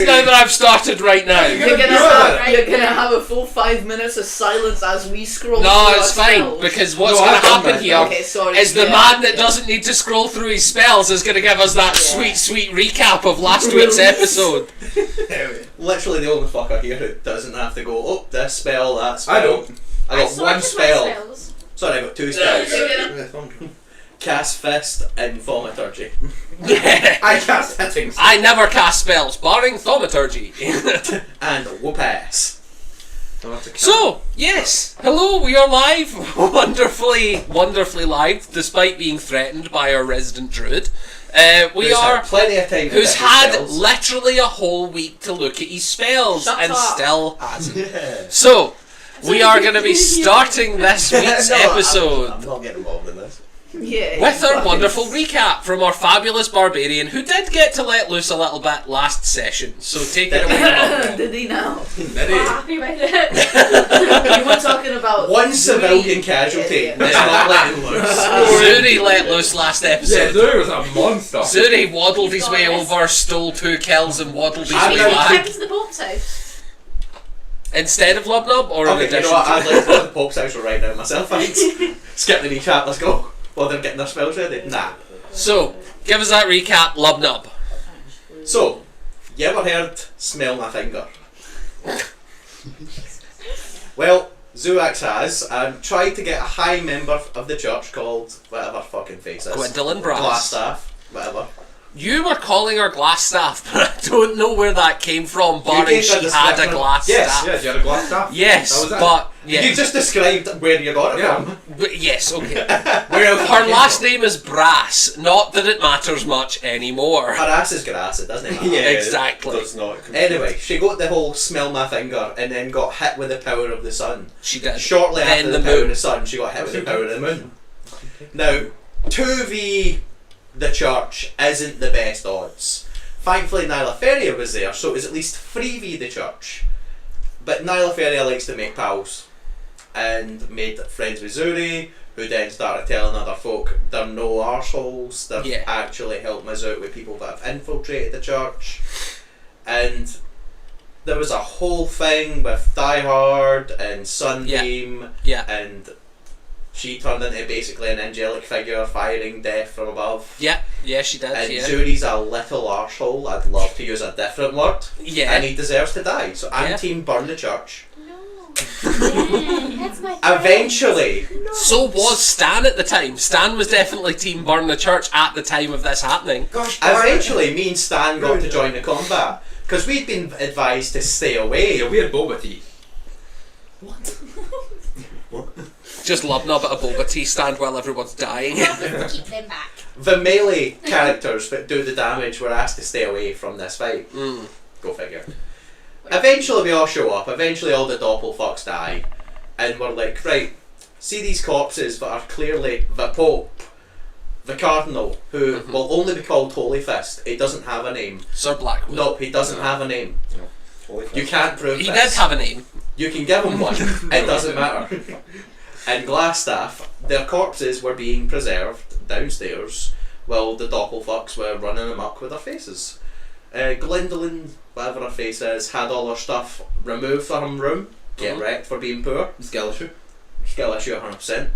Now that I've started right now. You're gonna have a full 5 minutes of silence as we scroll. No, it's fine, because what's going to happen here is the man that doesn't need to scroll through his spells is going to give us that sweet recap of last week's episode. Literally the only fucker here who doesn't have to go, oh, this spell, that spell. I don't. I got one spell. Sorry, I got 2 spells. Cast Fist and Thaumaturgy. I cast hittings. I never cast spells, barring Thaumaturgy. And Whoop-Ass. So, yes, hello, we are live. wonderfully live, despite being threatened by our resident druid. Who's had plenty of time to who's had spells. literally a whole week to look at his spells and still hasn't. Yeah. So, we are going to be starting this week's episode I'm not getting involved in this. with our wonderful recap from our fabulous barbarian who did get to let loose a little bit last session. So take it away. Did he now? Happy with it. You were talking about One civilian casualty that's not letting loose. Zuri let loose last episode. Zuri was a monster. Zuri waddled his way over, stole 2 kills and waddled his way How back. to the Pope's house? Instead of Lubnub or in Okay, addition you know what, to I'd like to go to the Pope's house right now myself, thanks. Skip the recap, let's go. While they're getting their spells ready. Nah. So, give us that recap, Lubnub. So, you ever heard Smell My Finger? Well, Zuax has tried to get a high member of the church called whatever fucking face is. Gwendolyn Brass. Glassstaff, whatever. You were calling her glass staff, but I don't know where that came from, barring gave she that had a description. glass Yes, staff. Yeah, you had a glass staff. Yes, That was it. but yeah. You just described where you got it from. But yes, okay. Where Her last name is Brass, not that it matters much anymore. Her ass is grass, it doesn't matter. Exactly. It does not. Anyway, she got the whole smell my finger and then got hit with the power of the sun. She did. Shortly Then after the the power of moon. the sun, she got hit with the power of the moon. Now, 2v the church isn't the best odds. Thankfully, Nylaferia was there, so it was at least 3v the church. But Nylaferia likes to make pals, and made friends with Zuri, who then started telling other folk they're no arseholes, they're actually helping us out with people that have infiltrated the church. And there was a whole thing with Die Hard and Sunbeam, and she turned into basically an angelic figure firing death from above. Yeah, she did. And Zuri's a little arsehole. I'd love to use a different word. Yeah. And he deserves to die. So I'm team burn the church. No. That's my friend. Eventually. So was Stan at the time. Stan was definitely team burn the church at the time of this happening. Eventually, me and Stan got to join the combat. Because we'd been advised to stay away. Yeah, we had boba tea. What? Just Lubnub at a boba tea stand while everyone's dying. Keep them back. The melee characters that do the damage were asked to stay away from this fight. Go figure. Eventually we all show up. Eventually all the doppelfucks die. And we're like, right, see these corpses that are clearly the Pope, the Cardinal, who will only be called Holy Fist. He doesn't have a name. Sir Blackwood. No, he doesn't have a name. No. You can't prove He this. did have a name. You can give him one. It doesn't matter. And Glassstaff, their corpses were being preserved downstairs while the doppelfucks were running amok with their faces. Gwendolyn, whatever her face is, had all her stuff removed from her room. Get wrecked for being poor. Skill issue. Skill issue 100%.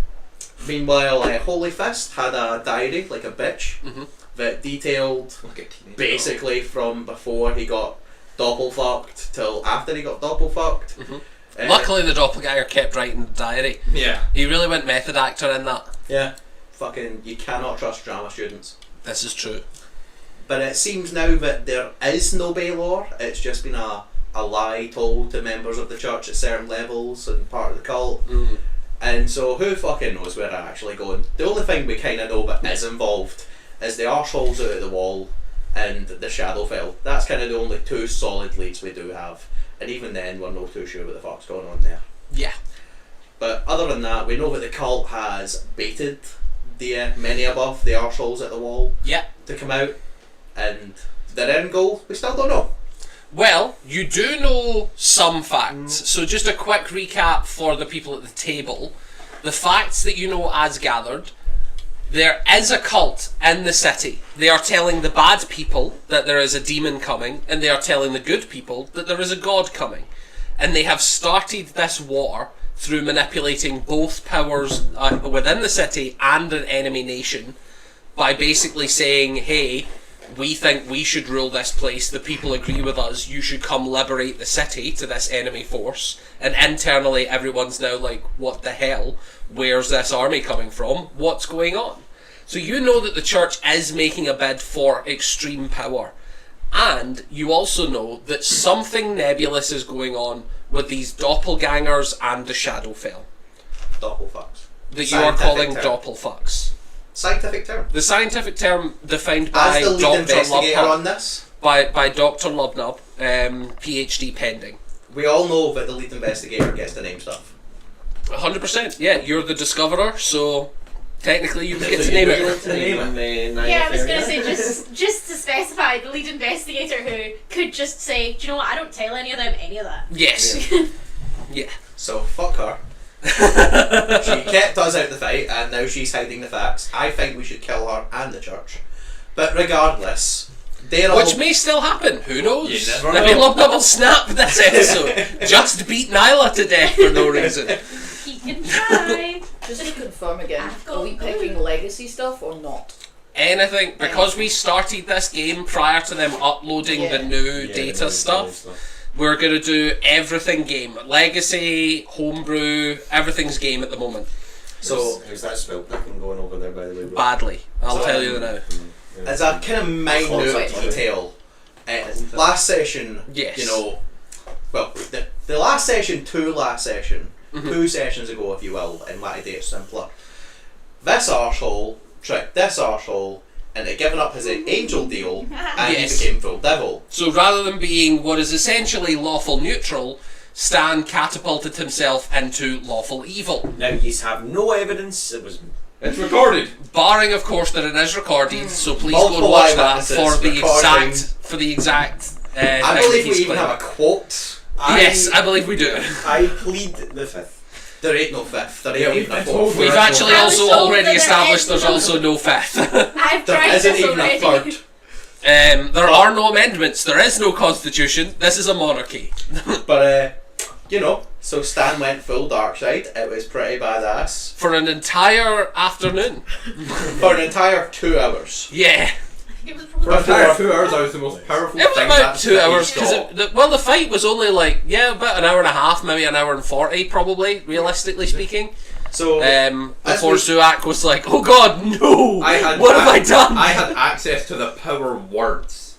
Meanwhile, Holy Fist had a diary, like a bitch, that detailed basically from before he got doppelfucked till after he got doppelfucked. Luckily the doppelganger kept writing the diary. Yeah. He really went method actor in that. Yeah. Fucking, you cannot trust drama students. This is true. But it seems now that there is no Baylor. It's just been a lie told to members of the church at certain levels and part of the cult. And so who fucking knows where they're actually going. The only thing we kind of know that is involved is the arseholes out of the wall and the Shadowfell. That's kind of the only 2 solid leads we do have. And even then we're not too sure what the fuck's going on there. Yeah. But other than that, we know that the cult has baited the many above, the arseholes at the wall, to come out. And their end goal, we still don't know. Well, you do know some facts. So just a quick recap for the people at the table. The facts that you know as gathered. There is a cult in the city. They are telling the bad people that there is a demon coming, and they are telling the good people that there is a god coming. And they have started this war through manipulating both powers within the city and an enemy nation by basically saying, hey, we think we should rule this place, the people agree with us, you should come liberate the city to this enemy force. And internally everyone's now like, what the hell? Where's this army coming from? What's going on? So you know that the church is making a bid for extreme power. And you also know that something nebulous is going on with these doppelgangers and the Shadowfell. Doppelfucks. That you are calling term. doppelfucks. Scientific term. The scientific term defined by As the lead Dr. investigator Lubnub. on this, By Dr. Lubnub, PhD pending. we all know that the lead investigator gets to name stuff. 100%. Yeah, you're the discoverer, so technically you get to name it. Yeah, I was going to say, just to specify, the lead investigator who could just say, do you know what, I don't tell any of them any of that. Yes. Yeah. So, fuck her. She kept us out the fight, and now she's hiding the facts. I think we should kill her and the church. But regardless, they're all... Which may still happen, who knows? You never Maybe know. Lubnub will snap this episode. Just beat Nyla to death for no reason. He can try. Just to confirm again, I've are we got picking legacy stuff or not? Anything, because we started this game prior to them uploading the new data stuff, we're going to do everything game. Legacy, homebrew, everything's game at the moment. So, how's that spell picking going over there, by the way? Bro? Badly. I'll So, tell you now. as a kind of minute detail, last session, Yes. you know, well, the last session, two sessions ago, if you will, in Latter Day It's Simpler, this arsehole tricked this arsehole into giving up his angel deal, and Yes. he became full devil. So rather than being what is essentially lawful neutral, Stan catapulted himself into lawful evil. Now, you have no evidence. It's recorded. Barring, of course, that it is recorded, so please Multiple go and watch that eyewitnesses for the exact. I believe we even have a quote. Yes, I believe we do. I plead the fifth. There ain't no fifth. There Yeah, ain't we've even a been fourth. told We've Right. actually I was also told already that there established is there's no- also no fifth. I've There tried isn't this even a already. third. There are no amendments. There is no constitution. This is a monarchy. But you know, so Stan went full dark side. It was pretty badass For an entire afternoon. for an entire 2 hours. Yeah. It was For probably entire 2 hours, I was the most powerful It was thing about that 2 hours. city Cause saw. the fight was only like, about an hour and a half, maybe an hour and 40, probably, realistically speaking. So Before we- Zuak was like, oh god, no! What have I done? I had access to the power words.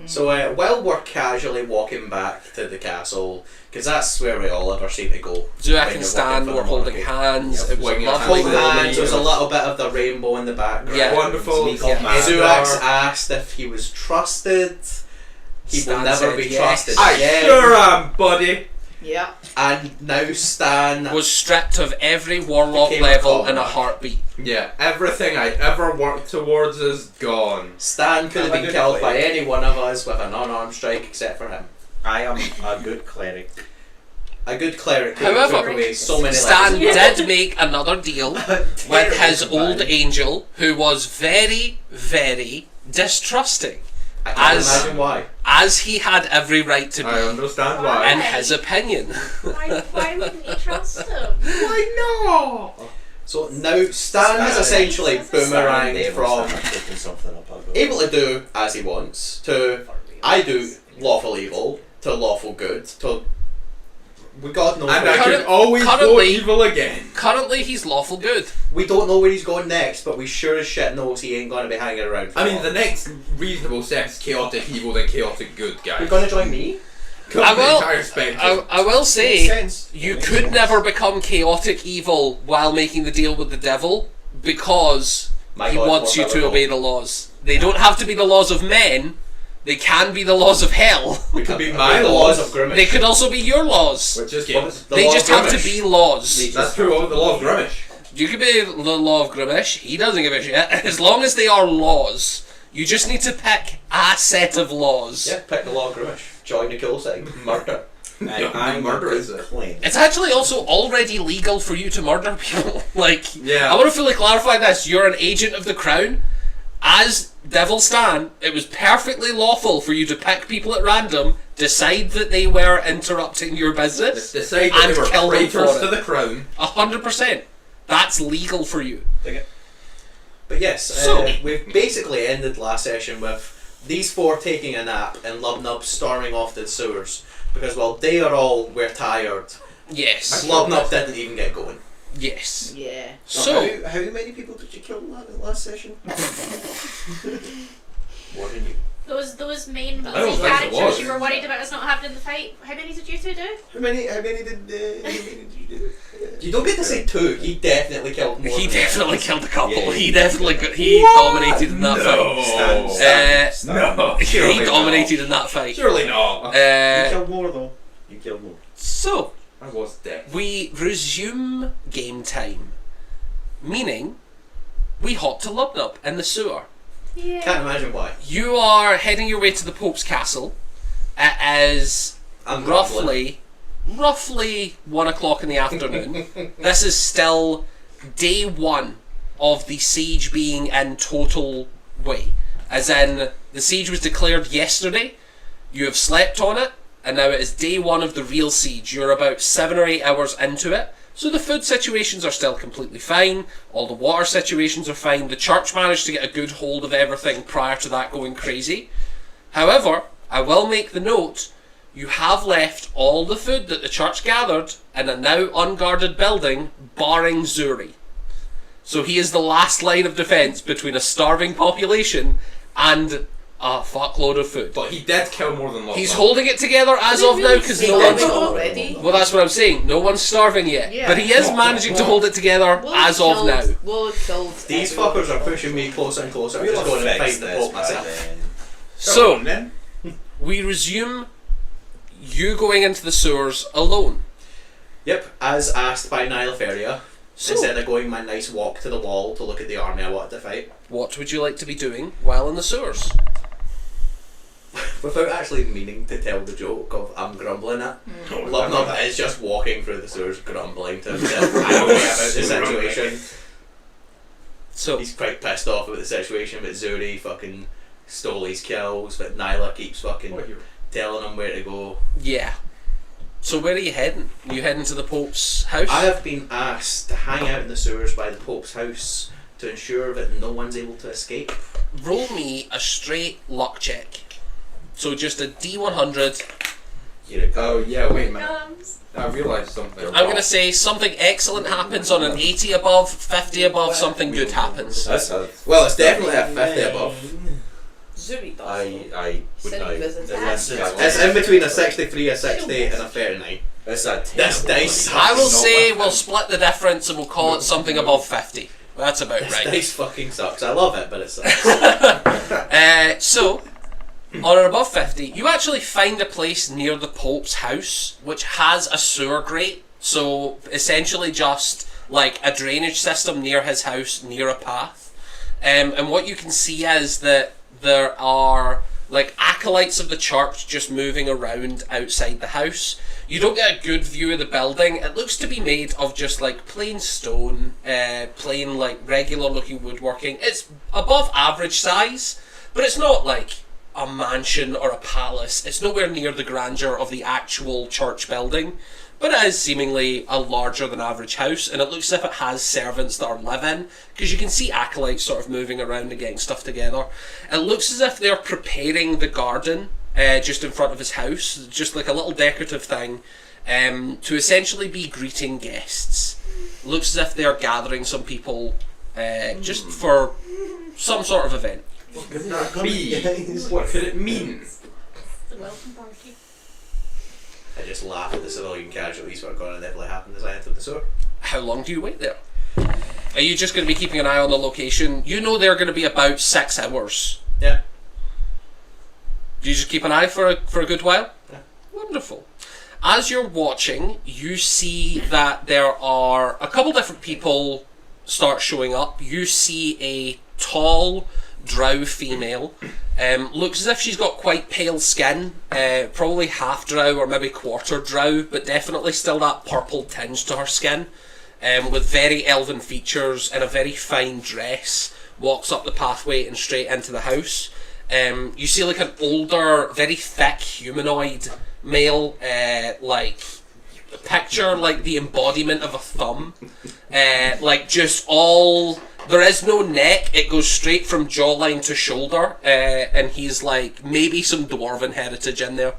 So while we're casually walking back to the castle, because that's where we all ever seem to go. Zuak when and you're Stan walking for were the holding monarchy. hands. Yeah, It was a winging lovely Holding Lovely hands, there was a moment. little bit of the rainbow in the background. Yeah. Wonderful. Yeah. Zuax asked if he was trusted. He Stan will never said be yes. trusted I again. sure am, buddy. Yeah. And now Stan was stripped of every warlock Became a level in a commoner. heartbeat. Yeah, everything I ever worked towards is gone. Stan could have been killed by any one of us with an unarmed strike except for him. I am a good cleric. A good cleric could However, have took away so many Stan lives. did make another deal with his old angel, who was very, very distrusting, I can as- imagine why. as he had every right to I be, understand Why? why. in his opinion. why wouldn't you trust him? Why not? So now Stan is essentially boomeranged from picking something up. I'll go. able to do as he wants to I do lawful evil to lawful good to we God knows And where I Current- could always go currently- evil again. Currently, he's lawful good. we don't know where he's going next, but we sure as shit knows he ain't going to be hanging around for I mean, long. the next reasonable step is chaotic evil, then chaotic good, guys. You're going to join me? Cover I the will- entire spectrum. I will Makes say, sense. you could never become chaotic evil while making the deal with the devil, because My he God, wants you what to devil? obey the laws. They don't have to be the laws of men, they can be the laws of hell. We could be The my laws laws, of Grimace. They could also be your laws. which is Yeah, chaos. the They law just of have to Grimace. be laws. That's true of the law of Grimish. You could be the law of Grimish, he doesn't give a shit. As long as they are laws, you just need to pick a set of laws. Yeah, pick the law of Grimace. Join the cool side. Murder. I'm murder a is good it? claim. It's actually also already legal for you to murder people. Yeah. I want to fully clarify this. You're an agent of the Crown. As Devil Stan, it was perfectly lawful for you to pick people at random, decide that they were interrupting your business, Decide that and they were kill them traitors for to it. the crown. 100%. That's legal for you. But yes, So- we've basically ended last session with these four taking a nap and Lubnub storming off to the sewers because while they are all we're tired, Yes. Lubnub didn't even get going. Yes. Yeah. So, how many people did you kill in that last session? More than you. Those main I don't think it characters was. you were worried about us not having in the fight. How many did you two do? How many did you do? You don't get to say two. He definitely killed more. he than definitely killed a couple. Yeah, he he definitely he dominated in that No. fight. No. He Surely dominated in that fight. Surely not. You killed more though. You killed more. So, I was dead. we resume game time. Meaning, we hop to Lubnub in the sewer. Yeah. Can't imagine why. You are heading your way to the Pope's Castle. It is I'm grumbling. roughly 1 o'clock in the afternoon. This is still day one of the siege being in total way. As in, the siege was declared yesterday, you have slept on it, and now it is day one of the real siege. You're about 7 or 8 hours into it. So the food situations are still completely fine, all the water situations are fine, the church managed to get a good hold of everything prior to that going crazy. However, I will make the note, you have left all the food that the church gathered in a now unguarded building, barring Zuri. So he is the last line of defence between a starving population and a fuckload of food. But he did kill more than Lubnub. He's holding it together as of now because no one's... already. Well, that's what I'm saying. No one's starving yet. Yeah. But he is managing to hold it together as of now. We'll have killed These everyone. fuckers are pushing me closer and closer. I'm We'll just going and fix fight the this Pope by myself. then. So, then. we resume you going into the sewers alone. Yep, as asked by Nileferia, So, instead of going my nice walk to the wall to look at the army I wanted to fight. what would you like to be doing while in the sewers? Without actually meaning to tell the joke of I'm grumbling at. Lubnub is just walking through the sewers grumbling to himself about the situation. So, He's quite pissed off about the situation, but Zuri fucking stole his kills, but Nyla keeps fucking telling him where to go. yeah. So where are you heading? Are you heading to the Pope's house? I have been asked to hang out in the sewers by the Pope's house to ensure that no one's able to escape. Roll me a straight luck check. So just a D100. Here it goes. Oh yeah, wait a minute. Gums. I realised something. I'm going to say something excellent happens on an 80 above, 50 above, something good happens. That's a. Well, it's definitely a 50 above. Zuri does. I would Said he not. visits That's us. It's in between a 63, a 60, and a 39. That's a This dice I will sucks. say we'll split the difference and we'll call it something above 50. That's about This right. dice fucking sucks. I love it, but it sucks. So, on or above 50, you actually find a place near the Pope's house which has a sewer grate. So, essentially just like a drainage system near his house, near a path. And what you can see is that there are like acolytes of the church just moving around outside the house. You don't get a good view of the building. It looks to be made of just like plain stone, plain like regular looking woodworking. It's above average size, but it's not like a mansion or a palace. It's nowhere near the grandeur of the actual church building, but it is seemingly a larger than average house, and it looks as if it has servants that are living, because you can see acolytes sort of moving around and getting stuff together. It looks as if they're preparing the garden just in front of his house, just like a little decorative thing, to essentially be greeting guests. Looks as if they're gathering some people just for some sort of event. What could that be? What could it mean? The welcome party. I just laugh at the civilian casualties that are going to inevitably happen as I enter the sewer. How long do you wait there? Are you just going to be keeping an eye on the location? You know they're going to be about 6 hours. Yeah. Do you just keep an eye for a good while? Yeah. Wonderful. As you're watching, you see that there are a couple different people start showing up. You see a tall drow female Looks as if she's got quite pale skin, probably half drow or maybe quarter drow, but definitely still that purple tinge to her skin, with very elven features and a very fine dress. Walks up the pathway and straight into the house. You see like an older, very thick humanoid male, like picture like the embodiment of a thumb, like just all. There is no neck, it goes straight from jawline to shoulder, and he's like maybe some dwarven heritage in there.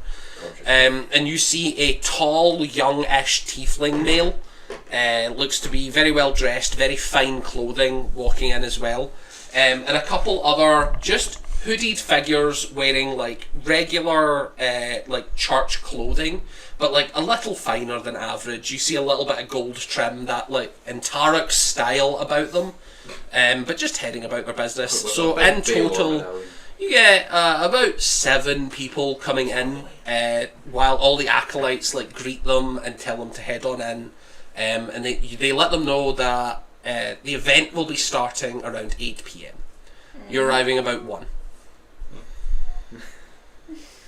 And you see a tall, youngish tiefling male, looks to be very well dressed, very fine clothing, walking in as well. And a couple other just hooded figures wearing like regular like church clothing, but like a little finer than average. You see a little bit of gold trim, that like Antarctic style about them. But just heading about their business. So in total, you get about 7 people coming in, while all the acolytes like greet them and tell them to head on in, and they let them know that the event will be starting around 8 p.m. You're arriving about 1.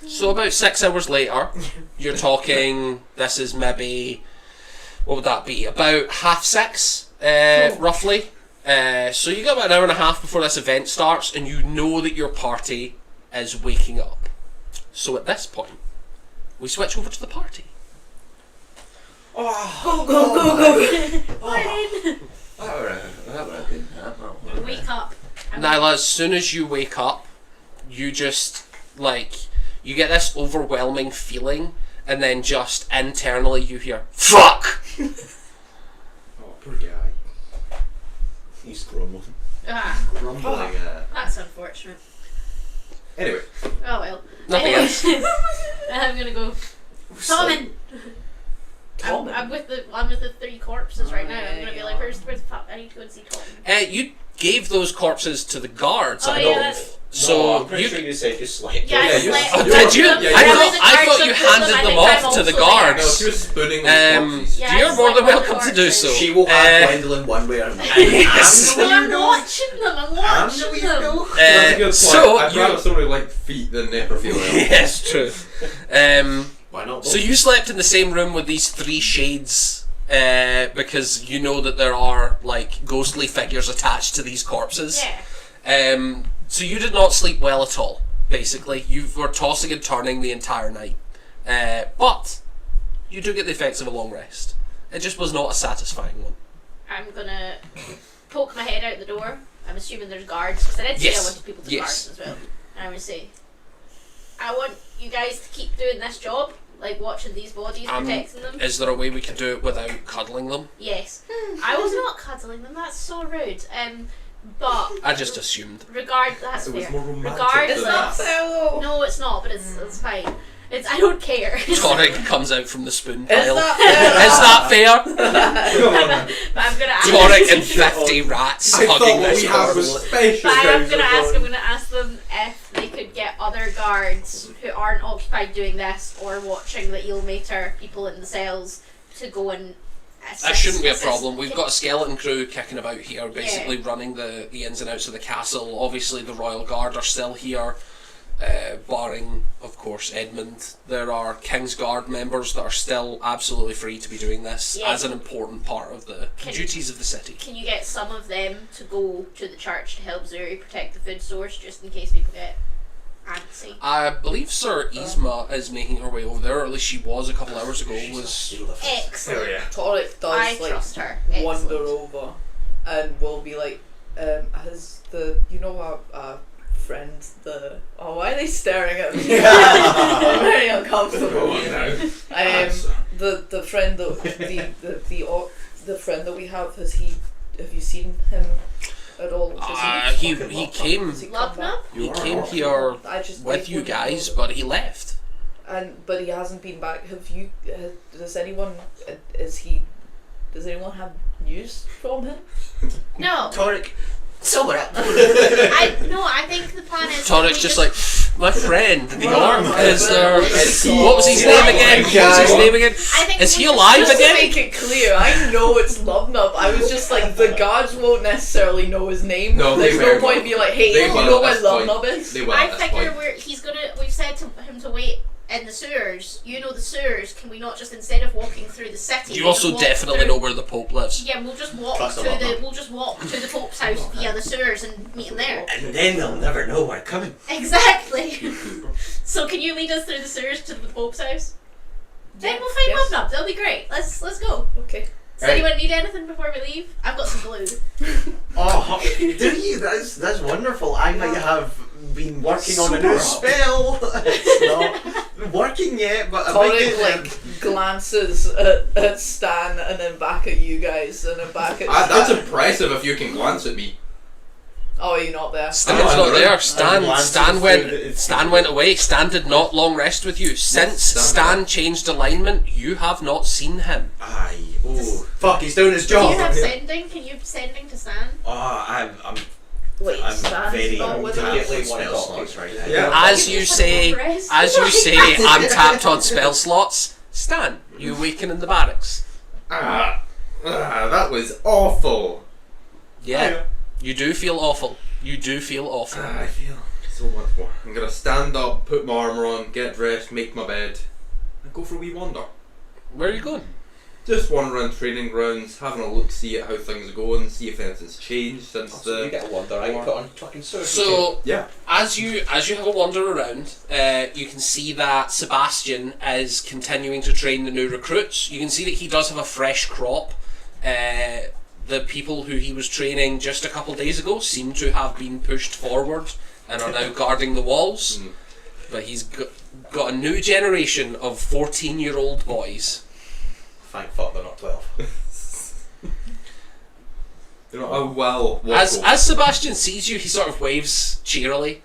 So about 6 hours later, you're talking. This is maybe, what would that be? About 6:30, roughly. So you got about an hour and a half before this event starts, and you know that your party is waking up. So at this point, we switch over to the party. Go, go, go, go. Morning. That were a good nap. Wake up. Nyla, as soon as you wake up, you just, like, you get this overwhelming feeling, and then just internally you hear, FUCK! Oh, poor guy. He's grumbling. Grumbling. That's unfortunate. Anyway. Oh well. Nothing else. I'm gonna go. Tommen. I'm with the 3 corpses right now. I'm gonna be like, where's the fuck? I need to go and see Tommen. You gave those corpses to the guards, Oh, I yeah, know. that's- So I'm pretty sure you said you slept. Yeah, I Yeah, you- slept. Oh, did you? Yeah, I thought you handed them off to the No, guards. she was spooning those corpses. Yeah, You're I more than slept welcome on to do corpses. so. She will have Gwendolyn one way or another. Yes. Well, I'm watching them. I'm watching them. That's a good point. So I'd rather somebody like feet than necrophilia. yes, true. Why not? So you slept in the same room with these 3 shades, because you know that there are like ghostly figures attached to these corpses. Yeah. So you did not sleep well at all. Basically, you were tossing and turning the entire night, but you do get the effects of a long rest. It just was not a satisfying one. I'm gonna poke my head out the door. I'm assuming there's guards, because I did say Yes. I wanted people to Yes. guards as well. And I'm gonna say, I want you guys to keep doing this job, like watching these bodies, protecting them. Is there a way we could do it without cuddling them? Yes. I was not cuddling them. That's so rude. But I just assumed. that's It was fair. more romantic Regardless, than that. no, it's not. But it's fine. I don't care. Torek comes out from the spoon Is pile. that Is that fair? Come on, man. But I'm gonna ask. Torek and 50 rats I hugging thought what this we had corpse. was special. But I'm guys, gonna I ask. thought- I'm gonna ask them if they could get other guards who aren't occupied doing this or watching the Eelmater people in the cells to go and assist. That shouldn't be a assist- problem. We've got a skeleton crew kicking about here, basically running the ins and outs of the castle. Obviously, the Royal Guard are still here, barring, of course, Edmund. There are King's Guard members that are still absolutely free to be doing this Yeah. as an important part of the duties of the city. Can you get some of them to go to the church to help Zuri protect the food stores, just in case people get antsy? I believe Sir Yzma is making her way over there, or at least she was a couple hours ago. Was Excellent. Oh, yeah. Torek I does like trust her. wander Excellent. over and will be like, has the friend why are they staring at me? I'm very uncomfortable. Go on now. The friend the friend that we have, have you seen him at all? he came Has he come back? Lubna? he came here I just with like, you wouldn't guys, know. but he left. But he hasn't been back. Does anyone have news from him? No. Torek, somewhere up. I think the plan is. Torek's we just like, my friend, the Oh orc, my is there? goodness. What was his Oh name my again? God. What was his name again? I think Is he we- alive Just to again? make it clear, I know it's Lubnub. I was just like, the guards won't necessarily know his name. No, they There's no very point well. being like, hey, They do will you know at where this point. Lubnub is? They will I at this figure point. we've said to him to wait in the sewers. You know the sewers. Can we not just, instead of walking through the city? You we also just walk definitely through- know where the Pope lives. Yeah, we'll just walk Trust to the the Lord. we'll just walk to the Pope's house via the sewers and meet him there. And then they'll never know we're coming. Exactly. So can you lead us through the sewers to the Pope's house? Then we'll find Yes. Lubnub. That'll be great. Let's go. Okay. Does Right. anyone need anything before we leave? I've got some glue. Oh, do you? That's wonderful. I might have been working on a new spell. It's not working yet, but I might Torek get like glances at Stan and then back at you guys and then back at That's Stan. impressive if you can glance at me. Oh, you're not there. Stan's I'm not right. there. I'm Stan glancing through Stan went away. Stan did not long rest with you. Since Stan- Stan changed alignment, you have not seen him. Aye. Oh. Fuck, he's doing his Do you job. have sending? Can you sending to Stan? Oh, I'm Wait, I'm Stan's very not with us? immediately spell slots right now. Yeah. As You you just say, have a rest. I'm tapped on spell slots. Stan, you awaken in the barracks. That was awful. Yeah, you do feel awful. You do feel awful. I feel so much more. I'm gonna stand up, put my armour on, get dressed, make my bed, and go for a wee wander. Where are you going? Just wander around training grounds, having a look, see at how things are going, see if anything's changed since So you the. get a wonder, right? Put on fucking sword. So Yeah. as you have a wander around, you can see that Sebastian is continuing to train the new recruits. You can see that he does have a fresh crop. The people who he was training just a couple days ago seem to have been pushed forward and are now guarding the walls. But he's got a new generation of 14-year-old boys. Thank fuck they're not 12. You know, I will walk As over. as Sebastian sees you, he sort of waves cheerily.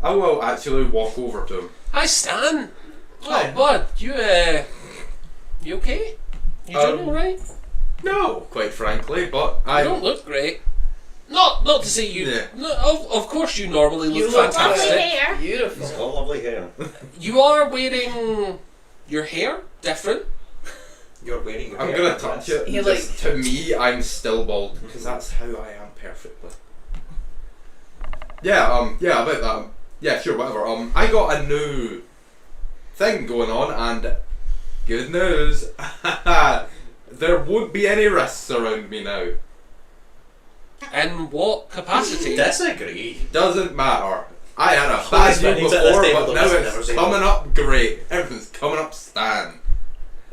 I will actually walk over to him. Hi, Stan. Hi. Oh, bud, you okay? You doing all right? No, quite frankly, but You I don't look great. Not to say you. Yeah. No, of course you normally look You look fantastic. Lovely hair. Beautiful. He's got lovely hair. You are wearing your hair different. You're wearing your I'm hair. gonna touch it. You're Just to me, I'm still bald because that's how I am perfectly. Yeah, about that. Yeah, sure, whatever. I got a new thing going on, and good news. There won't be any risks around me now. In what capacity? Disagree. Doesn't matter. I had a Please, bad deal Benny's at this before, table, but don't now listen, it's never say coming no. up great. Everything's coming up Stan.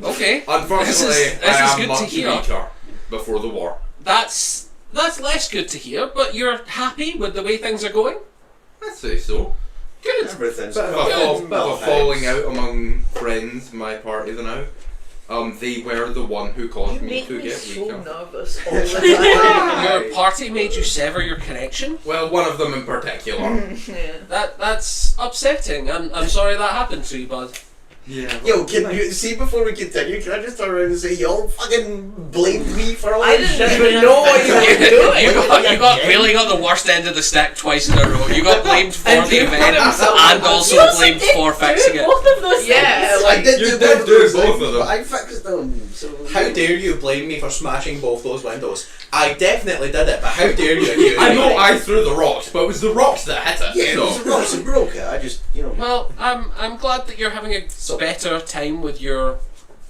Okay. Unfortunately, This is I am good to much hear. weaker before the war. That's less good to hear, but you're happy with the way things are going? I'd say so. Good. Everything's Bit of a, Good. bit of a falling out among friends, my party the now. They were the one who caused You me make to me get so weaker. nervous all the time. Your party made you sever your connection? Well, one of them in particular. Yeah. That's upsetting. I'm sorry that happened to you, bud. Yeah. Yo, can you see before we continue? Can I just turn around and say y'all fucking blamed me for all I this didn't shit? even know what you were doing. You really got the worst end of the stick twice in a row. You got blamed for And the you event put himself and on- also You also blamed did for do fixing it. both of those Yeah, things. like I did You do did both do those both things, of them. but I fixed them. So How dare you blame me for smashing both those windows? I definitely did it, but how dare you accuse I me? know I threw the rocks, but it was the rocks that hit it. Yeah, it so. was the rocks that broke it. I just, you know. Well, I'm glad that you're having a better time with your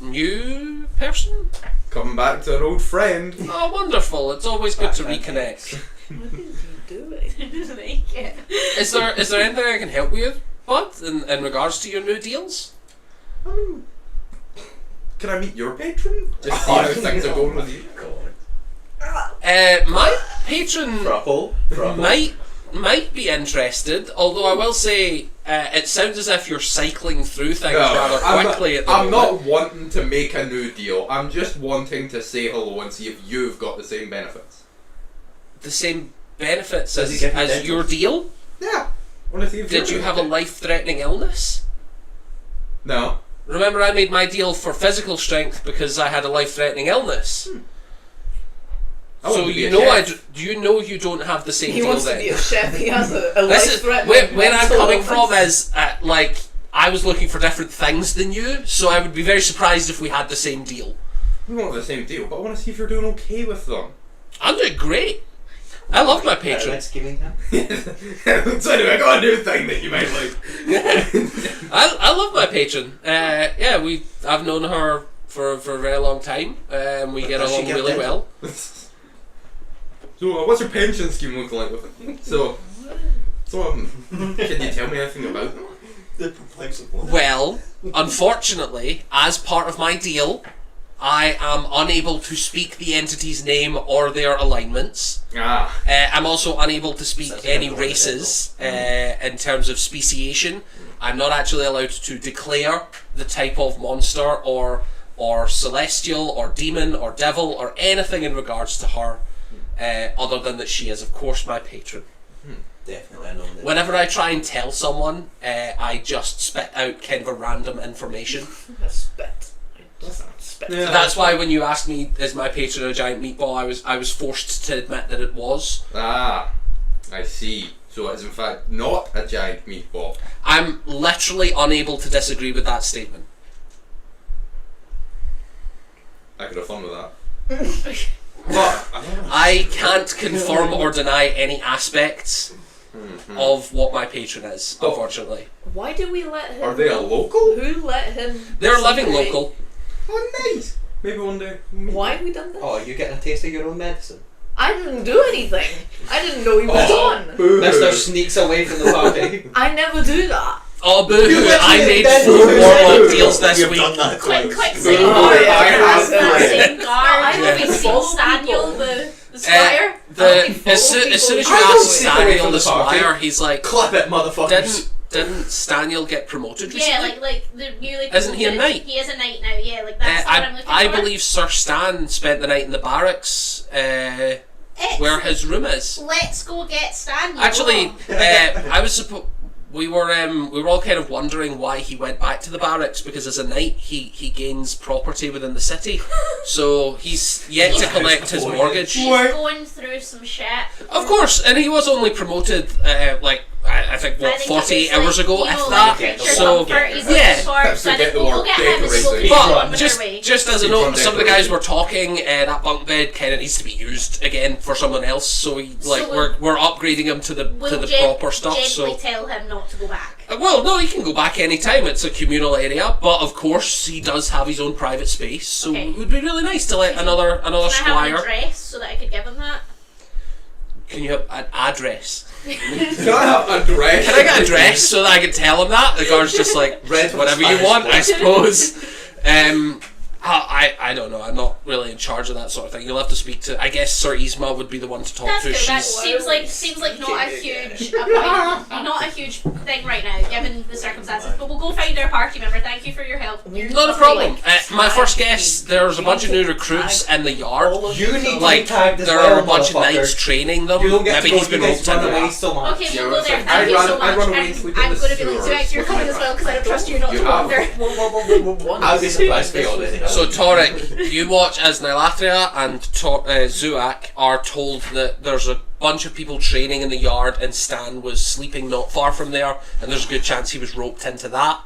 new person. Coming back to an old friend. Oh, wonderful! It's always good to reconnect. What is he doing? Just make it. Is there anything I can help you with, bud, in regards to your new deals? Can I meet your patron? Just see how things are going with you. My patron Frapple. might be interested, although I will say it sounds as if you're cycling through things rather quickly at the I'm moment. not wanting to make a new deal. I'm just wanting to say hello and see if you've got the same benefits. The same benefits Does he as, give you as dental? your deal. Yeah. Want to see if Did you're you have a okay. life-threatening illness? No. Remember, I made my deal for physical strength because I had a life-threatening illness. I So want to be you a know chef. you know you don't have the same He deal wants to then. be a chef. He has a This is life-threatening where I'm mental coming illness. from is like I was looking for different things than you, so I would be very surprised if we had the same deal. We won't have the same deal, but I want to see if you're doing okay with them. I'm doing great. I love my patron. Red scheming him. So anyway, I got a new thing that you might like. I love my patron. Yeah, I've known her for a very long time. We get Does she along get really dental? well. So what's your pension scheme look like with it? So can you tell me anything about them? The perplexing one. Well, unfortunately, as part of my deal, I am unable to speak the entity's name or their alignments. Ah. I'm also unable to speak Sounds any like a races in terms of speciation. I'm not actually allowed to declare the type of monster or celestial or demon or devil or anything in regards to her, other than that she is, of course, my patron. Definitely, I know that. Whenever I try and tell someone, I just spit out kind of a random information. A spit. Spit. Yeah. So that's why when you asked me, is my patron a giant meatball, I was forced to admit that it was. Ah. I see. So it is in fact not a giant meatball. I'm literally unable to disagree with that statement. I could have fun with that. But I can't confirm or deny any aspects of what my patron is, Oh. unfortunately. Why do we let him? are they a know? local? Who let him? They're living secretly- local. Oh, nice. Maybe one day. Why have we done this? Oh, you're getting a taste of your own medicine. I didn't do anything. I didn't know he was on. Boo. Mister sneaks away from the party. I never do that. Oh boo! You literally I made did. 4 You warlock said- deals this You've week. done that Quick twice. side Oh, note. yeah, That's yeah. the same guard. I Have you don't seen follow Daniel, people. the squire? As soon as you I don't ask sneak away Staniel from the the party. squire, he's like, Clip it, motherfuckers. didn't Staniel get promoted recently? Yeah, like the newly. Isn't he a promoted- knight? He is a knight now. Yeah, like that's what I'm looking I for. believe Sir Stan spent the night in the barracks, where his room is. Let's go get Stan. you Actually, know. I was we were all kind of wondering why he went back to the barracks, because as a knight he gains property within the city, so he's yet to collect his mortgage. He's going through some shit. Of course, and he was only promoted I think I think 48 it was, hours ago, you know, if like that. creature So comfort, he's yeah. looking for, so I Forget think the we'll word get him and we'll decorating. keep But on with just our way. just as a Keep note, on some of the guys decorating. were talking. That bunk bed kind of needs to be used again for someone else. So we're upgrading him to the We'll proper stuff. gently So tell him not to go back. well, no, he can go back any time. It's a communal area, but of course he does have his own private space. So Okay. it would be really nice to let another Can I have an squire. address so that I could give him that? Can you have an address? Can I have a dress? Can I get a dress so that I can tell him that? The guard's just like, Red whatever you Spanish want, I flag. suppose. I don't know. I'm not really in charge of that sort of thing. You'll have to speak to. I guess Sir Isma would be the one to talk That's to. good. That She's seems like not a huge not a huge thing right now, given the circumstances. But we'll go find our party member. Thank you for your help. You're not a lovely. problem. My first guess. There's a bunch of new recruits in the yard. You need to Like be tagged as there well, are a bunch of motherfucker. knights training them. You don't get Maybe to go, he's been you roped guys run into away that. so much. Okay, Yeah, we'll go there. I Thank you run- so I much. run away and sleep in I'm the going to be late. So sewers. you're coming as well because I don't trust you not You to have- wander. I'd be surprised if you already have. So Torek, you watch as Nilathria and Zuak are told that there's a bunch of people training in the yard, and Stan was sleeping not far from there, and there's a good chance he was roped into that.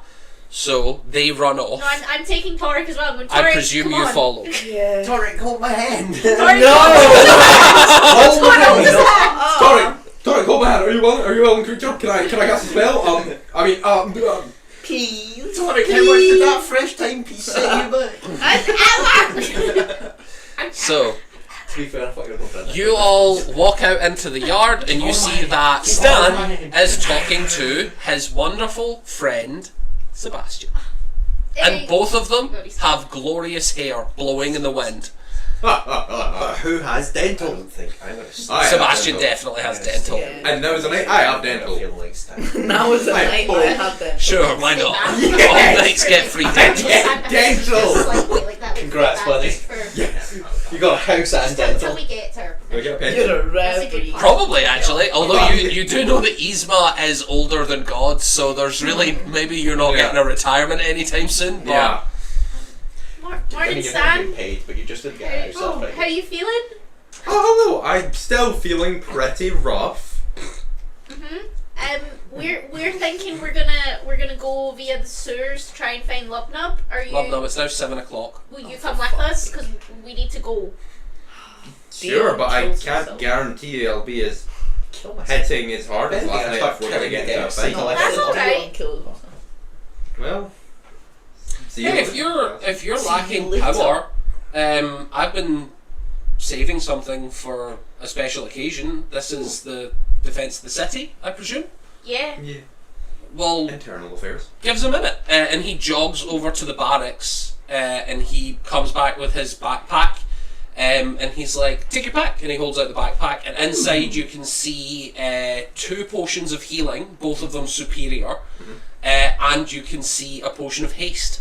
So they run off. No, I'm taking Torek as well. I'm going, I Torek, presume come you on. follow. Yeah. Torek, hold my hand. Torek, Hold my hand. Torek, hold my hand. Are you well, creature? Can I cast a spell? Please. Torek, how much did that fresh time piece set you back? So To be fair, I thought you were going for that. you all walk out into the yard, and you see that Stan is talking to his wonderful friend Sebastian, and both of them have glorious hair blowing in the wind. But who has dental? I don't think I'm gonna stay. I have Sebastian dental. definitely has Yes, dental. yeah. And now as a knight, I have dental. Now is the night I have them. Sure, why not? Yeah. All knights get free dental. Dental. Congrats, buddy. You got a house and Until dental. we get to her. Do I get a pension? You're a That's a rare good breed. part. Probably, actually. Although you do know that Yzma is older than God, so there's really maybe you're not Yeah. getting a retirement anytime soon. But Yeah. Morning, you're not Stan. getting paid, but you just didn't get a house. Oh, That's how you feeling? Oh, hello. I'm still feeling pretty rough. We're thinking we're gonna go via the sewers to try and find Lubnub. Are you? Lubnub, it's now 7 o'clock. Will you come with us? Because we need to go. Sure, but I kills can't himself. guarantee I'll be as Kill myself. hitting as hard as Yeah, last night start if we're gonna get killing into a the fight. game. That's alright. Well, see Hey, you if you're See lacking you later. power, I've been saving something for a special occasion. This is the defense of the city, I presume. Yeah. Yeah. Well, Internal affairs. gives a minute, and he jogs over to the barracks, and he comes back with his backpack, and he's like, "Take your pack," and he holds out the backpack, and inside you can see 2 potions of healing, both of them superior, and you can see a potion of haste.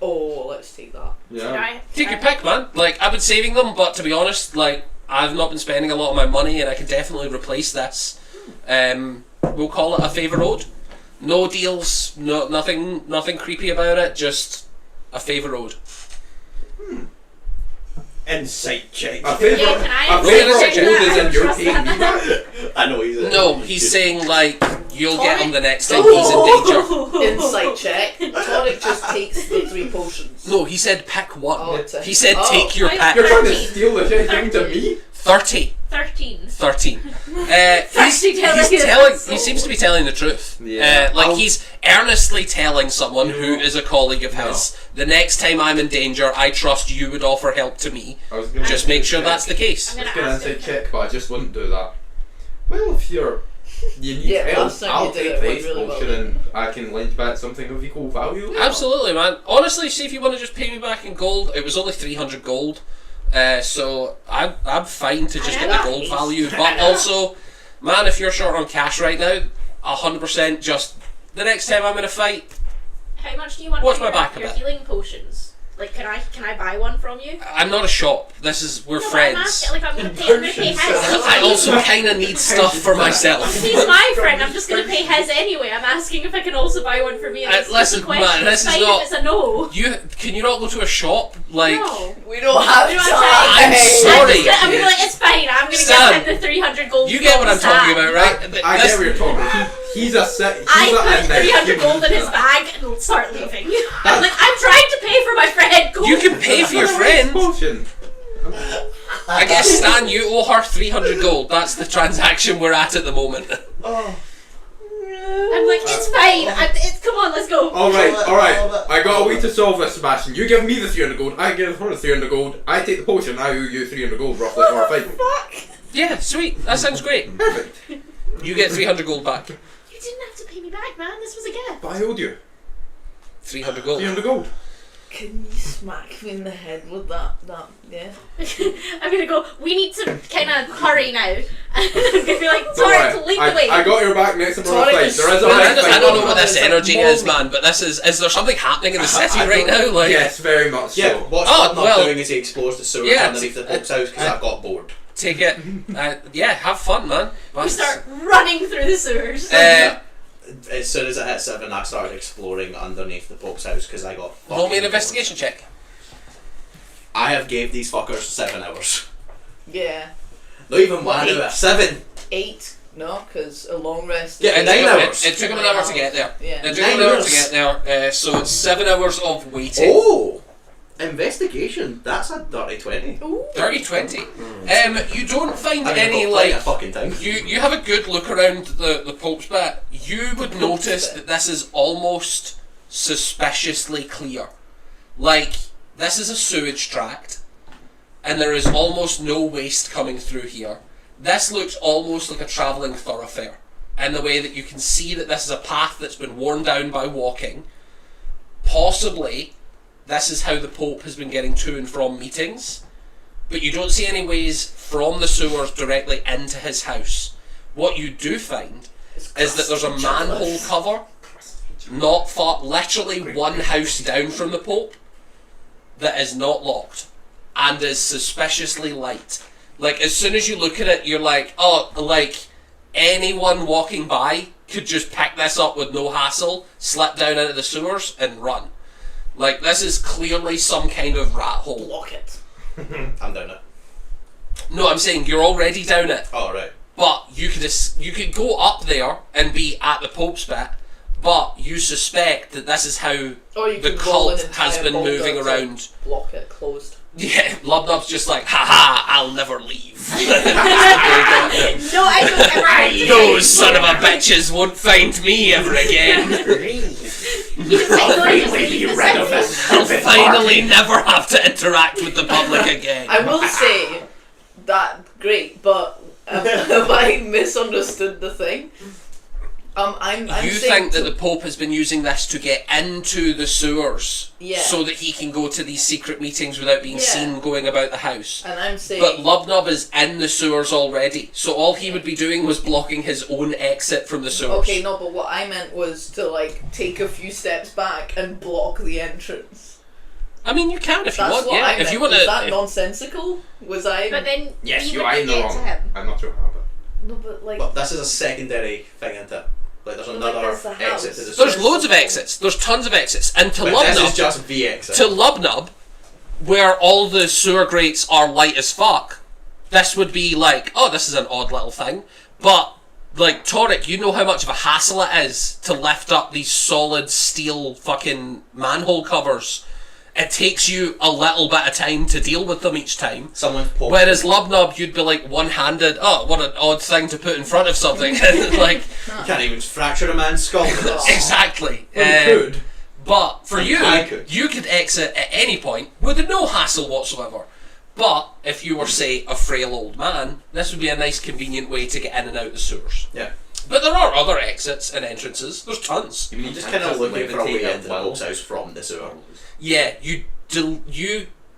Oh, let's take that. Yeah. Take your pick, man. Like, I've been saving them, but to be honest, like, I've not been spending a lot of my money, and I can definitely replace this. We'll call it a favour ode. No deals, nothing creepy about it. Just a favour ode. Insight check. A favour. Yeah, can I A have favour a check? ode is in your Trust paying me that. back. I know he's. No, he's saying like you'll get him the next time he's in danger. Insight check. Tonic just takes the 3 potions. No, he said pick one. Oh, it's a- He said oh. take your Oh, pick. You're trying to 13. steal the shit thing to me? 30. 13. 13. He seems to be telling the truth. Yeah. He's earnestly telling someone who is a colleague of his, the next time I'm in danger, I trust you would offer help to me. I was gonna Just make sure that's the case. I'm I was gonna gonna ask say him. check, but I just wouldn't do that. Well, if you need Yeah, help, last time I'll you did take it the went ace really well. potion and I can lend back something of equal value. Absolutely, man. Honestly, see if you want to just pay me back in gold. It was only 300 gold. So I'm fine to just get the gold value. But also, man, if you're short on cash right now, 100% just the next time I'm in a fight, How much do you want Watch for my back a your bit. healing potions? Like, can I buy one from you? I'm not a shop. We're No, but I'm friends. asking, like, I'm gonna pay his. I also kind of need stuff for myself. He's my friend. I'm just gonna pay his anyway. I'm asking if I can also buy one for me. And it's Listen, just a question. man, this It's is fine not- if it's a no. Can you not go to a shop? Like, No. We don't have We don't time. have time. I'm sorry. I'm gonna be like, it's fine. I'm gonna Stan, give him the 300 gold. you get what I'm from talking Stan. about, right? I get what you're talking about. He's a I put 300 gold in his bag and will start leaving. I'm like, I'm trying to pay for my friend. Go. You can pay for your friend. Potion. I guess, Stan, you owe her 300 gold. That's the transaction we're at the moment. Oh. I'm like, it's fine. Come on, let's go. Alright, All alright. that- I got a way to solve this, Sebastian. You give me the 300 gold, I give her the 300 gold, I take the potion, I owe you 300 gold roughly, or a fight. Yeah, sweet. That sounds great. Perfect. You get 300 gold back. You didn't have to pay me back, man. This was a gift. But I owed you 300 gold. 300 gold. Can you smack me in the head with that? Yeah. I'm gonna go. We need to kind of hurry now. And I'm gonna be like, Don't sorry, worry, lead the way. I got your back next time we're on a Sorry, fight. There is a Man, right fight. I don't know going what on. this energy is, man, but is there something happening in the city I right don't- now? Like, Yes, very much Yeah, so. what's Oh, Lubnub well- doing is he explores the sewers Yeah, underneath the Pope's house because I've got bored. take it. Yeah, have fun, man. we start running through the sewers. As soon as it hit 7, I started exploring underneath the Pope's house because I got. Roll me an fucking investigation check. bored. I have gave these fuckers 7 hours. Yeah. Not even 1 hour. 7. 8. No, because a long rest. Yeah, is- 9 hours. It took him an hour to get there. Yeah. It took 9 him an hour to hours. get there. So it's 7 hours of waiting. Oh! Investigation. That's a dirty 20. Ooh. 30-20. You don't find I mean, any I've got plenty like. of fucking time. You have a good look around the Pope's bit. You would notice that this is almost suspiciously clear. Like, this is a sewage tract, and there is almost no waste coming through here. This looks almost like a travelling thoroughfare, in the way that you can see that this is a path that's been worn down by walking. Possibly, this is how the Pope has been getting to and from meetings, but you don't see any ways from the sewers directly into his house. What you do find is that there's a manhole cover not far, literally one house down from the Pope, that is not locked and is suspiciously light. Like, as soon as you look at it, you're like, oh, like, anyone walking by could just pick this up with no hassle, slip down into the sewers and run. Like, this is clearly some kind of rat hole. Block it. I'm down it. No, I'm saying you're already down it. Oh, right. But you could go up there and be at the Pope's bit, but you suspect that this is how Or you the could roll an cult has entire been boulder moving to around. Block it closed. Yeah, Lubnub's just like, haha, I'll never leave. No, I don't ever want to Those son of a bitches won't find me ever again. I'll finally be rid of this. I'll finally never have to interact with the public again. I will say that great, but have I misunderstood the thing? I'm You saying think that the Pope has been using this to get into the sewers, Yeah. so that he can go to these secret meetings without being Yeah. seen going about the house. and I'm saying But Lubnub is in the sewers already, so all he would be doing was blocking his own exit from the sewers. okay, no, but what I meant was to like take a few steps back and block the entrance. I mean, you can if you That's want. what Yeah, I if meant. you want Was to. that nonsensical? Was I? But then Yes, we you would are in the get to wrong. him. I'm not your habit. No, but like. But this is a secondary thing, isn't it? Like, there's Like, another there's the house. exit to the There's sewers. loads of exits. There's tons of exits, and to But this is Lubnub, just the exit. to Lubnub, where all the sewer grates are light as fuck, this would be like, oh, this is an odd little thing. But like Torek, you know how much of a hassle it is to lift up these solid steel fucking manhole covers. It takes you a little bit of time to deal with them each time. Someone's poking. Whereas Lubnub, you'd be like one-handed. Oh, what an odd thing to put in front of something. Like, You can't even fracture a man's skull with this. exactly. Well, you could. But for you, I could. you could exit at any point with no hassle whatsoever. But if you were, say, a frail old man, this would be a nice, convenient way to get in and out the sewers. Yeah. But there are other exits and entrances. There's tons. You're just kind of looking for a way into the Pope's house from the sewer. Yeah, you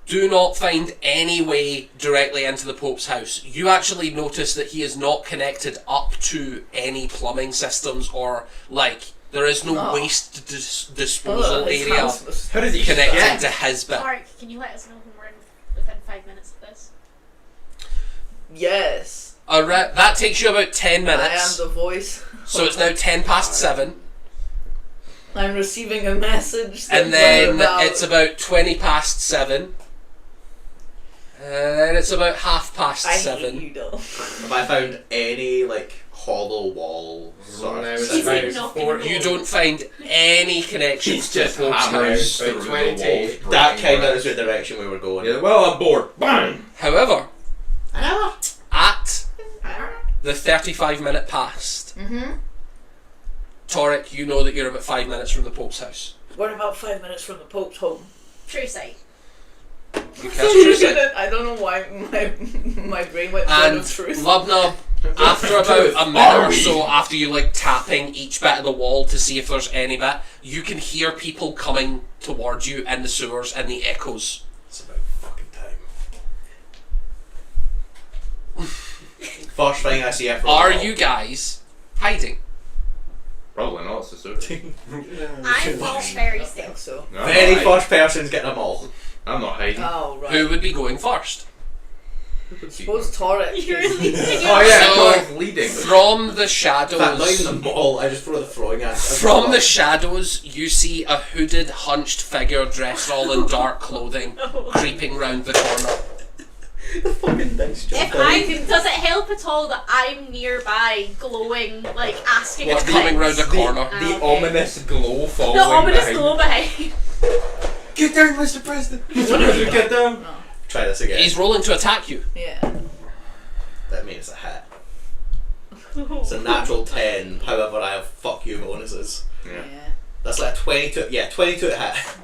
do not find any way directly into the Pope's house. You actually notice that he is not connected up to any plumbing systems or, like, there is no waste disposal his area house was- How does he connected get? to his bit. Mark, can you let us know when we're within 5 minutes of this? Yes. Alright, that takes you about 10 I am minutes. the voice. So it's now 10 past 7. I'm receiving a message. that And then about- it's about 20 past 7. And then it's about half past I 7. hate you, though. Have I found any, like, hollow wall sort No, of it's thing? about He's knocking 40. You don't find any connections to the Just Pope's hammering house. through the 20. walls, That breaking kind of bricks. is the direction we were going. Yeah, well, I'm bored. Bang! However, Hello? at the 35-minute past, Torek, you know that you're about 5 minutes from the Pope's house. We're about 5 minutes from the Pope's home. True sight. You cast true sight. I don't know why my brain went out And of truth. Lubnub, after about a minute or so after you like tapping each bit of the wall to see if there's any bit, you can hear people coming towards you in the sewers and the echoes. It's about fucking time. First thing I see after Are the wall. you guys hiding? Probably not, it's a sewer. I'm not very I safe. think so. No, I'm Very not first person's getting them all. hiding. I'm not hiding. Oh, right. Who would be going first? Suppose Torek. You're is- leading Oh yeah, So- Torek leading. From the In fact, not even shadows, the ball, I just throw the throwing at from the shadows, you see a hooded, hunched figure dressed all in dark clothing creeping round the corner. the fucking dice If does it help at all that I'm nearby, glowing, like asking What's for coming things? round the corner? The Okay. ominous glow following The ominous behind. glow behind. Get down, Mr. President. What did you get down? Try this again. He's rolling to attack you. Yeah. That means it's a hit. It's a natural 10, however I have fuck you bonuses. Yeah. Yeah. That's like a 22, yeah, 22 to hit.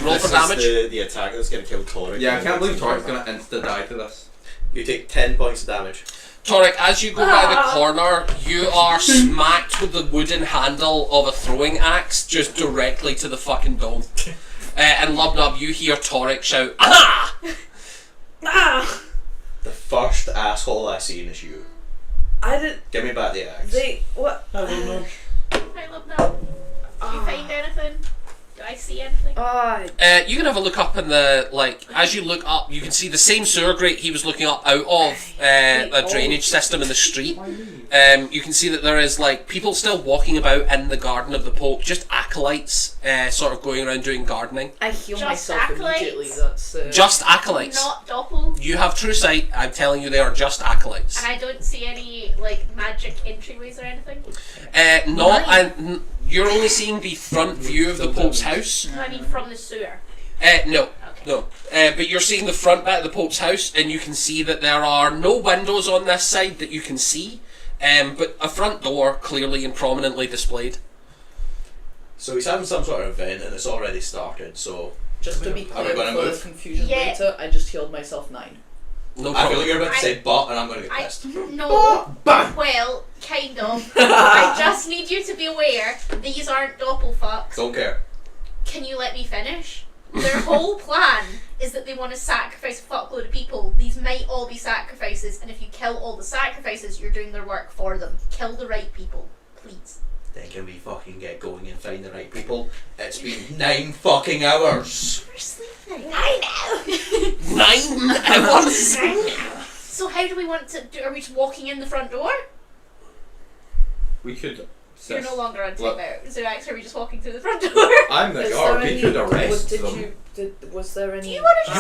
Roll for This is damage. the attack that's going to kill Torek. Yeah, I can't believe Torek's gonna insta die to this. You take 10 points of damage. Torek, as you go by the corner, you are smacked with the wooden handle of a throwing axe just directly to the fucking dome. And Lubnub, you hear Torek shout, "Ah!" Ah! The first asshole I seen is you. I did. Give me back the axe. They. What? I love that. Did you find anything? Do I see see anything? You can have a look up in the, like, as you look up, you can see the same sewer grate he was looking up out of a drainage system in the street. You can see that there is, like, people still walking about in the garden of the Pope, just acolytes sort of going around doing gardening. I heal Just myself acolytes? immediately. That's Just acolytes. Not doppel. You have true sight, I'm telling you they are just acolytes. And I don't see any like magic entryways or anything. You're only seeing the front view of the Pope's house. No, I mean from the sewer. No. Okay. No. But you're seeing the front bit of the Pope's house, and you can see that there are no windows on this side that you can see, but a front door clearly and prominently displayed. So he's having some sort of event and it's already started, so... just to be Are we clear gonna for move? the confusion Yeah. later, I just healed myself 9. No I feel problem. like you're about to say but and I'm going to get pissed. No. Well, kind of. I just need you to be aware these aren't doppelfucks. Don't care. Can you let me finish? Their whole plan is that they want to sacrifice a fuckload of people. These might all be sacrifices, and if you kill all the sacrifices, you're doing their work for them. Kill the right people, please. Then can we fucking get going and find the right people? It's been 9 fucking hours. We're sleeping. I know. 9 hours? So how do we want to do? Are we just walking in the front door? We could. You're no longer on What? timeout. So actually, are we just walking through the front door? I'm the Is guard. there We any- could arrest did them. was there any... Do you want to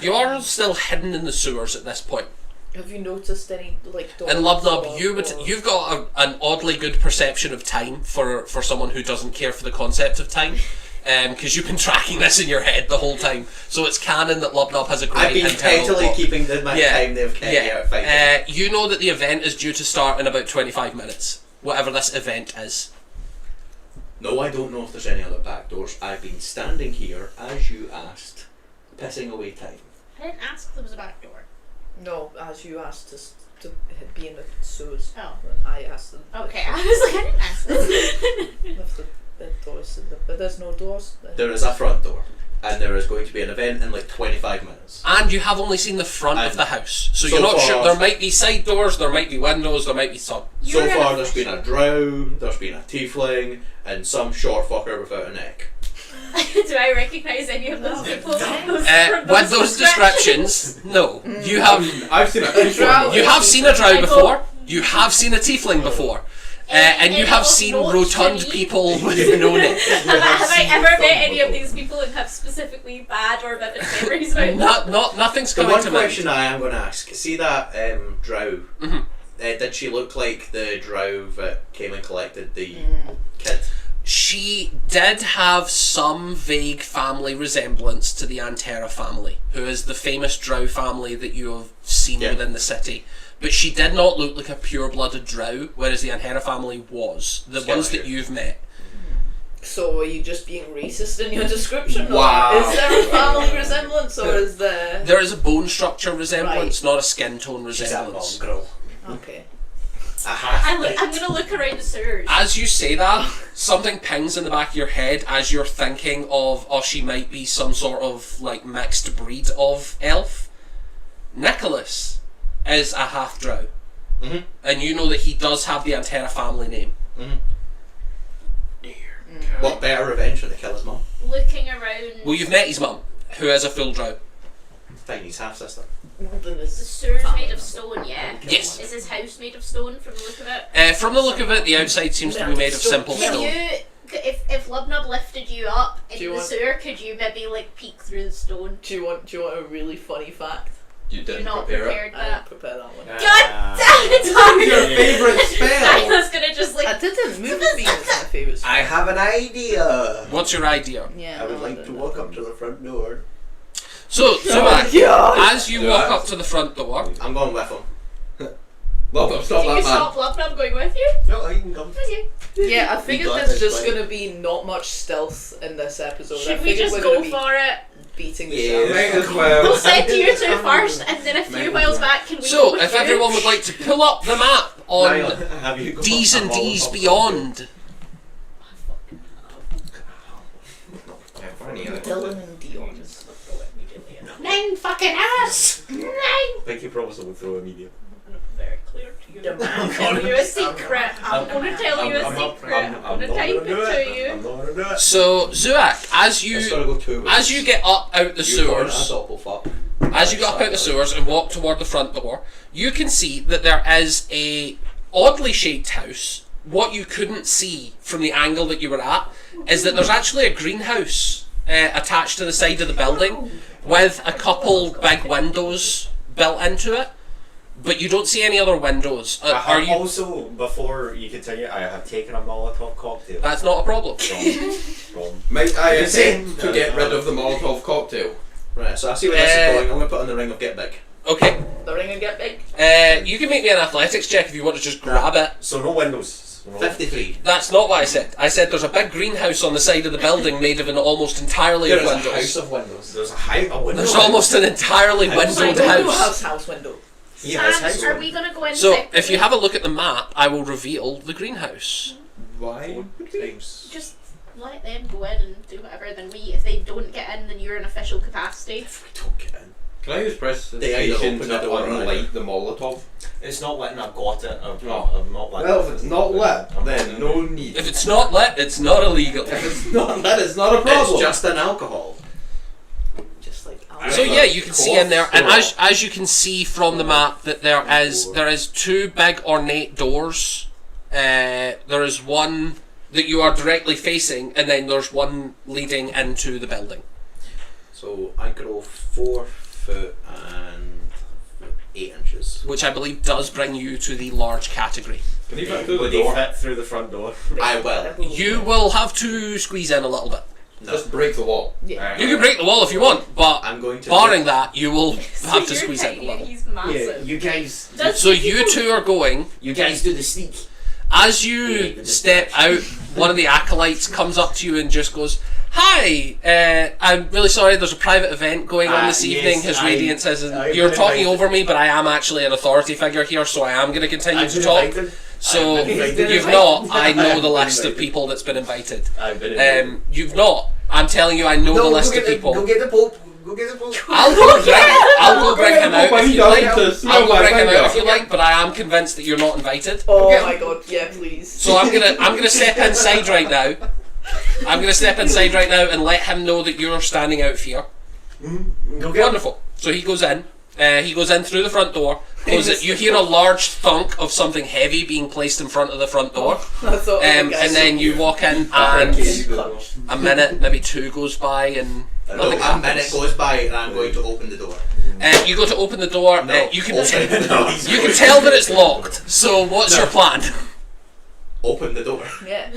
You are all still hidden in the sewers at this point. Have you noticed any, like, doors? And Lubnub, or- you've got an oddly good perception of time for someone who doesn't care for the concept of time. Because you've been tracking this in your head the whole time, so it's canon that Lubnub has a great I've been internal mentally clock. keeping the amount of time they've kept me out fighting. You know that the event is due to start in about 25 minutes, whatever this event is. No, I don't know if there's any other back doors. I've been standing here, as you asked, pissing away time. I didn't ask if there was a back door. No, as you asked us to be in the sewers. Oh. And I asked them. Okay, I was like, I didn't ask this. If the doors, but there's no doors. There is a front door, and there is going to be an event in like 25 minutes. And you have only seen the front of And the house, so so you're not sure. far- There might be side doors, there might be windows, there might be some. So You're far, an there's been a drow, there's been a tiefling, and some short fucker without a neck. Do I recognise any of those people? With those descriptions, no. You have I've seen a drow. you have seen a drow before. You have seen a tiefling before. And you have seen rotund people with no neck. Have I ever met any of these people and have specifically bad or vivid memories about them? Nothing's The coming one to mind. question I am going to ask, see that drow? Mhm. Did she look like the drow that came and collected the kid? She did have some vague family resemblance to the Antera family, who is the famous drow family that you have seen Yeah. within the city. But she did not look like a pure-blooded drow, whereas the Antera family was. The ones that you've met. So are you just being racist in your description? Wow. Or is there a family resemblance, or is there? There is a bone structure resemblance, not a skin tone She's a resemblance. mongrel. Okay. I'm gonna look around the sewers. As you say that, something pings in the back of your head as you're thinking of, oh, she might be some sort of like mixed breed of elf. Nicholas is a half drow, and you know that he does have the Antera family name. What better revenge than to kill his mum? Looking around. Well, you've met his mum, who is a full drow. Fine, his half sister. The sewer's made of stone, yeah? Yes. Is his house made of stone from the look of it? From the look of it, the outside seems to be made of simple Can stone. you, if Lubnub lifted you up Do in you the want- sewer, could you maybe like peek through the stone? Do you want a really funny fact? You You're didn't not prepare it. prepared I that. didn't prepare that one. God damn it, Your Tommy! favourite I spell. was gonna just like. I didn't. Movie being is my favourite. I have an idea. What's your idea? Yeah. I would no, like didn't. to walk up to the front door. So, Zumak, God. as you Do walk I? up to the front door, I'm going with him. Love them, stop Do you that man. stop Lubnub going with you? No, I can come. Okay. Yeah, I figured got there's this, just right? gonna be not much stealth in this episode. I Should we figured just we're go gonna be for it? beating the Yeah. shit Might out of as them. well. We'll send you two first, and then a few Might as miles well. back, can we go so with if you? everyone would like to pull up the map on Niall, have you got D's a and D's Molotov Beyond, Dylan and Dion. 9 fucking hours! 9! I think he promised I would throw a medium. Very clear to you. demand. Tell you a secret. I'm gonna tell you a secret. I'm gonna type it to you. I'm not gonna do it. So Zuak, as It's gotta go 2 ways. you get up out the Unicorn sewers, and doppelfuck. as you get up out the sewers and walk toward the front door, you can see that there is a oddly shaped house. What you couldn't see from the angle that you were at is that there's actually a greenhouse attached to the side of the building with a couple big windows built into it, but you don't see any other windows. I Are have you? also, before you continue, I have taken a Molotov cocktail That's not a problem. from Might I You attempt see? to get rid of the Molotov cocktail? Right, so I see where this is going. I'm gonna put on the ring of get big. Okay. The ring and get big. You can make me an athletics check if you want to just grab it. So no windows. No. 53. That's not what I said. I said there's a big greenhouse on the side of the building made of an almost entirely There of is a windows. house of windows. There's a height of windows. There's almost an entirely windowed house. Window. Yeah, it's Sam, house are window. we gonna go in So separately? if you have a look at the map, I will reveal the greenhouse. Why? Times. just let them go in and do whatever, then if they don't get in, then you're in official capacity. Don't get in. Can I use They prestidigitation either open to the door or unlight the Molotov? It's not lit and I've got it. I've No. not lit Well, it. if it's not lit, I'm then no need. If it's not lit, it's not illegal. If it's not lit, it's not a problem. It's just an alcohol. Just like So yeah, you can see in there, and as you can see from the map, that there is 2 big ornate doors. There is one that you are directly facing, and then there's one leading into the building. So I grow 4 foot and 8 inches. Which I believe does bring you to the large category. Can you fit through the Would he door? fit through the front door? I will. You will have to squeeze in a little bit. No. Just break the wall. Yeah. You can break the wall if you want, but I'm going to. barring that, you will So have to you're squeeze in a tiny little. and he's massive. you guys. Does So the you people- two are going. You guys do the sneak. As you step out, one of the acolytes comes up to you and just goes, "Hi, I'm really sorry, there's a private event going on this evening. yes, His I- Radiance says, I've you're been talking invited. over me, but I am actually an authority figure here, so I am going to continue to talk. So, I've been invited. you've not, I know I've the been list of invited. people that's been invited. I've been invited. You've not. I'm telling you, I know the list of people. Go get the Pope. Go get the Pope. I'll go bring him out if you like. to I'll smell go my bring him out finger. if you like, but I am convinced that you're not invited. Oh Okay. my god, yeah, please. So I'm gonna step inside right now. I'm gonna step inside right now and let him know that you're standing out here. Go get him. Wonderful. So he goes in. He goes in through the front door. You hear a large thunk of something heavy being placed in front of the front door. That's all And then you walk in, and a minute, maybe 2 goes by, and No, nothing a happens. minute goes by and I'm going to open the door. You go to open the door. No, You can open the door. you can tell that it's locked. So what's your plan? Open the door. Yeah.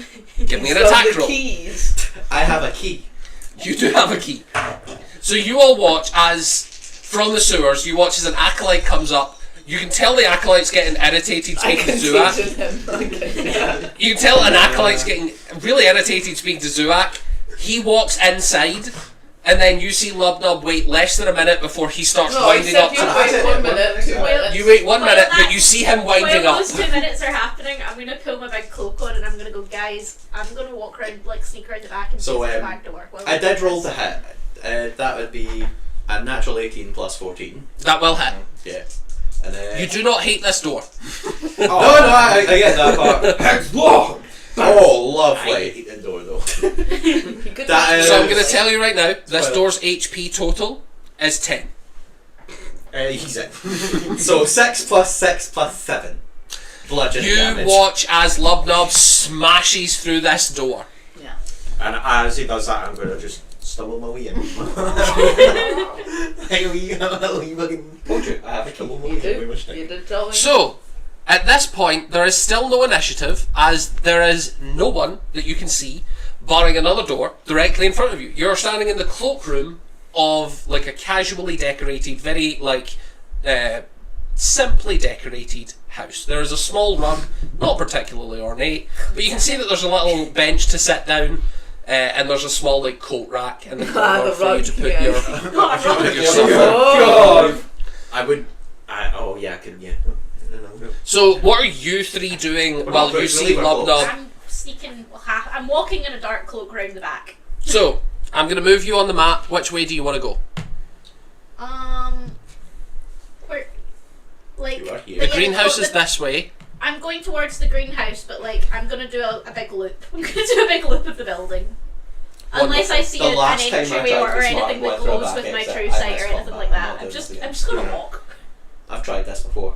Give me an So attack the roll. keys. I have a key. You do have a key. So you all watch as, from the sewers, you watch as an acolyte comes up. You can tell the acolyte's getting irritated I speaking to can Zuak. teach him. Okay. You can tell an acolyte's getting really irritated speaking to Zuak. He walks inside, and then you see Lubnub wait less than a minute before he starts No, I winding said up. you To wait 1 minute, 2 minutes. you wait 1 Well, minute, but that's- you see him winding While up. those 2 minutes are happening, I'm gonna pull my big cloak on and I'm gonna go, guys, I'm gonna walk around, like sneak around the back and So, see the back door. while I we did do roll this. to hit. That would be a natural 18 plus 14. That will hit. Yeah. And You do not hate this door. No, I get that part. It's locked! Oh, I lovely. hate the door though. You could That is- So I'm going to tell you right now, this Well- door's HP total is 10. He's in. So 6 plus 6 plus 7. Bludgeoning You damage. watch as Lubnub smashes through this door. Yeah. And as he does that, I'm gonna just stumble my way in. Hey, we fucking. Told you, I have a key. Stumble my You way do. in. We must You did tell me. So, at this point, there is still no initiative, as there is no one that you can see, barring another door directly in front of you. You're standing in the cloakroom of like a casually decorated, very simply decorated house. There is a small rug, not particularly ornate, but you can see that there's a little bench to sit down, and there's a small like coat rack in the corner the for you rug, to put yeah. your, Oh, put your right. stuff in. Oh. I would. Oh yeah, I could. Yeah. So, what are you three doing We're while not you very see believer Lubnub? I'm sneaking, I'm walking in a dark cloak round the back. So, I'm going to move you on the map. Which way do you want to go? Where, like, You are here. The yeah, greenhouse is the- this way. I'm going towards the greenhouse, but like I'm gonna do a big loop. I'm gonna do a big loop of the building. Unless I see The an last time I entryway tried or the smart anything that way through a goes back with my exit, true I sight or missed anything on like that. I'm that. not I'm doing it just gonna again. walk. I've tried this before.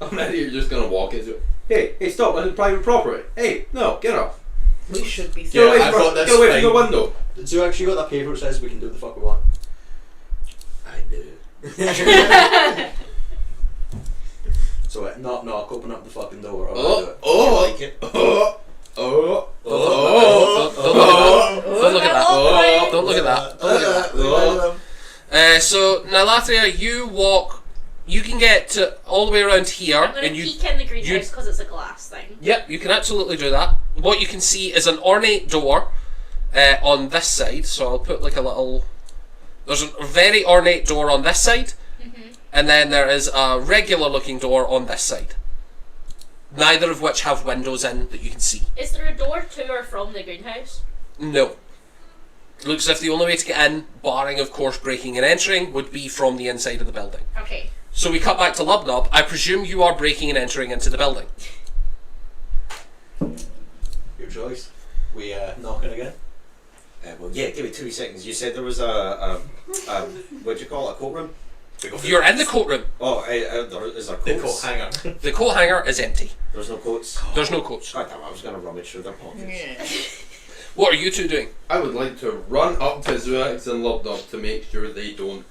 I'm ready. You're just gonna walk into it. Hey, stop! I'm in private property. Hey, no, get off. We should be. Yeah, I've got this Get away from thing. the window. Do you actually got that paper that says we can do what the fuck we want? I do. So knock, open up the fucking door. Or Oh, do it. oh. You like it? Don't look at that. Oh. Don't look at that. Don't look at that. So Nilatria, you walk. You can get to all the way around here, I'm gonna and you. peek in the greenhouse because it's a glass thing. Yep, you can absolutely do that. What you can see is an ornate door on this side. So I'll put like a little. There's a very ornate door on this side, and then there is a regular-looking door on this side. Neither of which have windows in that you can see. Is there a door to or from the greenhouse? No. Looks as if the only way to get in, barring of course breaking and entering, would be from the inside of the building. Okay. So we cut back to Lubnub. I presume you are breaking and entering into the building. Your choice. We knocking again? Well, yeah, give me 2 seconds. You said there was a what do you call it, a coat room? You're in the coat room. Oh, there is a The coats. coat hanger. The coat hanger is empty. There's no coats. There's no coats. God damn, I was going to rummage through their pockets. Yeah. What are you two doing? I would like to run up to Zuax and Lubdub to make sure they don't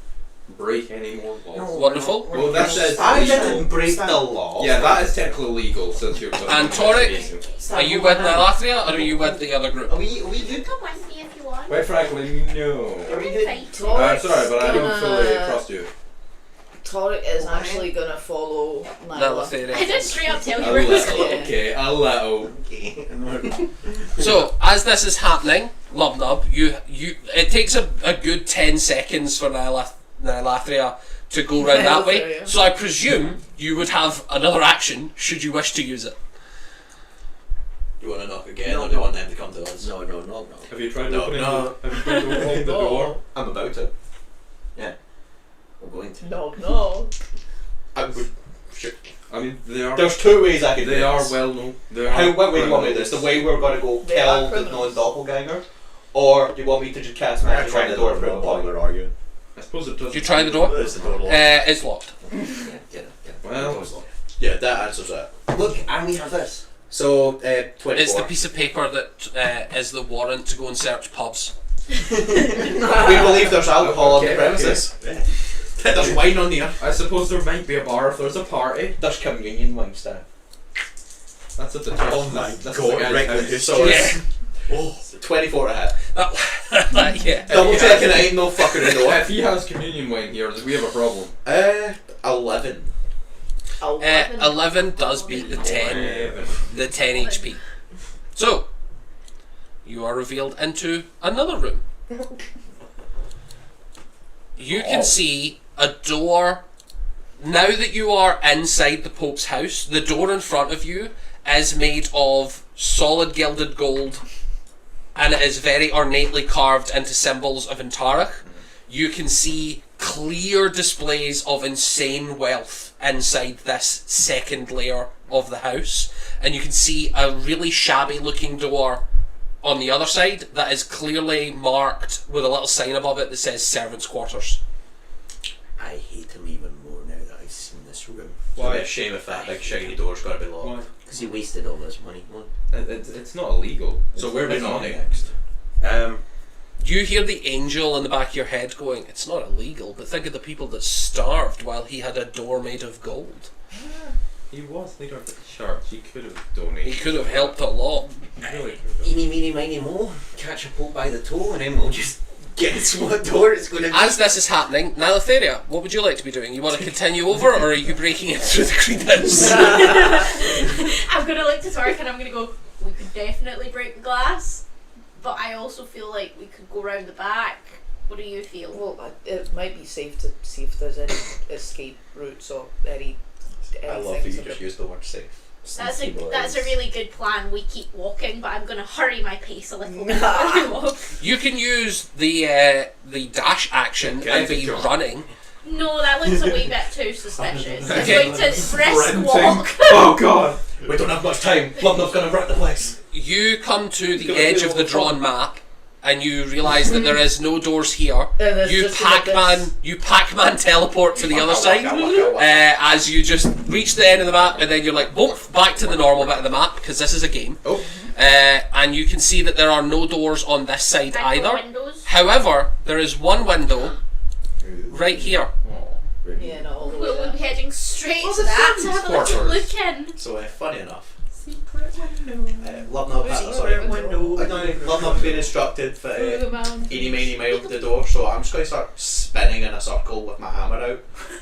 break any more laws. Wonderful. Well, that says I legal. didn't break the law. Yeah, that is technically legal since you're. And Torek, are you with Nilatria or are you with the other group? Are we good? Come with me if you want. Quite frankly, no. Are we I'm good? fine. Torek Sorry, but I don't fully gonna- trust you. Torek is actually gonna follow Nyla. Nilatria. I did straight up tell A you where it was little, going. okay, a little. Okay. So as this is happening, Lubnub, you it takes a good 10 seconds for Nilatria to go round that way. Nilatria. So I presume you would have another action should you wish to use it. You want to knock again, No, or do you no. want them to come to us? No. Have you tried No, opening? no. Have you tried opening the door? I'm about to. Yeah. I'm going to. No. I would. Sure. I mean, they are. There's 2 ways I could do They are this. well known. What way do you want me to do this? The way we're going to go They are kill the criminals. non-doppelganger? Or do you want me to just cast magic on the door for him? while we're arguing. I suppose it does. Did you try the door? There's the door locked. It's locked. Yeah, get it. Well- The door's locked. Yeah, that answers that. Look, and we have this. So, 24. It's the piece of paper that is the warrant to go and search pubs. We believe there's alcohol on the Okay, premises. Yeah. There's wine on there. I suppose there might be a bar if there's a party. There's communion wine staff. That's at the church. Oh my that's God, the guy's right house. with So Yeah. it's 24 to hit. Yeah. Double checking, I ain't no fucking in door. If he has communion wine here, then we have a problem. 11. 11 does beat the 10. The 10 HP. So, you are revealed into another room. You can see a door. Now that you are inside the Pope's house, the door in front of you is made of solid gilded gold, and it is very ornately carved into symbols of Intarach. You can see clear displays of insane wealth inside this second layer of the house, and you can see a really shabby looking door on the other side that is clearly marked with a little sign above it that says servants' quarters. I hate him even more now that I've seen this room. It's a bit of a shame if that big shiny door's got to be locked. Why? Because he wasted all this money. It's not illegal. So where are we It's going not. next? You hear the angel in the back of your head going, "It's not illegal, but think of the people that starved while he had a door made of gold. He was leader of the church. He could have He donated. could have helped a lot." He really could have. Eeny, meeny, miny, mo. Catch a pope by the toe and then we'll just guess what door it's going to be. As this is happening, Nilatheria, what would you like to be doing? You want to continue over, or are you breaking in through the greenhouse? I'm gonna look to Torek and I'm gonna go, we could definitely break the glass, but I also feel like we could go round the back. What do you feel? Well, it might be safe to see if there's any escape routes or any. I love that you just used the word safe. That's a really good plan. We keep walking, but I'm gonna hurry my pace a little bit while we walk. You can use the dash action Can I and be take your- running. No, that looks a wee bit too suspicious. I'm Okay. going to brisk Sprinting. walk. Oh god. We don't have much time. Lubnub's gonna wreck the place. You come to the edge of the drawn map, and you realise that there is no doors here. And there's You just Pac-Man teleport to the other side as you just reach the end of the map, and then you're like, boom, back to the normal bit of the map because this is a game. Oh. And you can see that there are no doors on this side And no either. windows. However, there is one window right here. Yeah, no, all the way We'll there. be heading straight Oh, to the that to sun's have a little quarters. look in. So funny enough, Secret window. Lubnub's been instructed for Through the mountains. eeny meeny mile the door, so I'm just going to start spinning in a circle with my hammer out.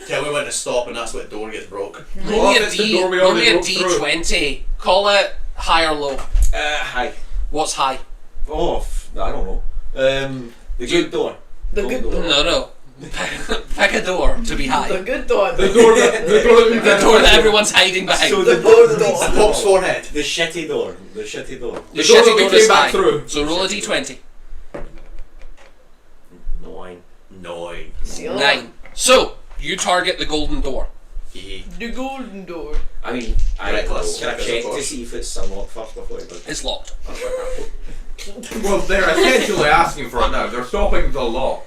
Tell me when to stop, and that's when the door gets broke. Roll me a it's the door we already broke through. D20. Call it high or low. Hi. What's high? Oh, I don't know. The good door. The good door. No. Pick a door to be high. The good door. The door that The door that everyone's hiding behind. So The the door that The leads to Pope's forehead. the shitty door. The shitty door. the door shitty that we door came is back high. through. So roll a D20. 9. See, 9. So, you target the golden door. The golden door. I mean, I Reckless. can I check to see if it's unlocked first before I do? It's locked. Well, they're essentially asking for it now. They're stopping the law.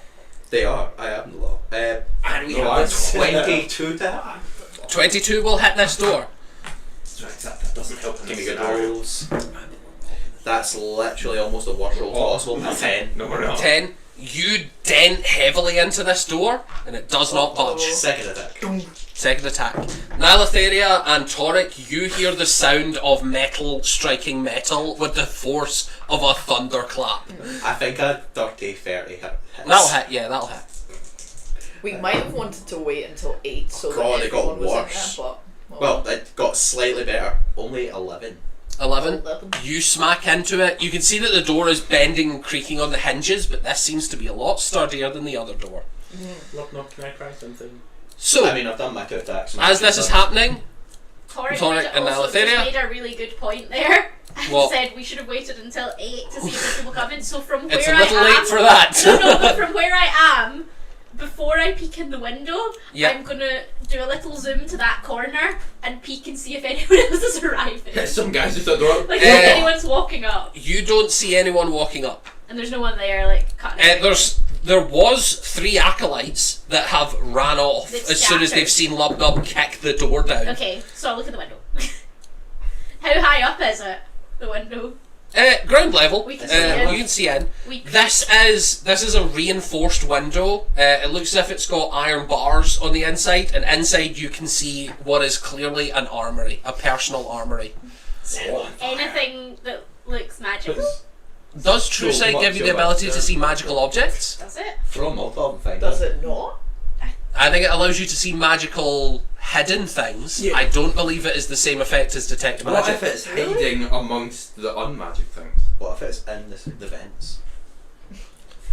They are. I am the law. And we No, have that's a 22 to 22 will hit this door. That doesn't help in Give me this good scenario. rolls. That's literally almost the worst roll possible. A 10. No, we're not. 10. You dent heavily into this door, and it does not budge. Second attack. Second attack. Nylatheria and Toric, you hear the sound of metal striking metal with the force of a thunderclap. I think a 30, 30 hits. That'll hit, yeah, that'll hit. We might have wanted to wait until 8 so God, that it got everyone was worse. in there, but... Well, it got slightly better. Only 11. 11. 11. You smack into it. You can see that the door is bending and creaking on the hinges, but this seems to be a lot sturdier than the other door. Look, can I try something? So, I mean, I've done my 2 attacks. as this is happening, Toric Toric and also Nylatheria. just made a really good point there. And What? said we should have waited until 8 to see if people come in. So from where it's a I little am, late for that. no, but from where I am, before I peek in the window, Yep. I'm gonna do a little zoom to that corner and peek and see if anyone else is arriving. Some guys just at the door. Like if anyone's walking up, You don't see anyone walking up. and there's no one there, like cutting. There was 3 acolytes that have ran off They've as soon as they've scattered. seen Lubnub kick the door down. Okay, so I'll look at the window. How high up is it? The window. Ground level. We can see in. You can see in. We This is a reinforced window. It looks as if it's got iron bars on the inside, and inside you can see what is clearly an armory, a personal armory. anything that looks magical. Does True So Sight much give you the of it, ability yeah. to see magical objects? That's it. Throw them all top and find Does out. it not? I think it allows you to see magical hidden things. Yeah. I don't believe it is the same effect as detect What magic. if it's hiding amongst the unmagic things? What if it's in the vents?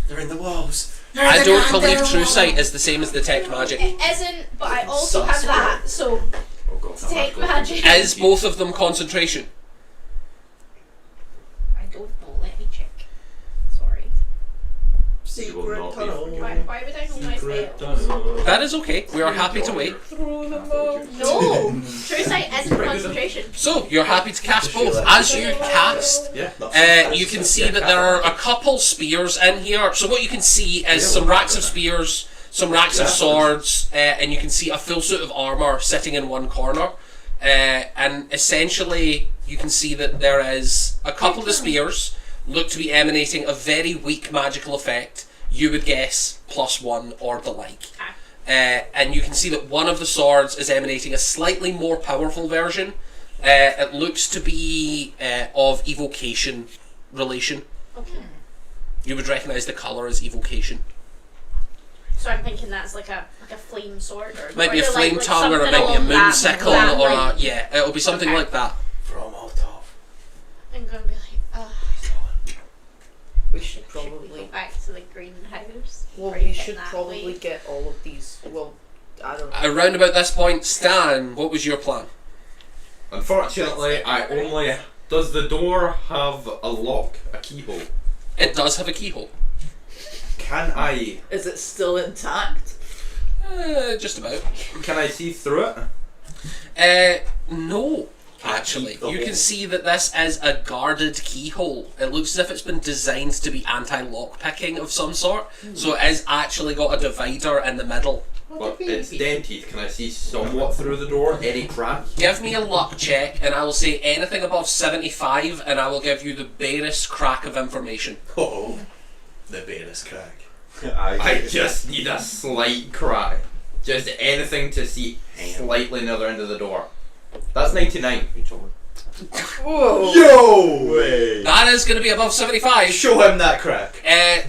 They're in the walls. I don't believe True Sight is the same as detect magic. It isn't, but I also have that. So Oh god. detect magic. Is both of them concentration? I don't know. Let me check. Sorry. Secret not be tunnel. forgiven. Why would I know my Secret spells? tunnel. That is okay. We are happy to wait. Through the mountains. No, True Sight isn't concentration. So, you're happy to cast both. As you cast, Yeah. you can see that there are a couple spears in here. So what you can see is some racks of spears, some racks of swords, and you can see a full suit of armour sitting in one corner. And essentially, you can see that there is a couple of the spears look to be emanating a very weak magical effect. You would guess +1 or the like. And you can see that one of the swords is emanating a slightly more powerful version. It looks to be of evocation relation. Okay. You would recognise the colour as evocation. So I'm thinking that's like a flame sword, or Might be a or flame like tongue, or it something might be a along that- moonsicle, that or line. it'll be something Okay. like that. Throw them all top. I'm gonna be like, We should should we go probably... back to the greenhouse? Well, Or you we get should that probably way? get all of these... Well, I don't know. Around about this point, Stan, what was your plan? Unfortunately, I only. Does the door have a lock, a keyhole? It does have a keyhole. Can I? Is it still intact? Just about. Can I see through it? No. Actually, keep the you hole. can see that this is a guarded keyhole. It looks as if it's been designed to be anti-lock picking of some sort. So it is actually got a divider in the middle. But it's dented. Can I see somewhat through the door? Any crack? Give me a luck check, and I will say anything above 75, and I will give you the barest crack of information. Oh, the barest crack. I just need a slight crack. Just anything to see slightly near the end of the door. That's 99. Whoa. Yo! Way. That is going to be above 75. Show him that crack.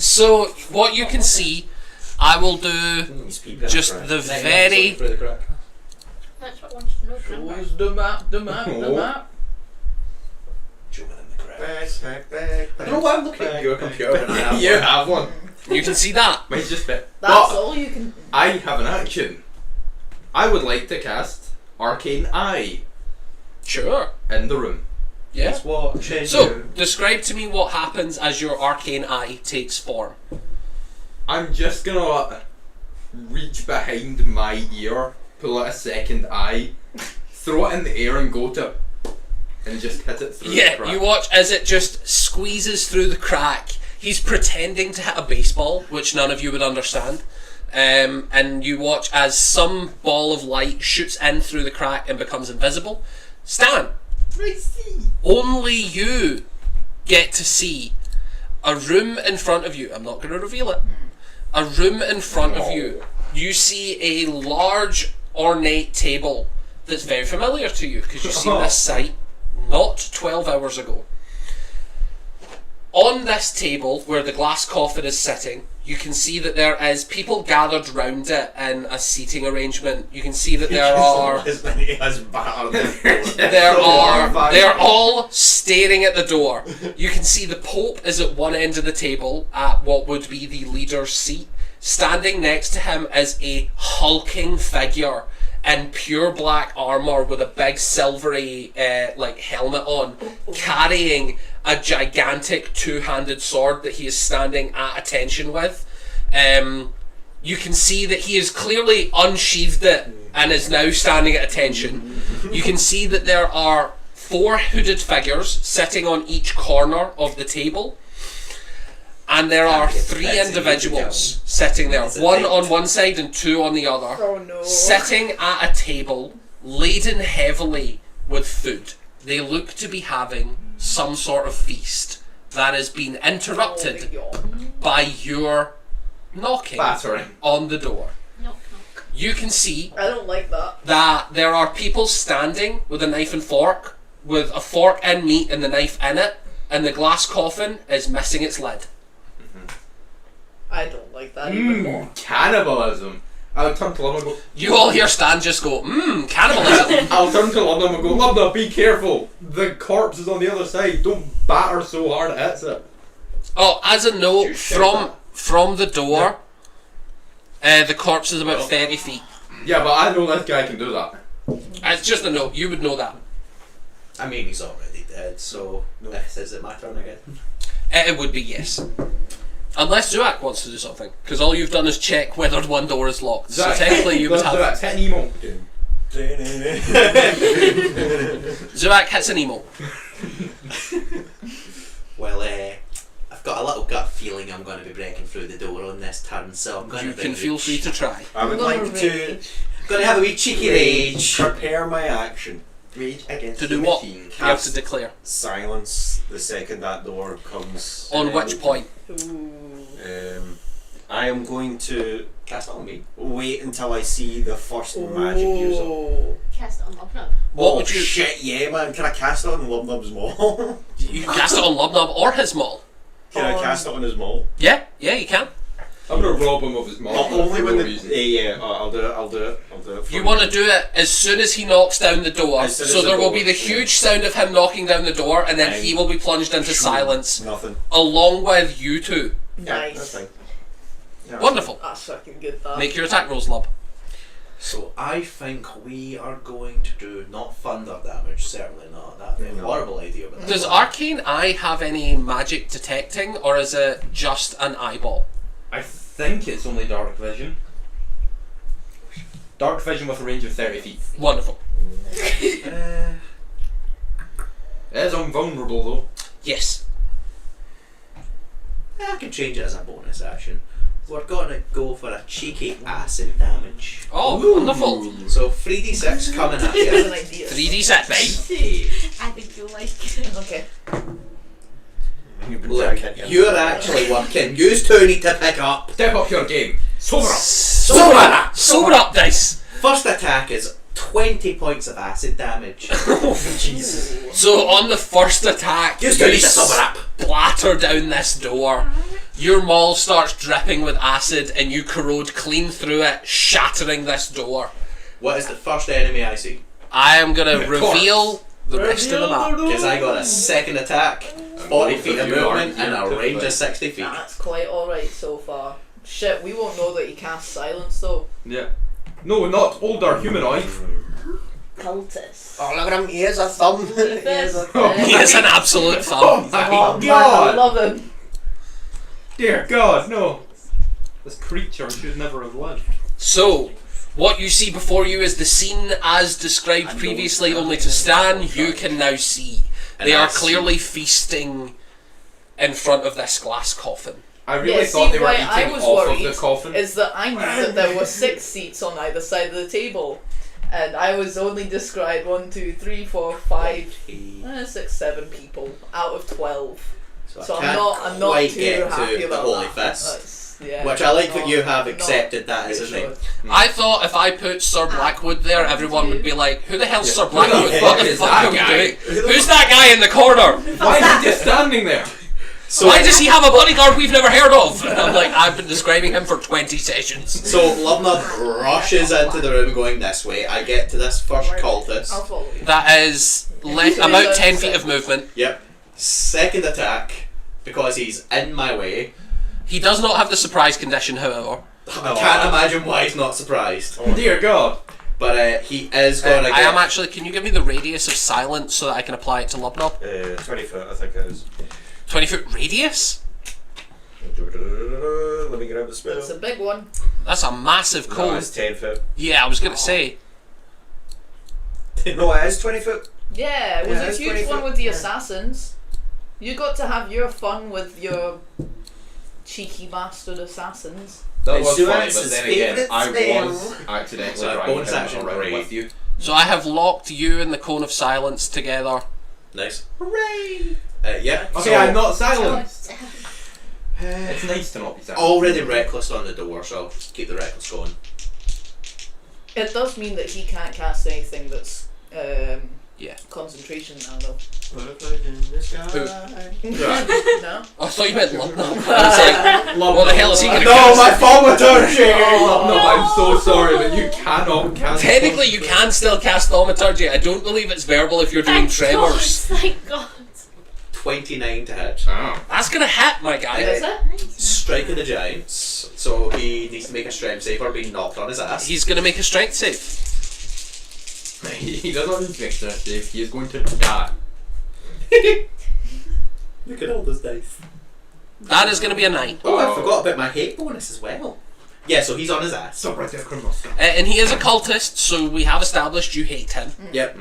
So what you can see, I will do He's peeping just at the 99 very. through the crack. That's what I wanted to know. Remember? Shows the map, the map, the Oh. map. Show him the crack. Back. I don't know why I'm looking at your computer when I have You one. have one. You can see that. Mine's just bit. That's But all you can. I have an action. I would like to cast Arcane Eye Sure. in the room. Yeah. Let's watch it. So, describe to me what happens as your arcane eye takes form. I'm just gonna reach behind my ear, pull out a second eye, throw it in the air and go to and just hit it through the Yeah, crack. you watch as it just squeezes through the crack. He's pretending to hit a baseball, which none of you would understand. And you watch as some ball of light shoots in through the crack and becomes invisible. Stan, I see. only you get to see a room in front of you. I'm not going to reveal it. A room in front of you. You see a large ornate table that's very familiar to you because you've seen this site not 12 hours ago. On this table where the glass coffin is sitting, you can see that there is people gathered round it in a seating arrangement. You can see that there are they're all staring at the door. You can see the Pope is at one end of the table at what would be the leader's seat. Standing next to him is a hulking figure in pure black armour with a big silvery helmet on, carrying a gigantic two-handed sword that he is standing at attention with. You can see that he has clearly unsheathed it and is now standing at attention. You can see that there are 4 hooded figures sitting on each corner of the table. And there are 3 individuals sitting there, one on one side and 2 on the other, Oh no. sitting at a table laden heavily with food. They look to be having some sort of feast that has been interrupted by your knocking Battering. on the door. Knock, knock. You can see I don't like that. that there are people standing with a knife and fork, with a fork in meat and the knife in it, and the glass coffin is missing its lid. I don't like that even more. Cannibalism. I'll turn to Lubna and go, You all hear Stan just go, cannibalism. I'll turn to Lubna and go, Lubna, be careful. The corpse is on the other side. Don't batter so hard it hits it. Oh, as a note, You shout from the door, the corpse is about 30 feet. Yeah, but I know this guy can do that. It's just a note, you would know that. I mean, he's already dead, so is it my turn again? It would be yes. Unless Zuak wants to do something, because all you've done is check whether one door is locked. So technically you would have... That's hit Nemo. Zuak hits an emo. Well, I've got a little gut feeling I'm going to be breaking through the door on this turn, so I'm going You to can feel free to try. I would like to Going to have a wee cheeky rage. prepare my action. Rage against To the do what? machine. You have to declare. Silence the second that door comes. On which point? Ooh. I am going to Cast on me. wait until I see the first magic user. Ooh. Cast it on Lubnub. What Oh would you... shit, yeah man, can I cast it on Lubnub's maul? You can cast it on Lubnub or his maul. Can I cast it on his maul? Yeah, you can. I'm going to rob him of his mom. Only when the... reason. I'll do it. For You want to do it as soon as he knocks down the door, As soon as so the there will door- be the huge sound of him knocking down the door, and then he will be plunged into silence, Nothing. along with you two. Yeah, Nice. that's fine. Yeah, Wonderful. That's fucking good, that. Make your attack rolls, Lub. So I think we are going to do not thunder damage, certainly not. That'd be a No. horrible idea. But Does Arcane Eye have any magic detecting, or is it just an eyeball? I think it's only dark vision. Dark vision with a range of 30 feet. Wonderful. Uh, It is invulnerable though. Yes. I can change it as a bonus action. We're gonna go for a cheeky acid damage. Oh, wonderful. So 3d6 coming at Here's you. an idea. 3d6. I think you'll like it. Okay. Look, you're actually working. You two need to pick up. Step up your game. Sober up. Sober up, dice. First attack is 20 points of acid damage. Jesus. So on the first attack, You two need to sober up. splatter down this door. Your maul starts dripping with acid and you corrode clean through it, shattering this door. What is the first enemy I see? I am gonna Yeah, reveal the rest of the map. Because I got a second attack, 40 feet of movement, and a range of 60 feet. That's quite alright so far. Shit, we won't know that he casts silence though. Yeah. No, not older humanoid. Cultist. Oh, look at him. He has a thumb. He has a thumb. He is an absolute Oh thumb. my Oh man, I god! love him. Dear God, no. This creature should never have lived. So, what you see before you is the scene as described previously, only to Stan, you can now see. They And I are see- clearly feasting in front of this glass coffin. I really Yeah, thought see, they were why eating I was off of worried the coffin. Is that I knew that there were 6 seats on either side of the table, and I was only described 1, 2, 3, 4, 5, 6, 7 people out of 12. So I I'm can't not quite too get happy to the about Holy that. Fist. That's- yeah, Which I like that not- you have not accepted that as a pretty name. sure. I thought if I put Sir Blackwood there, everyone would be like, who the hell's Yeah. Sir Who the Blackwood? heck What the is fuck that are we guy? doing? Who's that guy in the corner? Why is he just standing there? So, Why does he have a bodyguard we've never heard of? And I'm like, I've been describing him for 20 sessions. so Lubnub rushes into the room going this way. I get to this first I'll cultist. follow you. That is about 10 feet of movement. Yep. Second attack, because he's in my way. He does not have the surprise condition, however. I can't imagine why he's not surprised. Dear God. But he is going to I get... am actually, can you give me the radius of silence so that I can apply it to Lubnob? 20 foot, I think it is. 20 foot radius? Let me grab the spell. It's a big one. That's a massive No, code. it's 10 foot. Yeah, I was going to say. No, it is 20 foot. Yeah, it was Yeah, a it's huge 20 one foot, with the yeah. assassins. You got to have your fun with your cheeky bastard assassins. That It's was funny, Stuart's but then again, favourite I spell. was accidentally So, dragging bonus him action around break. with you. So I have locked you and the cone of silence together. Nice. Hooray! Yeah. Okay, so I'm not silenced. Oh, It's nice to not be silenced. already reckless on the door, so I'll just keep the reckless going. It does mean that he can't cast anything that's Yeah. concentration now, though. Butterflies in the sky. No? I thought you meant Lubnob. I was like, what the hell is he going to No, my thaumaturgy! No, I'm so sorry, but you cannot cast. Technically, you can still cast Thaumaturgy. I don't believe it's verbal if you're doing tremors. Thank God. 29 to hit. Oh. That's going to hit, my guy. Is it? Nice. Strike of the Giants, so he needs to make a strength save or be knocked on his ass. He's going to make a strength save. He does not need to make strength save. He is going to die. Look at all those dice. That is going to be a 9. Oh, I forgot about my hate bonus as well. Yeah, so he's on his ass. Stop right there, criminal. Stop. And he is a cultist, so we have established you hate him. Yep.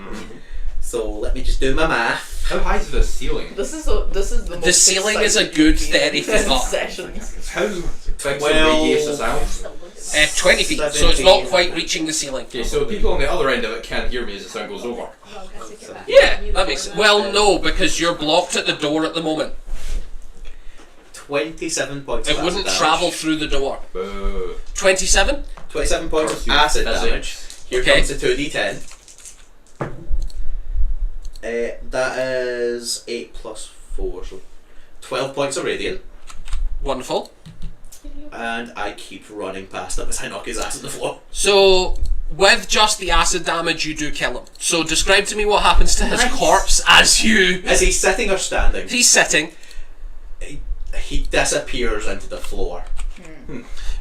So let me just do my math. How high is the ceiling? This is the most The ceiling is a exciting good game 30 feet in up. sessions. How big's the Well- radius of sound? 20 feet, so it's not quite reaching the ceiling. Okay, so people on the other end of it can't hear me as the sound goes over. Yeah, that makes sense. Well, no, because you're blocked at the door at the moment. 27 points It of wouldn't acid travel damage. through the door. Boo. 27? 27 points of You acid physics. damage. Here Okay. comes the 2d10. That is 8 plus 4, so 12 points of radiant. Wonderful. And I keep running past him as I knock his ass on the floor. So, with just the acid damage, you do kill him. So, describe to me what happens to his Nice. corpse as you. Is he sitting or standing? He's sitting. He disappears into the floor.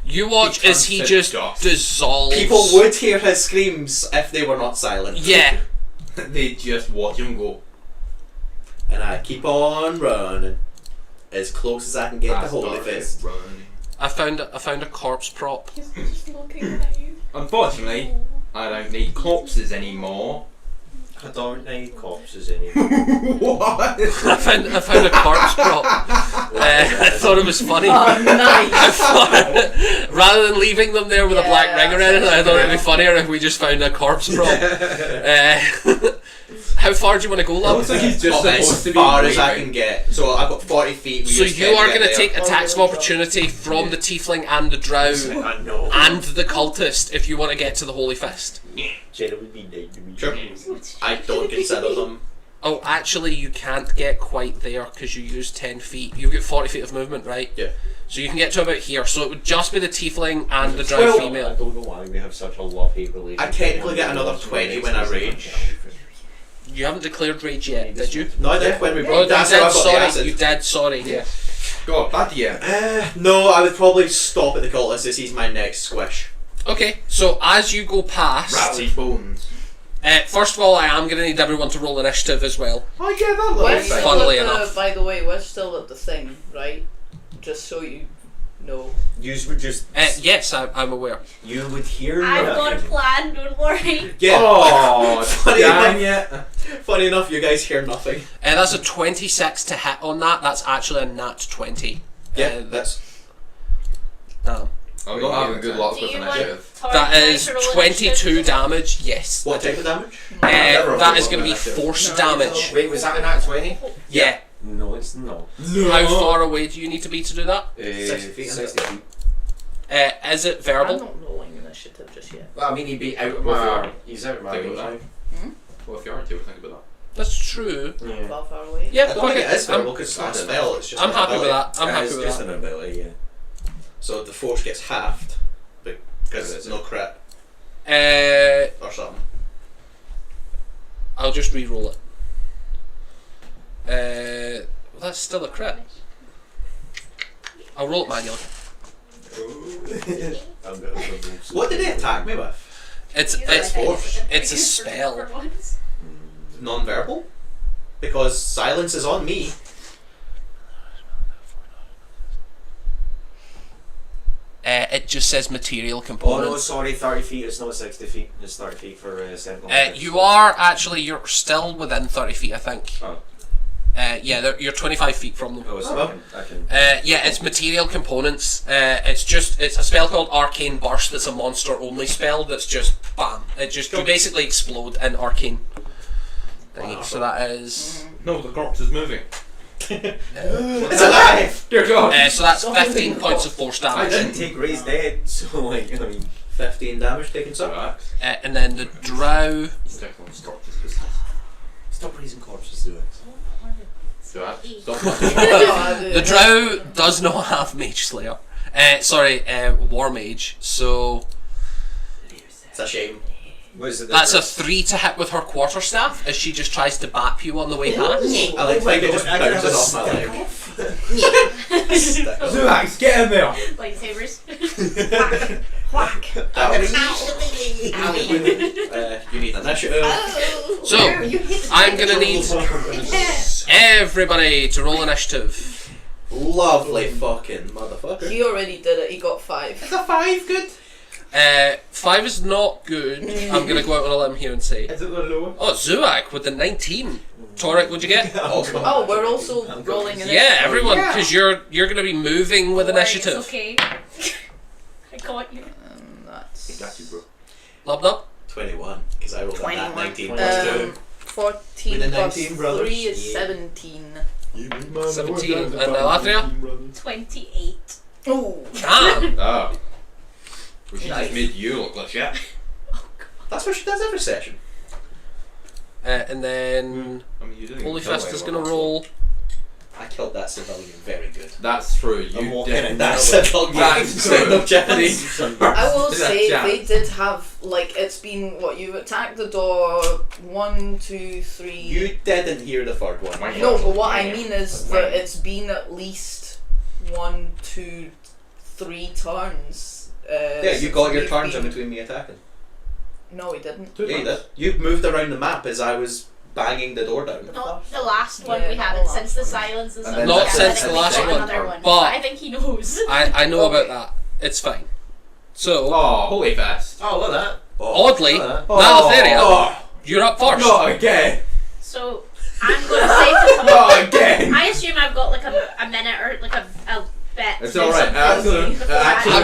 You watch He as he turns to just dust. dissolves. People would hear his screams if they were not silent. Yeah. They just watch him go. And I keep on running as close as I can get to Fast Holy started Fist. running. I found a corpse prop. He's just looking at you. Unfortunately, I don't need corpses anymore. I don't need corpses anymore. What? I found a corpse prop. I thought it was funny. Oh, nice. Rather than leaving them there with a black Yeah, ring or anything, I thought it'd be funnier if we just found a corpse prop. How far do you want to go, love? Looks like he's just as supposed to be far as I waving. can get. So I've got 40 feet. We So just you can't are get going to there. take attacks of opportunity from the tiefling and the drow I know. and the cultist if you want to get to the Holy Fist. Jenna would be dead to me. Sure. I don't consider them. Oh, actually, you can't get quite there because you use 10 feet. You've got 40 feet of movement, right? Yeah. So you can get to about here. So it would just be the tiefling and the drow Well, I female. don't know why we have such a love-hate relationship. I technically get another 20 when I rage. You haven't declared rage yet, did you? No, I did when we Oh, broke. you That's how I did, got the sorry. acid. You did, sorry. Yeah. God, bad year. No, I would probably stop at the cultist as he's my next squish. Okay, so as you go past, Ratty bones. first of all, I am going to need everyone to roll initiative as well. Oh yeah, that We're looks still Funnily at enough. By the way, we're still at the thing, right? Just so you know. You would just. Yes, I'm aware. You would hear I've got a nothing. plan, don't worry. Yeah. Oh, Funny damn enough. it. Funny enough, you guys hear nothing. That's a 26 to hit on that. That's actually a nat 20. Yeah, that's. Damn. I'm not having good luck Do with you want initiative. Tori That to is roll 22 initiative? damage, yes. What type of damage? That is going to be force No, damage. Wait, was that an at 20? Yeah. No, it's not. How far away do you need to be to do that? 60 feet, 60 feet. Is it I'm verbal? not rolling initiative just yet. Well, I mean, he'd be out of Well, my. He's out of my think range about now. Well, if you aren't, you think about That's true. Yeah. How far away? Yeah, I don't think okay. it is verbal because it's not a spell, it's just I'm an happy with ability. that. I'm happy It's with just that. an ability, yeah. So the force gets halved because it's no crit or something. I'll just re-roll it. Well, that's still a crit. I'll roll it manually. What did he attack me with? It's force. It's a spell. For once. Non-verbal? Because silence is on me. It just says material Oh no, components. sorry, 30 feet, it's not 60 feet. It's 30 feet for sentinel. You are actually, you're still within 30 feet, I think. Oh. Yeah, you're 25 feet from them. Oh, so I can. Yeah, it's material components. It's a spell called Arcane Burst. That's a monster only spell. That's just bam. You basically explode in arcane. Thingy. So that is. it. No, the corpse is moving. It's alive! Dear God. So that's 15 points of force I damage. didn't take Ray's dead, so like, I mean. 15 damage taken, sir. Relax. And then the drow. Stop raising corpses, do it. Stop. The drow does not have Mage Slayer. War Mage. So It's a shame. What is it? that's a 3 to hit with her quarterstaff as she just tries to bap you on the way past. I like to think it just bounces off my leg. Zuax, get in there! Lightsabers. Whack. You need initiative. So I'm gonna need everybody to roll initiative. Lovely fucking motherfucker. He already did it. He got 5. Is a 5 good? 5 is not good. I'm gonna go out on a limb here and say. Is it the lower? Oh, Zuak with the 19. Torek, what'd you get? Oh, come on. Oh, we're also rolling initiative. Yeah, everyone, because you're gonna be moving with Don't worry, initiative. It's okay. I got you. That's Got you, bro. Lub dub. 21, because I rolled a nat 21. 19 plus 2. 14 With the plus 19, brothers. 3 is Yeah. 17. 17. And Alatria? 28. Oh. Damn. Oh. Well, she Nice. just made you look like shit. That's what she does every session. And then I mean, you didn't Holy kill Fist is anyone. gonna roll. I killed that civilian very good. That's true, I'm you walking did. in That there. civilian That's stood true. up jeopardy. I will Is that say Jack? they did have, like, it's been, what, you've attacked the door 1, 2, 3. You didn't hear the third one. No, but what I mean is that it's been at least 1, 2, 3 turns. Yeah, you since got your we've turns in been- between me attacking. No, he didn't. Yeah, you did. You moved around the map as I was banging the door down. Not the last one Yeah, we not haven't, the since the last one. silence and And stuff. then Not like that. since I think the we last got one, another one. but- I think he knows. I know Okay. about that. It's fine. So, Oh, holy fest. Oh, look at that. oddly, Look at that. Nalatheria, Oh, you're up first. not again. So I'm going to say to someone. Not again. I assume I've got like a minute or like a bit. It's alright. I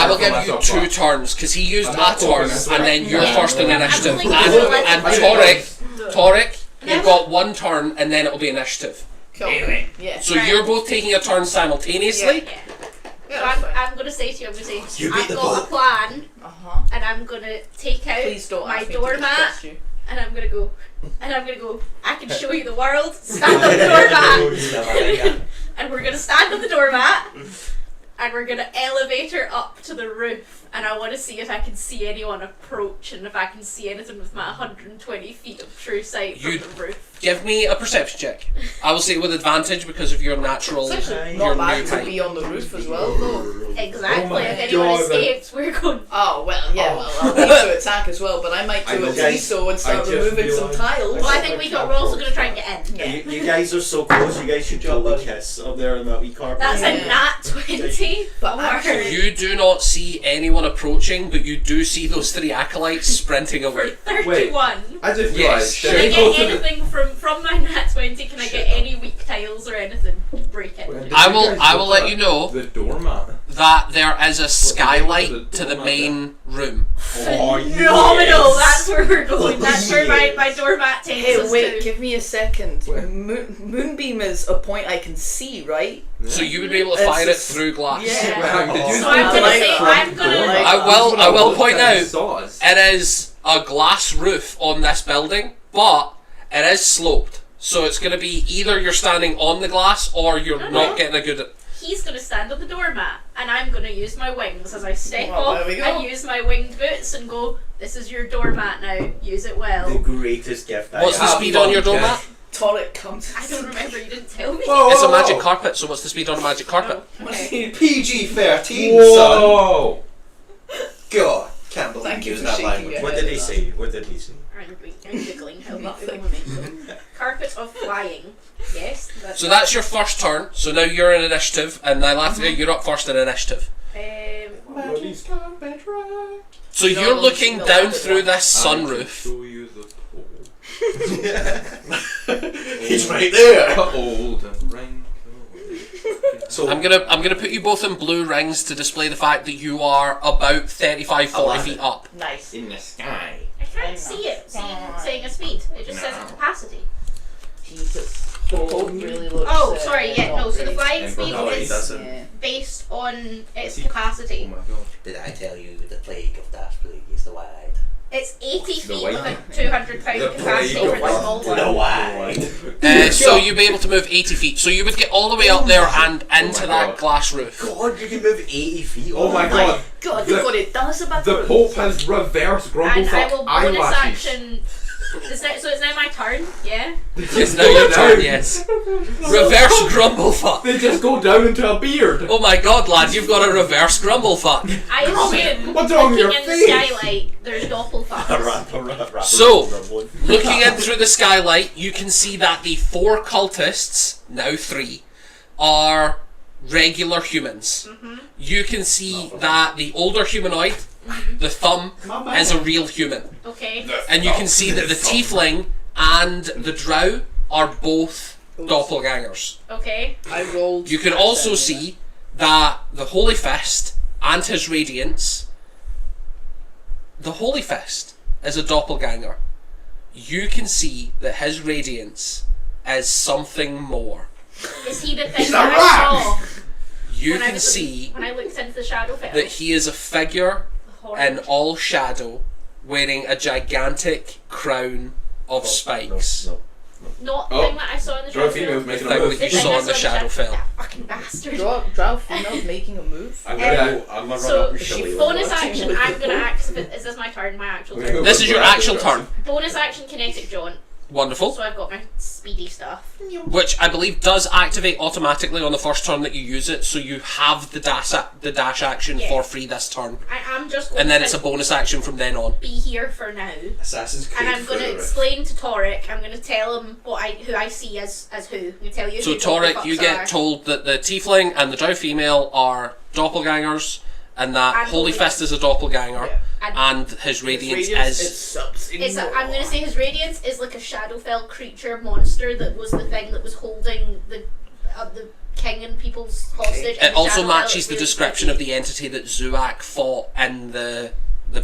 will give you 2 turns because he used I'm a not talking turn this and way. then you're Yeah. first in Yeah, initiative. I'm totally And getting Torek, you've got 1 turn and then it'll be initiative. Cool. Yeah. So Right. you're both taking a turn simultaneously. Yeah. Yeah, So that's fine. I'm going to say to you, I'm going to say, You beat I've the got a boat. plan, Uh-huh. and I'm going to take out Please don't my ask me to doormat, discuss you. and I'm going to go, I can show you the world, stand on the doormat, and we're going to stand on the doormat, and we're going to elevate her up to the roof, and I want to see if I can see anyone approach, and if I can see anything with my 120 feet of true sight from You- the roof. Give me a perception check. I will say with advantage because of your natural. It's actually your not bad new to height. be on the roof as well, though. Exactly, Oh my if anyone God. escapes, we're going. Oh, well, yeah, Oh. well, I'll need to attack as well, but I might I do know, a guys. so and start I just removing some realised- tiles. Well, I think we're also going to try and get in. Yeah. You guys are so close. You guys should totally kiss up there in that wee carpet. That's Yeah. a nat 20. But for- actually- You do not see anyone approaching, but you do see those 3 acolytes sprinting For away. 31. I just Yes, realised. sure. Can I Should we go get to the- anything from my nat 20? Can I get any weak tiles or anything? Break it. Did I you will- guys I go will to let you know. The doormat. That there is a the skylight to the doormat main room. Phenomenal! That's where we're going. That's where my doormat takes Hey, us wait, to. give me a second. Where? Moonbeam is a point I can see, right? So you would be able to It's fire it just- through glass. Yeah. Wait, hang on, did you So I'm gonna like say, that. I'm gonna. Like- I will point out Sauce. it is a glass roof on this building, but it is sloped. So it's going to be either you're standing on the glass or you're No, not no. getting a good. He's gonna stand on the doormat, and I'm gonna use my wings as I step Well, off there we go. and use my winged boots and go. This is your doormat now. Use it well. The greatest gift I What's the have. speed on your doormat? Torek comes. I don't remember. You didn't tell me. Whoa, It's a whoa, magic whoa. carpet. So what's the speed on a magic carpet? Oh, okay. PG-13, son. Whoa! God, can't believe Thank you using for that shaking language. your What did he say? What did he say? I'm giggling. Help me with momentum. Carpet of flying. Yes. So that's your first turn. So now you're in initiative, and now you're up first in initiative. So No, you're looking no, down no, through no. this sunroof. Show you the pole. He's right there. Old and wrinkled. So I'm gonna put you both in blue rings to display the fact that you are about 35, 40 love feet it. up. Nice. In the sky. I can't see it saying a speed. It just says a capacity. Jesus. The boat really looks. Oh, sorry. Yeah, not no. So the great. flying And speed no, he is doesn't. Yeah. based on its Oh capacity. my god. Did I tell you the plague of that plague is the wide? It's 80 feet white with one. a 200 pound The capacity plague for of the small The one. wide. So you'll be able to move 80 feet. So you would get all the way up there and into my that God. glass roof. God, you can move 80 feet. Oh my god. God, The- you've got it. Tell us about The Pope has reverse And I Grumblefuck will bonus eyelashes. action. So it's now my turn, yeah? It's now your turn, yes. Reverse Grumblefuck. They just go down into a beard. Oh my god, lad, you've got a reverse Grumblefuck. I assume, What's wrong with looking your in face? the skylight, there's doppelfucks. So, Looking in through the skylight, you can see that the 4 cultists, now 3, are regular humans. You can see that the older humanoid, the thumb, is a real human. Okay. And you can see that the tiefling and the drow are both doppelgangers. Okay. I rolled. You can also see that the Holy Fist and his radiance, the Holy Fist is a doppelganger. You can see that his radiance is something more. Is he the thing a that I rat! saw You when I can was see when I looked into the shadow that field? he is a figure in all shadow wearing a gigantic crown of spikes. Not the Oh. thing that I saw in the Drow shadow female's field. The making a thing move. that you saw in the shadow field. That fucking bastard. Drow female's making a move. I'm Yeah. gonna So, run up and bonus action, I'm gonna activate. Is this my turn? My actual turn. This is your actual turn. Bonus action, kinetic jaunt. Wonderful. So I've got my speedy stuff. Which I believe does activate automatically on the first turn that you use it, so you have the dash action Yeah. for free this turn. I am just going And then to it's a bonus action from then on. be here for now. Assassin's Creed. And I'm going to Forever. explain to Torek. I'm going to tell him who I see as who. I'm going to tell you. So who Torek, the you fucks get are. told that the tiefling and the drow female are doppelgangers. and that And Holy Holy Fist is a doppelganger, Yeah. And and his radiance Radiance is. subs. I'm going to say his radiance is like a Shadowfell creature monster that was the thing that was holding the king and people's hostage. It also matches the description of the entity that Zuak fought in the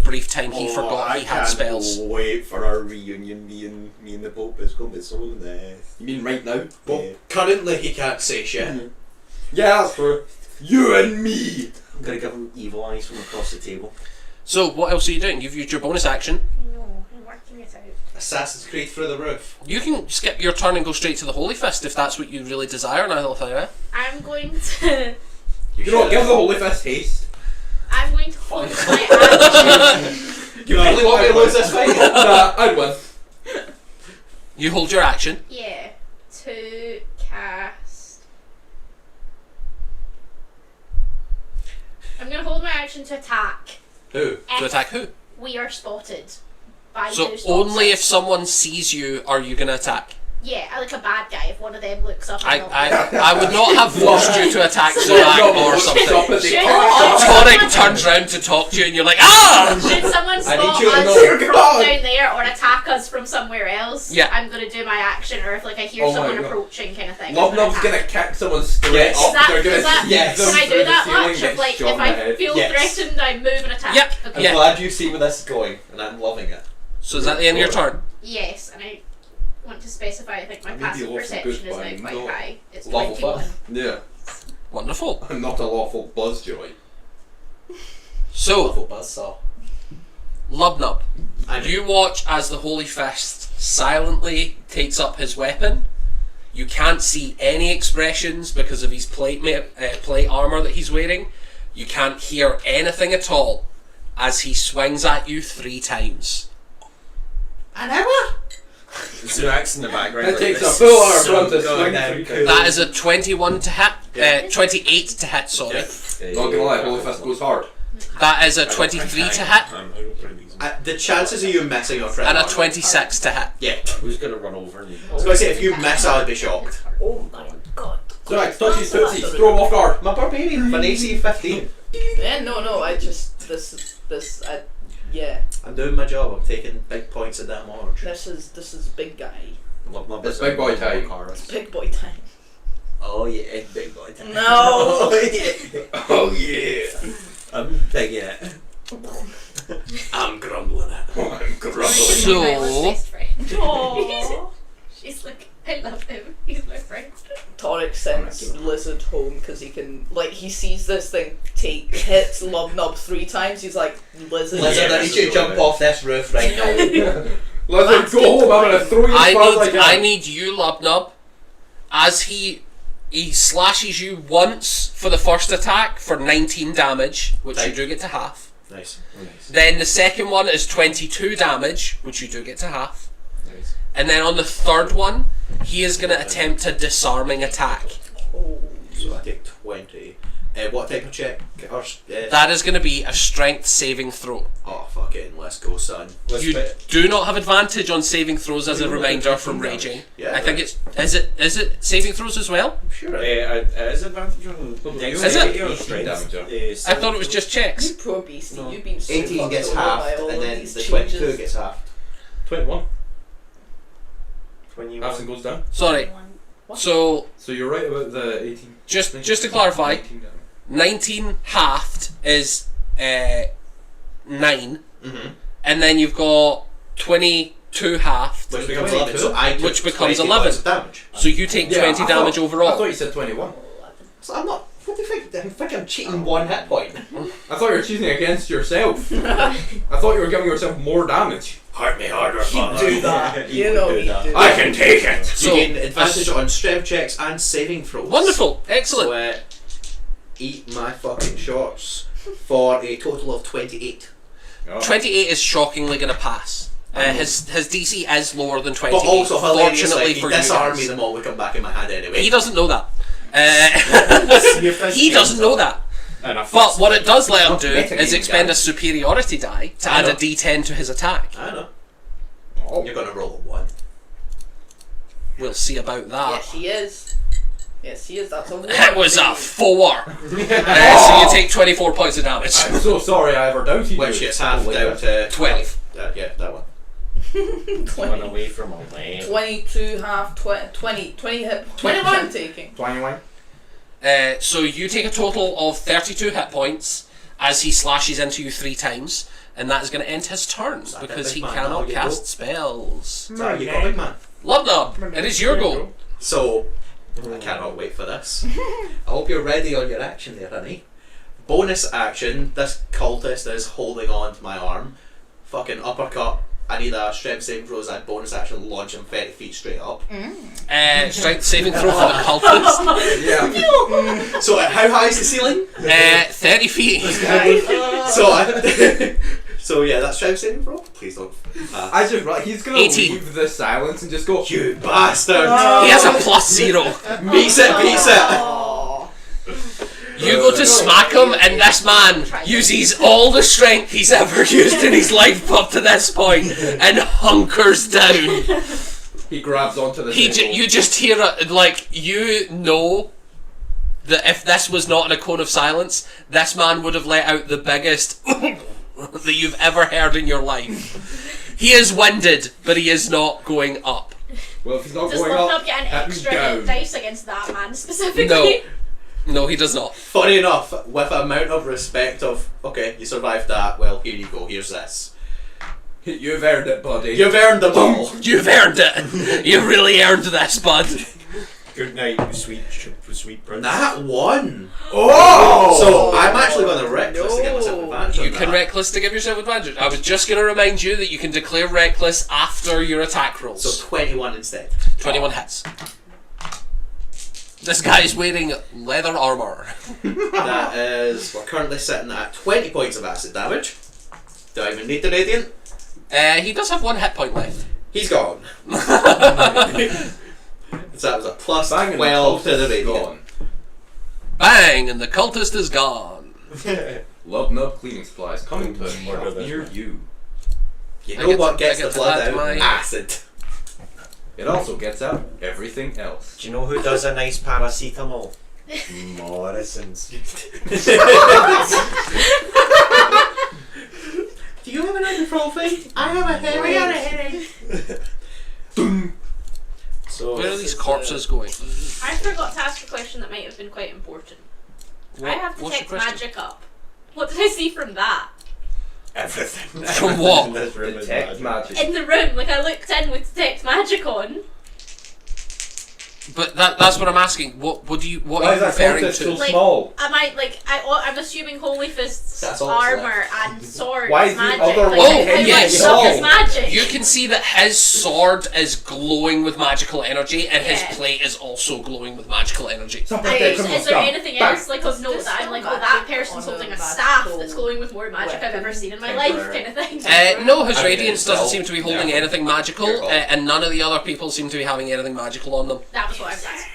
brief time he forgot he had spells. Wait for our reunion, me and the Pope. It's going to be so nice. You mean right now? Well, Yeah. currently he can't say shit. Yeah, that's true. You and me. I'm going to give him evil eyes from across the table. So, what else are you doing? You've used your bonus action. No, I'm working it out. Assassin's Creed through the roof. You can skip your turn and go straight to the Holy Fist if that's what you really desire, Nihilfire. I'm going to. You know what? Give the Holy Fist haste. I'm going to hold my action. You really want me to lose this fight? Nah, I'd win. You hold your action. Yeah, to cast. I'm going to hold my action to attack. Who? To attack who? We are spotted by So who spots only if us. someone sees you are you going to attack. Yeah, I like a bad guy. If one of them looks up, I, I'm not I would not have forced you to attack Zorak or something. Should Torik turns round to talk to you and you're like, ah! Should someone I spot need you to us know. from down there or attack us from somewhere else, Yeah. I'm going to do my action, or if like I hear Oh my someone God. approaching kind of thing. Love I'm gonna Nub's attack. gonna kick someone straight Yes. up. Is that, They're gonna is that, sneak yes. them can I do through the that ceiling, much? get Of like, shot if in the I head. feel Yes. threatened, I move and attack. Yep. Okay. I'm Yeah. glad you see where this is going, and I'm loving it. So is that the end of your turn? Yes, and I want to specify, I think my I may be passive lawful perception good, is but now I'm quite not high. It's lawful 21. fun. Yeah. Wonderful. I'm not a lawful buzzjoy. So, Awful buzzsaw. Lubnub, I know. you watch as the Holy Fist silently takes up his weapon. You can't see any expressions because of his plate armor that he's wearing. You can't hear anything at all as he swings at you 3 times. An hour? Zurak's in the background. It takes a full hour for him to swing goddamn through. cool. That is a 21 to hit. Yeah. 28 to hit, sorry. Not gonna lie, Holy Fist goes hard. That is a 23 to hit. The chances of you missing are pretty And a hard. 26 to hit. Yeah. Who's gonna run over and... I was going to say, if you miss, I'd be shocked. Oh my god. Zurak, touch his tootsies, throw him off guard. My barbarian, an AC 15. Yeah, no, I just yeah. I'm doing my job, I'm taking big points of damage. This is big guy. It's big boy time. Big boy time. Oh yeah, it's big boy time. No. Oh yeah. Oh yeah. I'm digging it. I'm grumbling it. I'm grumbling. So- My best friend. Aww. She's like, I love him. He's my friend. Torik sends Lizard home because he sees this thing hits Lubnub 3 times. He's like, Lizard. Lizard, I need you to jump off this roof right now. Lizard, go home, I'm gonna throw you as far as I I can. need you, Lubnub, as he slashes you once for the first attack for 19 damage, which you Right. do get to half. Nice. Then the second one is 22 damage, which you do get to half. Nice. And then on the third one, he is going to attempt a disarming attack. Oh. So I take 20. What type of check? That is going to be a strength saving throw. Oh, fucking, let's go, son. You do not have advantage on saving throws as a reminder from raging. Yeah, I think it's... Is it saving throws as well? I'm sure it It is advantage on Is it? or Damage, strength. I thought it was just checks. You poor beastie, No. you've been so 18 fucked gets over half, by all and of then these the 22 changes. gets half. 21. 21. Half goes down. Sorry. What? So, So you're right about the 18. just to clarify, 18 damage. 19 halved is 9, Mm-hmm. and then you've got 22 halved, Which becomes 22? 11. So I took Which becomes 20 11. points of damage. so you take Yeah, 20 I damage thought- I overall. thought you said 21. So I'm not. What do you think? I think I'm cheating 1 hit point. I thought you were cheating against yourself. I thought you were giving yourself more damage. Hurt me harder, You do that. You know you do I that. can take it! You So, gain advantage on strength checks and saving throws. Wonderful, excellent. So, eat my fucking shorts for a total of 28. Oh. 28 is shockingly going to pass. His DC is lower than 28. But also, hilariously, fortunately he for you disarmed guys. me, them all would come back in my hand anyway. He doesn't know that. He doesn't know that. But what it does let him do is expend a superiority die to I add a know. d10 to his attack. I know. Oh. You're gonna roll a 1. We'll see about that. Yes, he is. Yes, he is. That's a 1. It was a 4. So you take 24 points of damage. I'm so sorry I ever doubted you. Which is half down to 12. Yeah, that one. Run 20, away from a lane. 22, half, 20 hit. 21. I'm taking. 21. So you take a total of 32 hit points as he slashes into you 3 times, and that is going to end his turn Is that because big he man? cannot Oh, you cast go. spells. So you got big man. Lubnub, it is your go. So, I cannot wait for this. I hope you're ready on your action there, honey. Bonus action, this cultist is holding on to my arm. Fucking uppercut. I need a strength saving throw as I bonus action launch him 30 feet straight up. Strength saving throw for the cultist. Yeah. So, how high is the ceiling? 30 feet. So yeah, that's strength saving throw. Please don't. I just he's gonna 18. leave the silence and just go. You bastard! He has a +0. Beats it, beats it! Oh. You go to smack him, and this man uses all the strength he's ever used in his life up to this point, and hunkers down. He grabs onto the table. You just hear it, like, you know that if this was not in a cone of silence, this man would have let out the biggest that you've ever heard in your life. He is winded, but he is not going up. Well, if he's not Does going Love up, Up get an hit him extra down. hit dice against that man specifically? No, he does not. Funny enough, with an amount of respect of, okay, you survived that, well, here you go, here's this. You've earned it, buddy. You've earned the ball. You've earned it. You really earned this, bud. Good night, sweet prince. That one. Oh! So I'm actually going to reckless to get myself advantage. You on can that. reckless to give yourself advantage. I was just going to remind you that you can declare reckless after your attack rolls. So 21 instead. 21 hits. This guy's wearing leather armor. That is, we're currently sitting at 20 points of acid damage. Do I even need the radiant? He does have 1 hit point left. He's gone. So that was a plus Bang, and 12 to the cultist is radiant. gone. Bang, and the cultist is gone. Love Nub cleaning supplies coming to a Murder shop this near man. you. You I know get what to- gets I the get to blood add out? my- Acid. It also gets out everything else. Do you know who does a nice paracetamol? Morrison's. Do you have an ibuprofen? I have a headache. So Where are these corpses going? I forgot to ask a question that might have been quite important. I have What's your detect question? magic up. What did I see from that? Everything. From what? In this room is Detect magic. In the room, like I looked in with detect magic on. But that's what I'm asking. What are Why you is that referring cultist so to? Like, small? Am I like I'm assuming Holy Fist's That's all that's armor and sword Why is is the magic. other Like, one how heavy much and stuff is small? magic? You can see that his sword is glowing with magical energy, and his Yeah. plate is also glowing with magical energy. Stop right there, Is criminal there scum. anything Bang. else like of note that I'm like, oh, that person's holding a staff that's glowing with more magic I've ever seen in my life, kind of thing. No, his I mean, radiance doesn't well, seem to be holding yeah. anything magical, Your call. and none of the other people seem to be having anything magical on them. That was what I was asking.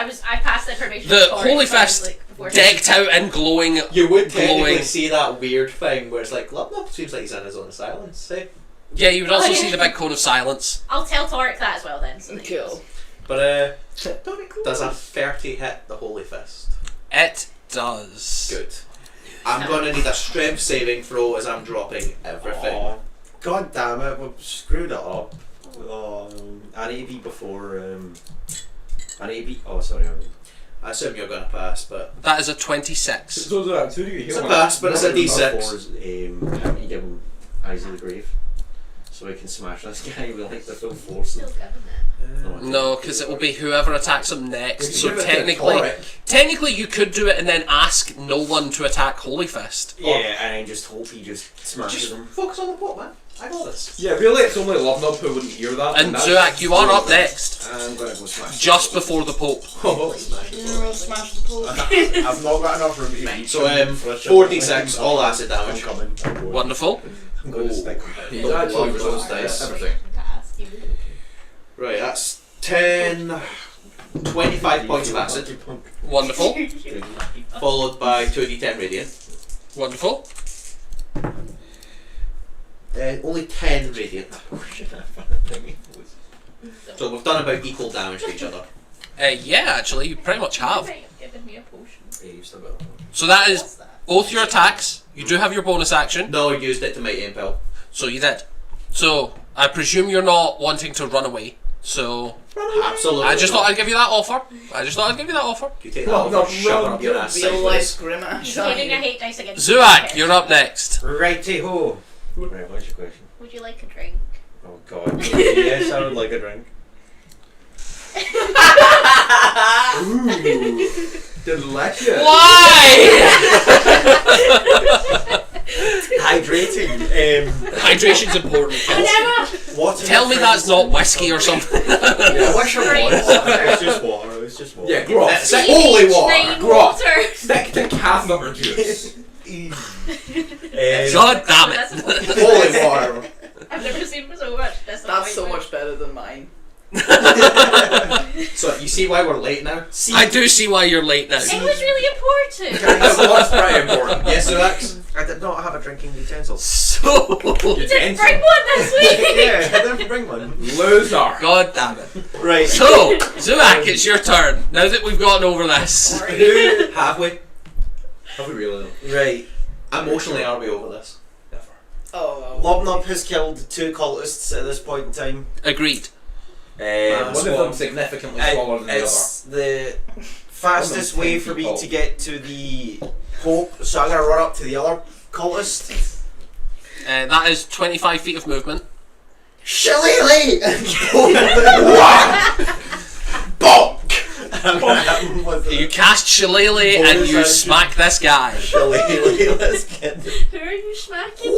Because I passed information. The to Tori, Holy so I was Fist like, before decked out and glowing. you would technically glowing. see that weird thing where it's like, Lubnub seems like he's in his own silence, say. Yeah, you would also Oh, yeah. see the big cone of silence. I'll tell Torek that as well then. So that he knows. Cool. But does a 30 hit the Holy Fist? It does. Good. I'm gonna need a strength saving throw as I'm dropping everything. Aw, God damn it, we've screwed it up. An AV before. An AV. Oh, sorry. I assume you're gonna pass, but That is a 26. So that's who do you it's a pass, but it's a D6. You give him Eyes of the Grave. So we can smash this guy with like the full force. Still giving it. No, because it will be whoever attacks him next. We So give it to technically you could do it and then ask no one to attack Holy Fist. Yeah, and I just hope he just smashes Just him. focus on the pot, man. I got this. Yeah, really, it's only Love Nub who wouldn't hear that. And that's Zuak, you are up next, I'm gonna go smash. just before the Pope. Oh, smash the pot. Smash the pole. I've not got enough room to eat. So 4d6 all acid I'm damage. coming. I'm going. Wonderful. I'm going to stick. He's Don't actually love resolved those dice. everything. To ask you. Right, that's 10, 25 points of acid, Wonderful. followed by 2d10 radiant. Wonderful. Only 10 radiant. So we've done about equal damage to each other. Yeah, actually, you pretty much have. You might have given me a potion. Yeah, you've still got one. So that is What's that? both your attacks. You do have your bonus action, No, I used it to Mighty Impel. so you did. So I presume you're not wanting to run away. So Absolutely. I just not. thought I'd give you that offer. You take that No, off no, and shove it no, up your ass Real sideways. life grimace. He's rolling a hate dice against Zuak, you're up next. Righty ho. Right, what's your question? Would you like a drink? Oh god. Yes, I would like a drink. Ooh, delicious. Why? Hydrating. Hydration's important. kids. Water. Tell me that's not whiskey or something. I wish it Great was. water. It's just water. It's just water. Yeah, Grop. That's it. Holy water. Nine Grok. water. Stick to catheter juice. God damn it. That's Holy water. I've never seen so much disappointment. That's so much better than mine. So you see why we're late now? I do see why you're late now. It was really important. That was pretty important. Yes, so that's I did not have a drinking utensil. So You didn't bring one this week. Yeah, I didn't bring one. Loser. God damn it. Right. So, Zuak, it's your turn. Now that we've gotten over this. halfway. Have we really? Right. Emotionally, are we over this? Never. Oh. Lobnob has killed 2 cultists at this point in time. Agreed. One of So them significantly smaller than the other. it's the fastest One of them way 10 for me feet to get to the Pope, so I'm gonna run up to the other cultist. That is 25 feet of movement. Shillelagh! Bonk! I'm gonna hit him with the You cast Shillelagh and Bonus you action. smack this guy. Shillelagh. Let's get Who are you smacking?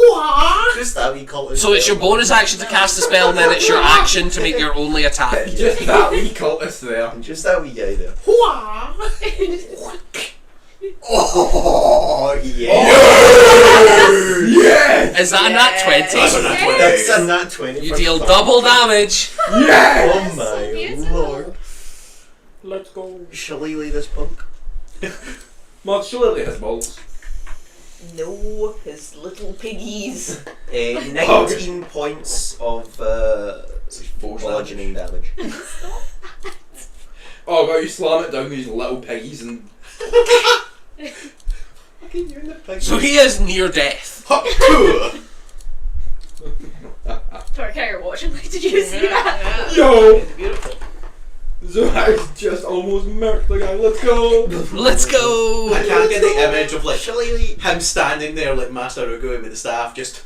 just that wee cultist. So it's your bonus action to cast a spell, and then it's your action to make your only attack. Just that wee cultist there. Just that wee guy there. Oh yeah! Yes! Is that a nat 20? That's a nat 20. That's a nat 20. You for deal fun. double damage. Yes! Oh so my beautiful. lord! Let's go. Shillelagh this punk. Well, surely has balls. No, his little piggies. 19 points of bludgeoning damage. Oh god, you slam it down these little piggies and So he is near death. Torkai, you're watching. Like, did you see that? yo! It's beautiful. Zuak's just almost murked the guy. Let's go! Let's go. I can't get the image of like Shillelagh. him standing there like Master Uguay with the staff, just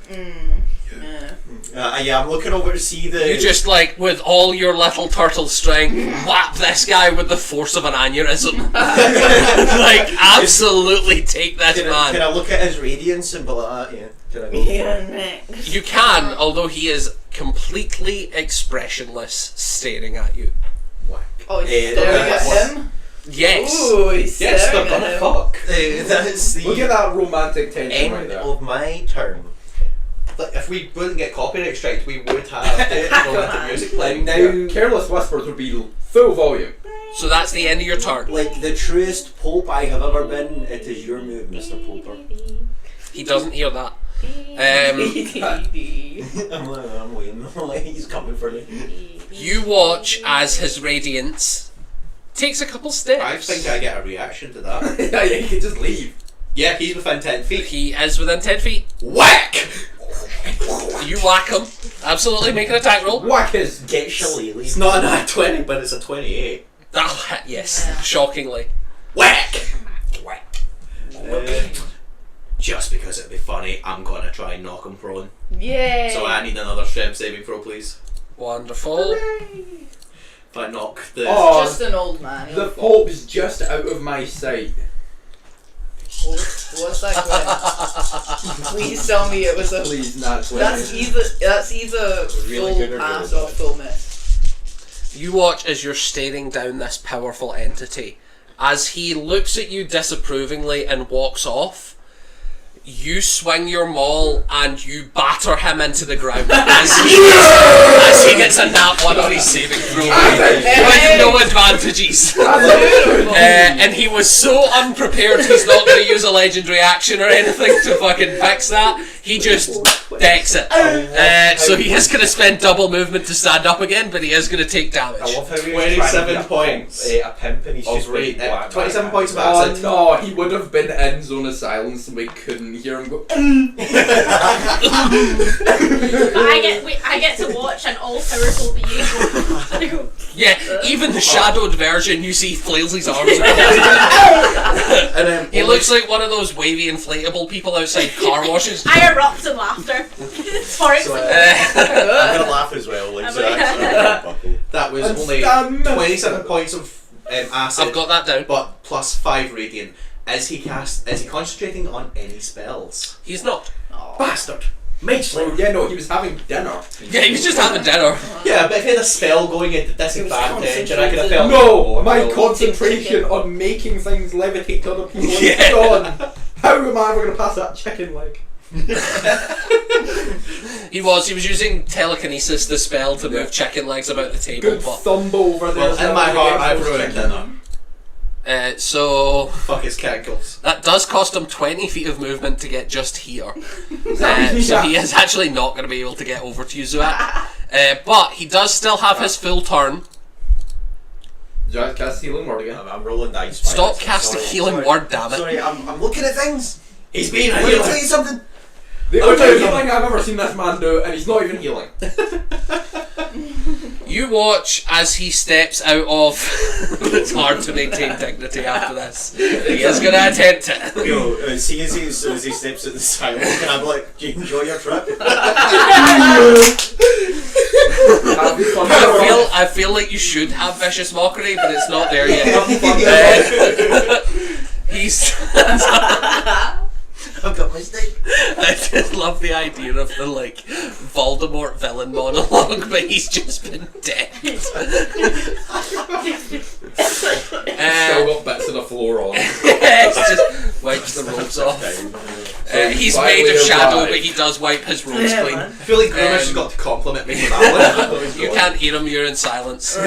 Yeah. Yeah, I'm looking over to see the. You just like, with all your little turtle strength, whap this guy with the force of an aneurysm. Like, absolutely take this Can man. I look at his radiance and be like, yeah? Can I go? Yeah, next. You can, although he is completely expressionless, staring at you. Oh, he's Eh, staring that's- at him? Yes. Ooh, he's yes, they're staring at gonna him. fuck. That's the Look at that romantic tension right end there. of my turn. Like, if we wouldn't get copyright striked, we would have the romantic music playing. Now, Careless Whispers would be full volume. So that's the end of your turn. Like the truest Pope I have ever been, it is your move, Mr. Poper. He doesn't hear that. I'm waiting. Like, he's coming for me. You watch as his radiance takes a couple steps. I think I get a reaction to that. Yeah, you can just leave. Yeah, he's within 10 feet. He is within 10 feet. Whack! You whack him. Absolutely, make an attack roll. Whack his. Get Shillelagh. It's not a nat 20, but it's a 28. That'll hit, yes. Shockingly. Whack! Whack. Just because it'd be funny, I'm gonna try and knock him prone. Yay! So I need another strength saving throw, please. Wonderful. If I knock the... Oh, Just an old man. the Pope's just out of my sight. What's that going? Please tell me it was a. Please, not 20. That's either Really full good or pass really or full miss. You watch as you're staring down this powerful entity. As he looks at you disapprovingly and walks off, you swing your maul and you batter him into the ground as he gets a nat 1 on his saving throw with no advantages. And he was so unprepared he's not going to use a legendary action or anything to fucking fix that. He just decks it. So he is going to spend double movement to stand up again, but he is going to take damage. I love how he 27 points. A pimp and he's Of just rate, been black 27 back. points of Oh acid. no, he would have been in zone of silence and we couldn't hear him go. But I get to watch and all powerful be able. Yeah, even the shadowed version, you see flails his arms. And then He looks like one of those wavy inflatable people outside car washes. I erupt in laughter. Sorry. So, I'm gonna laugh as well. Like, so actually, that was And only stand 27 points of acid, I've got that down. but plus 5 radiant. Is he concentrating on any spells? He's not. Bastard. Mage Oh yeah, no, he was having dinner. Yeah, he was just having dinner. Yeah, but if he had a spell going into disadvantage, and I could have felt No, my no. concentration on making things levitate to other people is Yeah. gone. How am I ever going to pass that chicken leg? He was using telekinesis, the spell, to move chicken legs about the table. Good But thumb over there. Well, in my heart, I've ruined dinner. so Fuck his cankles. that does cost him 20 feet of movement to get just here. So he is actually not going to be able to get over to you, Zuak. But he does still have his full turn. Do I cast healing word again? I'm rolling dice. Stop Sorry, casting healing sorry. word, damn it. Sorry, I'm looking at things. He's being a I'm gonna tell healer. you something. The only healing I've ever seen this man do, and he's not even healing. You watch as he steps out of. It's hard to maintain dignity after this. He is going to attempt it. Yo, see as he steps at the sidewalk, and I'm like, do you enjoy your trip? Have fun. I feel like you should have vicious mockery, but it's not there yet. He's. I've got my stick. I just love the idea of the like Voldemort villain monologue, but he's just been dead. Still got bits of the floor on. It's just wipes the robes off. He's made of shadow, but he does wipe his robes clean. I feel like Grimace has got to compliment me for that one. You can't hear him, you're in silence. You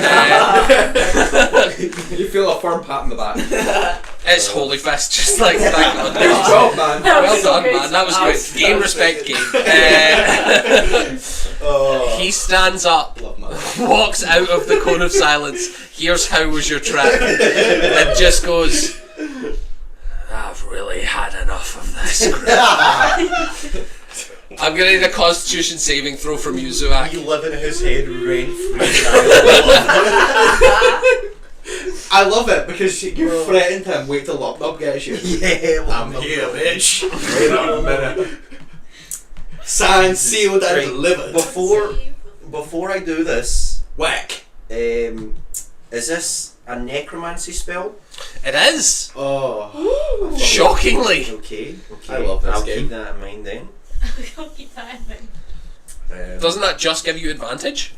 feel a firm pat in the back. It's Holy Fist, just like that. Good job, man. Well done, man. That was good. Game, respect, game. He stands up, Love my walks out of the cone of silence, hears how was your trip, and just goes, I've really had enough of this crap. I'm gonna need a Constitution saving throw from you, Zuak. You live in his head rent free. I love it because you threatened him. Wait till Lop gets you. Yeah, I'm here, bitch. Wait a minute. Signed, sealed, and Right. delivered. Before I do this, Whack. is this a necromancy spell? It is! Oh, Shockingly! Okay. I love this I'll game. keep that in mind then. I'll keep that in mind. Doesn't that just give you advantage?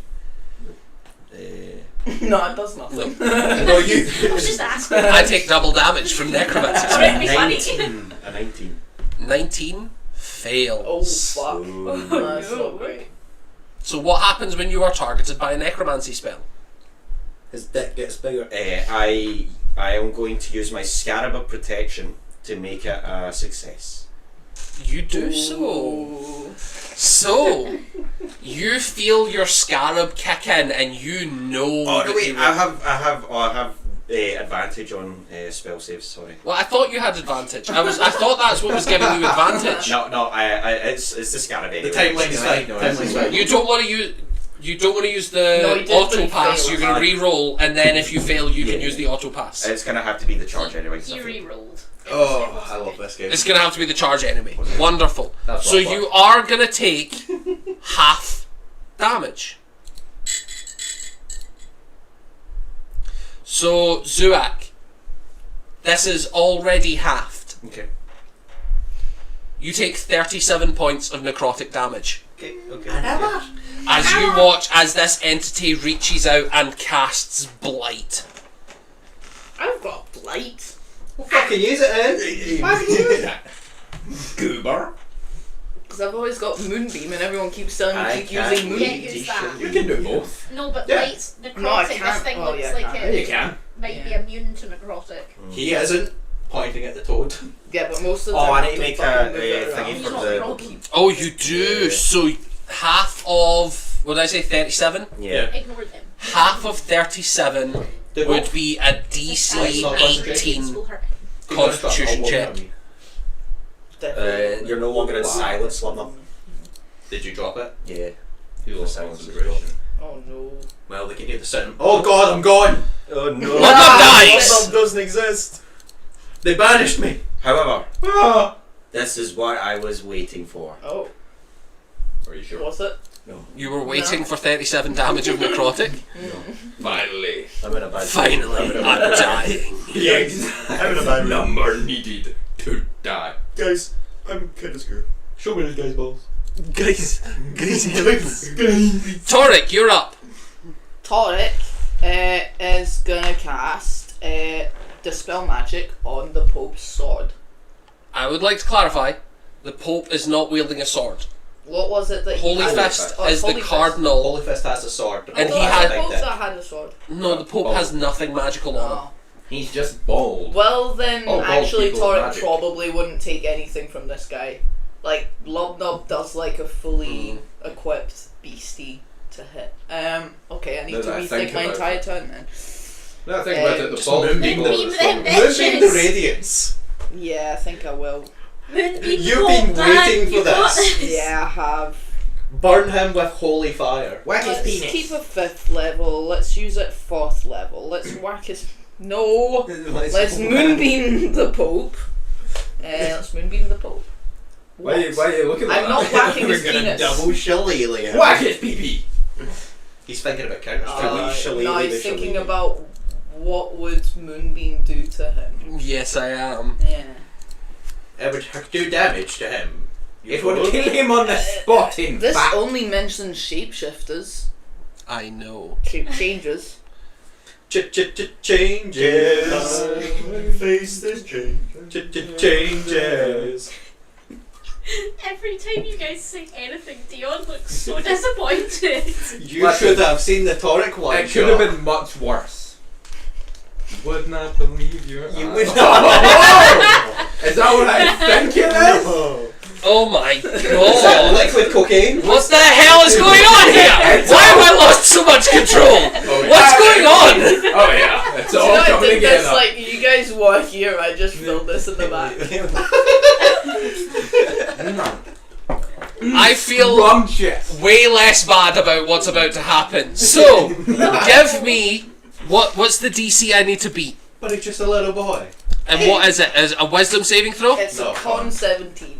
No, it does nothing. No, you. I was just asking. I take double damage from necromancy. Thought it'd be funny. 19. A 19. 19 fails. Oh fuck. That's not great. So what happens when you are targeted by a necromancy spell? his dick gets bigger. I am going to use my Scarab of Protection to make it a success. You do so. So, you feel your scarab kick in, and you know. Oh that no! Wait, you I have advantage on spell saves. Sorry. Well, I thought you had advantage. I thought that's what was giving you advantage. No. It's the Scarab anyway. The timeline is fine. No, Timeline's fine. You don't want to use. You don't want to use the No, he did, auto but he pass. failed. You're going to re-roll, and then if you fail, you can Yeah. use the auto pass. It's gonna have to be the charge anyway. You re-rolled. Oh, I love this game. It's going to have to be the charge anyway. Wonderful. That's So what I you are going to take half damage. So, Zuak, this is already halved. Okay. You take 37 points of necrotic damage. Okay. As you watch as this entity reaches out and casts Blight. I've got blight. Well, fucking use it, Ed. Why have you use it? Goober. Because I've always got moonbeam and everyone keeps telling me I to keep can't using Can't moonbeam. use that. You can do both. No, but Yeah. light's necrotic. No, I This can't. thing Oh, looks yeah, I like can't. it You can. might be Yeah. immune to necrotic. He isn't. pointing at the toad. Yeah, but most of the Oh, time I need to make fucking a move it thingy around. He's for not the groggy. upkeep. Oh, you do. Yeah. So half of what did I say? 37. Yeah. Ignore them. Half of 37 They would both- be a DC Like, not concentration. 18 Will hurt. Constitution check. Definitely. You're no longer in silence, Lumber. Did you drop it? Yeah. You The lost silence is concentration. Oh no. Well, they can hear the sound. Oh god, I'm gone! Oh no. Lumber dies! Lumber doesn't exist. They banished me! However, Ah! this is what I was waiting for. Oh, Are you sure? was it? No. You were waiting for 37 damage of necrotic. Finally. I'm in a bad Finally, I'm in a I'm bad dying. The exact number needed to die. Guys, I'm kind of scared. Show me the guy's balls. Guys, Guys. Torek, you're up. Torek is gonna cast Dispel Magic on the Pope's sword. I would like to clarify, the Pope is not wielding a sword. What was it that Holy he had? Fist Oh, is Holy the Fist. cardinal. Holy Fist has a sword. And Oh, he it's had- the Pope that had a sword. No, the Pope has nothing magical on him. Oh. He's just bald. Well then, Oh, bald actually people Torek magic. probably wouldn't take anything from this guy. Like, Lobnob does like a fully equipped beastie to hit. Okay, I need Now to that I think rethink my about entire it. turn then. Now I think about it, the Just bald moonbeam people them. are Moonbeam strong. them. Moving the Bitches. radiance! Yeah, I think I will. Moonbeam You've Bolt, been man, waiting for you got this. Yeah, I have. Burn him with holy fire. Whack his Let's penis. keep a 5th level. Let's use it 4th level. Let's whack his. No! Let's moonbeam the Pope. Let's moonbeam the Pope. Why are you looking like I'm that? not whacking his We're gonna penis. double shillelagh. Whack his pee-pee! He's thinking about counter strike. we shillelagh no, the he's thinking shillelagh. about what would moonbeam do to him. Yes, I am. Yeah. It would do damage to him. It would kill him on the spot, in This fact. only mentions shapeshifters. I know. Shape changes. Changes. Face this change. Changes. Every time you guys sing anything, Dion looks so disappointed. You should have seen the Torek one. It could have been much worse. Would not believe your You eyes. would Oh! Is that what I think it is? No. Oh my Is that god! liquid cocaine? What the hell is going on here? Why have I lost so much control? What's going on? Oh yeah, it's So all I coming think that's together. like, you guys work here, I just filled this in the back. I feel Rum shit. way less bad about what's about to happen. So, give me what's the DC I need to beat? But he's just a little boy. And what is it? Is it a wisdom saving throw? It's No, a con 17.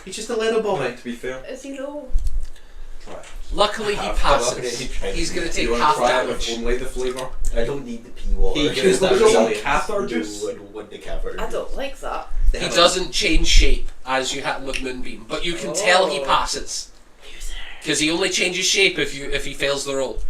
He's just a little boy. To be fair. Is he low? Luckily he passes. He's gonna take You want half to try it with damage. only the flavour? I don't need the pea water. He gives that Don't really- cathar juice. No, I don't want the caviar. I don't like that. They He have a- doesn't change shape as you happen with Moonbeam, but you can tell he Oh. passes. Because he only changes shape if he fails the roll.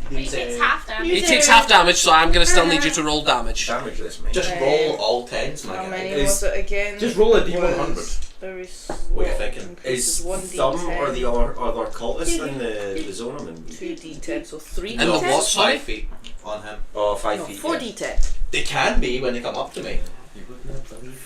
But he takes half damage. He takes half damage, so I'm gonna still need you to roll damage. Damage this, mate. Just roll all tens, my How guy. many Is- was it again? Just roll a D100. Was Very slow. What are you thinking? Increases Is 1d10, Thumb or the other cultist in the zone I'm in? 2d10, so 3d10. And the No, what, sorry? 5 feet on him. Oh, 5 No, feet. 4d10. They can be when they come up to me.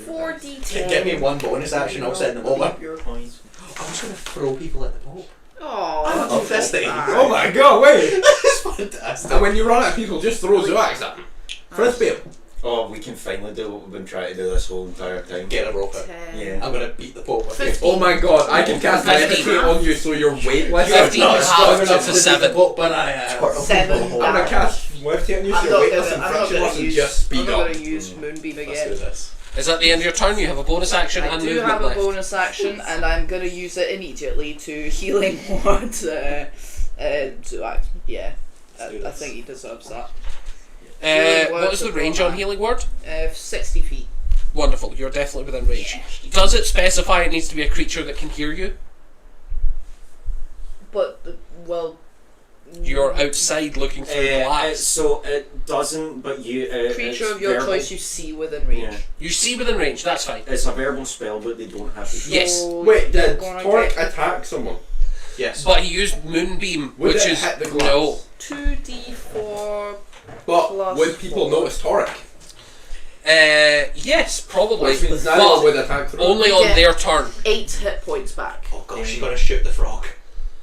4d10. Give me one bonus action, I'll send them over. Your points. I'm just gonna throw people at the Pope. Oh, I love this thing. Oh my god, wait! It's fantastic. And when you run at people, just throw Zoax at them. Frisbee 'em. Oh, we can finally do what we've been trying to do this whole entire time. Get a rope out. 10. Yeah. I'm gonna beat the Pope with 15. Oh my god, I can cast 15. Levitate on you so you're weightless. 15 Not half strong to enough the beat 7. the Pope, but I am. 7 I'm gonna damage. cast Levitate on you so I'm you're not weightless gonna, and I'm not frictionless gonna and use, just I'm speed not up. gonna use Moonbeam Let's do again. this. Is that the end of your turn? You have a bonus action I and do movement have a left. bonus action, and I'm gonna use it immediately to healing word. Yeah, Let's do I this. think he deserves that. What is the range on healing word? 60 feet. Wonderful, you're definitely within range. Does it specify it needs to be a creature that can hear you? But well, You're outside looking through glass. So it doesn't, but you. creature it's of your verbal. choice you see within range. Yeah. You see within range, that's fine. It's a verbal spell, but they don't have to. Yes. So Wait, did you're gonna Torque get attack someone? Yes. But he used Moonbeam, Would which it is hit the glass? no. 2d4. But Plus would people 4. notice Torque? Yes, probably. Which means But now with attack through. only on Yeah. their turn. 8 hit points back. Oh gosh, you're gonna shoot the frog.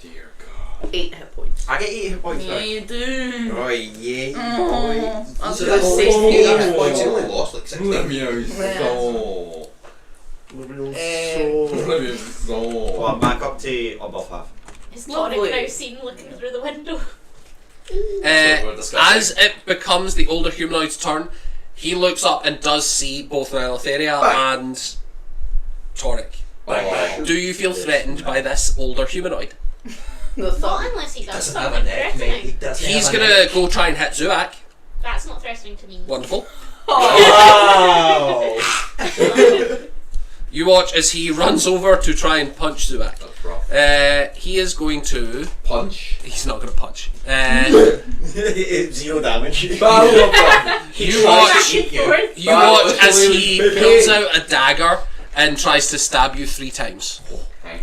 Dear God. 8 hit points. I get 8 hit points Yeah, back. you do. Oh yeah, Oh, that's So good. that's Safe 8 game. hit points. You only lost like 16. So. Well, I'm back up to above half. Is Lovely. Tonic now seen looking through the window? we're discussing. As it becomes the older humanoid's turn, he looks up and does see both Nylotheria Bang. and Toric. Bang, bang. Do you feel threatened by this older humanoid? The Not thumb. unless he does Doesn't have a something neck, mate. He threatening. doesn't He's have a gonna neck. go try and hit Zuak. That's not threatening to me. Wonderful. Wow! You watch as he runs over to try and punch Zuak. That's rough. He is going to. Punch. He's not going to punch. 0 damage. Battle of the. You watch. Back and forth. You watch as he pulls out a dagger and tries to stab you 3 times.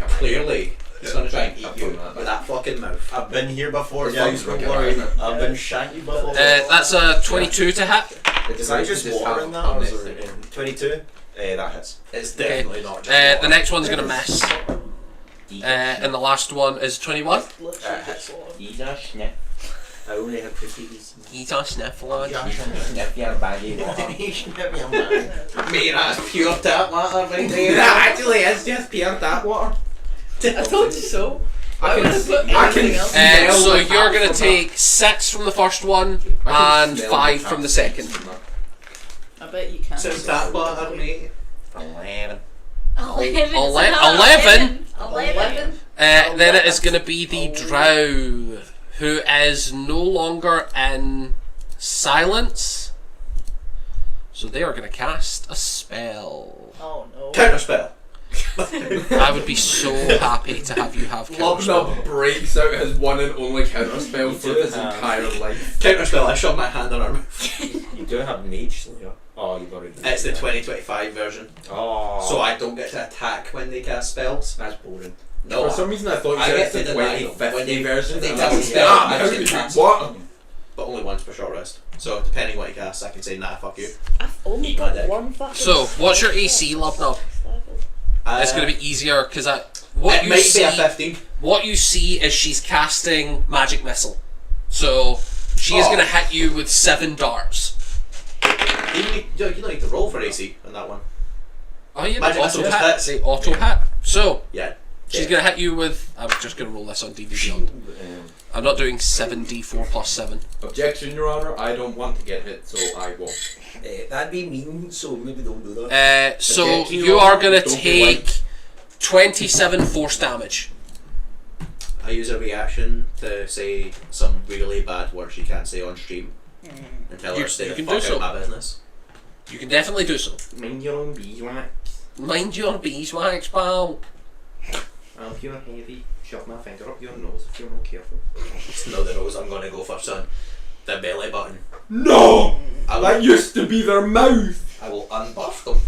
Clearly, he's gonna try and eat you with that fucking mouth. I've been here before, It's guys, fun. don't worry. I've been shanky before. That's a 22 to hit. Is that just water in that? Or is it 22? That hits. It's definitely not just The next one's going to miss. And the last one is 21. He's a sniff. I only have cookies. He's a sniffler. Sniff your baggy. Mate, that's pure tap water right there. Actually, it's just pure tap water. I told you so. I I would have put I can anything else. smell So the you're tap going to from take 6 from the first one I can and smell 5 the from tap the second. from that. I bet you can. Says tap water, mate. 11. 11. 11? 11. Then it is going to be the Drow, who is no longer in silence. So they are going to cast a spell. Oh no. Counter spell. I would be so happy to have you have counter spell. Lobnub breaks out his one and only counter spell for his entire life. Counter spell. I shove my hand on her mouth. You do have Mage Slayer. Oh, you've already. It's the 2025 version, Oh. so I don't get to attack when they cast spells. That's boring. No, For some reason I thought you I said get it's the to deny 2050 when they- version. they and cast I a was spell, like, I how can did you- cast what? but only once per short rest. So depending what he casts, I can say nah, fuck you. I've only Eat my got dick. one fucking. So, what's your AC, Lubnub? It's going to be easier because what It you might see. be a 15. What you see is she's casting magic missile. So she is Oh. going to hit you with 7 darts. You don't need to roll for AC on that one. Oh yeah, Magic auto missile just hit. hits. Say auto hit. So Yeah. she's going to hit you with. I'm just going to roll this on DVD. On. I'm not doing 7d4 plus 7. Objection, Your Honour. I don't want to get hit, so I won't. That'd be mean, so maybe don't do that. So Okay, you are going to don't be take 27 force damage. I use a reaction to say some really bad words you can't say on stream and tell her You- to stay you the can fuck do out so. of my business. You can definitely do so. Mind your own beeswax. Mind your beeswax, pal. I'll if you're heavy, shove my finger up your nose if you're not careful. It's not the nose I'm gonna go for, son. The belly button. No! I will, That used to be their mouth! I will unbuff them.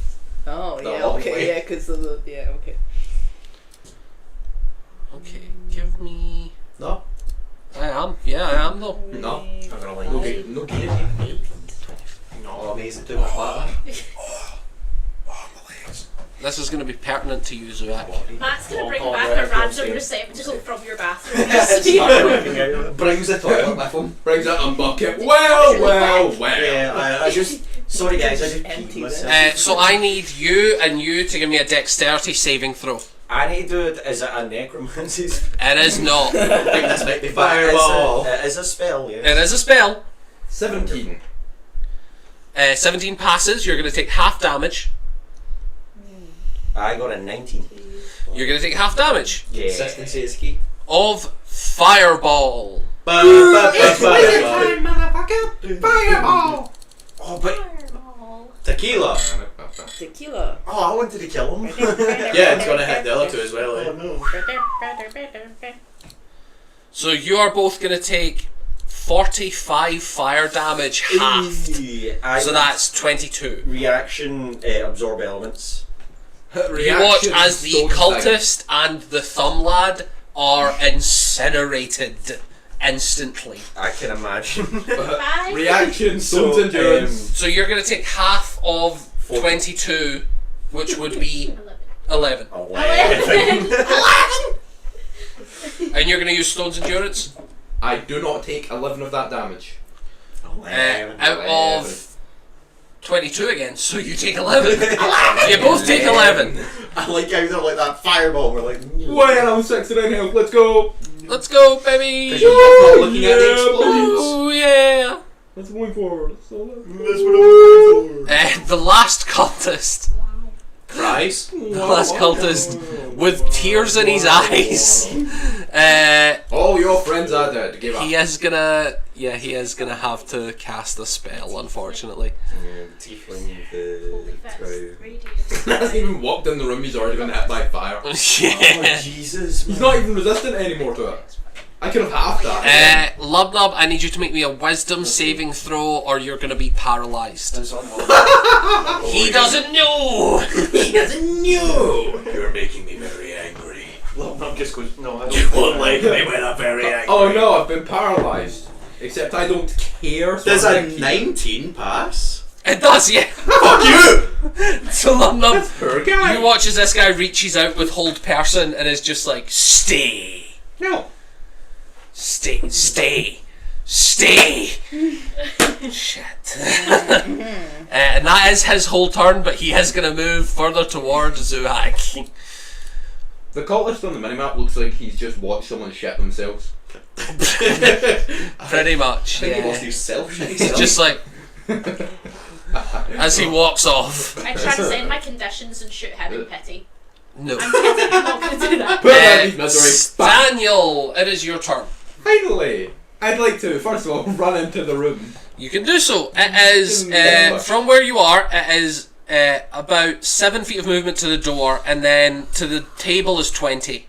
Oh The yeah. long Okay. way. Yeah. Because of the. Yeah. Okay. Okay, give me. No? I am. Yeah, I am though. No. I'm gonna like No good. No good. Oh, amazing. Too much flatter. This is going to be pertinent to you, Zuak. Matt's gonna bring Oh, back right, a random upstairs. receptacle from your bathroom. Brings the toilet with him. Brings out a bucket. Well. Yeah, I just. Sorry guys, I just Empty peed this. myself. So I need you and you to give me a dexterity saving throw. I need to do it. Is it a necromancy spell? It is not. I think this might be But fireball. It is a spell, yeah. It is a spell. 17. 17 passes. You're going to take half damage. I got a 19. You're going to take half damage Yeah. Consistency is key. of fireball. Motherfucker! Fireball! Oh, but. Fireball. Tequila. Tequila. Oh, I wanted to kill him. Yeah, it's gonna hit the other two as well. Oh Eh? no. So you are both going to take 45 fire damage half. So that's 22. Reaction, absorb elements. You watch as the cultist and the thumb lad are incinerated instantly. I can imagine. Bye. Reaction, So, stone's endurance. So you're going to take half of 22, which would be 11. 11. And you're going to use Stone's Endurance? I do not take 11 of that damage. Out of 22 again, so you take 11. You both take 11. I like how they're like that fireball. We're like, Well, I'm 69 health. Let's go. Let's go, baby! Because you're not looking at the explosions. Oh, yeah! Let's move forward. that's what I'm looking for. The last cultist. Cries. The last cultist with tears in his eyes. All your friends are dead. Give up. He is gonna have to cast a spell, unfortunately. Tiefling Holy fest. Radiant. He hasn't even walked in the room. He's already been hit by fire. Yeah. Jesus. He's not even resistant anymore to it. I could have halved that. Lubnub, I need you to make me a wisdom saving throw or you're going to be paralysed. He doesn't know! He doesn't know. You're making me very angry. Lubnub just goes, no, I don't. You won't like me when I'm very angry. Oh no, I've been paralysed. Except I don't care. So Does I'm a gonna keep- 19 pass? It does, yeah! Fuck you! So Lubnub, Poor guy. you watch as this guy reaches out with hold person and is just like, stay! No. Stay! Shit. And that is his whole turn, but he is going to move further towards Zuhak. The cultist on the minimap looks like he's just watched someone shit themselves. Pretty much, I think he wants yeah. to self-shit He's himself. just like, as he walks off. I transcend my conditions and shoot him in pity. No. I'm kidding, I'm not going to do that. Put that in his misery. Bam. Daniel, it is your turn. Finally! I'd like to, first of all, run into the room. You can do so. It is, from where you are, it is about 7 feet of movement to the door, and then to the table is 20.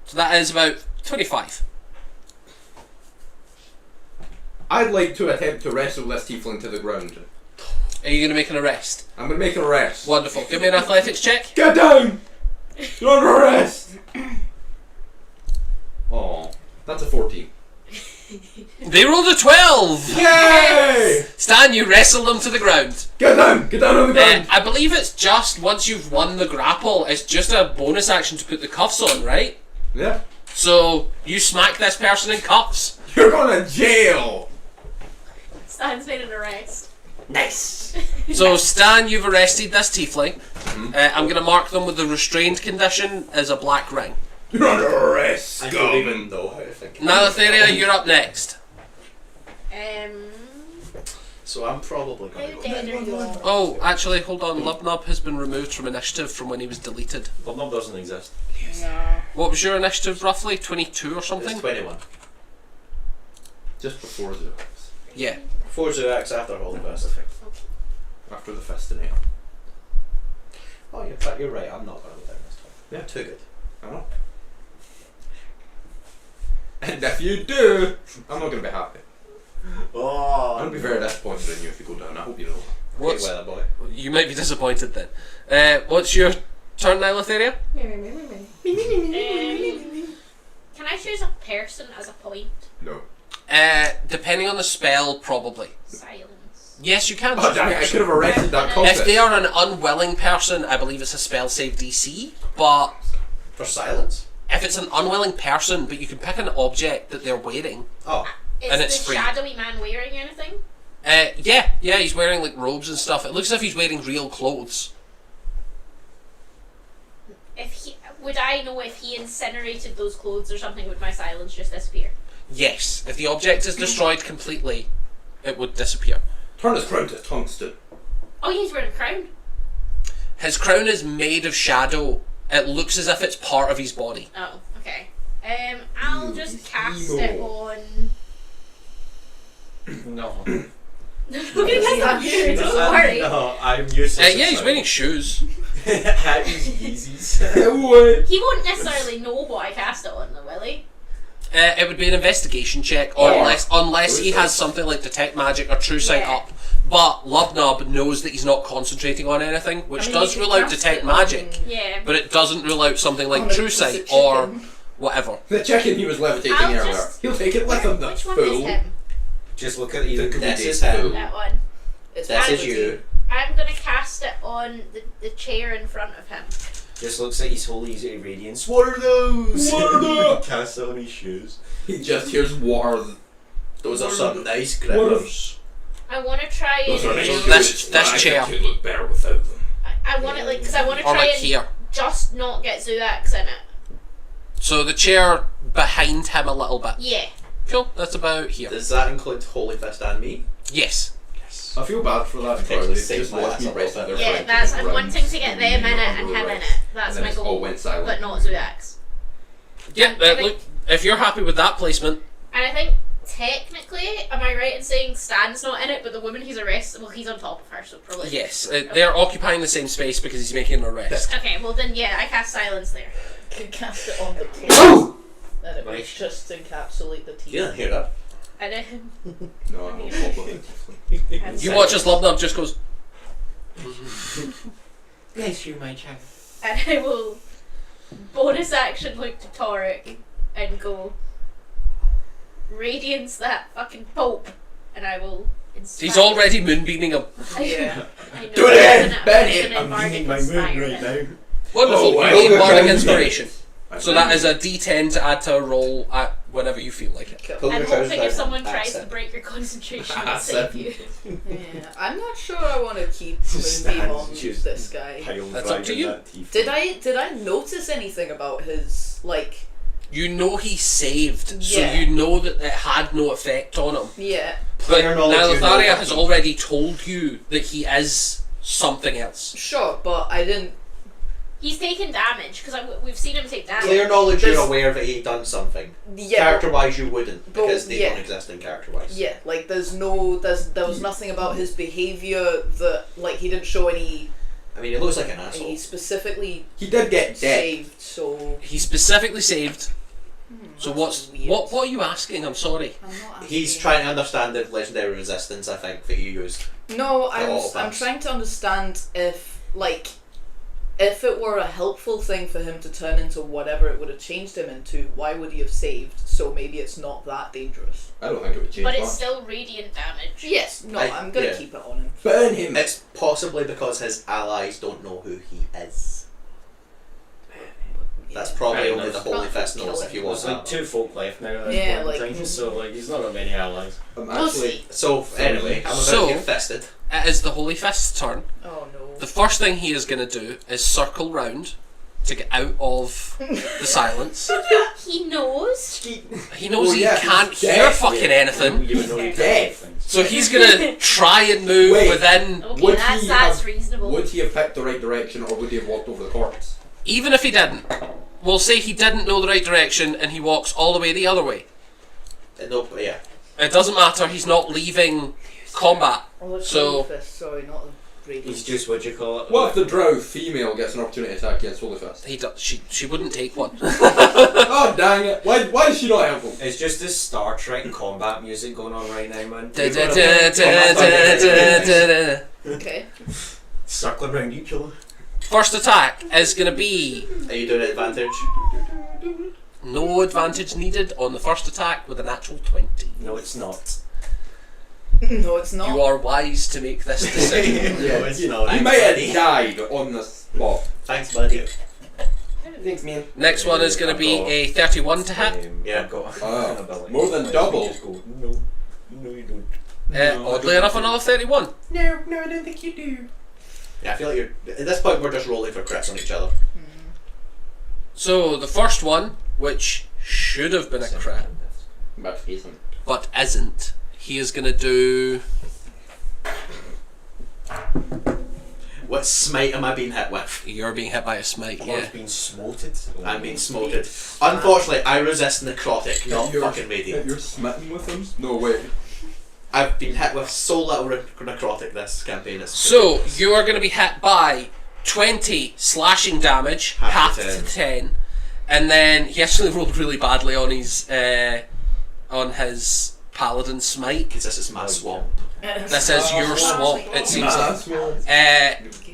So that is about 25. I'd like to attempt to wrestle this tiefling to the ground. Are you going to make an arrest? I'm going to make an arrest. Wonderful. Give me an athletics check. Get down! You're under arrest! Oh, that's a 14. They rolled a 12! Yay! Stan, you wrestle them to the ground. Get down! Get down on the ground! I believe it's just, once you've won the grapple, it's just a bonus action to put the cuffs on, right? Yeah. So, you smack this person in cuffs. You're going to jail! Stan's made an arrest. Nice. So, Stan, you've arrested this tiefling. I'm going to mark them with the restrained condition as a black ring. You're under arrest! I Go! don't even know how to think. Nalatheria, you're up next. So I'm probably How going to go. dead are you all? Oh, actually, hold on. Lubnub has been removed from initiative from when he was deleted. Lubnub doesn't exist. What was your initiative roughly? 22 or something? It's 21. Just before the... Yeah. 4 Zuax after Holy Fest, I think. After the festinator. Oh, in fact, you're right. I'm not going to go down this time. Yeah. Too good. I know. And if you do, I'm not going to be happy. Oh. I'm going to be very disappointed in you if you go down. I hope you know. What's, Weather boy. you might be disappointed then. What's your turn, Nalatheria? Can I choose a person as a point? No. Depending on the spell, probably. Silence. Yes, you can. Oh, choose a damn it, I person. could have arrested that cultist. If they are an unwilling person, I believe it's a spell save DC. But For silence? if it's an unwilling person, but you can pick an object that they're wearing. Oh. Is And the it's free. shadowy man wearing anything? Yeah, he's wearing like robes and stuff. It looks as if he's wearing real clothes. Would I know if he incinerated those clothes or something? Would my silence just disappear? Yes, if the object is destroyed completely, it would disappear. Turn his crown to tungsten. Oh, yeah, he's wearing a crown. His crown is made of shadow. It looks as if it's part of his body. Oh, okay. I'll just cast emo. it on. No. Look at this, don't worry. No, I'm useless. Yeah, he's wearing shoes. Yeezys. He won't necessarily know what I cast it on, though, will he? It would be an investigation check, Yeah. unless he has something like detect magic or true sight Yeah. up. But Lubnub knows that he's not concentrating on anything, which I mean, does you rule can out cast detect it on magic. Yeah. But it doesn't rule out something like on a true piece of sight or chicken. whatever. The chicken he was levitating I'll earlier. just- He'll take it with him, the Which one fool. is him? Just look at either. This is Fool. him. That one. It's This is Vanity. you. I'm gonna cast it on the chair in front of him. Just looks like he's holy radiance. What are those? What are those? Cast it on his shoes. He just hears water. Those are some nice What are- grippers. I want to try Those are and. nice So shoes, this but I chair. think you'd look better without them. I want it because I want to Or try like and here. just not get Zoodax in it. So the chair behind him a little bit. Yeah. Cool, that's about here. Does that include Holy Fist and me? Yes. Yes. I feel bad for that Takes- because takes they just my watched ass me a little rest bit. their Yeah, friend that's. in I'm the wanting to get round, them in it and and we him were in right. it. That's And then my it's all goal. went silent. But not Zoodax. Yeah, And I think- look, if you're happy with that placement, And I think technically, am I right in saying Stan's not in it, but the woman he's arrested, well, he's on top of her, so probably. yes, they're occupying the same space because he's making an arrest. Okay, well then, yeah, I cast silence there. Could cast it on the table. And it would Nice. just encapsulate the teeth. You didn't hear that. And No, I don't know what You watch as Lubnub just goes, Bless you, my child. and I will bonus action look to Torek and go radiance that fucking Pope, and I will inspire. he's already moonbeaming him. Yeah. I know. Do it again, Benny! I'm beaming my moon right now. Wonderful, Oh, wow. you need bardic Okay. inspiration. I'm So that is a D10 to add to a roll at whenever you feel like it. Cool. Pull I'm your trousers hoping down if someone and tries to accent. break your concentration, it'll That's save it. you. Yeah, I'm not sure I want to keep Moonbeam on this guy. That's up to you. Did I notice anything about his like? You know he saved, so Yeah. you know that it had no effect on him. Yeah, But Player knowledge, now you know Lotharia that has he- already told you that he is something else. sure, but I didn't. He's taken damage because we've seen him take damage. Player knowledge, There's- you're aware that he done something. Yeah, Character wise, you wouldn't but- because they yeah. don't exist in character wise. yeah, like there was nothing about his behavior that like he didn't show any. I mean, he looks like an asshole. He specifically He did get dead. saved, so He specifically saved. So that's what's weird. what are you asking? I'm sorry. I'm not asking. He's trying to understand the legendary resistance. I think that you used. No, I'm auto-pass. trying to understand if if it were a helpful thing for him to turn into whatever it would have changed him into, why would he have saved? So maybe it's not that dangerous. I don't think it would change But it's much. still radiant damage. Yes, no, I'm gonna yeah. keep it on him. Burn him. It's possibly because his allies don't know who he is. That's probably Fair only the enough. Holy Probably Fist knows kill if you him. want There's like that. two folk left now at this Yeah, point in like- time, so like he's not got many allies. I'm We'll actually. see. So anyway, I'm about So- to get fisted. It is the Holy Fist's turn. Oh no. The first thing he is going to do is circle round to get out of the silence. He knows. He knows Oh, he yeah, can't he's hear dead. fucking anything. You would know you Dead. can't things. So he's going to try and move Wait. within. Okay, Would that's he that's reasonable. Would he have picked the right direction, or would he have walked over the corpse? Even if he didn't, we'll say he didn't know the right direction and he walks all the way the other way. No, yeah. It doesn't matter, he's not leaving combat. Oh, it's So- Holy Fist, sorry, not the radiant. He's just what you call it. What if the drow female gets an opportunity to attack against Holy Fist? He does, she wouldn't take one. Oh dang it! Why does she not help him? It's just this Star Trek combat music going on right now, man. Da, da, da, da, da, da, da, da. Okay. Circling around each other. First attack is going to be Are you doing it advantage? no advantage needed on the first attack with a natural 20. No, it's not. No, it's not. You are wise to make this decision. No, it's not. He may have died on the spot. Thanks, buddy. Thanks, man. Next one is going to be a 31 to hit. Yeah. I've got Ah, an ability. more than So double. you just go, no, you don't. Oddly enough, another 31. No, I don't think you do. Yeah, I feel like you're. At this point, we're just rolling for crits on each other. So the first one, which should have been a crit, But isn't. but isn't, he is going to do. What smite am I being hit with? You're being hit by a smite, Someone's yeah. been smoted. I'm being smoted. Unfortunately, I resist necrotic, not You're- fucking radiant. You're smitten with him? No way. I've been hit with so little necrotic this campaign. It's So you are going to be hit by 20 slashing damage, Half half to to 10, and then he actually rolled really badly on his paladin smite. because this is my swamp. This is your swamp. It seems like.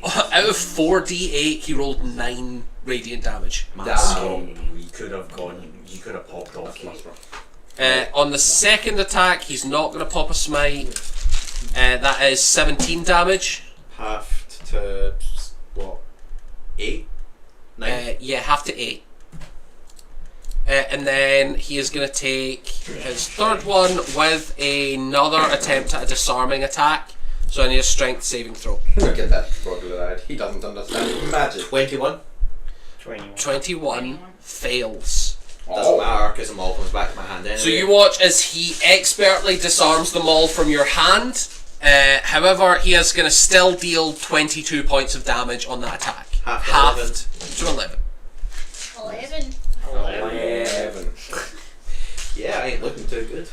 Out of 4d8, he rolled 9 radiant damage. My Damn. swamp. We could have gone You could have popped off. On the second attack, he's not going to pop a smite. That is 17 damage. Halved to what? 8? 9? Yeah, half to 8. And then he is going to take his third one with another attempt at a disarming attack. So I need a strength saving throw. Look at that brother. He doesn't understand magic. 21? 21 fails. Doesn't matter because the maul comes back to my hand anyway. So you watch as he expertly disarms the maul from your hand. However, he is going to still deal 22 points of damage on that attack. Halved to 11. 11. 11. Yeah, I ain't looking too good.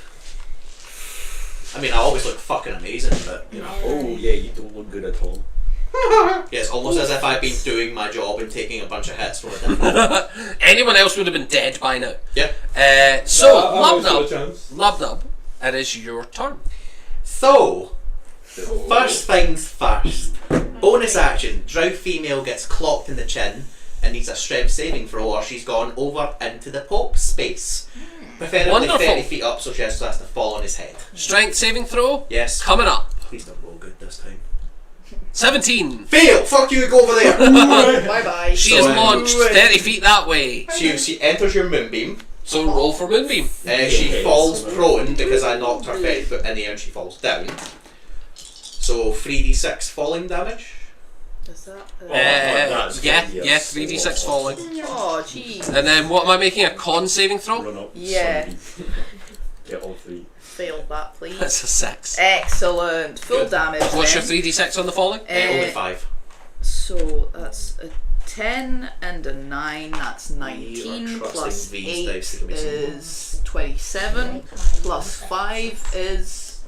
I mean, I always look fucking amazing, but, you know. Oh yeah, you don't look good at all. Yeah, it's almost as if I've been doing my job and taking a bunch of hits from a different. Anyone else would have been dead by now. Yeah. So, I've got a Lubnub, chance. it is your turn. So, first things first. Bonus action. Drow female gets clocked in the chin and needs a strength saving throw or she's gone over into the pop space. Preferably Wonderful. 30 feet up so she has to fall on his head. Strength saving throw, Yes. coming up. Please don't roll good this time. 17. Fail! Fuck you, go over there! Bye bye. She is launched 30 feet that way. She enters your moonbeam. So roll for Moonbeam. She falls prone because I knocked her 30 foot in the air and she falls down. So 3d6 falling damage. Is that? That's Yeah, gonna be a 3d6 falling. Oh, jeez. And then what am I making? A con saving throw? Run up. Yeah. Sunbeam. Get all 3. Failed that, please. That's a 6. Excellent. Full Good. damage. What's your then. 3d6 on the falling? Only 5. So that's a 10 and a 9. That's 19 You are plus trusting these 8 dice to give me some is 27 plus 5 is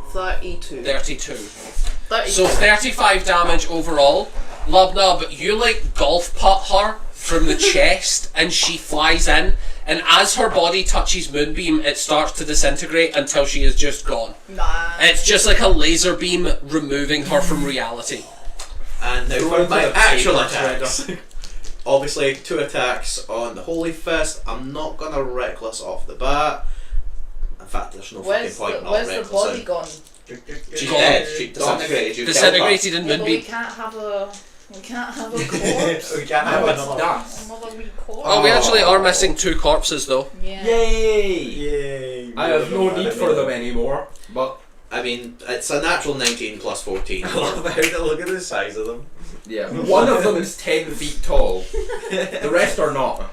32. 32. 32. So 35 damage overall. Lubnub, you like golf putt her from the chest and she flies in, and as her body touches Moonbeam it starts to disintegrate until she is just gone. Nah. It's just like a laser beam removing her from reality. And now for my actual attacks. Obviously 2 attacks on the Holy Fist. I'm not gonna reckless off the bat. In fact, there's no Where's fucking point the, not where's the reckless. body gone? She's Gone. dead. She disintegrated. You Disintegrated in Yeah, but we Moonbeam. can't have a. We can't have a corpse. We can't have No, it's another. dust. Another wee corpse. Oh, we actually are missing 2 corpses though. Yeah. Yay! Yay. I have no need for them anymore, but I mean, it's a natural 19 plus 14. I love how to look at the size of them. yeah, one of them is 10 feet tall. The rest are not.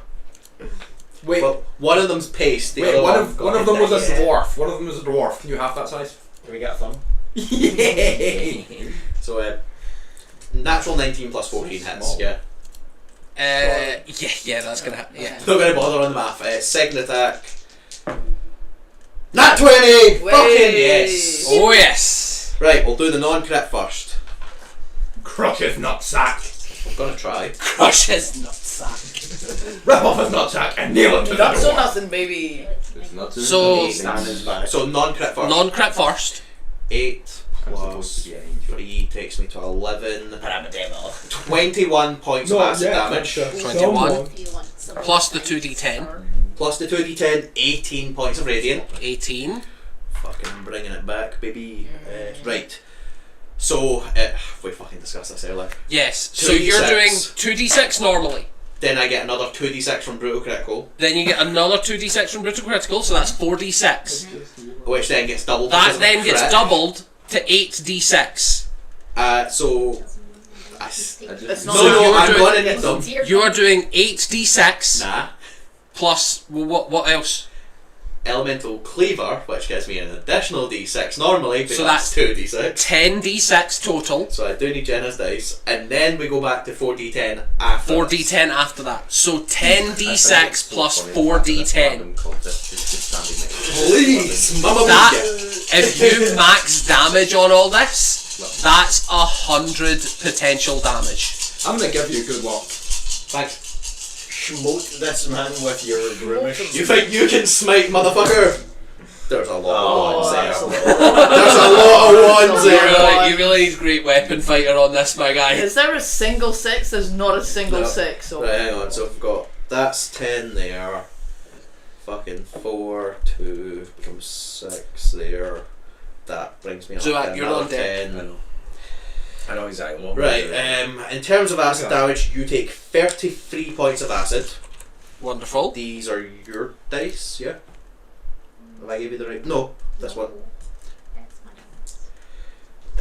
Wait, Well, one of them's paste. The wait, other one of them was a Yeah. dwarf. One of them is a dwarf. Can you have that size? Can we get a thumb? Yay! So, natural 19 plus 14 hits. Small. Yeah. Yeah, that's gonna happen. Yeah. Not gonna bother on the math. Second attack. Nat 20! Fucking yes! Oh yes. Right, we'll do the non-crit first. Crush his nutsack. I'm gonna try. Crush his nutsack. Rip off his nutsack and nail it to the That's so door. nothing, baby. It's not So- Stand his back. So non-crit first. Non-crit first. 8 I'm supposed plus to be an angel. 3 takes me to 11. But I'm a devil. 21 points of acid damage. 21. Do you want some Plus the 2d10. Plus the 2d10, 18 points of radiant. 18. Fucking bringing it back, baby. Right. So, we fucking discussed this earlier. Yes. So you're 2d6. doing 2d6 normally. Then I get another 2d6 from Brutal Critical, Then you get another 2d6 from Brutal Critical, so that's 4d6. which then gets doubled. That because of then the gets crit. doubled to 8d6. So, It's no, not. you're I'm doing- gonna need them. You are doing 8d6 Nah. plus what else? Elemental Cleaver, which gives me an additional d6 normally, but So that's 2d6. 10d6 total. So I do need Jenna's dice, and then we go back to 4d10 after. 4d10 after that. So 10d6 plus 4d10. Please, Mama That, Mia. if you max damage on all this, that's 100 potential damage. I'm gonna give you good luck. Thanks. Smote this man with your grimace. You think you can smite, motherfucker? There's a lot of ones there. that's a lot. There's a lot of ones You there. really, need great weapon fighter on this, my guy. Is there a single 6? There's not a single No. 6. So Right, hang on. So we've got that's 10 there. fucking 4, 2 becomes 6 there. That brings me up Zuak, to you're another on deck. 10. I know exactly what Right, we're doing. in terms of acid damage, you take 33 points of acid. Wonderful. These are your dice, yeah? Have I give you the right? No, this one. That's my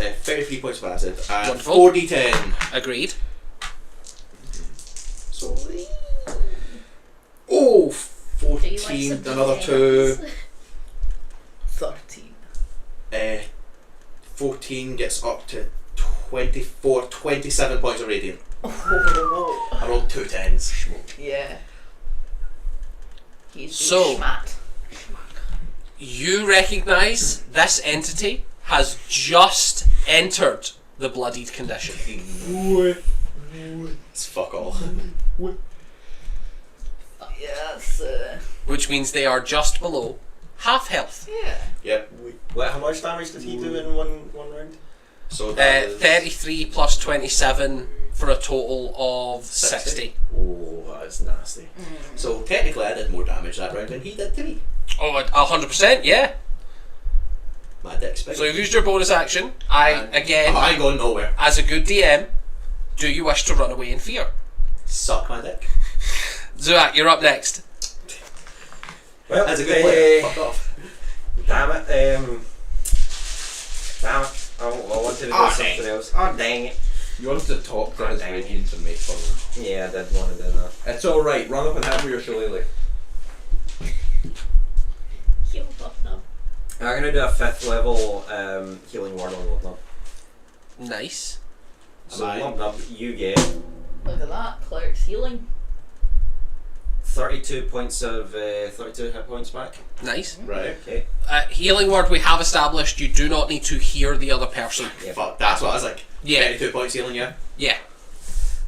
dice. 33 points of acid and Wonderful. 4d10. Agreed. So, oh, Do you like 14, some another potatoes? 2. 13. 14 gets up to 24, 27 points of radiant. Oh, I rolled 2 10s. yeah. He's So- schmat. You recognise this entity has just entered the bloodied condition. It's fuck all. Yes. Which means they are just below half health. Yeah. Yep. How much damage did he do in one round? So that is 33 plus 27 for a total of 60. 60. Oh, that's nasty. So technically I did more damage that round than he did to me. Oh, 100%, yeah. My deck's big. So you've used your bonus action. Again, I ain't going nowhere. as a good DM, do you wish to run away in fear? Suck my dick. Zuak, you're up next. Well, That's a good player. Fuck off. Damn it. Damn it. I wanted to do something else. Oh, dang it. You wanted to talk to his Dang. radiance and make fun of him. Yeah, I did want to do that. It's alright, run up and hit him with your shillelagh. Heal Bucknub. I'm going to do a 5th level healing word on Lubnub. Nice. So Am I? Lubnub, you get Look at that. Cleric's healing. 32 points of 32 hit points back. Nice. Right. Okay. Healing word, we have established you do not need to hear the other person. Yeah. Fuck, that's what I was like. Yeah. 32 points healing, yeah? Yeah.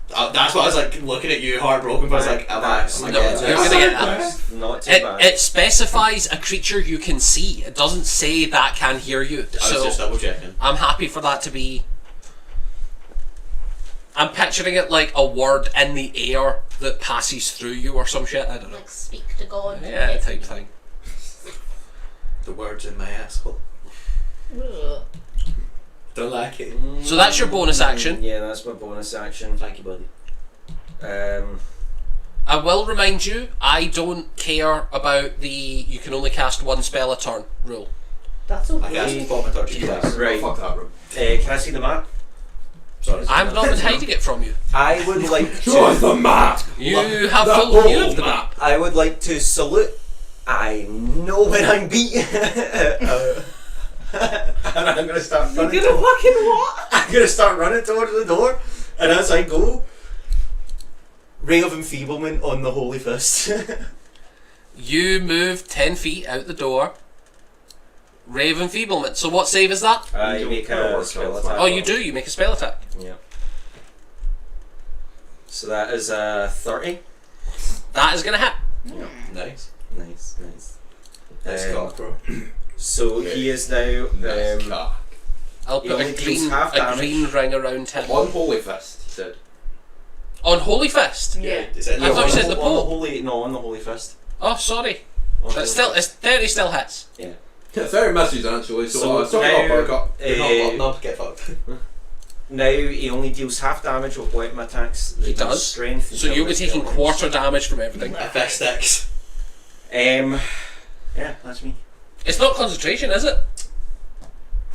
That's what I was like looking at you heartbroken, but I was like, am I That's- am I No, getting you're this? gonna get that. Not too It, bad. it specifies a creature you can see. It doesn't say that can hear you. I was So just double checking. I'm happy for that to be. I'm picturing it like a word in the air that passes through you or some shit. I don't know. Like speak to God. Yeah, type thing. The words in my asshole. Ugh. Don't like it. So that's your bonus action. Yeah, that's my bonus action. Thank you, buddy. I will remind you, I don't care about the you can only cast one spell a turn rule. That's I okay. cast Vomitory twice. Right. Oh, fuck that room. Can I see the map? Sorry. I've not been hiding it from you. I would like Show us to. the map! You have full view of the map. I would like to salute. I know when I'm beat. And I'm gonna start running. You're gonna fucking what? I'm gonna start running towards the door, and as I go, ray of enfeeblement on the holy fist. You move 10 feet out the door. Ray of enfeeblement. So what save is that? I make a spell attack. Oh, you do. You make a spell attack. Yeah. So that is 30. That is going to hit. Nice. Nice, nice. Nice cock, bro. So he is now. Nice cock. I'll He put only a deals half green ring around him. On Holy Fist, he said. On Holy Fist. Yeah. Is it I thought you said the on pole. holy, no, on the holy fist. Oh, sorry. On the That's holy still, it's 30 still hits. Yeah. Yeah, 30 misses actually, so, So it's not now, a perk. You're not uh, button up, get fucked. Now he only deals half damage with weapon attacks. They He do does. Strength. So you'll be intelligence, taking elements. quarter damage from everything. FS sticks. Yeah, that's me. It's not concentration, is it?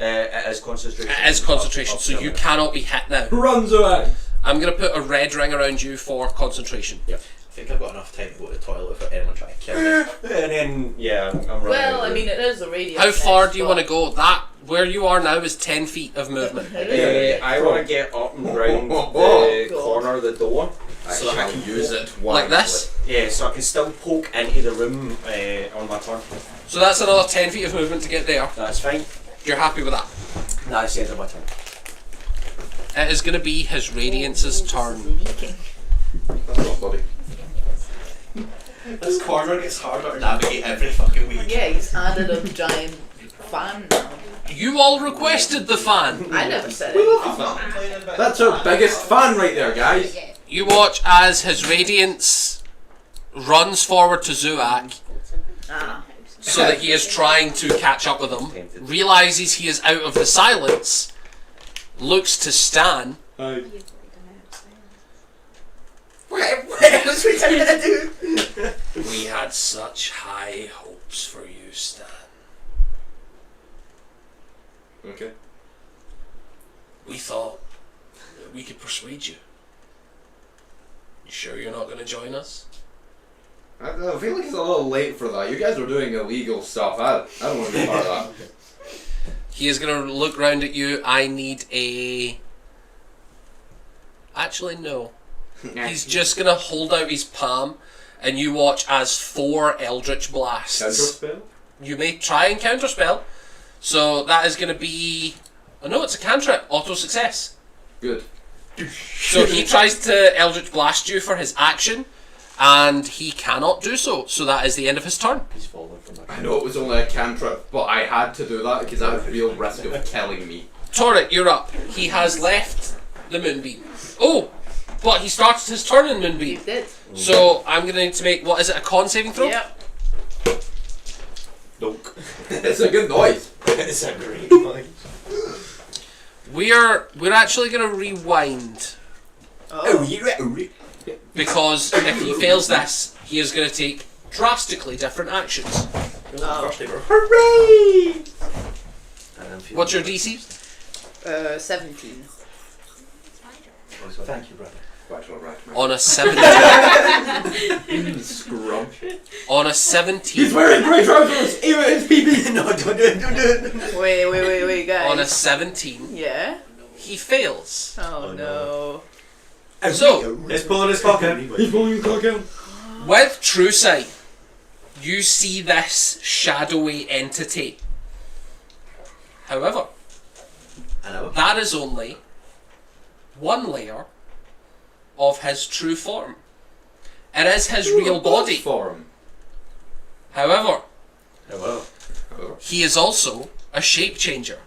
It is concentration. It is concentration, Up so till you now. cannot be hit now. Runs away! I'm going to put a red ring around you for concentration. I think I've got enough time to go to the toilet without anyone trying to kill me. And then I'm running. Well, out I of mean, it is a radius. How far next, do you but- want to go? That where you are now is 10 feet of movement. I want to get up and round the God. corner of the door, I so that I shall can use poke. it Like wisely. this? Yeah, so I can still poke into the room on my turn. So that's another 10 feet of movement to get there. That's fine. You're happy with that? That's the end of my turn. It is going to be his Radiance's turn. Sneaking. That's not bloody. This corner gets harder to navigate every fucking week. Yeah, he's added a giant fan now. You all requested the fan. I never said it. That's our biggest fan right there, guys. You watch as his Radiance runs forward to Zuak Ah. so that he is trying to catch up with them, realizes he is out of the silence, looks to Stan. What else we gonna do? We had such high hopes for you, Stan. Okay. We thought that we could persuade you. You sure you're not going to join us? I feel like it's a little late for that. You guys are doing illegal stuff. I don't want to be part of that. He is going to look round at you. I need a... Actually, no. He's just going to hold out his palm, and you watch as 4 Eldritch Blasts. Counterspell? You may try and counterspell. So that is going to be... Oh no, it's a cantrip. Auto success. Good. So he tries to Eldritch Blast you for his action, and he cannot do so. So that is the end of his turn. He's fallen from that. I know it was only a cantrip, but I had to do that because I had real risk of killing me. Torrit, you're up. He has left the Moonbeam. Oh! But he started his turn in You Moonbeam. did. So I'm going to need to make, what is it, a con saving throw? Yep. Nope. It's a good noise. It's a great noise. We're actually going to rewind, Oh, you ready? because if he fails this, he is going to take drastically different actions. First ever. Hooray! What's your DC? 17. Thank you, brother. Quite alright, man. On a 17. Scrum. On a 17. He's wearing grey trousers! Even his pee-pee! No, don't do it, don't do it. Wait, guys. On a 17, Yeah? he fails. Oh, no. So, He's pulling his cock out. He's pulling his cock out. with True Sight, you see this shadowy entity. However, I know. that is only one layer of his true form. It is his real body. Form. However, Oh, well. he is also a shape changer.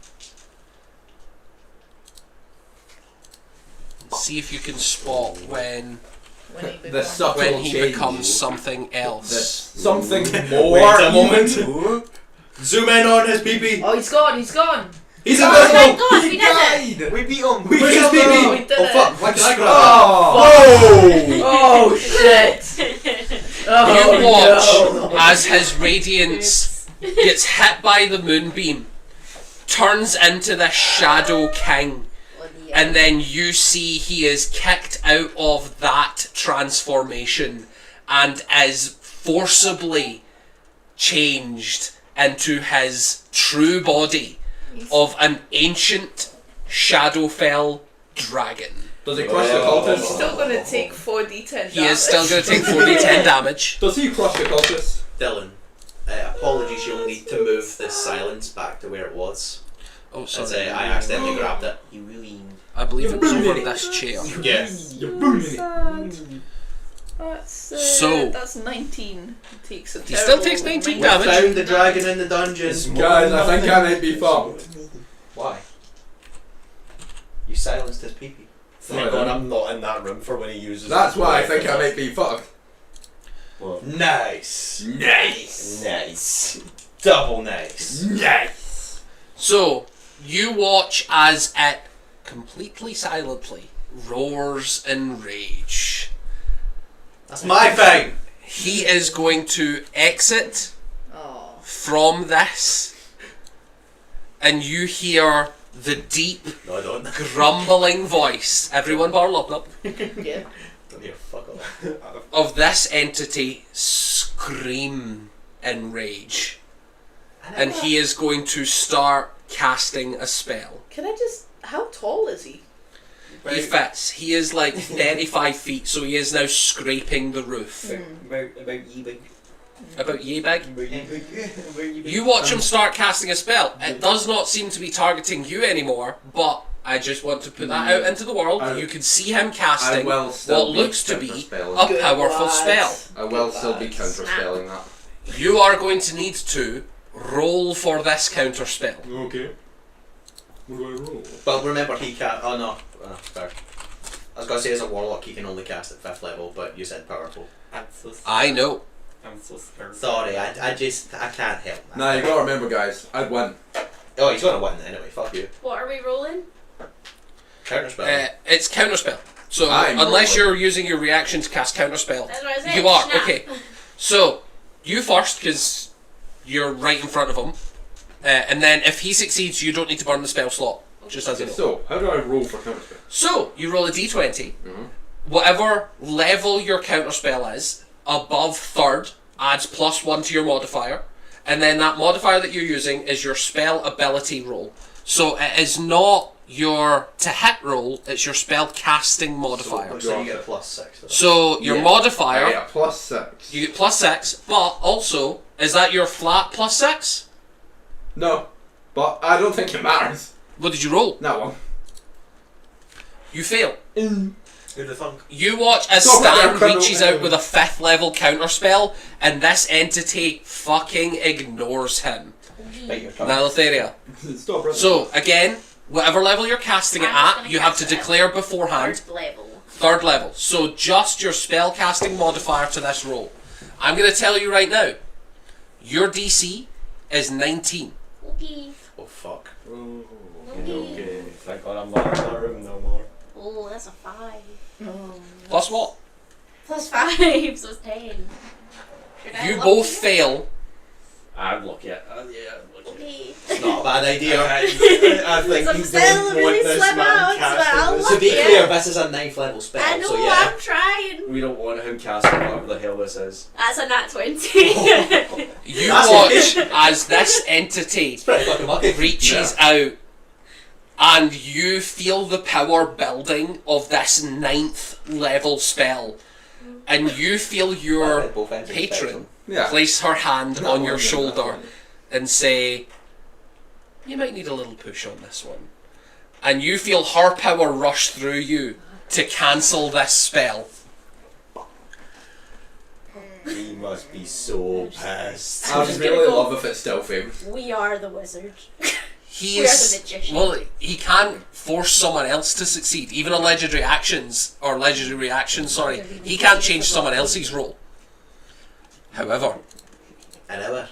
See if you can spot when When he The becomes... subtle when he change. becomes something else. Something more. Wait a moment. even. Zoom in on his pee-pee. Oh, he's gone. He's Oh, invisible. thank God, we did it! We beat him. We Where's killed his him. We did Oh it. fuck! Why did I grab Oh! Oh, shit. Oh, You watch no. as his radiance gets hit by the moonbeam, turns into the Shadow King, and then you see he is kicked out of that transformation and is forcibly changed into his true body of an ancient Shadowfell dragon. Does he crush the He's cultist? still going to take 4d10 damage. He is still going to take 4d10 damage. Does he crush the cultist? Dylan, apologies. You'll need to move this silence back to where it was. Oh, As sorry. I accidentally grabbed it. You really. I believe it was over this chair. Yeah. You're ruining it. Sad. That's, So- that's 19. He takes a He still terrible takes 19 We damage. found the dragon in the dungeon. Guys, I think I might be fucked. Why? You silenced his pee-pee. Thank God, I'm not in that room for when he uses. That's his why I breath think I and might be fucked. What? Nice. Nice. Nice. Double nice. Nice! So, you watch as it completely silently roars in rage. That's my thing. He is going to exit Oh. from this, and you hear the deep, No, I don't. grumbling voice, everyone bar Lubnub, Yeah. Don't hear fuck all. of this entity scream in rage. And he is going to start casting a spell. Can I just... How tall is he? He fits. He is like 35 feet, so he is now scraping the roof. About ye big. About ye big? About ye big. You watch him start casting a spell. It does not seem to be targeting you anymore, but I just want to put that out into the world. I- You can see him I casting will what still looks to be counterspelling. a Good powerful lad. spell. I will Good still be lad. counterspelling that. You are going to need to roll for this counter spell. Okay. What do I roll? But remember, he can't. Oh no. Sorry. I was gonna say as a warlock, he can only cast at 5th level, but you said powerful. I know. I'm so scared. Sorry, I can't help that. Nah, you gotta remember, guys. I'd win. Oh, he's gonna win anyway. Fuck you. What are we rolling? Counterspell. It's counterspell. So I'm unless rolling. you're using your reaction to cast counterspell, That's what I said. you are Snap. okay. So you first because you're right in front of him, and then if he succeeds, you don't need to burn the spell slot. Just as a note. So, how do I roll for counterspell? So you roll a d20. Mhm. Whatever level your counterspell is, above third adds +1 to your modifier, and then that modifier that you're using is your spell ability roll. So it is not your to hit roll; it's your spell casting modifier. So you get a +6. So your Yeah. modifier, I get a +6. you get +6, but also is that your flat +6? No, but I don't think it matters. What did you roll? That one. You fail. Who the thunk? You watch as Stop it there, Stan criminal. reaches out with a 5th level counterspell, and this entity fucking ignores him. Bite your tongue. Now, Lotharia. Stop right So, again, whatever level you're casting it I'm just at, gonna you have to cast it. declare beforehand. Third level. 3rd level. So, just your spell casting modifier to this roll. I'm going to tell you right now, your DC is 19. Okay. Oh fuck. Oh, Okay. okay. Thank God I'm not in that room no more. Oh, that's a 5. Plus what? Plus 5, so it's 10. Should I You look both here? fail. I'm lucky. Yeah, I'm lucky. Okay. It's not a bad idea. I think Some you spell don't want really this slip man out, so casting I'll this. To be Yeah. clear, this is a 9th level spell. I know, so yeah. I'm trying. We don't want him casting whatever the hell this is. That's a nat 20. You That's watch as this entity It's pretty fucking lucky. reaches out, and you feel the power building of this 9th level spell, and you feel your Both ends of the patron spectrum. Yeah. place her hand Not on your one, shoulder not one. and say, "You might need a little push on this one," and you feel her power rush through you to cancel this spell. He must be so pissed. I would Just really gonna go- love if it still favors. We are the wizard. He We are is the magician. well. He can't force someone else to succeed. Even on legendary actions or legendary reactions. Sorry, he can't change someone else's roll. However, An hour.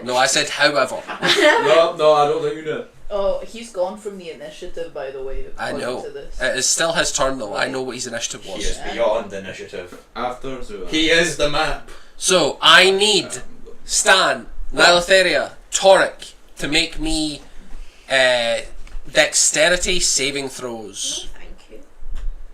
no, I said however. No, I don't think you did. Oh, he's gone from the initiative, by the way. I according know. To this. It is still his turn though. I know what his initiative He was. is beyond initiative. After Zua. He is the map. So I need Stan, Nylotheria, Toric to make me dexterity saving throws Thank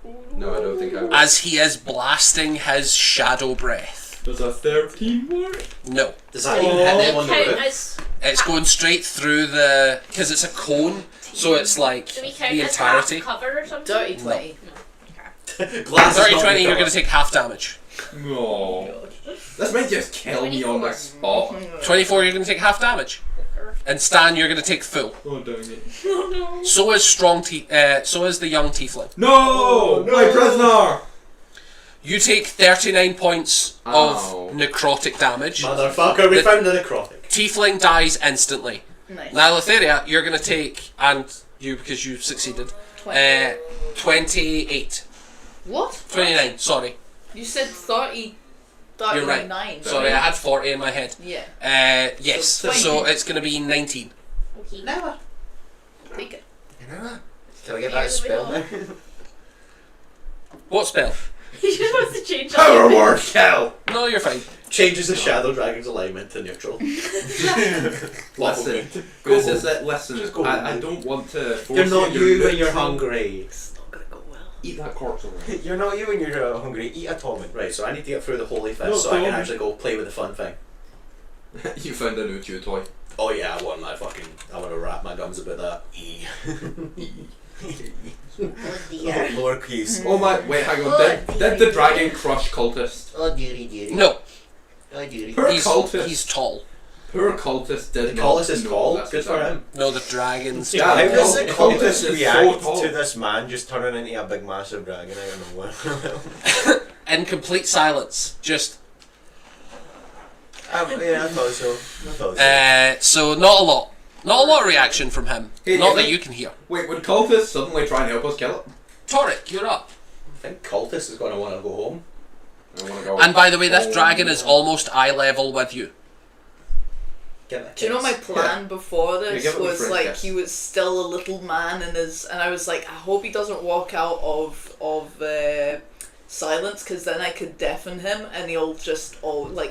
you. No, I don't think I will. as he is blasting his shadow breath. Does a 13 work? No, Does that even hit them on the Count roof? as, it's going straight through the because it's a cone, so it's like do we count the as half entirety. cover or something? Dirty 20. Glass is 30, not 20, the you're colour. going to take half damage. No. This might just kill me on the spot. 24, you're going to take half damage. And Stan, you're going to take full. Oh, dang it. Oh no. So is so is the young tiefling. No! My prisoner! You take 39 points Ow. of necrotic damage. Motherfucker, we The- found the necrotic. Tiefling dies instantly. Nice. Now, Lotharia, you're going to take, and you, because you succeeded, 28. What? 29, sorry. You said 30. You're right. 39. Sorry, I had 40 in my head. Yeah. Yes, So so 20. it's going to be 19. Okay. Never. Take it. Can I get that spell now? What spell? He just wants to change Power it. word kill! No, you're fine. Changes the Shadow Dragon's alignment to neutral. Listen, Go this home. is it. Listen, Just go I home. don't want to force You're not you when you're neutral. hungry. It's not gonna go well. Eat that corpse away. You're not you when you're hungry. Eat a Tommy. Right, so I need to get through the Holy Fist No, so I can don't. actually go play with the fun thing. You found a new chew toy. Oh yeah, I want to wrap my gums about that. Oh dear. Lower keys. Oh my, wait, hang on. Oh, Did the dragon crush cultist? Oh dearie dearie. No, Oh dearie. Poor he's cultist. tall. Poor cultist did The not Collis is know tall. this Good was for happening. him. No, the dragons. Yeah, How the does the cultist cultist is so react tall. to this man just turning into a big massive dragon out of nowhere? In complete silence. Just, Yeah, I thought so. so not a lot. Not a lot of reaction from him. Hey, Not you that think- you can hear. Wait, would cultist suddenly try and help us kill it? Toric, you're up. I think Cultist is going to want to go home. I wanna go. And by the way, this dragon is almost eye level with you. Give it a Do you know kiss. my plan before this give it a was French like kiss. he was still a little man and I was like, I hope he doesn't walk out of silence, because then I could deafen him and he'll just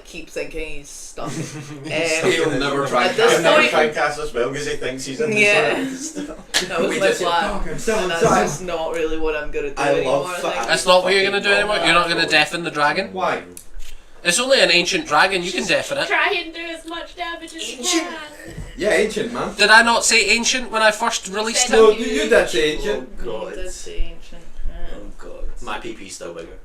keep thinking he's stuck. He'll never try. At this He'll never point- try and cast a spell because he thinks he's in the Yeah. silence. That was my plan, and that's just not really what I'm gonna do I anymore. love I that. think. That's not what you're gonna do anymore. You're not gonna deafen the dragon. Why? It's only an ancient dragon. You can deafen it. Try and do as much damage as you can. Yeah, ancient man. Did I not say ancient when I first released Said him? No, you did say ancient. You God. did say ancient. Yeah. Oh god. My PP's still bigger.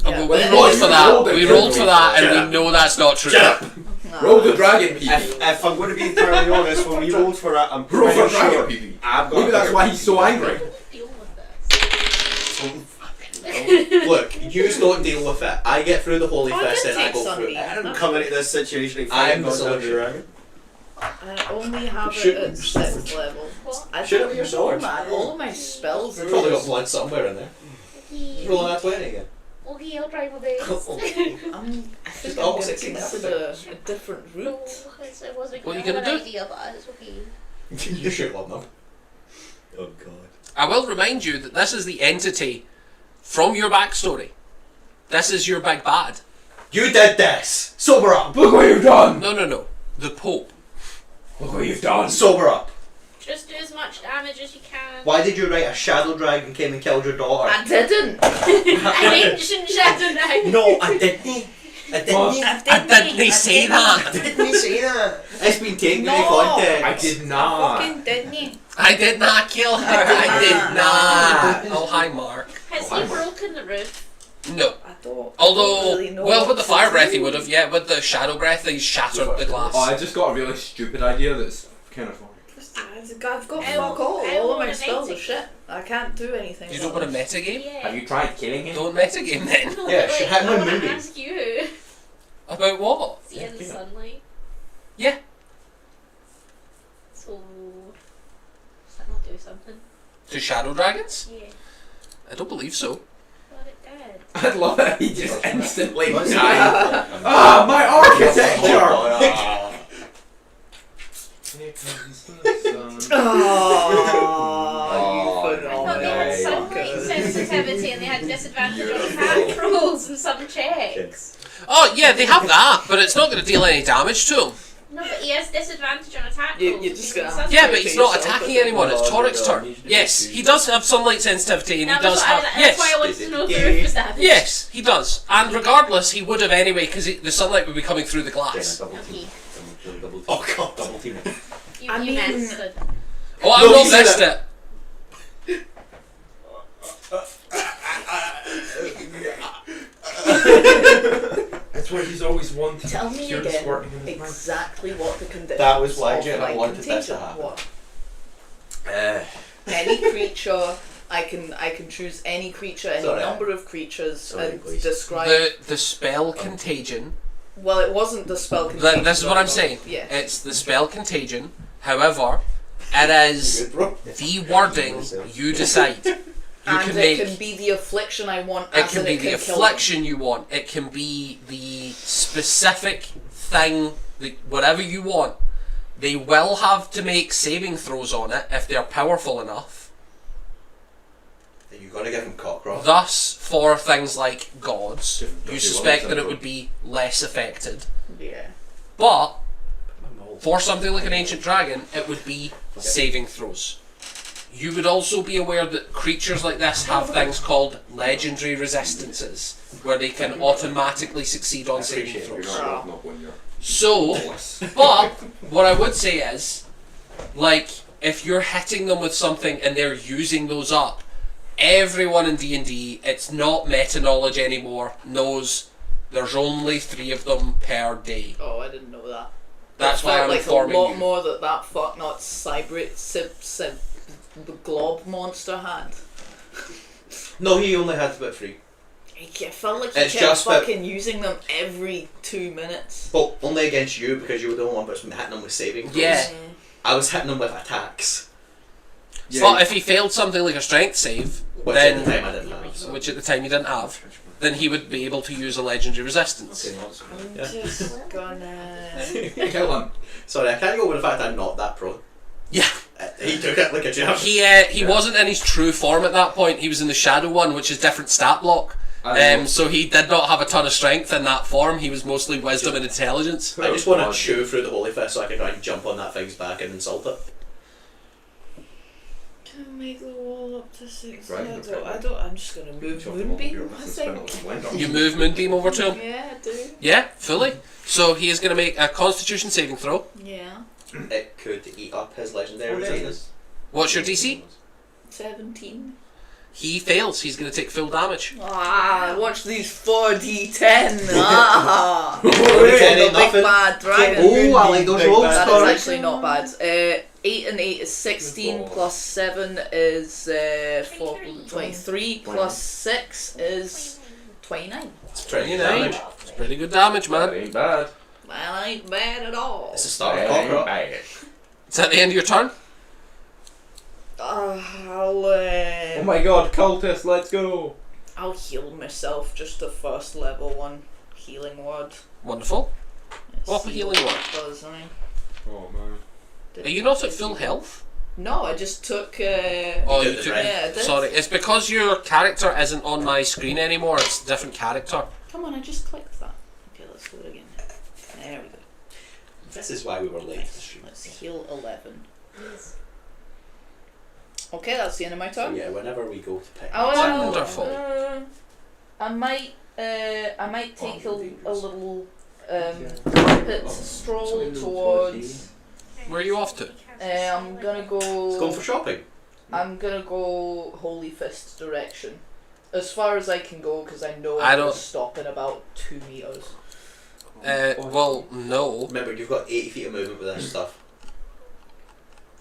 Oh, Yeah, well, but we then rolled it's- for that. We rolled for that, and we know that's not true. Nah. Roll the dragon PP. If I'm going to be entirely honest, when we rolled for it, I'm Roll pretty for dragon sure PP. I've got Maybe a that's bigger why he's so PP. angry. Deal with Look, yous don't deal with it. I get through the holy Oh, I fist can and I take go some through meat. it. I didn't come into this situation and I'm find the God the solution. dragon. I only have it Shoot. at 6th level. What? I Shoot it don't with your know, sword. man. All of my spells You've are probably got just... blood somewhere in there. Okay, Rolling that 20 again. okay, I'll try my best. I think Just I'm almost going to 16 consider a different No, route. it wasn't What are you good gonna do? idea, but it's okay. You shoot one though. Oh god. I will remind you that this is the entity from your backstory. This is your big bad. You did this! Sober up! Look what you've done. No. The Pope. Look what you've done. Sober up! Just do as much damage as you can. Why did you write a shadow dragon came and killed your daughter? I didn't! An ancient shadow knight. No, I didn't. I didn't. I didn't say that. I didn't say that. It's been taken No. out of context. I did not. Fucking didn't. I did not kill him. I did not. Oh, hi, Mark. Has he broken the roof? No. I don't Although, really know well, what with the to fire breath he do. would have. Yeah, with the shadow breath he's shattered the glass. Oh, I just got a really stupid idea that's kind of funny. I've got I fuck all. will- I All will of my make spells are it. shit. I can't do anything. You don't want a about metagame? Yeah. Have you tried killing him? Don't metagame then. No, Yeah, but, she like, had I my want to movie. ask you. About what? See in the sunlight. Yeah. So, does that not do something? To shadow dragons? Yeah. I don't believe so. But it did. I'd love it. He just instantly What's died. Ah, my architecture. it. Oh, you I thought they had nice. sunlight phenomenal. sensitivity and they had disadvantage on attack rolls and some checks. Oh, yeah, they have that, but it's not going to deal any damage to him. No, but he has disadvantage on attack You- rolls. you're if just he's gonna in have to- Yeah, sunlight. but he's not yourself, attacking I anyone. It's think. Torik's turn. Yes, he does have sunlight sensitivity, and he does have. That's why I wanted to know if the roof was damaged. Yes, he does. And regardless, he would have anyway, because the sunlight would be coming through the glass. Okay. Oh god. Double team. You, I you mean- missed it. Oh, I've No, not he said missed it. That's what he's always wanted. Tell me Cure the again squirting in his mouth. exactly what the conditions That was why of Jenna my wanted this to contagion happen. were. Any creature, I can choose any creature, any Sorry. number of creatures, Sorry, and please. describe. The spell contagion. Well, it wasn't the spell contagion. This is what I'm though. saying. Yeah. It's the spell contagion. However, it is Good, bro. the wording you decide. You and can it make. can be the affliction I want. It as can in be the kill them. affliction you want. It can be the specific thing, whatever you want. They will have to make saving throws on it if they're powerful enough. You gotta give him cockroach. Thus, for things like gods, Different you dirty suspect ones, that it I would be less affected. Yeah. But for something like an ancient dragon, it would be saving throws. You would also be aware that creatures like this have things called legendary resistances, where they can automatically succeed on saving appreciate You're throws. not rough enough when you're So, homeless. but what I would say is, like, if you're hitting them with something and they're using those up, everyone in D&D, it's not meta knowledge anymore, knows there's only 3 of them per day. Oh, I didn't know that. That's That why felt I'm like informing a lot you. more that fuck not the glob monster had. No, he only had about 3. I felt like he It's kept just that- fucking using them every 2 minutes. But only against you because you were the only one that's been hitting him with saving throws. Yeah. I was hitting him with attacks. But if he failed something like a strength save, Which at the then time I didn't have. So. which at the time you didn't have, then he would be able to use a legendary resistance. I'm Yeah. just gonna. Kill him. Sorry, I can't go with the fact I'm not that prone. Yeah. He took it like a champ. He wasn't in his true form at that point. He was in the shadow one, which is different stat block. So he did not have a ton of strength in that form. He was mostly wisdom and intelligence. I just want to chew through the holy fist so I can try and jump on that thing's back and insult it. Can I make the wall up to 6? Right, I'm just gonna move Moonbeam, I think. You move Moonbeam over to him? Yeah, I do. Yeah, fully. So he is going to make a Constitution saving throw. Yeah. It could eat up his legendary resistance. What's your DC? 17. He fails. He's going to take full damage. Ah, watch these 4d10. Ah! Oh, The big nothing. bad dragon. Oh, I like those Big rolls. bad That is Sorry. actually not bad. 8 and 8 is 16, plus 7 is 23, plus 6 is 29. It's pretty 29. damage. It's pretty good damage, That man. ain't bad. Well, ain't bad at all. It's the start That of ain't Cockroach. bad. Is that the end of your turn? Oh my god, cultist, let's go. I'll heal myself, just the first level one healing word. Wonderful. What See healing word? it does, I mean. Oh man. Are you not at full health? No, I just took. Oh, You you did took. it, right? Yeah, I did. Sorry, it's because your character isn't on my screen anymore. It's a different character. Come on, I just clicked that. Okay, let's do it again. There we go. This is why we were late to the stream. Let's heal 11. Okay, that's the end of my So turn. yeah, whenever we go to pick Oh, exactly well, Wonderful. I might take a little rapid stroll towards. Where are you off to? I'm gonna Let's go go. for shopping. I'm gonna go Holy Fist direction, as far as I can go, because I know I I'm gonna don't- stop in about 2 meters. Well, no. Remember, you've got 80 feet of movement with this stuff.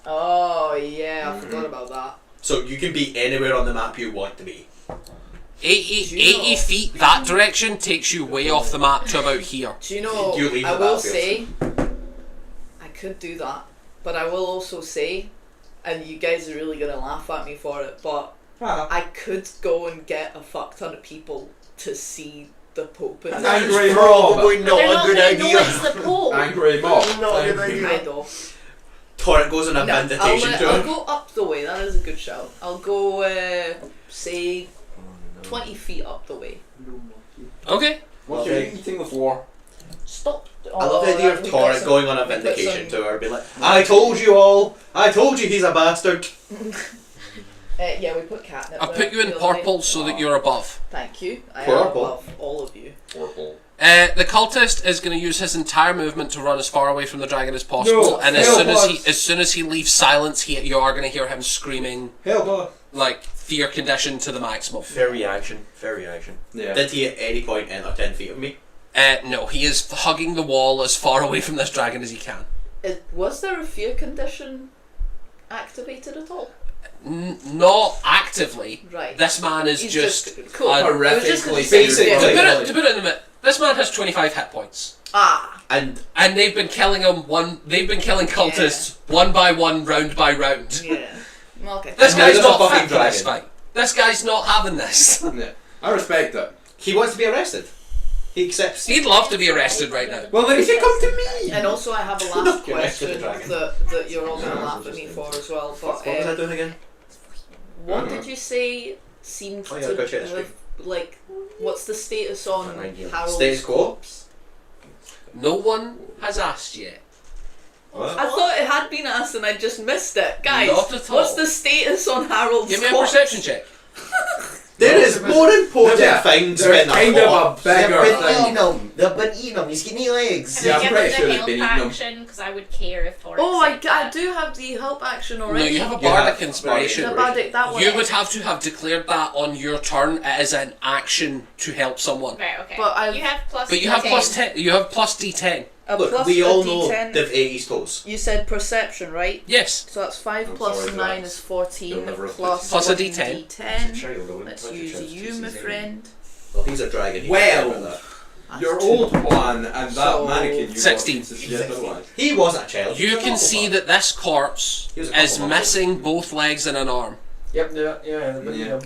Oh yeah, I forgot about that. So you can be anywhere on the map you want to be. 80, Do you 80 know- feet that direction takes you way off the map to about here. Do you know? You leave I the will battlefield. say, I could do that, but I will also say, and you guys are really gonna laugh at me for it, but I could go and get a fuck ton of people to see the Pope. And That's Angry probably mob. not They're a not good gonna know idea. it's the Pope. Angry mob. Not a good I idea. know. Torrent goes on a No, vindication to I'll him. go up the way. That is a good shout. I'll go say 20 feet up the way. Okay. What are you eating the floor? Stop. I love the idea of we got Torrent some- going on a we got vindication some- to her, being like, I told you all! I told you he's a bastard! Yeah, we put catnip. I'll there put you in the other day. purple so that you're above. Thank you. I am Purple? above all of you. Purple. The cultist is going to use his entire movement to run as far away from the dragon as possible, No, and as help soon as he leaves silence, you are going to hear him screaming Help us. like fear condition to the maximum. Fair reaction. Fair reaction. Yeah. Did he at any point enter 10 feet of me? No, he is hugging the wall as far away from this dragon as he can. Was there a fear condition activated at all? Not actively. Right. This man is He's just cool. a- It was just 'cause horrifically he said basic fear. To thing. put it in a minute, this man has 25 hit points, Ah. And and they've been killing him They've been killing cultists one by one, round by round. Yeah. Okay. This And now guy's there's a not fucking fit for this dragon. fight. This guy's not having this. Yeah. I respect it. he wants to be arrested. He accepts. He'd love to be arrested right now. Well, then he can come to me. And also, I have a last Not connected to question the dragon. that you're all gonna laugh at me for as well. But What was I doing again? what did you say seemed Oh, yeah, I've got you to at the have, like? What's the status on Harold's Status quo? corpse? No one has asked yet. What? I thought it had been asked and I just missed it. Guys, Not at all. what's the status on Harold's Give me a corpse? perception check. There is more important Yeah, things there's than a kind of a corpse. They've beggar been thing. eating him. They've been eating him. He's getting legs. Can Yeah, I I'm give pretty it sure the they've help been eating them. action? Because I would care if Torrent Oh, I said that. do have the help action No, already. you have a You bardic have inspiration. The bardic, that one. You would have to have declared that on your turn as an action to help someone. Right, okay. But I've- you have plus But you have 10. plus 10. You have plus D10. A Look, plus we a all know D10. they've 80s toes. You said perception, right? Yes. So that's 5 I'm plus sorry, 9 Drax. is 14 You'll never have plus Plus a 1 D10. D10. Let's use you, my friend. Well, he's a dragon. He Well. can remember that. That's Your 2. old plan and that So- mannequin you 16. want to suggest otherwise. He wasn't a child. You can see that this corpse He was a couple is months missing both legs and an arm. Yep, yeah. Yeah. Yeah.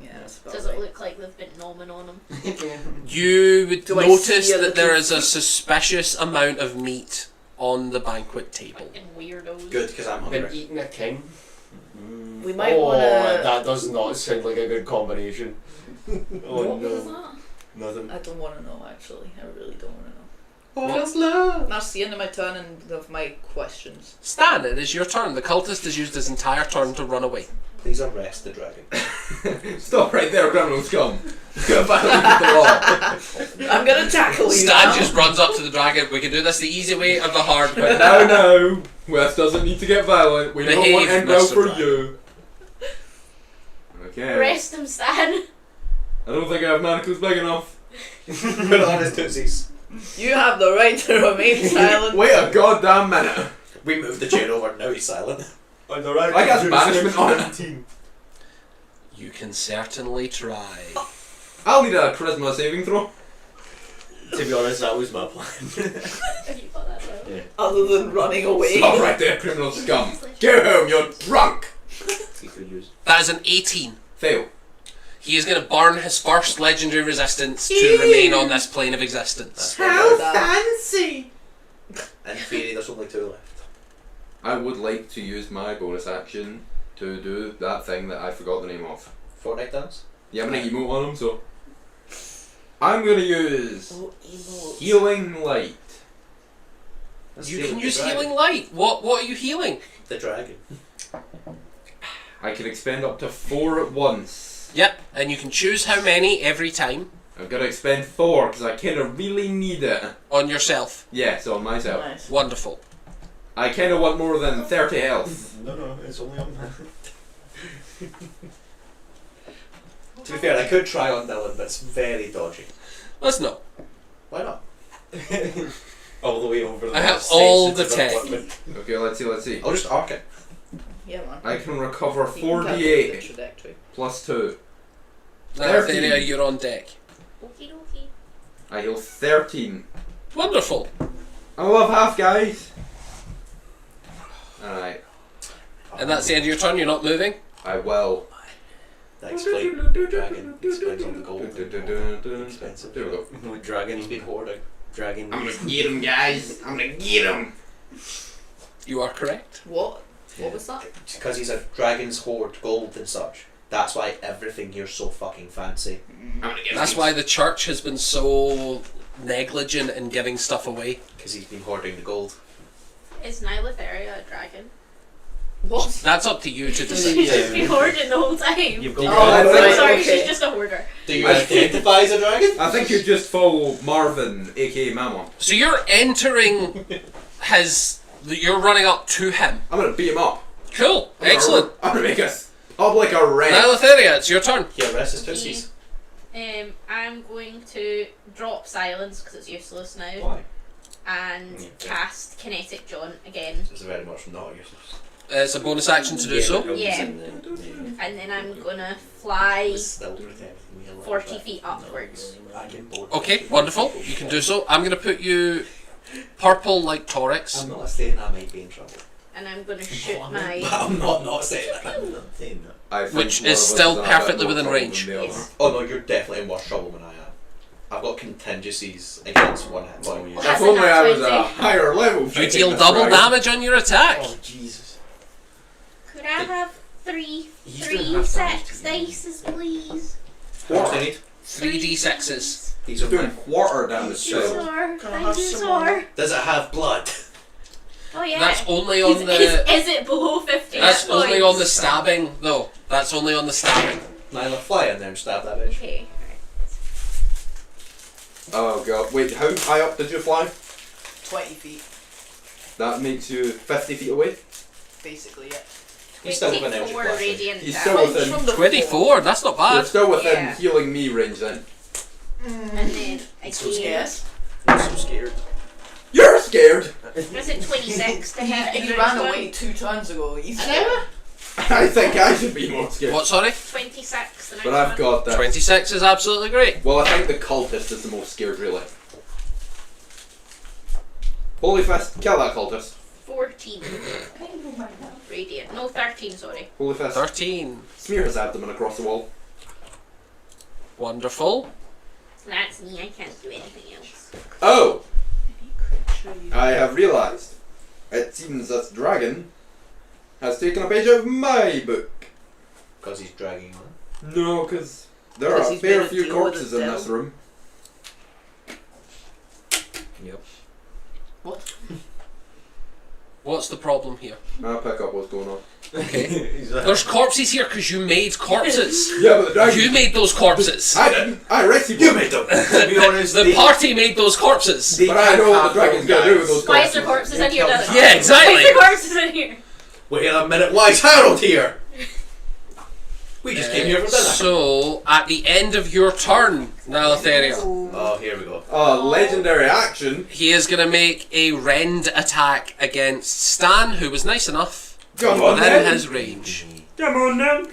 Yeah. That's about Does right. it look like they've been nomming on them? You would Do I notice see a that there little- is a suspicious amount of meat on the banquet table. Fucking weirdos. Good, because I'm Been hungry. eating a king. We might Oh, want to. that does not sound like a good combination. Oh What was no. that? Nothing. I don't want to know, actually. I really don't want to know. What's love? That's the end of my turn and of my questions. Stan, it is your turn. The cultist has used his entire turn to run away. Please arrest the dragon. Stop right there, criminal scum. You're violating the law. I'm going to tackle you Stan now. just runs up to the dragon. We can do this the easy way or the hard way. No. Wes doesn't need to get violent. We don't want Behave, end well Mr. for Dragon. you. Okay. Arrest him, Stan. I don't think I have manacles big enough. Put on his tootsies. You have the right to remain silent. Wait a goddamn minute. We moved the chair over, now he's silent. On the right. I got banishment on it. You can certainly try. I'll need a charisma saving throw. To be honest, that was my plan. Have you got that well? Yeah. Other than running away. Stop right there, criminal scum. Go home, you're drunk. He could use. That is an 18. Fail. He is going to burn his first legendary resistance to remain on this plane of existence. How fancy! In theory, there's only 2 left. I would like to use my bonus action to do that thing that I forgot the name of. Fortnite dance? You have an emote on them, so I'm gonna use Oh, emotes. healing light. Let's You deal can with use the dragon. healing light. What are you healing? The dragon. I can expend up to 4 at once. Yep, and you can choose how many every time I'm gonna expend 4 because I kinda really need it. on yourself. Yes, on myself. Nice. Wonderful. I kinda want more than 30 health. No, it's only on that. To be fair, I could try on Dylan, but it's very dodgy. Let's know. Why not? All the way over. I have all the sensitive tech. equipment. Okay, let's see. I'll just arc it. Yeah, man. I can recover You can calculate the 4d8 trajectory. plus 2. Now, 13. Theria, you're on deck. Okie dokie. I heal 13. Wonderful. I love half, guys. Alright, And that's the end of your turn. You're not moving. I will. That explains dragon. Explains all the gold. Expensive. There we go. No, dragon. He's been hoarding. Dragon. I'm gonna get him, guys. I'm gonna get him. You are correct. What? What was that? Because he's a dragon's hoard gold and such. That's why everything here's so fucking fancy. I'm gonna get That's him. why the church has been so negligent in giving stuff away. Because he's been hoarding the gold. Is Nylatheria a dragon? What? That's up to you to She's decide. just been hoarding the whole time. You've Oh, got. I'm right, sorry, okay. she's just a hoarder. Do you identify as a dragon? I think you just follow Marvin, aka Mammon. So you're entering his. You're running up to him. I'm gonna beat him up. Cool. Excellent. I'm gonna make us public arrest. Nylatheria, it's your turn. He arrests his tootsies. I'm going to drop silence because it's useless now, Why? and Yeah. cast kinetic John again, It's very much not useless. It's a bonus action to do so. Yeah. Yeah. and then I'm gonna fly It's still protecting me a little 40 bit. feet upwards. I get bored. Okay, wonderful. You can do so. I'm going to put you purple like Torix. I'm not saying I might be in trouble. And I'm gonna shoot But my. I'm not saying that. I'm not saying that. I think Which Marvin is still has a bit perfectly more within trouble range. than the other. Yes. Oh no, you're definitely in worse trouble than I am. I've got contingencies against one hit point. Well, If that's only a nat I was 20. a higher level. You fighting deal this double dragon. damage on your attack. Oh Jesus. Could I have three You don't have sex damage. dices, please? What do you need? 3d6s. These He's are doing mine. quarter damage Thank you, still. sir. Can I Thank have you, some sir. Does it have blood? Oh yeah. That's only on the. Is it below 50 That's hit only points? on the stabbing, though. That's only on the stabbing. Nyla, fly in there and stab that bitch. Okay. Oh god, wait, how high up did you fly? 20 feet, That makes you 50 feet away? basically, yeah. He's still within energy 24 blast. radiant He's damage. still within- From the 24, that's not You're bad. still within Yeah. healing me range then. And then I'm so again, scared. I'm so scared. You're scared! was it 26 to hit? He and the ran next away one? 2 turns ago. He's I know. I think I should be more scared. What, sorry? 26 the next But I've one. got that. 26 is absolutely great. Well, I think the cultist is the most scared, really. Holy fist, kill that cultist. 14 radiant. No, 13, sorry. Holy fist, 13. smear his abdomen across the wall. Wonderful. That's me. I can't do anything else. Oh, I have realised. It seems that dragon has taken a page of my book. Because he's dragging on. No, because there are 'Cause a he's fair made a few deal with corpses the in this devil. room. Yep. What? What's the problem here? I'll pick up what's going on. Okay. There's corpses here because you made corpses. Yeah, but the dragon. You made those corpses. I didn't. I rescued You them. made them! To be honest, The party made those corpses. they But I can't know what have the dragon's those gonna do with guys. those Why is there corpses. corpses in here, Dylan? Yeah, exactly. Why is there corpses in here? Wait a minute, why is Harold here? We just came here for dinner. So, at the end of your turn, Nalatheria, Oh, here we go. Legendary action. he is going to make a rend attack against Stan, who was nice enough Come on, within then. his range. Come on then.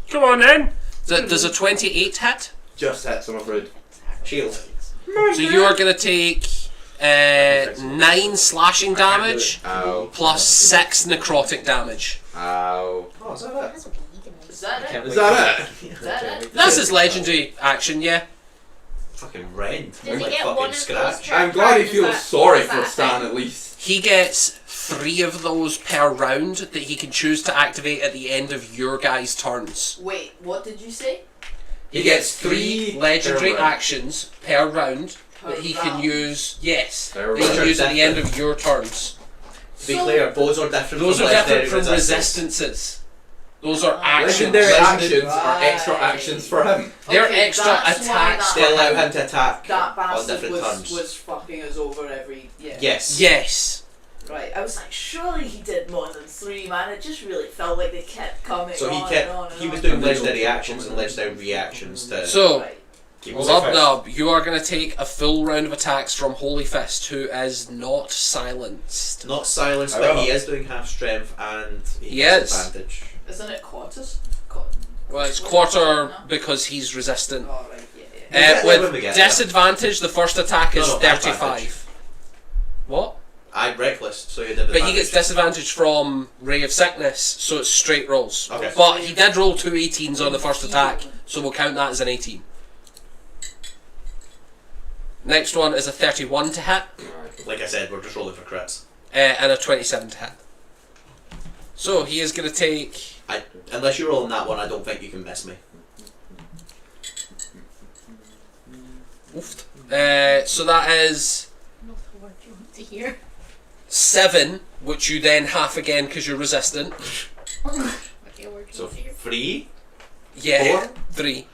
Come on then. Does a 28 hit? Just hits, I'm afraid. Shield. So you are going to take 9 slashing damage Ow. plus 6 necrotic damage. Ow. Oh, is that it? That's bleeding. Is that it? Is that it? Is that it? That's his legendary action, yeah. Fucking rend. Does he Like get fucking one of those scratch. turn I'm glad he cards? feels Is that- sorry is for that a Stan thing? at least. He gets 3 of those per round that he can choose to activate at the end of your guys' turns. Wait, what did you say? He gets 3 legendary per round. actions per round that he can round. use. Yes, Per that he can round. use at the end of your turns. To be clear, those are different Those from are different legendary from resistance. resistances. Those are actions. Legendary actions are Right. extra actions for him. They're Okay, extra that's why attacks. that- They allow him to attack That on bastard different turns. was fucking us over every... Yeah. Yes. Yes. Right, I was like, surely he did more than 3, man. It just really felt like they kept coming So on he and kept. on and He was on. doing And they legendary don't- actions and legendary reactions to So, Right. keep Well, us Lub Fist. Nub, you are going to take a full round of attacks from Holy Fist, who is not silenced. not silenced, but he is doing half strength and He gets is. advantage. Isn't it quarters? Well, it's What's quarter it? because he's resistant. Oh, right, yeah. We'll get there when With we get there. disadvantage, the first attack is No, 35. advantage. What? I reckless, so you did. But he gets disadvantage from Ray of Sickness, so it's straight rolls. Okay. But he did roll 2 18s on the first attack, so we'll count that as an 18. Next one is a 31 to hit, Like I said, we're just rolling for crits. and a 27 to hit. So he is going to take... Unless you're rolling that one, I don't think you can miss me. Oof. So that is Not the word you want to hear. 7, which you then half again because you're resistant. Okay, word you So want to hear. 3. Yeah, 4? 3.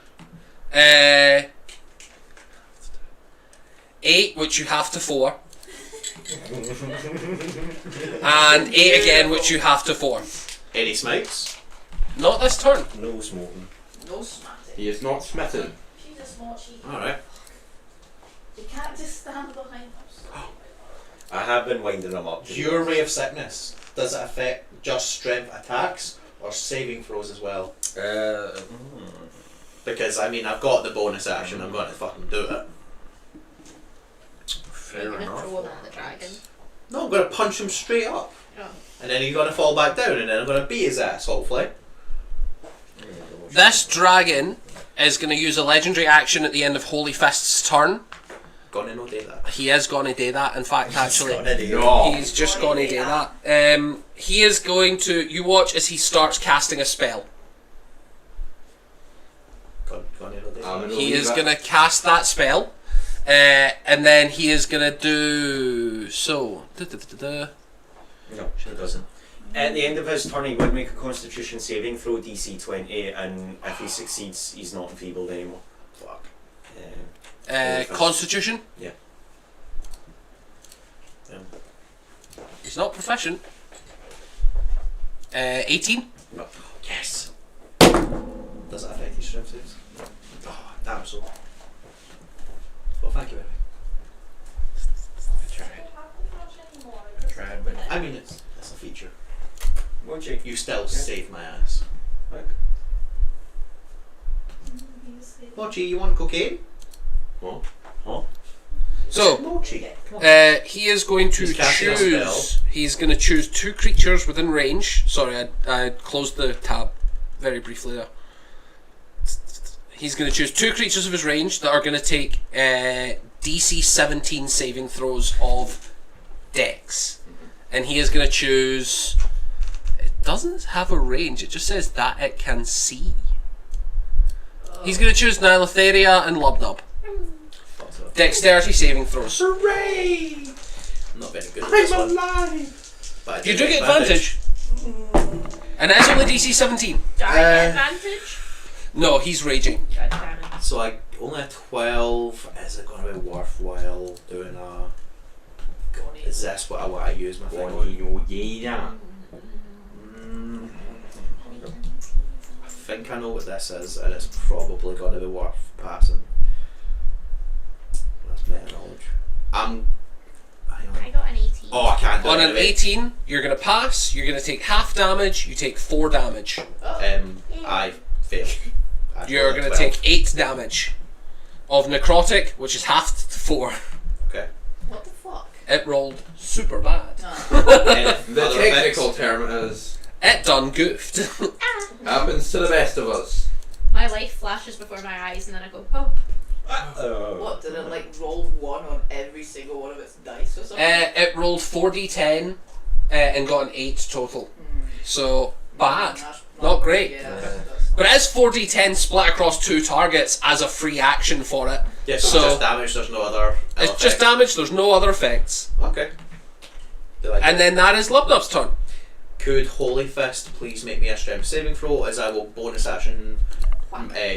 8, which you have to 4. And 8 again, which you have to 4. Any smites? Not this turn. No smoking. No smatting. He is not smitten. She's a small cheek. Alright. You can't just stand behind us. I have been winding him up. Your Ray of Sickness, does it affect just strength attacks or saving throws as well? Because, I mean, I've got the bonus action, I'm going to fucking do it. You're going to throw him at the dragon. No, I'm going to punch him straight up. Oh. And then he's going to fall back down, and then I'm going to beat his ass, hopefully. This dragon is going to use a legendary action at the end of Holy Fist's turn. Gonna no do that. He is going to do that, in fact, actually. No. He's just going to do that. He is going to... You watch as he starts casting a spell. Gonna no do that. He is going to cast that spell. And then he is going to do... So... No, he doesn't. At the end of his turn, he would make a Constitution saving throw DC 20, and if he succeeds, he's not enfeebled anymore. Fuck. Constitution? Yeah. He's not proficient. 18? No. Yes! Does that affect his strength saves? Oh, damn so. Well, thank you, Eric. Tried, but I mean, it's a feature. won't you? You still saved my ass. Like, Mochi, you want cocaine? So, Mochi. he is going to He's casting a choose... He's going to choose 2 creatures within range. Sorry, I closed the tab very briefly there. He's going to choose 2 creatures of his range that are going to take DC 17 saving throws of Dex. And he is going to choose... It doesn't have a range, it just says that it can see. He's going to choose Nylotheria and Lubnub. Dexterity saving throws. Hooray! I'm not very good at this one. alive! But I You do get advantage. And it is only DC 17. Do I get advantage? No, he's raging. God damn it. So I only a 12. Is it going to be worthwhile doing a... Is this what I use my thing on? I think I know what this is, and it's probably going to be worth passing. That's meta knowledge. Hang on. I got an 18. Oh, I can't do On it an anyway. 18, you're going to pass, you're going to take half damage, you take 4 damage. I fail. You're going to take 8 damage of necrotic, which is half to 4. Okay. What the fuck? It rolled super bad. The technical term is It done goofed. happens to the best of us. My life flashes before my eyes and then I go, oh. What, did it like roll 1 on every single one of its dice or something? It rolled 4d10 and got an 8 total. So, bad. That's Not great. Yeah, that's But it is 4d10 split across 2 targets as a free action for it. Yeah, so, So- it's just damage, there's no other... It's just damage, there's no other effects. Okay. Do I And then that is Lubnub's turn. Could Holy Fist please make me a strength saving throw, as I will bonus action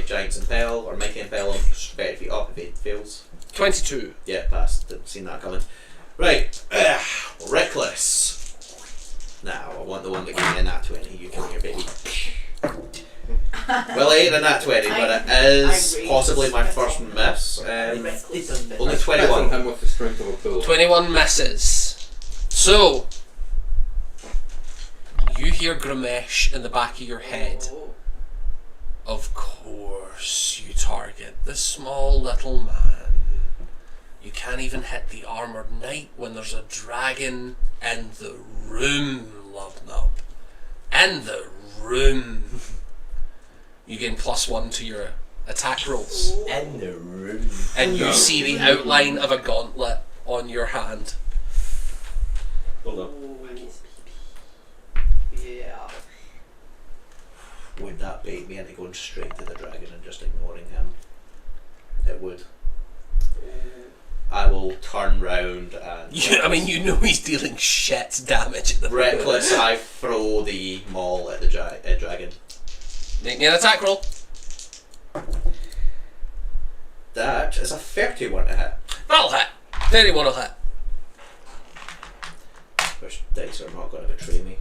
Giant's Impel, or Mighty Impel him 30 feet up if he fails. 22. Yeah, passed. Didn't see that coming. Right. Reckless. Now, I want the one that gave me a nat 20. You come here, baby. Well, it ain't a nat 20, but it is possibly my first miss. Only 21. Him with the strength of a bull. 21 misses. So, you hear Grimesh in the back of your head. Of course you target the small little man. You can't even hit the armoured knight when there's a dragon in the room, Lubnub. In the room. You gain +1 to your attack rolls. In the room. And you see the outline of a gauntlet on your hand. Hold up. Yeah. Would that bait me into going straight to the dragon and just ignoring him? It would. I will turn round and... You know he's dealing shit damage at the moment. Reckless, I throw the maul at the dragon. Make me an attack roll. That is a 31 to hit. That'll hit. 31 will hit. Which dice are not going to betray me.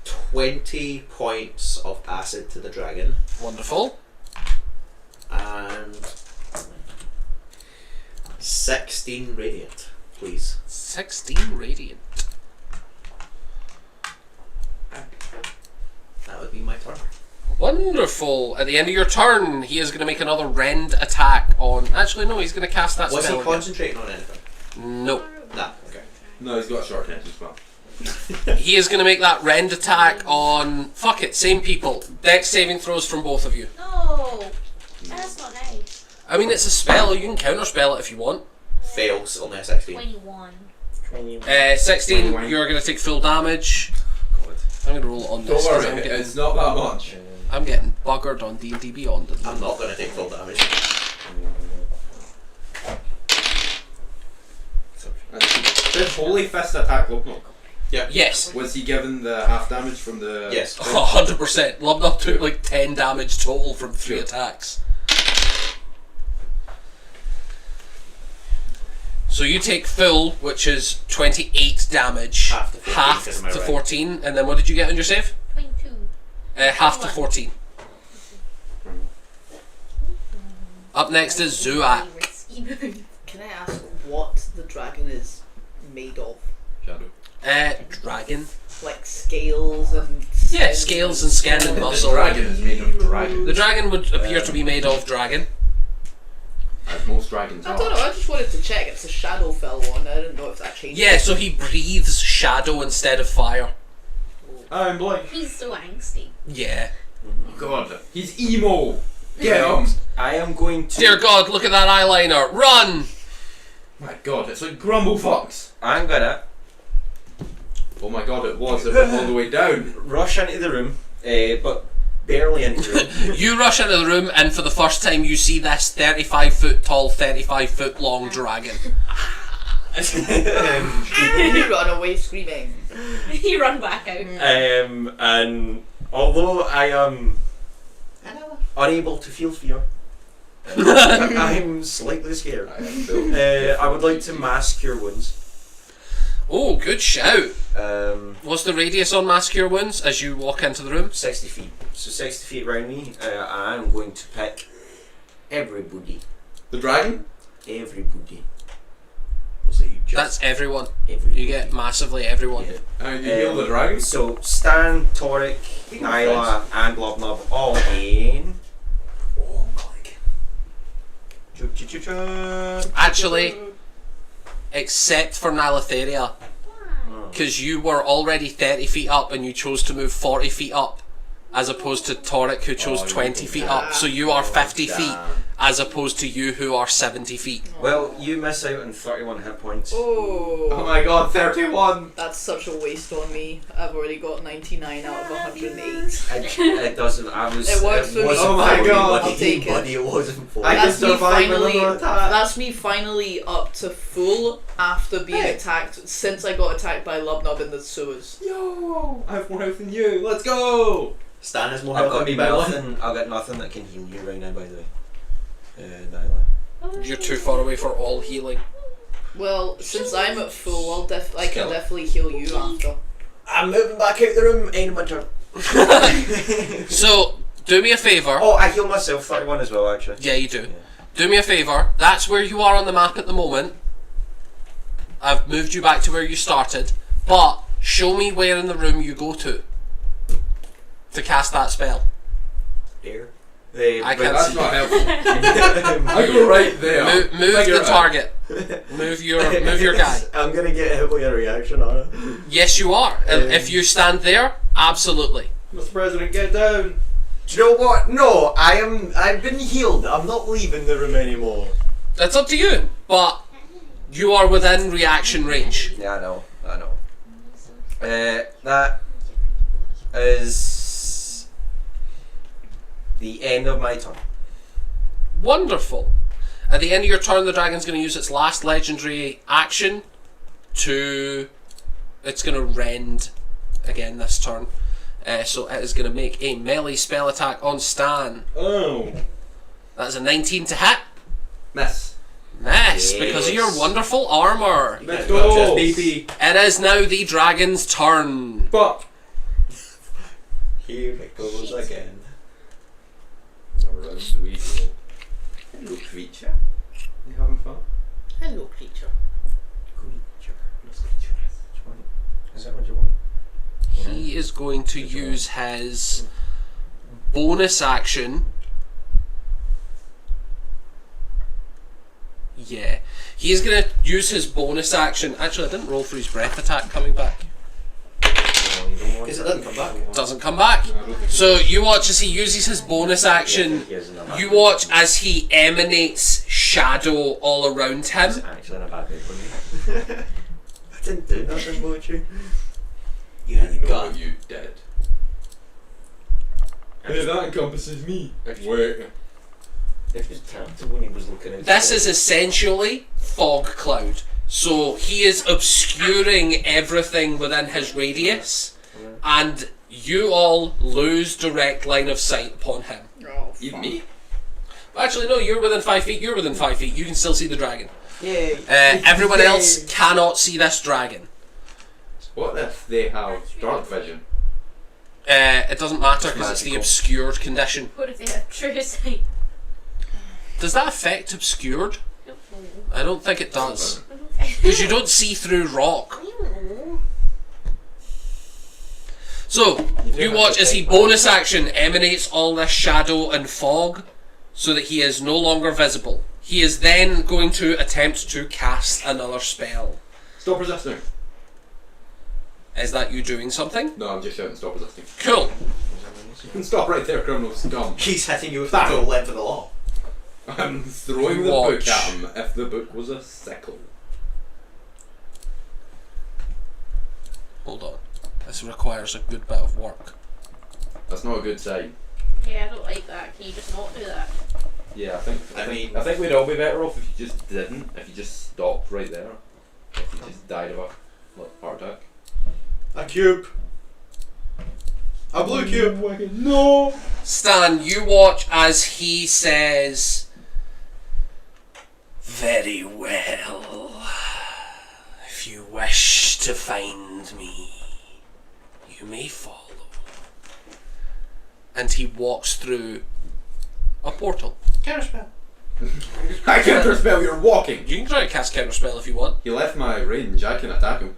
20 points of acid to the dragon. Wonderful. And 16 radiant, please. 16 radiant. That would be my turn. Wonderful. At the end of your turn, he is going to make another rend attack on... Actually, no, he's going to cast that Was spell he again. concentrating on anything? No. Nah, okay. No, he's got a short hand as well. He is going to make that rend attack on... Fuck it, same people. Dex saving throws from both of you. No! That's not nice. I mean, it's a spell. You can counterspell it if you want. Fails, only a 16. 21. 16, 21. you're going to take full damage. I'm going to roll it on this. Don't 'cause worry, it's not that much. I'm getting buggered on D&D Beyond. I'm not going to take full damage. Did Holy Fist attack Lubnub? Yes. Was he given the half damage from the... Yes. 100%. Lubnub took like 10 damage total from 3 attacks. So you take full, which is 28 damage. Half to 14, Half because of my to rank. 14. And then what did you get on your save? 22. Half to 14. Up next is Zuak. Can I ask what the dragon is made of? Shadow. Dragon. Like scales and... Yeah, scales and skin and muscle. The dragon is made of dragon. The dragon would appear to be made of dragon. As most dragons I are. don't know, I just wanted to check. It's a Shadowfell one. I didn't know if that changed. Yeah, so he breathes shadow instead of fire. I'm blind. He's so angsty. Yeah. God, he's emo. Get him. I am going to. Dear God, look at that eyeliner. Run! My God, it's like Grumblefox. I'm gonna Oh my God, it was. It went all the way down. rush into the room, but barely into the room. You rush into the room, and for the first time, you see this 35 foot tall, 35 foot long dragon. You run away screaming. You run back out. And although I am unable to feel fear, I'm slightly scared. I would like to mask your wounds. Oh, good shout. What's What's the radius on Mask Cure Wounds as you walk into the room? 60 feet. So 60 feet around me, I'm going to pick everybody. The dragon? Everybody. So you just That's everyone. everybody. You get massively everyone. Yeah. You heal the dragon? So Stan, Toric, Nyla, and Lobnob all gain. Oh my Cha-cha-cha-cha. Actually, except for Nylatheria, Oh. because you were already 30 feet up and you chose to move 40 feet up, as opposed to Toric who chose Oh, you 20 feet up. So you are 50 feet, as opposed to you who are 70 feet. Well, you miss out on 31 hit points. Oh Oh, my God, 31! that's such a waste on me. I've already got 99 out of 108. It doesn't. I was. It works for me. wasn't Oh my for me, God. buddy. I'll take it. Buddy, it wasn't for I can That's me survive finally. another attack. That's me finally up to full after being Hey. attacked since I got attacked by Lubnub in the sewers. Yo! I have more health than you. Let's go! Stan has more I've health got than me by one. nothing. I've got nothing that can heal you right now. By the way, Nyla. You're too far away for all healing. Well, since I'm at full, I can Skill. definitely heal you after. I'm moving back out the room. End of my turn. So, do me a favour. Oh, I heal myself 31 as well. Actually. Yeah, you do. Do me a favour. That's where you are on the map at the moment. I've moved you back to where you started. But, show me where in the room you go to cast that spell. There. I can't That's see. not helpful. I go right there. Move Figure the it out. target. Move your guy. I'm gonna get hit with a reaction on it. Yes, you are. If you stand there, absolutely. Mr. President, get down. Do you know what? No, I've been healed. I'm not leaving the room anymore. That's up to you. But you are within reaction range. Yeah, I know. That is the end of my turn. Wonderful. At the end of your turn, the dragon's going to use its last legendary action to... It's going to rend again this turn. So it is going to make a melee spell attack on Stan. Oh. That's a 19 to hit. Miss. Miss, because of your wonderful armour. Let's Gotcha, go. baby. It is now the dragon's turn. But. Here it goes again. Around the wheel. Hello, creature. You having fun? Hello, creature. Is that what you want? He is going to use his bonus action. Yeah. He is going to use his bonus action. Actually, I didn't roll for his breath attack coming back. Because it doesn't come back. Doesn't come back. No, I don't think So you watch as he uses his bonus action. You watch as he emanates shadow all around him. It's actually in a bad way for me. I didn't do nothing, Mochi. You had you the know gun. what you did. Hey, that encompasses me. Wait. If you tapped when he was looking at This is essentially fog cloud. So he is obscuring everything within his radius, and you all lose direct line of sight upon him. Oh, Even me? Actually, no, you're within 5 feet. You're within 5 feet. You can still see the dragon. Yay. Everyone else cannot see this dragon. What if they have dark vision? It doesn't matter because it's the Magical. obscured condition. What if they have true sight? Does that affect obscured? No. I don't think it does. Because you don't see through rock. So, you watch as he bonus action emanates all this shadow and fog so that he is no longer visible. He is then going to attempt to cast another spell. Stop resisting. Is that you doing something? No, I'm just shouting stop resisting. Cool. You can stop right there, criminal scum. He's hitting you with the full length of the law. I'm throwing the book at him if the book was a sickle. Hold on. This requires a good bit of work. That's not a good sign. Yeah, I don't like that. Can you just not do that? Yeah, I think we'd all be better off if you just didn't. If you just stopped right there. If you just died of a heart attack. A cube. A blue cube. No. Stan, you watch as he says, "Very well. If you wish to find me, you may follow." And he walks through a portal. Counterspell. I counterspell your walking. You can try to cast counterspell if you want. He left my range. I can attack him.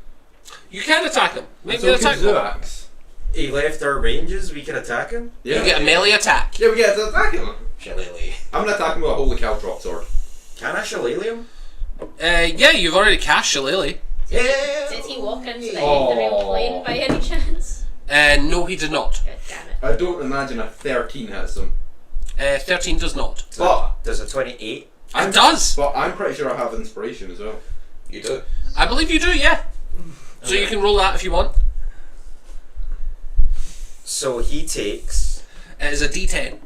You can attack him. Make So me an can attack roll. Zoax. He left our ranges, we can attack him? Yeah. You get a melee attack. Yeah, we get to attack him. Shillelagh. I'm gonna attack him with a holy caltrop sword. Can I shillelagh him? Yeah, you've already cast Shillelagh. Yeah. Did he walk into the Oh. real plane by any chance? No, he did not. God damn it. I don't imagine a 13 hits him. 13 does not. But does a 28? It does! But I'm pretty sure I have inspiration as well. You do. I believe you do, yeah. So you can roll that if you want. So he takes It is a d10.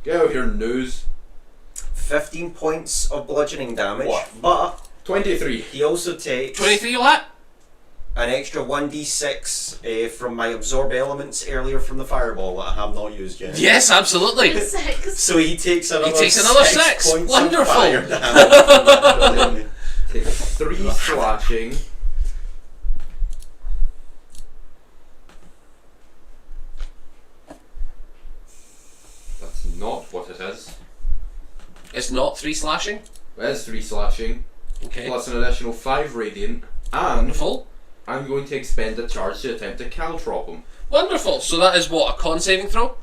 Get out of your nose. 15 points of bludgeoning damage, What? but 23. he also takes 23 you'll hit? an extra 1d6 from my absorb elements earlier from the fireball that I have not used yet. Yes, absolutely. 6. So he takes another, another 6 6. points Wonderful. of fire damage. Takes 3 slashing. That's not what it is. It's not 3 slashing. It is 3 slashing, Okay. plus an additional 5 radiant, and Wonderful. I'm going to expend a charge to attempt to caltrop him. Wonderful. So that is what, a con saving throw?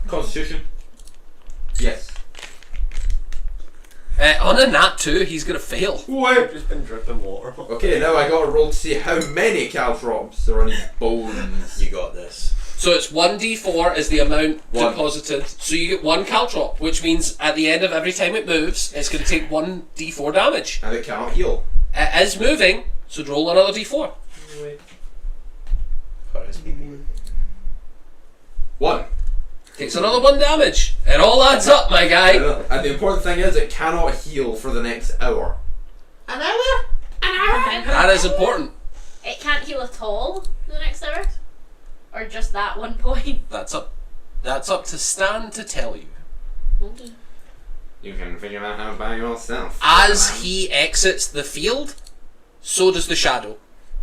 Constitution. Yes. On a nat 2, he's going to fail. Wait. Just been dripping water. Okay, now I got to roll to see how many caltrops there are on his bones. You got this. So it's 1d4 is the amount One. deposited. So you get 1 caltrop, which means at the end of every time it moves, it's going to take 1d4 damage. And it cannot heal. It is moving, so roll another d4. RSVP. 1. Takes another 1 damage. It all adds up, my guy. And the important thing is it cannot heal for the next hour. An hour? That is important. It can't heal at all for the next hour? Or just that one point? That's up to Stan to tell you. Okay. You can figure that out by yourself. As he exits the field, so does the shadow.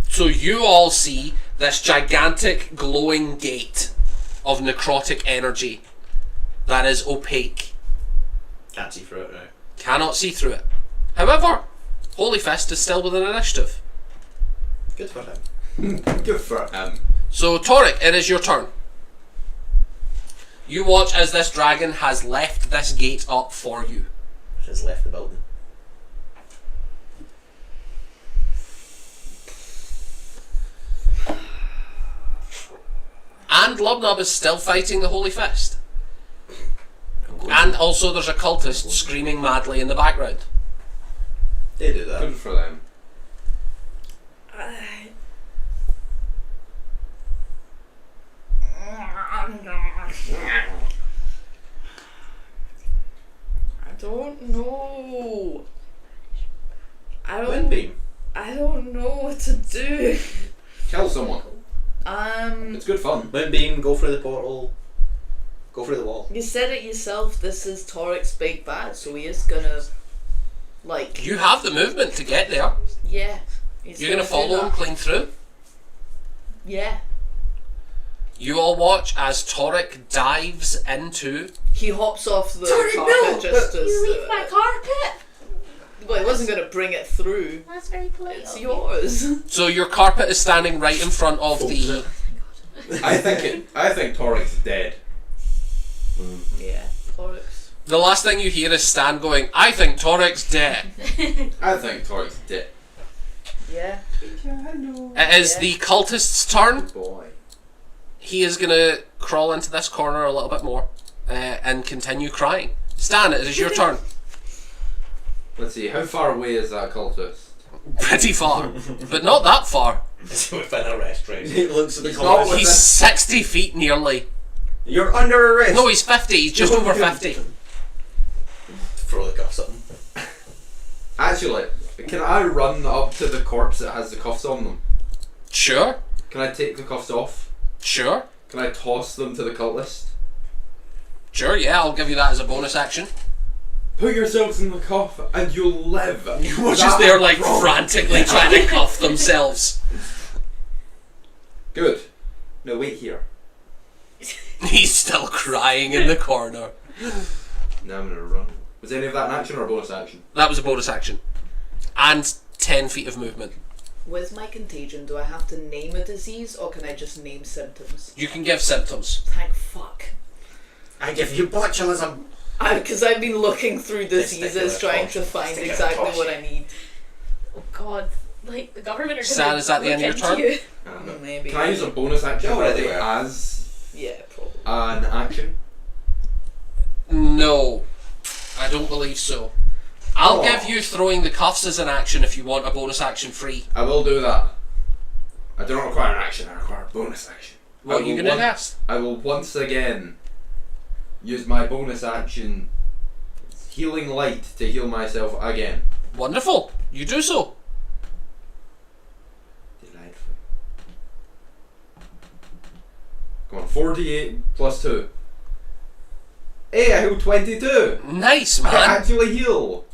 So you all see this gigantic glowing gate of necrotic energy that is opaque. Can't see through it, right? Cannot see through it. However, Holy Fist is still within initiative. Good for him. Good for him. So Torek, it is your turn. You watch as this dragon has left this gate up for you. Has left the building. And Lubnub is still fighting the Holy Fist. And also there's a cultist screaming madly in the background. They do that. Good for them. I don't know. Windbeam. I don't know what to do. Kill someone. Mm. It's good fun. Windbeam, go through the portal. Go through the wall. You said it yourself, this is Torek's big bad, so he is gonna, like, You have the movement to get there. yeah. He's You're gonna do follow him that. clean through. Yeah. You all watch as Torek dives into. He hops off the Torek, carpet no! just as... You leave my carpet? Well, he wasn't gonna bring it through. That's very polite. It's of you. yours. So your carpet is standing right in front of the. I think Torek's dead. Yeah, Torek's. The last thing you hear is Stan going, I think Torek's dead. I think Torek's dead. Yeah. It is the cultist's turn. Boy. He is going to crawl into this corner a little bit more and continue crying. Stan, it is your turn. Let's see, how far away is that cultist? Pretty far, but not that far. It's within arrest range. He looks at the He's corner. not He's 60 feet nearly. You're under arrest. No, he's 50. He's just over 50. Throw the cuffs at him. Actually, can I run up to the corpse that has the cuffs on them? Sure, Can I take the cuffs off? sure, Can I toss them to the cultist? sure, yeah, I'll give you that as a bonus action. Put yourselves in the cuff and you'll live. Which is they're like frantically trying to cuff themselves. Good. Now wait here. He's still crying in the corner. Now I'm gonna run. Was any of that an action or a bonus action? That was a bonus action. And 10 feet of movement. With my contagion, do I have to name a disease or can I just name symptoms? You can give symptoms. Thank fuck. I give you botulism. Because I've been looking through diseases Testicular trying to torsion. find Testicular exactly torsion. what I need. Oh god, like the government are Stan, gonna is that the end of your look turn? into you. I don't know. Maybe. Can I use a bonus action Go ready anywhere. as Yeah, probably. an action? No, I don't believe so. I'll Oh. give you throwing the cuffs as an action if you want a bonus action free. I will do that. I do not require an action, I require a bonus action. What are you going to cast? I will once again use my bonus action healing light to heal myself again. Wonderful. You do so. Delightful. Come on, 48 plus 2. Hey, I heal 22! Nice, I man. actually heal!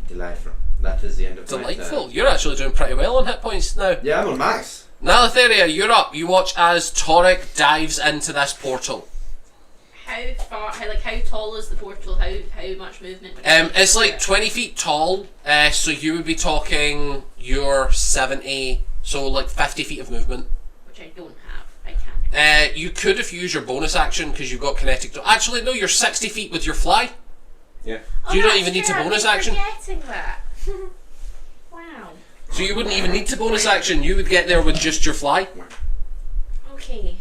Delightful. That is the end of my Delightful. turn. You're actually doing pretty well on hit points now. Yeah, I'm on max. Now, Letheria, you're up. You watch as Torek dives into this portal. How far? How tall is the portal? How much movement? It's like 20 feet tall, so you would be talking your 70, so like 50 feet of movement. Which I don't have. I can't. You could if you use your bonus action because you've got kinetic. Actually, no, you're 60 feet with your fly. Yeah. You don't that's even need to true, bonus I'm action. Forgetting that. Wow. So you wouldn't even need to bonus action. You would get there with just your fly. Okay.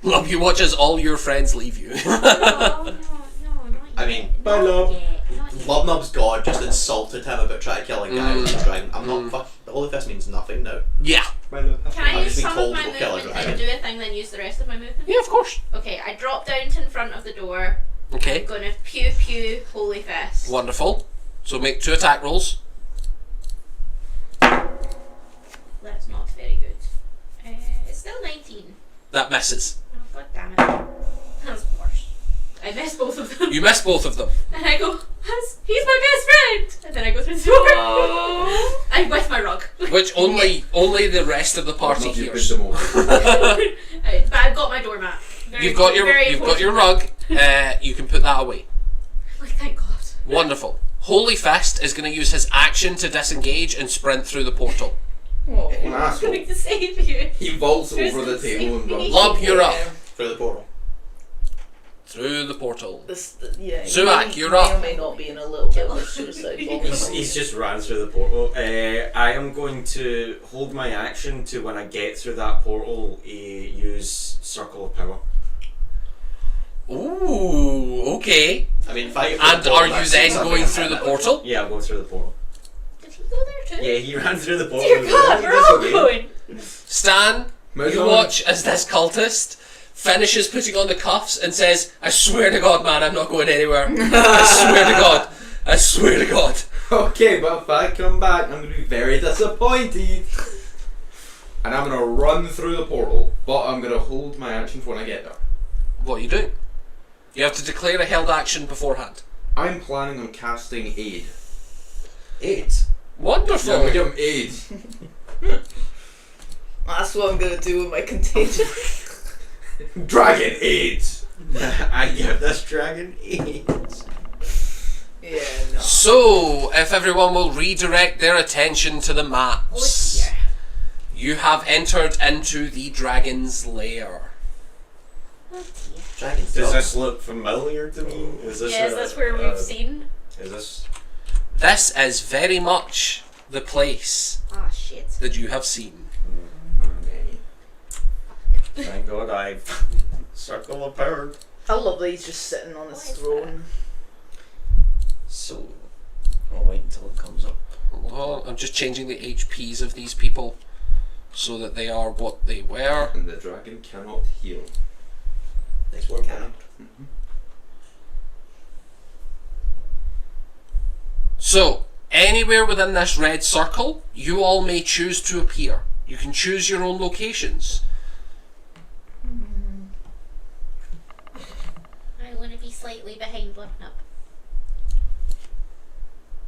Love, you watch as all your friends leave you. No, not I yet. mean, Not Lub. yet, not yet. Lubnub's god just insulted him about trying to kill a guy with a dragon. I'm not fuck. The Holy Fist means nothing now. Yeah. Can I I've use just been some of told my to go kill a movement dragon. and do a thing, then use the rest of my movement? Yeah, of course. Okay, I drop down to in front of the door. Okay. I'm gonna pew pew Holy Fist. Wonderful. So make 2 attack rolls. That's not very good. It's still 19. That misses. Oh, god damn it. That's worse. I missed both of them. You miss both of them. And I go, he's my best friend! And then I go through the door. I'm with my rug. Which only the rest of the party Love you, hears. been demoted. But I've got my doormat. You've got your rug. You can put that away. Like, thank God. Wonderful. Holy Fist is going to use his action to disengage and sprint through the portal. Oh. An I'm asshole. going to save you. He vaults Who's over the gonna table and save me? runs. Lub, you're up. Through the portal. Through the portal. Yeah. Zuak, he you're may up. or may not be in a little bit of a suicide bomb. He's just ran through the portal. I am going to hold my action to when I get through that portal, use Circle of Power. Ooh, okay. I mean, fight. And are you then going through the portal? Yeah, I'll go through the portal. Did he go there too? Yeah, he ran through the portal. Dear God, we're all going. Stan, you watch as this cultist finishes putting on the cuffs and says, I swear to God, man, I'm not going anywhere. I swear to God. I swear to God. Okay, but if I come back, I'm going to be very disappointed. And I'm going to run through the portal, but I'm going to hold my action for when I get there. What are you doing? You have to declare a held action beforehand. I'm planning on casting Aid. AIDS. Wonderful. Yeah, I'm going to give him Aid. That's what I'm gonna do with my contagion. Dragon Aid! I give this dragon 8. Yeah, no. So, if everyone will redirect their attention to the Oh maps. dear. You have entered into the dragon's lair. Oh dear. Dragon's Does dog. this look familiar to me? Is this Yeah, is this where we've seen? Is this? This is very much the place Ah, shit. that you have seen. Thank God I've circle of power. I love that he's just sitting on his What is throne. So I'll wait until it comes up. Well, I'm just changing the HPs of these people so that they are what they were. And the dragon cannot heal. Nice work, Anna. So, anywhere within this red circle, you all may choose to appear. You can choose your own locations. I want to be slightly behind Lipnup.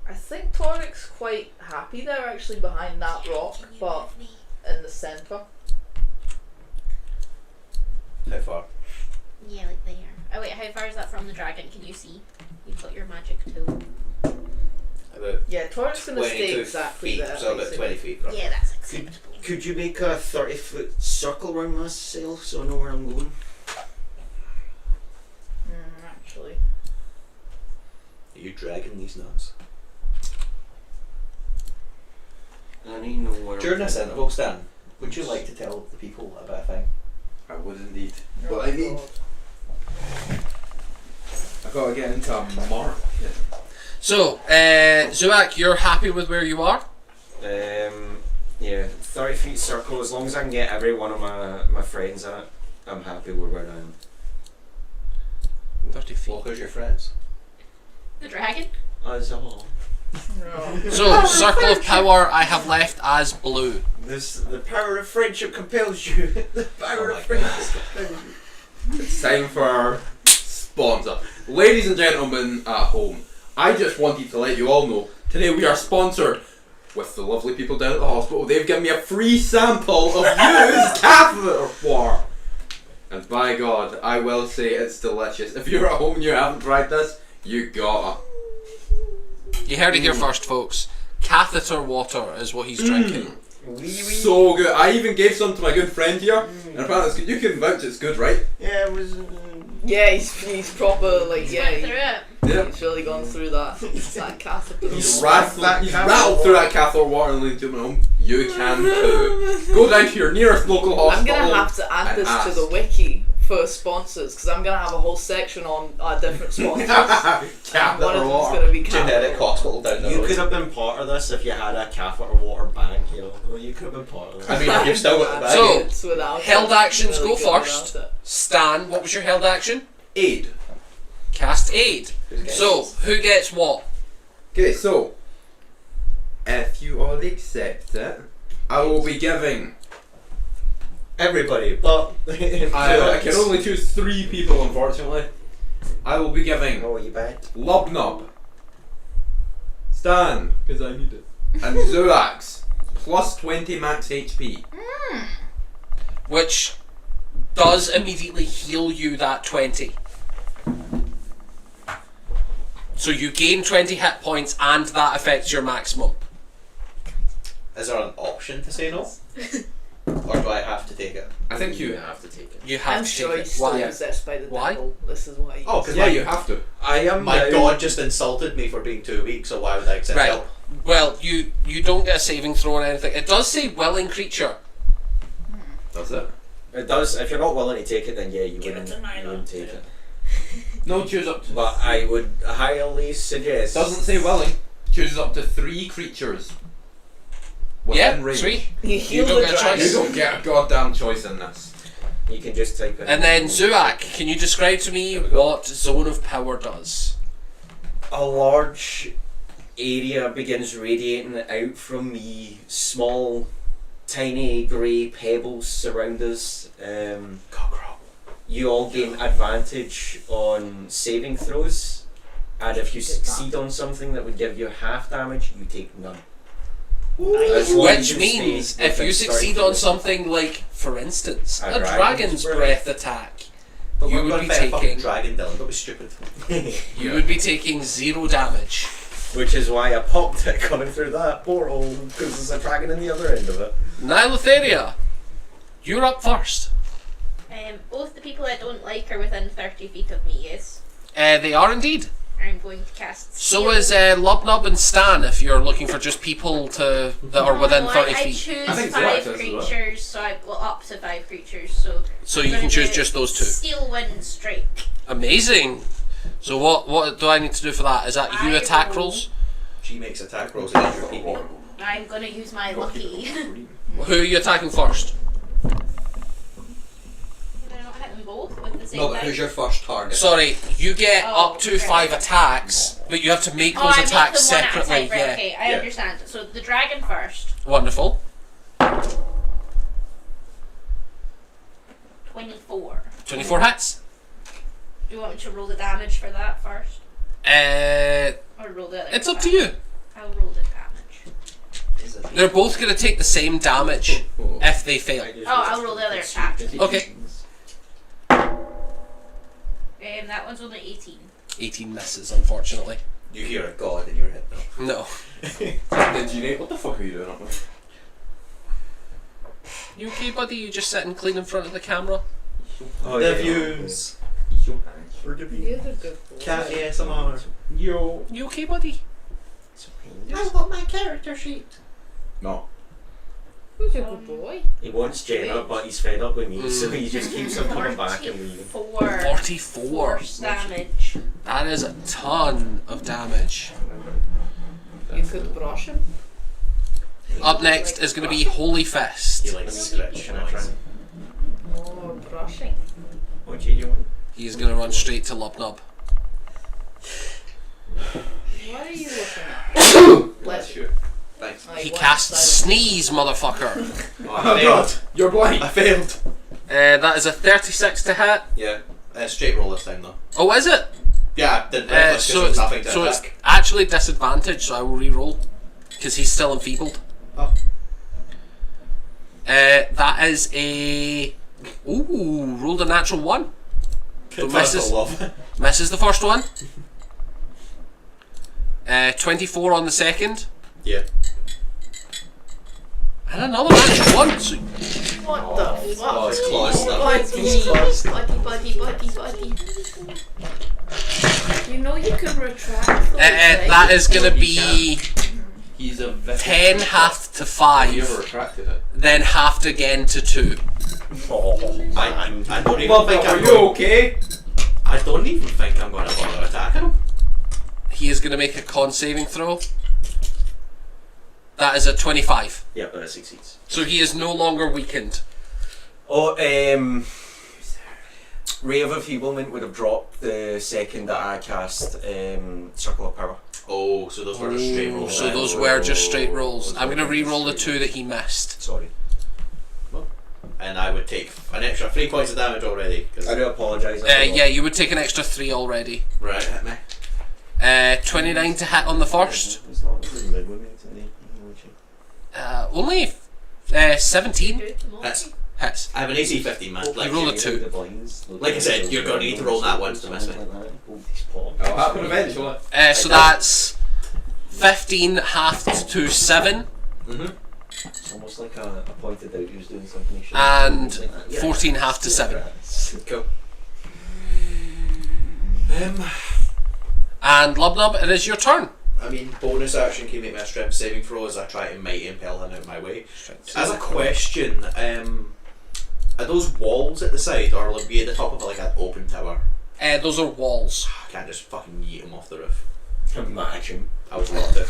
I think Torik's quite happy they're actually behind that rock, Can you but move me? in the centre. How far? Yeah, like there. Oh wait, how far is that from the dragon? Can you see? You've got your magic tool. About Yeah, Torik's gonna stay 22 exactly feet, there. so about basically. 20 feet. Roughly. Yeah, that's acceptable. Could you make a 30-foot circle around myself so I know where I'm going? Actually. Are you dragging these nuts? I need to know where. During I'm this going. interval, Stan, would you like to tell the people about a thing? I would indeed. Oh But I need. God. I gotta get into a mark. So, Zuak, you're happy with where you are? Yeah, 30 feet circle. As long as I can get every one of my friends in it, I'm happy with where I am. 30 feet. Walker's your friends. The dragon? As all. No. So, circle of power I have left as blue. The power of friendship compels you. The power Oh my of friendship compels you. It's time for our sponsor. Ladies and gentlemen at home, I just wanted to let you all know, today we are sponsored with the lovely people down at the hospital. They've given me a free sample of used catheter water. And by God, I will say it's delicious. If you're at home and you haven't tried this, you gotta. You heard it here first, folks. Catheter water is what he's drinking. So good. I even gave some to my good friend here, and apparently it's good. You can vouch it's good, right? Yeah, it was. Yeah, he's proper like yeah. Went through it. Yeah. He's really gone through that. That catheter. He's rattled through that catheter water and leaned to him at home. You can too. Go down to your nearest local I'm hospital. gonna have to add and this ask. to the wiki for sponsors because I'm gonna have a whole section on different sponsors. One Catheter of them's water. gonna be Generic catheter. hospital down the You road. could have been part of this if you had a catheter water bank, you know. Well, you could have been part of this. I mean, you've still got the bag. So, It's without held it. actions Really go good first. without it. Stan, what was your held action? Aid. Cast aid. Who's getting So, this? who gets what? Okay, so if you all accept it, I will be giving. Everybody, but I can only choose 3 people, unfortunately. I will be giving Oh, you bet. Lubnub, Stan, because I need it, and Zoax, plus 20 max HP. Which does immediately heal you that 20. So you gain 20 hit points and that affects your maximum. Is there an option to say no? Or do I have to take it? I think you. have to take it. You have I'm to sure take he's it. still Why? possessed by the Why? devil. This is why. Oh, because Yeah, you have to. I am my now- god just insulted me for being too weak, so why would I accept Right. help? Well, you don't get a saving throw or anything. It does say willing creature. Does it? It does. If you're not willing to take it, then yeah, you Give wouldn't, it to mine, you wouldn't take yeah. it. No, choose up to. But I would highly suggest. Doesn't say willing. Chooses up to 3 creatures. Yeah, Within range. sweet. You heal don't the get a dragon. choice. You don't get a goddamn choice in this. You can just type it. And then Zuak, can you describe to me what Zone of Power does? A large area begins radiating out from me. Small, tiny grey pebbles surround us. You all gain advantage on saving throws, and if you succeed on something that would give you half damage, you take none. As long as Which you means stay if within you starting succeed on point. something like, for instance, A a dragon's dragon's breath. breath attack, But you we're would going be to fight a fucking taking dragon, Dylan. That was stupid. you would be taking 0 damage. Which is why I popped it coming through that portal, because there's a dragon in the other end of it. Nylotheria, you're up first. Both the people I don't like are within 30 feet of me, yes? They are indeed. I'm going to cast So Seal. is Lubnub and Stan if you're looking for just people that are within No, 30 I feet. choose I think 5 Zorax is as well. creatures, so up to 5 creatures, so... So I'm you can gonna choose do just those 2. Steel Wind Strike. Amazing. So what do I need to do for that? Is that you I attack roll- rolls? She makes attack rolls against your people. I'm going to use my lucky... Who are you attacking first? Can I not hit them both with the same No, but die? who's your first target? Sorry, you get Oh, up to right. 5 attacks, but you have to make Oh, those I make attacks them one at a separately. time, right, Yeah. okay, I Yeah. understand. So the dragon first. Wonderful. 24. 24 hits. Do you want me to roll the damage for that first? Uh, Or roll the other it's up back? to you. I'll roll the damage. They're both going to take the same damage if they fail. Oh, I'll roll the other attack. Okay. That one's only 18. 18 misses, unfortunately. You hear a god in your head now. No. Did you Nate? What the fuck are you doing up there? You okay, buddy? You just sitting clean in front of the camera? Oh, The yeah. views. For the The other good boy. Cat ASMR. Yo. You okay, buddy? I want my character sheet. No. Who's a good boy? He wants Jenna, but he's fed up with me, so he just keeps on coming back and leaving. 44 44. force damage. That is a ton of damage. You could brush him. Up next is going to be Holy Fist. He likes scratch Can I try? noise. Oh, brushing. What you doing? He is going to run straight to Lubnub. What are you looking at? Bless you. Thanks. He casts Sneeze, motherfucker. I failed. You're blind. I failed. That is a 36 to hit. Yeah. Straight roll this time though. Oh, is it? Yeah, I didn't So there's it's, nothing to so it's attack. actually disadvantage, so I will re-roll. Because he's still enfeebled. Oh. That is a... Ooh, rolled a natural 1. So misses, Love. misses the first one. 24 on the second. Yeah. And another natural 1. So What the fuck? Oh, it's close now. Buddy. You know you can retract those, right? that is going to be He's a vicious 10 halved to 5. You ever retracted it? Then halved again to 2. I don't even Well, think are I'm you going, okay? I don't even think I'm going to bother attacking him. He is going to make a con saving throw. That is a 25. Yeah, but it succeeds. So he is no longer weakened. Oh, Ray of Enfeeblement would have dropped the second that I cast Circle of Power. Oh, so those were just straight rolls. So then. those were just straight rolls. I'm going to re-roll the 2 that he missed. Sorry. And I would take an extra 3 points of damage already. 'Cause I do apologise. Yeah, you would take an extra 3 already. Right, hit me. 29 to hit on the first. It's not really mid with me today. Only 17 Hits. hits. I have an AC 15, man. Like, You rolled a 2. Like I said, you're going to need to roll that once to miss me. It'll happen eventually. So that's 15 halved to 7 Mm-hmm. It's almost like I pointed out you was doing something you shouldn't. and Like that. Yeah. 14 halved to 7. Cool. And Lubnub, it is your turn. I mean, bonus action can make me a strength saving throw as I try to mighty impel him out of my way. As a question, are those walls at the side or will it be at the top of like an open tower? Those are walls. I can't just fucking yeet him off the roof. Imagine. I would love to.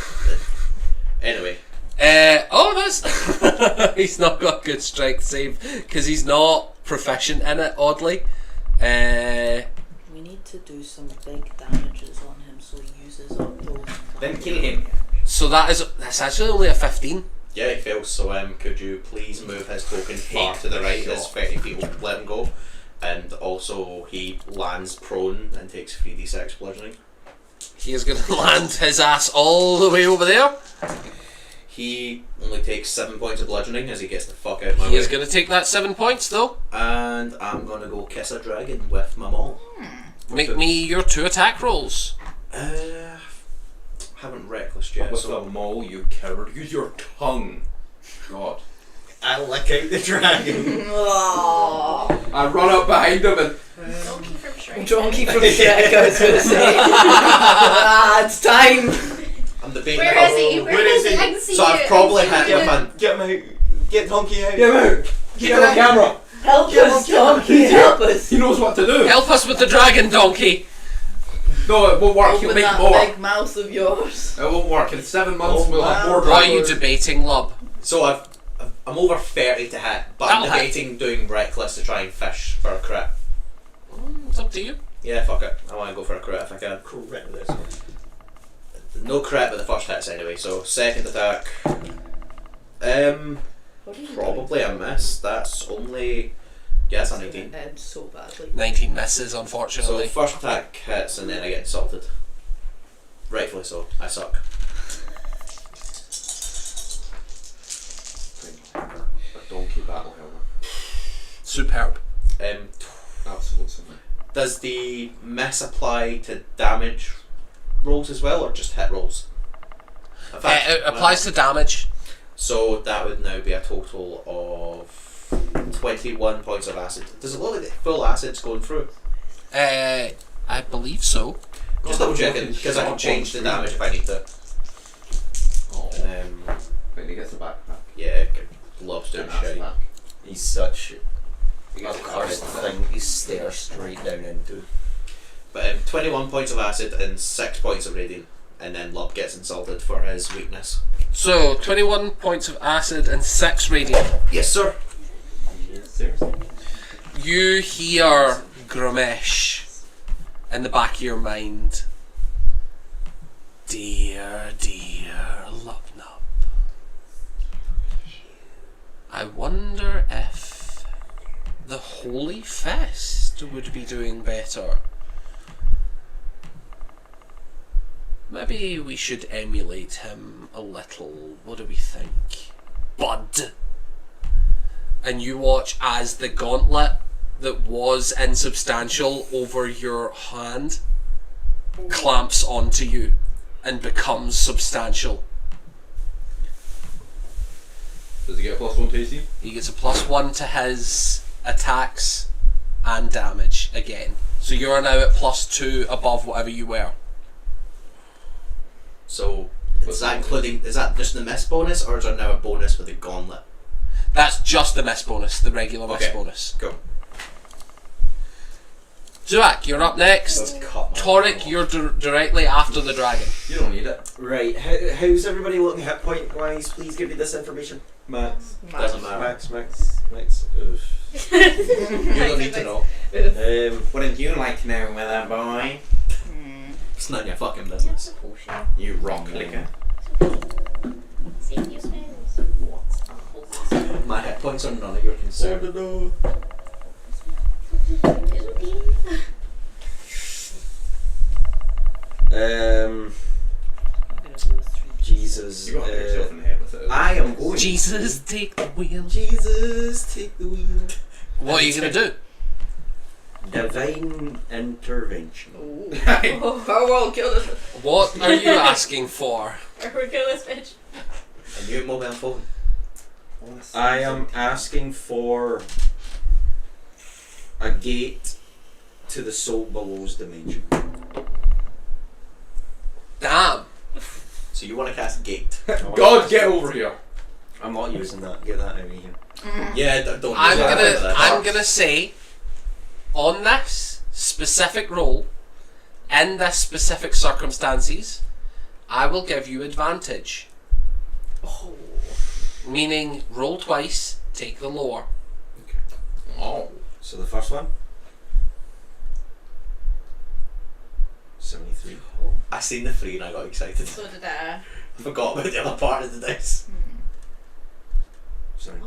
Anyway. That's he's not got good strength save because he's not proficient in it. Oddly, We need to do some big damages on him so he uses up those. Then kill him. so that's actually only a 15. Yeah, he fails, so could you please move his token far to the right as 30 feet will let him go? And also he lands prone and takes 3d6 bludgeoning. He is going to land his ass all the way over there. He only takes 7 points of bludgeoning as he gets the fuck out of my He way. is going to take that 7 points though. And I'm going to go kiss a dragon with my maul. Make me your 2 attack rolls. haven't reckless yet. With So the maul, you coward. Use your tongue. God. I lick out the dragon. I run up behind him and Donkey from Shrek. Donkey from Shrek, I was gonna say. It's time. I'm debating Where how. is he? Where is he? I can see So you. I've probably I can see hit you. him and Get him out. Get Donkey out. get him out. Get him on camera. Help Get us, him, get him. Donkey, help us. He knows what to do. Help us with the dragon, donkey. No, it won't work. He'll Open make that more. big mouth of yours. It won't work. In 7 months, Oh, we'll have wow. more What are you dragons. debating, Lub? so I'm over 30 to hit, but I'm That'll hit. debating doing reckless to try and fish for a crit. It's up to you. Yeah, fuck it. I want to go for a crit if I can. Correct this one. No crit, but the first hits anyway. So second attack. What are you Probably a miss. That's only. Yes, a 19. End so badly. 19 misses, So unfortunately. first attack hits and then I get insulted. Rightfully so. I suck. A donkey battle helmet. Superb. Absolutely. Does the miss apply to damage rolls as well, or just hit rolls? In fact, It applies to damage. So that would now be a total of 21 points of acid. Does it look like the full acid's going through? I believe so. Just double checking, because I can change the damage if I need to. Oh. And Wait, he gets a backpack. yeah, loves doing And that's shit. back. He's such He a gets a cursed backpack. thing. He stares straight down into. But 21 points of acid and 6 points of radiant, and then Lub gets insulted for his weakness. So, 21 points of acid and 6 radiant. Yes, sir. Seriously. You hear Gromesh in the back of your mind. Dear, dear Lubnub. I wonder if the Holy Fist would be doing better. Maybe we should emulate him a little. What do we think? Bud. And you watch as the gauntlet that was insubstantial over your hand clamps onto you and becomes substantial. Does he get a +1 to AC? He gets a +1 to his attacks and damage again. So you're now at +2 above whatever you were. So, is that just the miss bonus, or is there now a bonus with the gauntlet? That's just the miss bonus, the regular miss Okay. bonus. Cool. Zuak, you're up next. Let's cut my Torek, you're directly after the dragon. You don't need it. Right, how's everybody looking hit point wise? Please give me this information. Max. Doesn't matter. Max. Oof. You don't need to know. Wouldn't you like to know, my boy? It's none of your fucking business. You rock clicker. Save your spells. My hit points are none of your concern. Jesus. You're gonna hit yourself in the head with it. I am going. Jesus, take the wheel. Jesus, take the wheel. What are you going to do? Divine intervention. Power kill this. What are you asking for? Or we're kill this bitch. A new mobile phone. I am asking for a gate to the soul below's dimension. Damn. So you want to cast Gate? God, get over here. I'm not using that. Get that out of here. Yeah, don't. I'm use that. gonna say, on this specific roll, in this specific circumstances, I will give you advantage. Oh. Meaning, roll twice, take the lower. Oh. So the first one. 73. I seen the 3 and I got excited. So did I. I forgot about the other part of the dice. Sorry.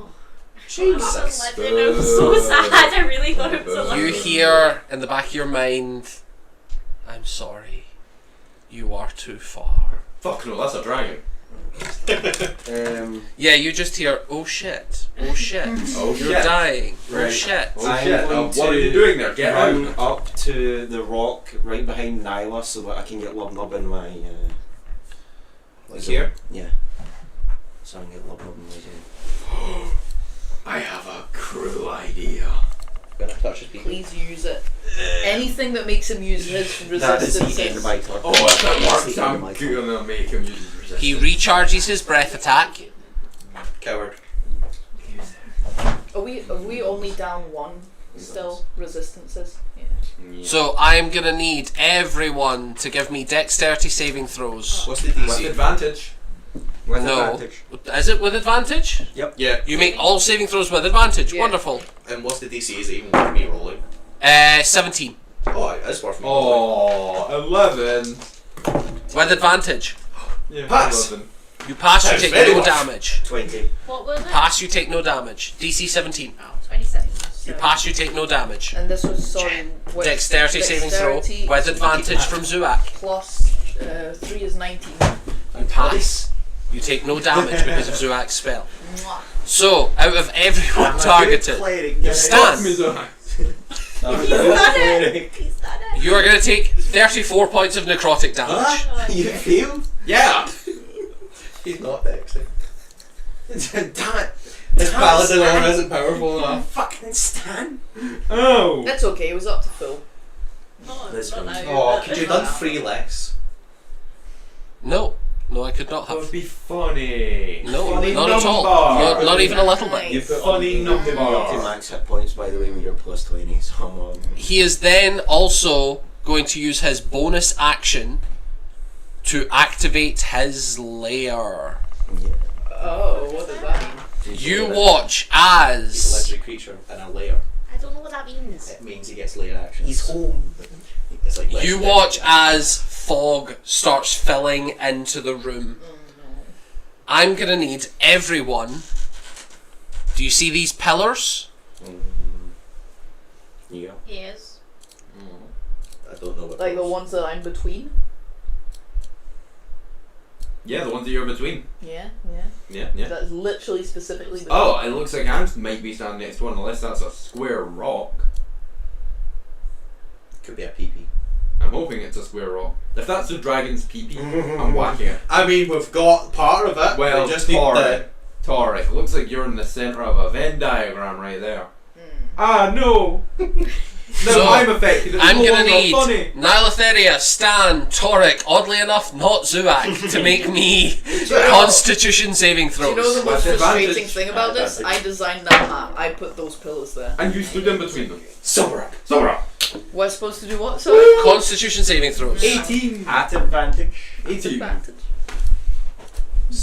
Jesus. I was so sad. I really thought it was a You lot. hear in the back of your mind, I'm sorry, you are too far. Fuck no, that's a dragon. Yeah, you just hear, oh shit, oh shit, Oh you're shit. dying, oh Right. shit. Oh I'm shit, going what are to you doing there? Get run out. up to the rock right behind Nyla so that I can get Lubnub in my Like here? Yeah. So I can get level up in laser. I have a crew idea. Gonna touch his people. Please use it. Anything that makes him use his That is the end of resistances. my turn. Oh, if That's it works, the end I'm of my turn. gonna make him use his resistance. He recharges his breath attack. Coward. Are we only down one still? Resistances? Yeah. Yeah. So I'm gonna need everyone to give me dexterity saving throws. What's the With DC? advantage. With No. advantage. Is it with advantage? Yeah. You make all saving throws with advantage. Yeah. Wonderful. And what's the DC? Is it even worth me rolling? 17. Oh, it's worth me rolling. Oh, 11. With advantage. Yeah, Pass. 11. You pass, you Sounds take very no rough. damage. 20. What was it? Pass, you take no damage. DC 17. Oh, 27. You pass, you take no damage. And this was what, Dexterity saving throw dexterity with advantage from Zuak. plus 3 is 19. You pass, you take no damage because of Zuak's spell. Mwah. So, out of everyone targeted, Stan, Fuck me, Zoe. He's done it! He's done it! you are going to take 34 points of necrotic damage. Huh? You feel? Yeah! He's not Dexy. Damn it. His paladin armor isn't powerful enough. Fucking Stan. Oh! That's okay, it was up to full. This Not one's- now. Oh, could you have done 3 less? No, no, I could not That would have. be funny. No, Funny not at all. number. Not even a little bit. Nice. You funny Up to number. max hit points, by the way, with your plus 20. So, He is then also going to use his bonus action to activate his lair. yeah. Oh, what does that mean? You watch He's a as legendary creature in a lair. I don't know what that means. It means he gets lair actions. He's home. It's like you legendary. watch as fog starts filling into the room. I'm gonna need everyone. Do you see these pillars? Yeah. Yes. I don't know what Like the those- ones that I'm between? Yeah, the ones that you're between. Yeah. Yeah, yeah. That's literally specifically between. Oh, it looks like Ant might be standing next to one, unless that's a square rock. Could be a peepee. I'm hoping it's a square rock. If that's the dragon's pee-pee, I'm whacking it. I mean, we've got part of it. Well, we just need the. Torek, it looks like you're in the centre of a Venn diagram right there. Ah, no! No, So, I'm affected. It's I'm no gonna longer need funny. Nylotheria, Stan, Toric, oddly enough, not Zuak, to make me Constitution saving Do you know throws. the most With frustrating advantage. thing about this? Advantage. I designed that map. I put those pillars there. And you stood in between them. Sober up. Sora! We're supposed to do what? Sorry? Constitution saving throws. 18! At advantage. 18. Advantage. I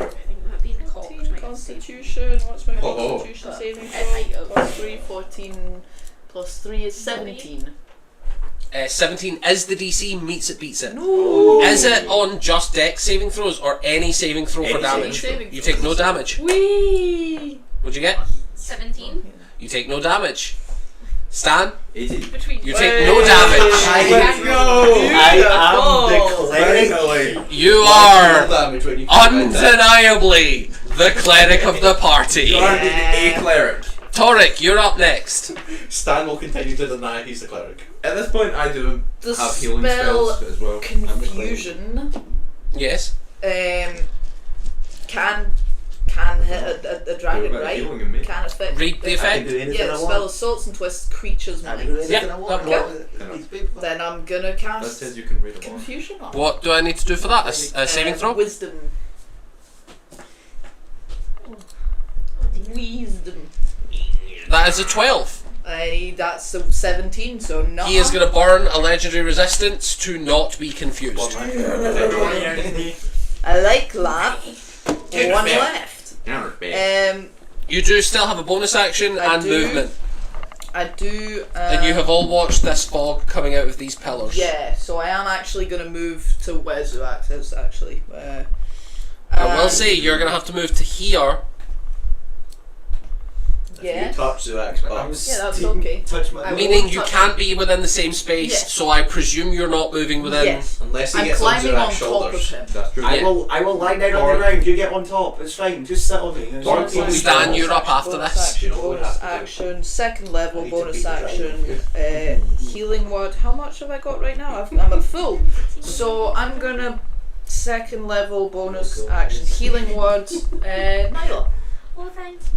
think that being cocked makes sense. Constitution. What's my Oh. Constitution saving Height throw? of- Plus 3, 14. Plus 3 is 17. 17 is the DC, meets it, beats it. No! Is it on just dex saving throws or any saving throw for Any damage? saving You throws. take no damage. Whee! What'd you get? 17. You take no damage. Stan, 18. Between you take no damage. Let's go! I am the cleric. Finally! You No are damage when you find it. undeniably the cleric of the party. You are a cleric. Toric, you're up next. Stan will continue to deny he's the cleric. At this point, I do The have healing spell spells as well. Confusion Yes. can hit a dragon, What about right? healing in me? Can affect. Read the I can effect. do anything Yeah, I the spell want. assaults and twists creatures' I can do minds. anything Yeah, I want. that These people. Then I'm gonna That cast says you can read it all. confusion on. What do I need to do for that? A saving throw? Wisdom. Wisdom. That is a 12. That's a 17, so no. He is going to burn a legendary resistance to not be confused. I like that. Counter One spell. left. Counterspell. You do still have a bonus action I and do. movement. I do. And you have all watched this fog coming out of these pillars. Yeah, so I am actually gonna move to where Zuak is actually. I will say you're going to have to move to here. Yeah. You touch Zuak's butt. Yeah, that's okay. Touch my. I will- Meaning you touch can't be within the same space, Yes. so I presume you're not moving within. Yes. Unless he I'm gets on climbing on Zuak's top of shoulders. him. That's true. I will lie down on the ground. You get on top. It's fine. Just sit on me. It's Or fine. probably Stan, you're up after Bonus this. action, You know what we bonus have to do. action, second level, I need to bonus beat the action, healing word. How much have I got right now? I'm at full. So I'm gonna second level bonus action healing word. Nyla. Oh, thanks.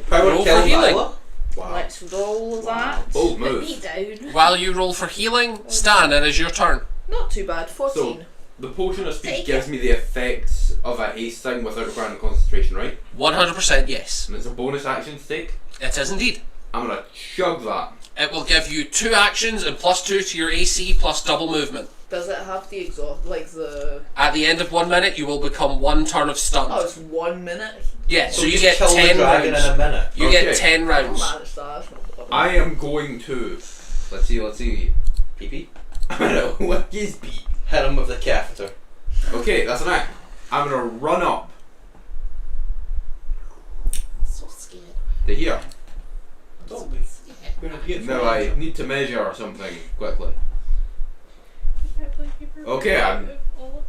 Power Roll kill for healing. Nyla. Wow. Let's roll that. Bold Put move. me down. While you roll for healing, Stan, it is your turn. Not too bad. 14. So, the potion of speed Take gives it. me the effects of a haste thing without requiring concentration, right? 100% yes. And it's a bonus action to take. It is indeed. I'm gonna chug that. It will give you 2 actions and +2 to your AC plus double movement. Does it have the exhaust, like the... At the end of 1 minute, you will become 1 turn of stunned. Oh, it's 1 minute? Yeah, so you just get kill 10 the dragon rounds. in a minute. You Okay. get 10 I'll rounds. manage that. That's no problem. I am going to. Let's see. PP. I know, what is beat? Hit him with the catheter. Okay, that's an act. I'm gonna run up So scared. to here. Don't be. We're gonna get Now I need to measure something quickly. Okay, I'm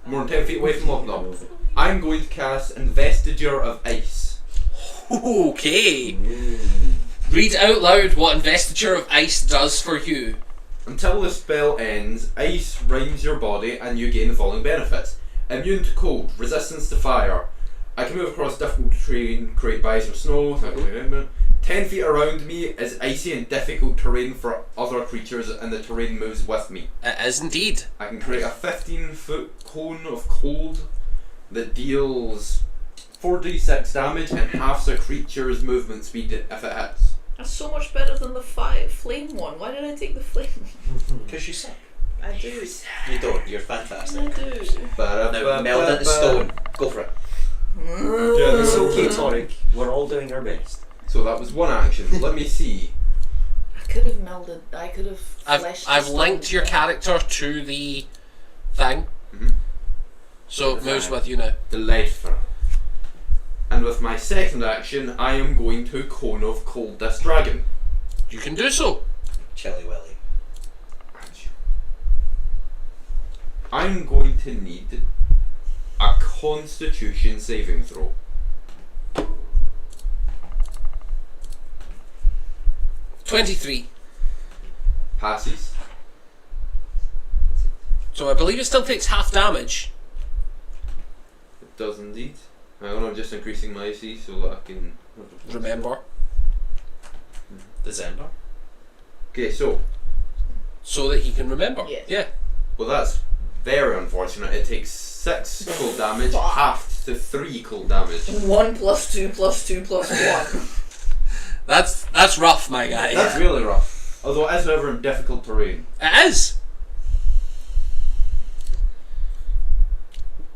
more than 10 feet away from Lockdown. I'm going to cast Investiture of Ice. Okay. Read out loud what Investiture of Ice does for you. Until the spell ends, ice rings your body and you gain the following benefits. Immune to cold, resistance to fire. I can move across difficult terrain created by ice or snow. 10 feet around me is icy and difficult terrain for other creatures and the terrain moves with me. It is indeed. I can create a 15-foot cone of cold that deals 4d6 damage and halves a creature's movement speed if it hits. That's so much better than the flame one. Why did I take the flame one? Because you suck. I do. You don't. You're fantastic. I do. Now meld into stone. Go for it. Yeah, it's okay, Toric. We're all doing our best. So that was one action. Let me see. I could have melded. I could have fleshed the I've stone. linked your character to the thing. Mhm. So it moves with you now. Delightful. And with my second action, I am going to Cone of Cold this dragon. You can do so. Chilly Willy. I'm going to need a Constitution saving throw. $23. Passes. So I believe it still takes half damage. It does indeed. Hang on, I'm just increasing my AC so that I can Remember. December. Okay, so So that he can remember. Yes. Yeah. well that's very unfortunate. It takes 6 cold damage, halved to 3 cold damage. 1 plus 2 plus 2 plus 1. That's rough, my guy. That's really rough. Although it is however in difficult terrain. It is.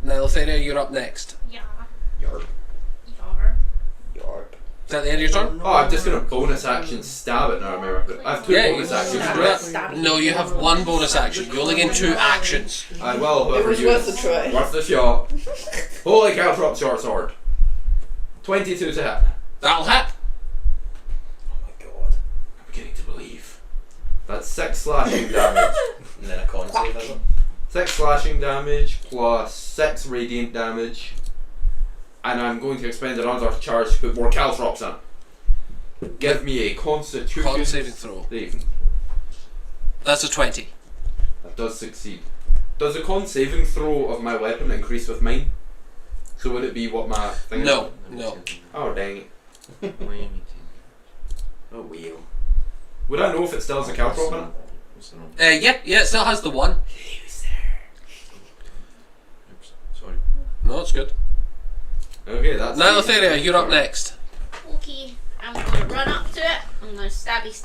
Now, Lotharia, you're up next. Yeah. Yarp. Yar. Yarp. Is that the end of your turn? Oh, I'm just gonna bonus action stab it now, remember. I have 2 Yeah, bonus you- actions. Stab right? Stab. No, you have 1 bonus action. You only get 2 actions. I will, It however, was use worth a try. worth the shot. Holy cow, drop short sword. 22 to hit. That'll hit. Oh my god. I'm beginning to believe. That's 6 slashing damage. And then a con save, is it? 6 slashing damage plus 6 radiant damage. And I'm going to expend another charge to put more caltrops in. Give me a Constitution Con saving throw. saving. That's a 20. That does succeed. Does the con saving throw of my weapon increase with mine? So would it be what my thing is? No, no. Oh dang it. Oh, wheel. Would I know if it still has a caltrop in it? Yeah, it still has the 1. Sorry. No, it's good. Okay, that's Now, Lotharia, you're up next. Okay. I'm gonna run up to it. I'm gonna stab it.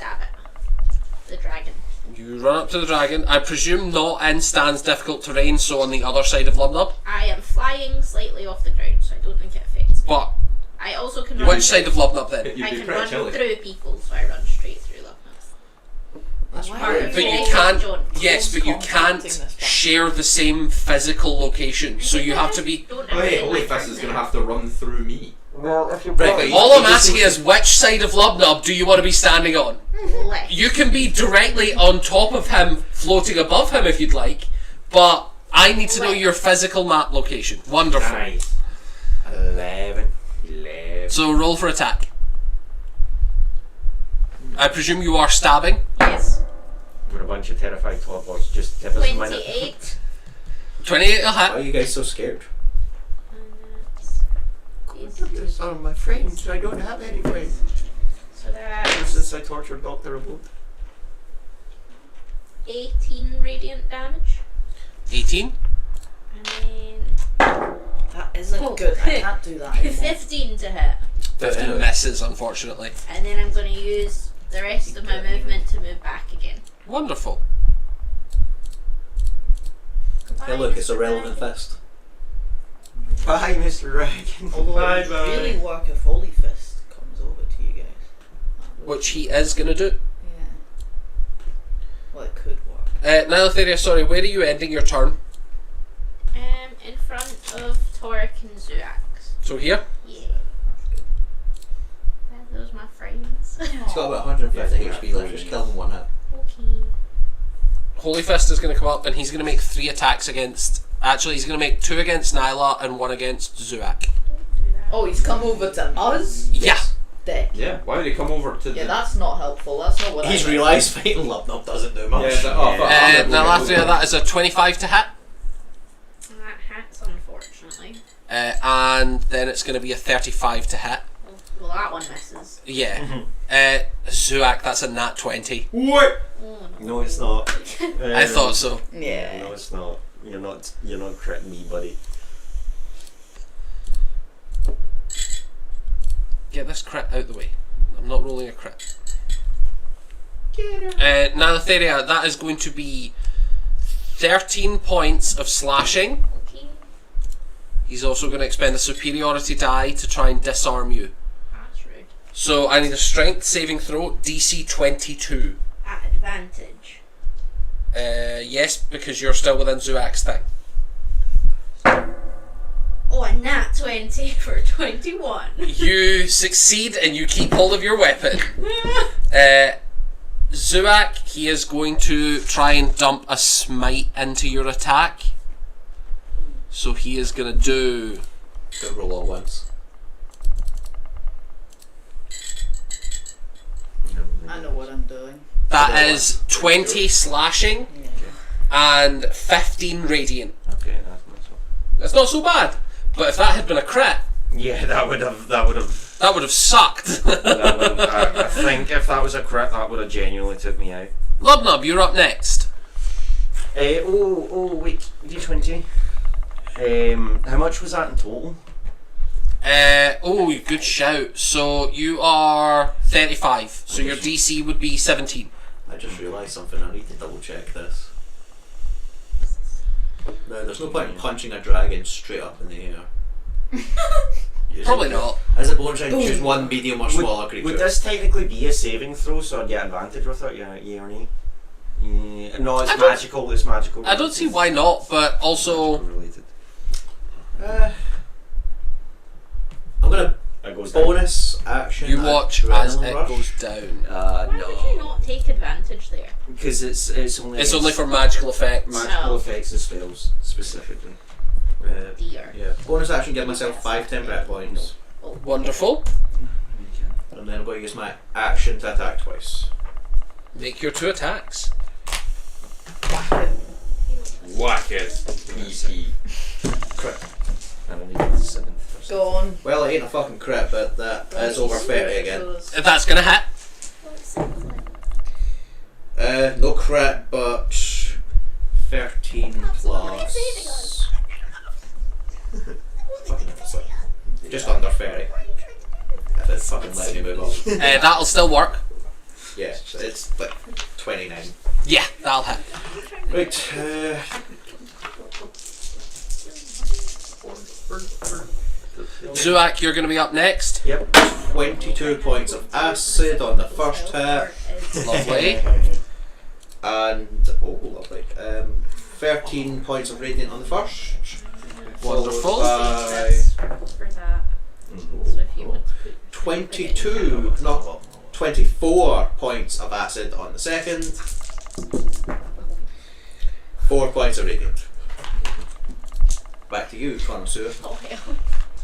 The dragon. You run up to the dragon. I presume not in Stan's difficult terrain, so on the other side of Lumnub. I am flying slightly off the ground, so I don't think it affects me. But I also can run which side of Lumnub then? You'd I be can pretty run chilly. through people, so I run straight through them. That's part of But it. you can't. John. Yes, but you can't share the same physical location. So you have to be. Don't Oh hey, affect Holy my Fist turn is going to now. have to run through me. Well, if you Right, but All I'm asking is which side of Lumnub do you want to be standing on? Left. You can be directly on top of him, floating above him if you'd like, but I need to know your physical map location. Wonderful. Nice. 11. So roll for attack. I presume you are stabbing. Yes. We're a bunch of terrified top boys. Just give us a minute. 28. 28 will Why are hit. you guys so scared? And These are my friends. I don't have any friends. so that's Since I tortured Dr. Abode. 18 radiant damage. 18. And then That isn't Oh. good. I can't do that anymore. 15 to hit. 15 misses, unfortunately. And then I'm going to use the rest of my movement to move back again. Wonderful. Hey, look, it's a relevant fist. Bye, Mr. Dragon. Although Bye, it would bye. really work if Holy Fist comes over to you guys. That would- Which he is going to do. Yeah. Well, it could work. Nilotheria, sorry, where are you ending your turn? In front of Torek and Zuax. So here? Yeah. Those are my friends. It's got about 150 HP left. Just kill him one hit. Okay. Holy Fist is going to come up and he's going to make 3 attacks against... Actually, he's going to make 2 against Nyla and 1 against Zuak. Don't do that. Oh, he's come over to us? Yeah. Dick. Yeah, why did he come over to Yeah, the... that's not helpful. That's not what He's I realised fighting Lubnub doesn't do much. Yeah, Nilotheria, that is a 25 to hit. That hits, unfortunately. And then it's going to be a 35 to hit. Well, that one misses. Yeah. Zuak, that's a nat 20. What? Oh, no. No, it's not. I thought so. Yeah. No, it's not. You're not critting me, buddy. Get this crit out the way. I'm not rolling a crit. Nilotheria, that is going to be 13 points of slashing. Okay. He's also going to expend a superiority die to try and disarm you. That's rude. So I need a strength saving throw, DC 22. At advantage. Yes, because you're still within Zuak's thing. Oh, a nat 20 for 21. You succeed and you keep hold of your weapon. Zuak, he is going to try and dump a smite into your attack. So he is going to do... Go roll all once. I know what I'm doing. That is 20 slashing Yeah. and 15 radiant. Okay, that's not so. That's not so bad. But if that had been a crit, Yeah, that would have. that would have sucked. I think if that was a crit, that would have genuinely took me out. Lubnub, you're up next. Wait, D20. How much was that in total? Good shout. So you are 35. So your DC would be 17. I just realised something. I need to double check this. No, there's no point in punching a dragon straight up in the air. Probably not. As a bonus, I choose one medium or smaller creature. Would this technically be a saving throw, so I'd get advantage with it? Yeah or nay? Yeah. No, it's magical. It's magical. I don't see why not, but also... Related. I'm gonna It goes down. bonus action. You watch as Adrenaline it rush. goes down. Why would you No. not take advantage there? Because it's only It's only against for magical effects. magical Oh. effects and spells specifically. Dear. Yeah. Bonus action, give myself 5 temperate points. Wonderful. And then I'm going to use my action to attack twice. Make your 2 attacks. Whack it. EP. Crit. And only get the 7th. Go on. Well, it ain't a fucking crit, but that is over 30 again. If that's going to hit. No crit, but 13 plus. Fucking hell, it's like just under 30. If it fucking let me move on. That'll still work. Yeah, so it's like 29. Yeah, that'll hit. Right, Zuak, you're going to be up next. Yep. 22 points of acid on the first hit. Lovely. And, oh, lovely. 13 points of radiant on the first. Wonderful. For that. So if you want to put 22, not 24 points of acid on the second. 4 points of radiant. Back to you, connoisseur. Oh hell.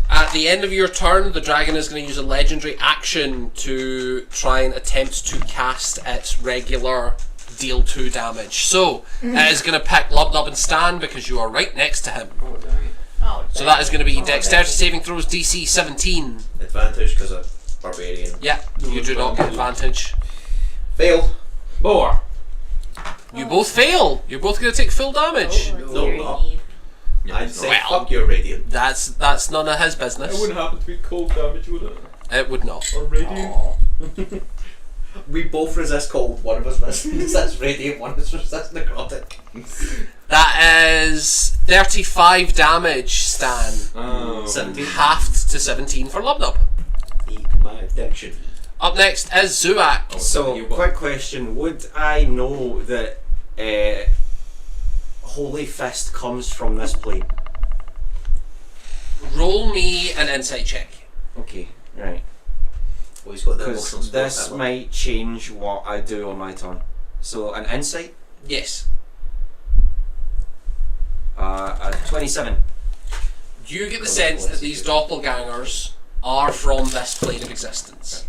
At the end of your turn, the dragon is going to use a legendary action to try and attempt to cast its regular deal 2 damage. So it is going to pick Lubnub and Stan because you are right next to him. Oh, dang it. Oh, So that is going to be dexterity saving throws DC 17. Advantage because of barbarian. Yeah, you do not get advantage. Fail. Boar. You both fail. You're both going to take full damage. No, not. I'd say Well- fuck your radiant. That's none of his business. It wouldn't happen to be cold damage, would it? It would not. Or radiant? We both resist cold. One of us resists radiant. One of us resists necrotic. That is 35 damage, Stan. Oh. 17. Halved to 17 for Lubnub. Eat my addiction. Up next is Zuak. So, quick question: would I know that Holy Fist comes from this plane? Roll me an insight check. Okay, right. Well, he's got the emotional Because support this network. might change what I do on my turn. So, an insight, Yes. a 27. You get the sense that these doppelgangers are from this plane of existence.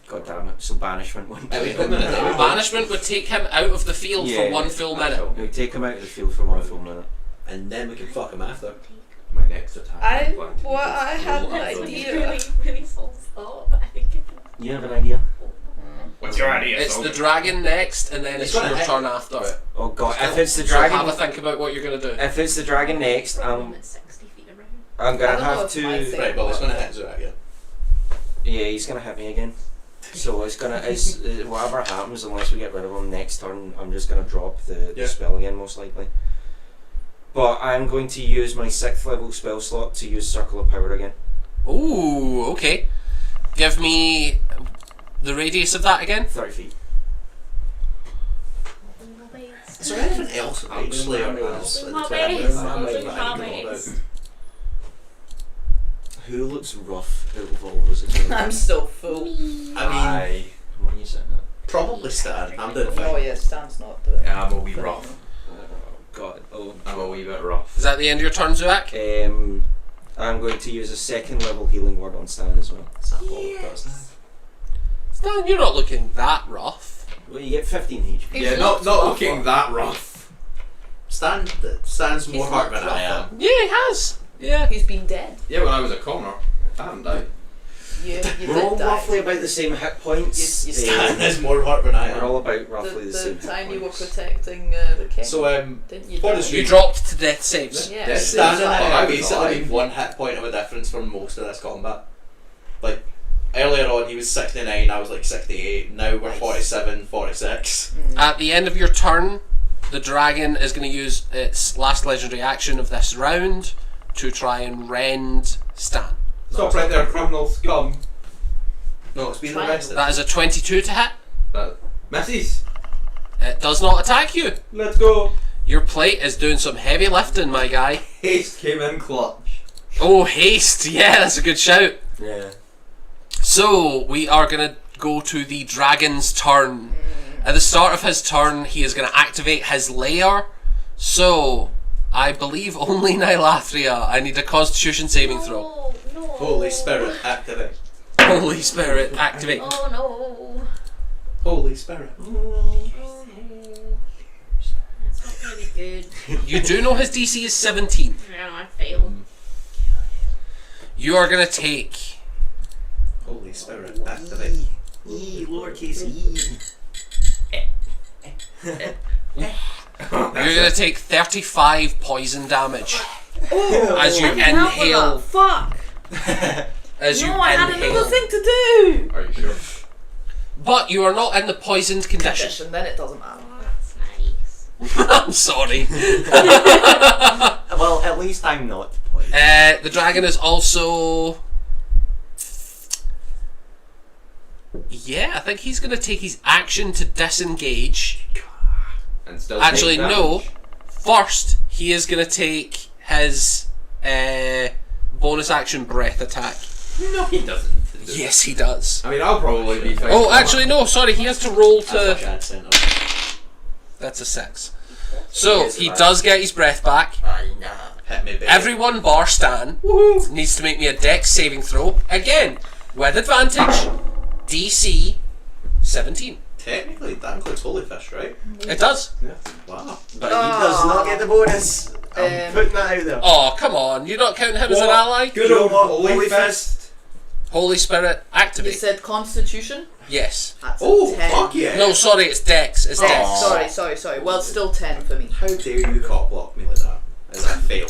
God damn it! So banishment wouldn't do Wait, it. wait a minute. Banishment would take him out of the field for Yeah. 1 full minute. We take him out of the field for 1 full minute. And then we can fuck him after. My next attack. I That's had an like idea. really, really soul's thought, but I think it can. You have an idea? What's your idea? It's the dragon next, and then it's It's gonna your hit. turn after it. Oh god! If it's the So have a dragon, think about what you're going to do. if it's the dragon next, Problem at 60 feet around. I'm I gonna don't know have if my to. thing- Right, well, he's going to hit Zuak, yeah. Yeah, he's gonna hit me again. So it's whatever happens, unless we get rid of him next turn, I'm just gonna drop the Yeah. spell again, most likely. But I'm going to use my 6th level spell slot to use Circle of Power again. Ooh, okay. Give me the radius of that again. 30 feet. Is there anything else that Mage Slayer has in the 20 Who looks rough out of all of us? I'm still full. I mean, What are you saying? probably Stan. I'm doing Oh fine. yeah, Stan's not the. Yeah, I'm a wee rough. Oh god. Oh. I'm a wee bit rough. Is that the end of your turn, Zuak? I'm going to use a 2nd level healing word on Stan as well. Stan, you're not looking that rough. Well, you get 15 HP. He's Yeah, looked not rougher. looking that rough. Stan's more He's hurt not than I am. Yeah, he has. Yeah. He's been dead. Yeah, when I was a commoner, I haven't died. You We're all did die. roughly about the same hit points. You Stan is more hurt than I We're am. all about roughly the The same hit time you were points. protecting the king. So, didn't you? what die? is You dropped to death saves. Yeah. Dead. Stan and Like- I I was basically alive. 1 hit point of a difference for most of this combat. Like, earlier on he was 69, I was like 68, now we're 47, 46. At the end of your turn, the dragon is going to use its last legendary action of this round to try and rend Stan. Stop right there, criminal scum. No, it's been Fine. arrested. That is a 22 to hit. Misses. It does not attack you. Let's go. Your plate is doing some heavy lifting, my guy. Haste came in clutch. Oh, haste. Yeah, that's a good shout. Yeah. So, we are going to go to the dragon's turn. At the start of his turn, he is going to activate his lair. So, I believe only Nilathria. I need a constitution saving throw. No, no. Holy Spirit, activate. Holy Spirit, activate. Oh no. Holy Spirit. Oh no. That's not gonna be good. You do know his DC is 17. No, I failed. You are going to take... Holy Spirit, activate. Lowercase e. You're going to take 35 poison damage Oh, as you I can help with inhale. that. Fuck. As you No, I had inhale. another thing to do. Are you sure? But you are not in the poisoned condition. Condition, then it doesn't matter. Oh, that's nice. I'm sorry. Well, at least I'm not poisoned. The dragon is also... Yeah, I think he's going to take his action to disengage. And still Actually, take no. damage. First, he is going to take his bonus action breath attack. No, he doesn't. Yes, he does. I mean, I'll probably be fine. Oh, actually, no, sorry, he has to roll That's what to... Chad sent up. That's a 6. So, he does get his breath back. Hit me, baby. Everyone bar Stan needs to make me a dex saving throw. Again, with advantage. DC 17. technically, that includes Holy Fist, right? It does. Wow. But he does not get the bonus. I'm putting that out there. Oh, come on. You're not counting him as an What? ally? Good You know old what? Holy Holy Fist. Holy Spirit, You activate. said Constitution? Yes. That's Oh, a 10. fuck yeah. No, sorry, it's Dex. It's Oh, Dex. sorry. Well, it's still 10 for me. How dare you cock block me like that? Is that fail?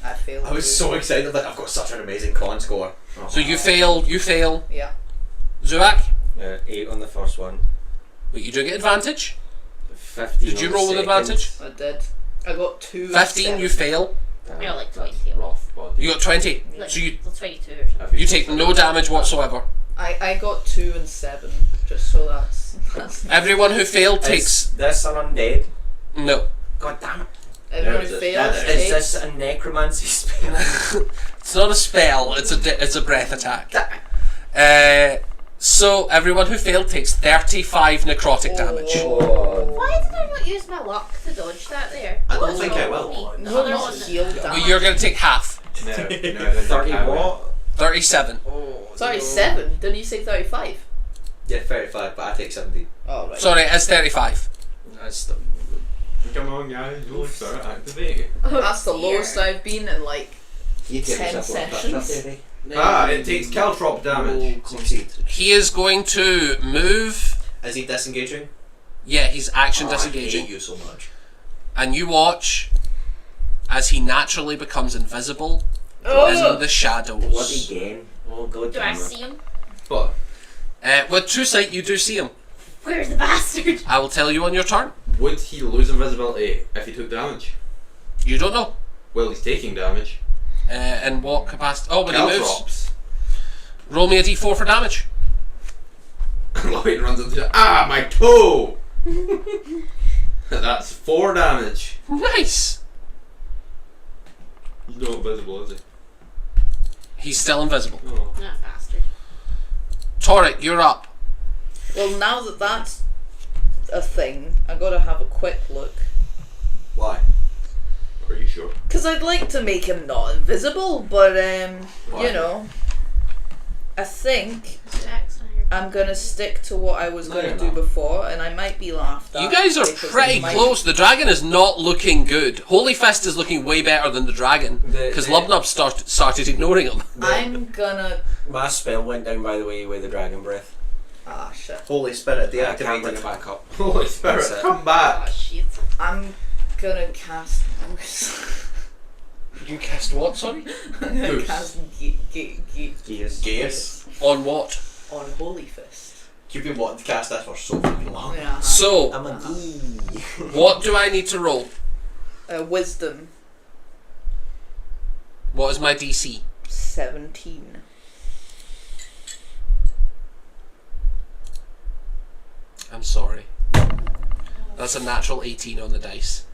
I failed. I was so excited, like, I've got such an amazing con score. So you fail. Yeah. Zuak, 8 on the first one. but you do get advantage. 15. Did you on the roll with second. advantage? I did. I got 2. 15, you fail. You're like That's 20. rough, buddy. You got 20. Like, So you 22 or something. you take no damage whatsoever. I got 2 and 7, just so that's Everyone who failed Is takes this an undead? no. God damn it. everyone There's who a fails shadow. Is takes. this a necromancy spell? It's not a spell. It's a breath attack. So everyone who failed takes 35 necrotic damage. Oh. Why did I not use my luck to dodge that there? I don't What's think wrong I will. with me? The You're other not one. healed damage. Well, you're going to take half. No, 30 what? 37. Oh, Sorry, no. 7. Didn't you say 35? Yeah, 35, but I take 17. Oh, right. Sorry, it's 35. That's the... Come on, guys. Holy Spirit, activate. That's the Here. lowest I've been in like You give 10 yourself a sessions. touch-up, Ah, it takes caltrop damage. Succeed. He is going to move. Is he disengaging? Yeah, he's action Oh, I hate disengaging. you so much. And you watch as he naturally becomes invisible in the Bloody shadows. game. Oh, God Do I damn it. see him? But With true sight, you do see him. Where's the bastard? I will tell you on your turn. would he lose invisibility if he took damage? You don't know. Well, he's taking damage. In what capacity? Oh, when he moves. Caltrops. Roll me a d4 for damage. Lloyd runs into my toe! That's 4 damage. Nice. He's not invisible, is he? He's still invisible. Oh. That bastard. Torek, you're up. Well, now that that's a thing, I gotta have a quick look. Why? Are you sure? Because I'd like to make him not invisible, but, Why? you know, I think Is X on your I'm gonna stick to what I was No, gonna you're do not. before, and I might be laughed at. You guys are because pretty it might- close. The dragon is not looking good. Holy Fist is looking way better than the dragon because Lubnub started ignoring him. I'm gonna. My spell went down, by the way, with the dragon breath. Ah, shit. Holy Spirit, I can't bring deactivated. it back up. Holy Spirit, That's it. come Oh back! shit. I'm gonna cast. You cast what? Sorry. I'm gonna Goose. cast Yes. Gaius. On what? on Holy Fist. You've been wanting to cast this for so fucking long. Yeah. So, I'm a D. what do I need to roll? Wisdom What is my DC? 17. I'm sorry. That's a natural 18 on the dice.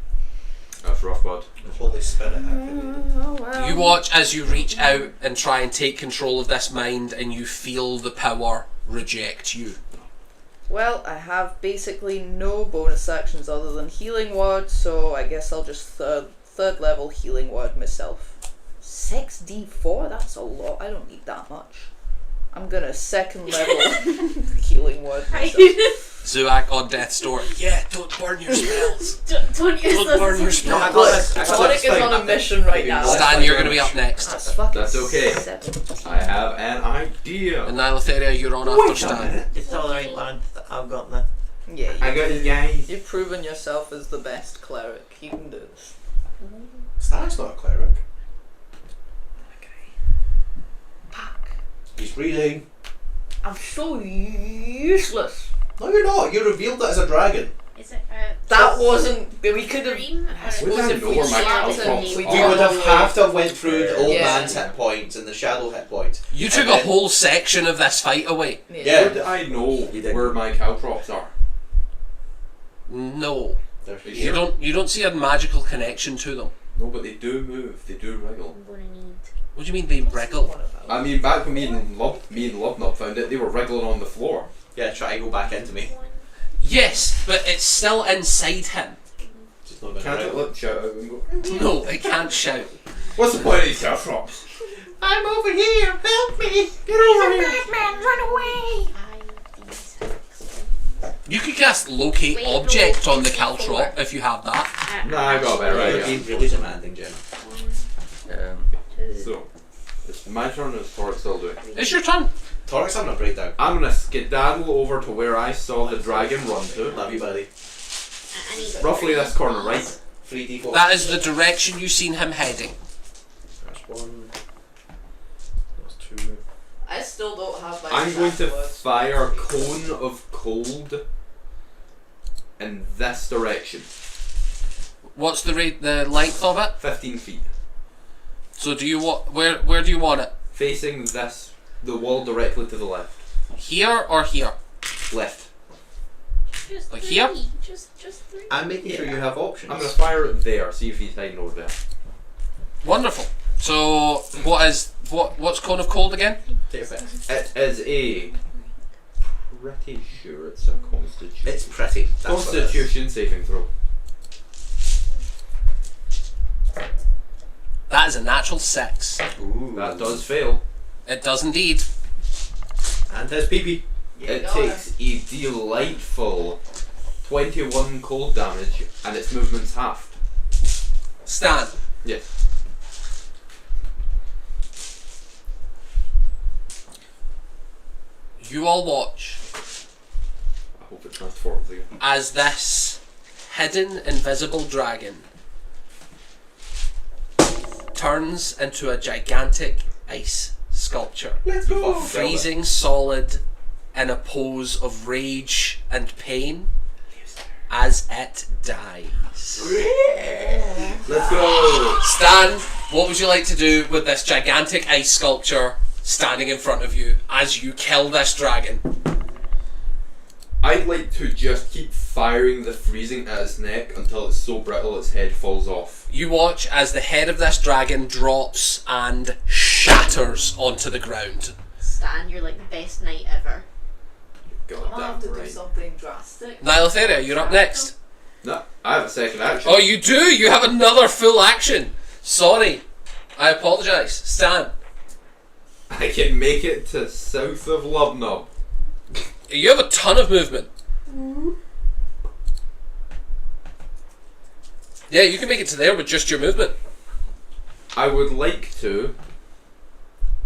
That's rough, bud. Holy Spirit activated. Oh, well. You watch as you reach out and try and take control of this mind, and you feel the power reject you. Well, I have basically no bonus actions other than healing word, so I guess I'll just third level healing word myself. 6d4? That's a lot. I don't need that much. I'm gonna second level healing word myself. Zuak on death's door. Yeah, don't burn your spells. Don't use Don't this burn as your a- spells. I got this. I got Tonic this is on a thing. mission right now. Stan, you're going to be up next. That's fucking That's okay. 17. I have an idea. And Nylotheria, you're on after Stan. It's alright, lad. I've got that. Yeah, I got it, guys. you've proven yourself as the best cleric. You can do this. Stan's not a cleric. Pack. He's reading. I'm so useless. No, you're not. You revealed it as a dragon. Is it That wasn't. We could have. dream? I suppose Would I if know we where my slapped caltrops him, are? we You would have have to have went through the old Yeah. man's hit points and the shadow hit points. You took And a then- whole section of this fight away. Yeah. Would I know You did. where my caltrops are? No. There's You don't see a magical connection to them. No, but they do move. They do wriggle. I'm gonna need. What do you mean they wriggle? I mean, back when me and Lubnub found it, they were wriggling on the floor. Yeah, try to go back into me. One. Yes, but it's still inside him. Just not gonna Can't it wriggle. look shout out and go? No, it can't shout. What's the point of these caltrops? I'm over here. Help me. Get over here. Batman, run away! You could cast locate Wait, object no, on the it's caltrop four. if you have that. Nah, I got a better Right, idea. really demanding, Jenna. 1, 2, So, it's my turn, is Torek still doing? It's your turn. Torek's having a breakdown. I'm gonna skedaddle over to where I saw the dragon run to. Love you, buddy. I need a Roughly this corner, right? 3d4. That is the direction you've seen him heading. That's 1. That's 2. I still don't have my. I'm going to password. fire Cone of Cold in this direction. What's the length of it? 15 feet. So do you want where do you want it? Facing the wall directly to the left. Here or here? Left. Just Like 3. here? Just 3. I'm making sure you have options. I'm gonna fire it there, see if he's hiding over there. Wonderful. So what's Cone of Cold again? Take effect. It is a pretty sure it's a constitution. It's pretty. That's what it is. Constitution saving throw. That is a natural 6. Ooh. That does fail. It does indeed. And his pee-pee. It takes a delightful 21 cold damage and its movement's halved. Stan. Yes. You all watch I hope it transforms again. as this hidden invisible dragon turns into a gigantic ice sculpture. Let's go. Freezing solid in a pose of rage and pain as it dies. Let's go! Stan, what would you like to do with this gigantic ice sculpture standing in front of you as you kill this dragon? I'd like to just keep firing the freezing at its neck until it's so brittle its head falls off. You watch as the head of this dragon drops and shatters onto the ground. Stan, you're like the best knight ever. I'm gonna have Goddamn to do right. something drastic. Nylotheria, you're up next. No, I have a second action. Oh, you do? You have another full action. Sorry. I apologise. Stan, I can make it to south of Lubnub. you have a ton of movement. Yeah, you can make it to there with just your movement. I would like to.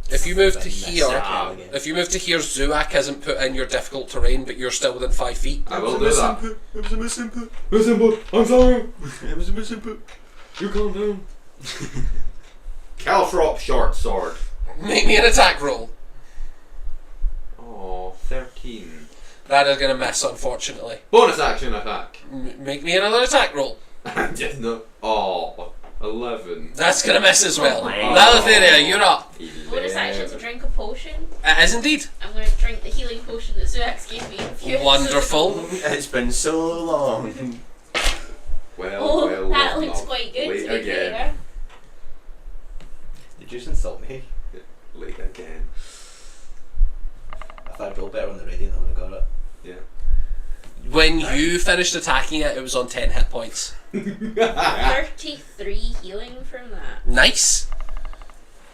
If you move to Then here, mess it again. if you move to here, Zuak hasn't put in your difficult terrain, but you're still within 5 feet. I will do that. It was a misinput. Listen, I'm sorry. It was a misinput. You calm down. Calthrop short sword. Make me an attack roll. Oh, 13. That is going to miss, unfortunately. Bonus action attack. Make me another attack roll. Just no. Oh, 11. That's going to miss as well. Oh. Nylotheria, you're up. Bonus action to drink a potion. It is indeed. I'm going to drink the healing potion that Zuax gave me. a few Wonderful. episodes ago. It's been so long. Well, Oh, well, that well, looks no. quite good Late to be again. fair. Did you just insult me? Late again. If I'd rolled better on the radiant, I would have got it. Yeah. When you finished attacking it, it was on 10 hit points. 33 healing from that. Nice.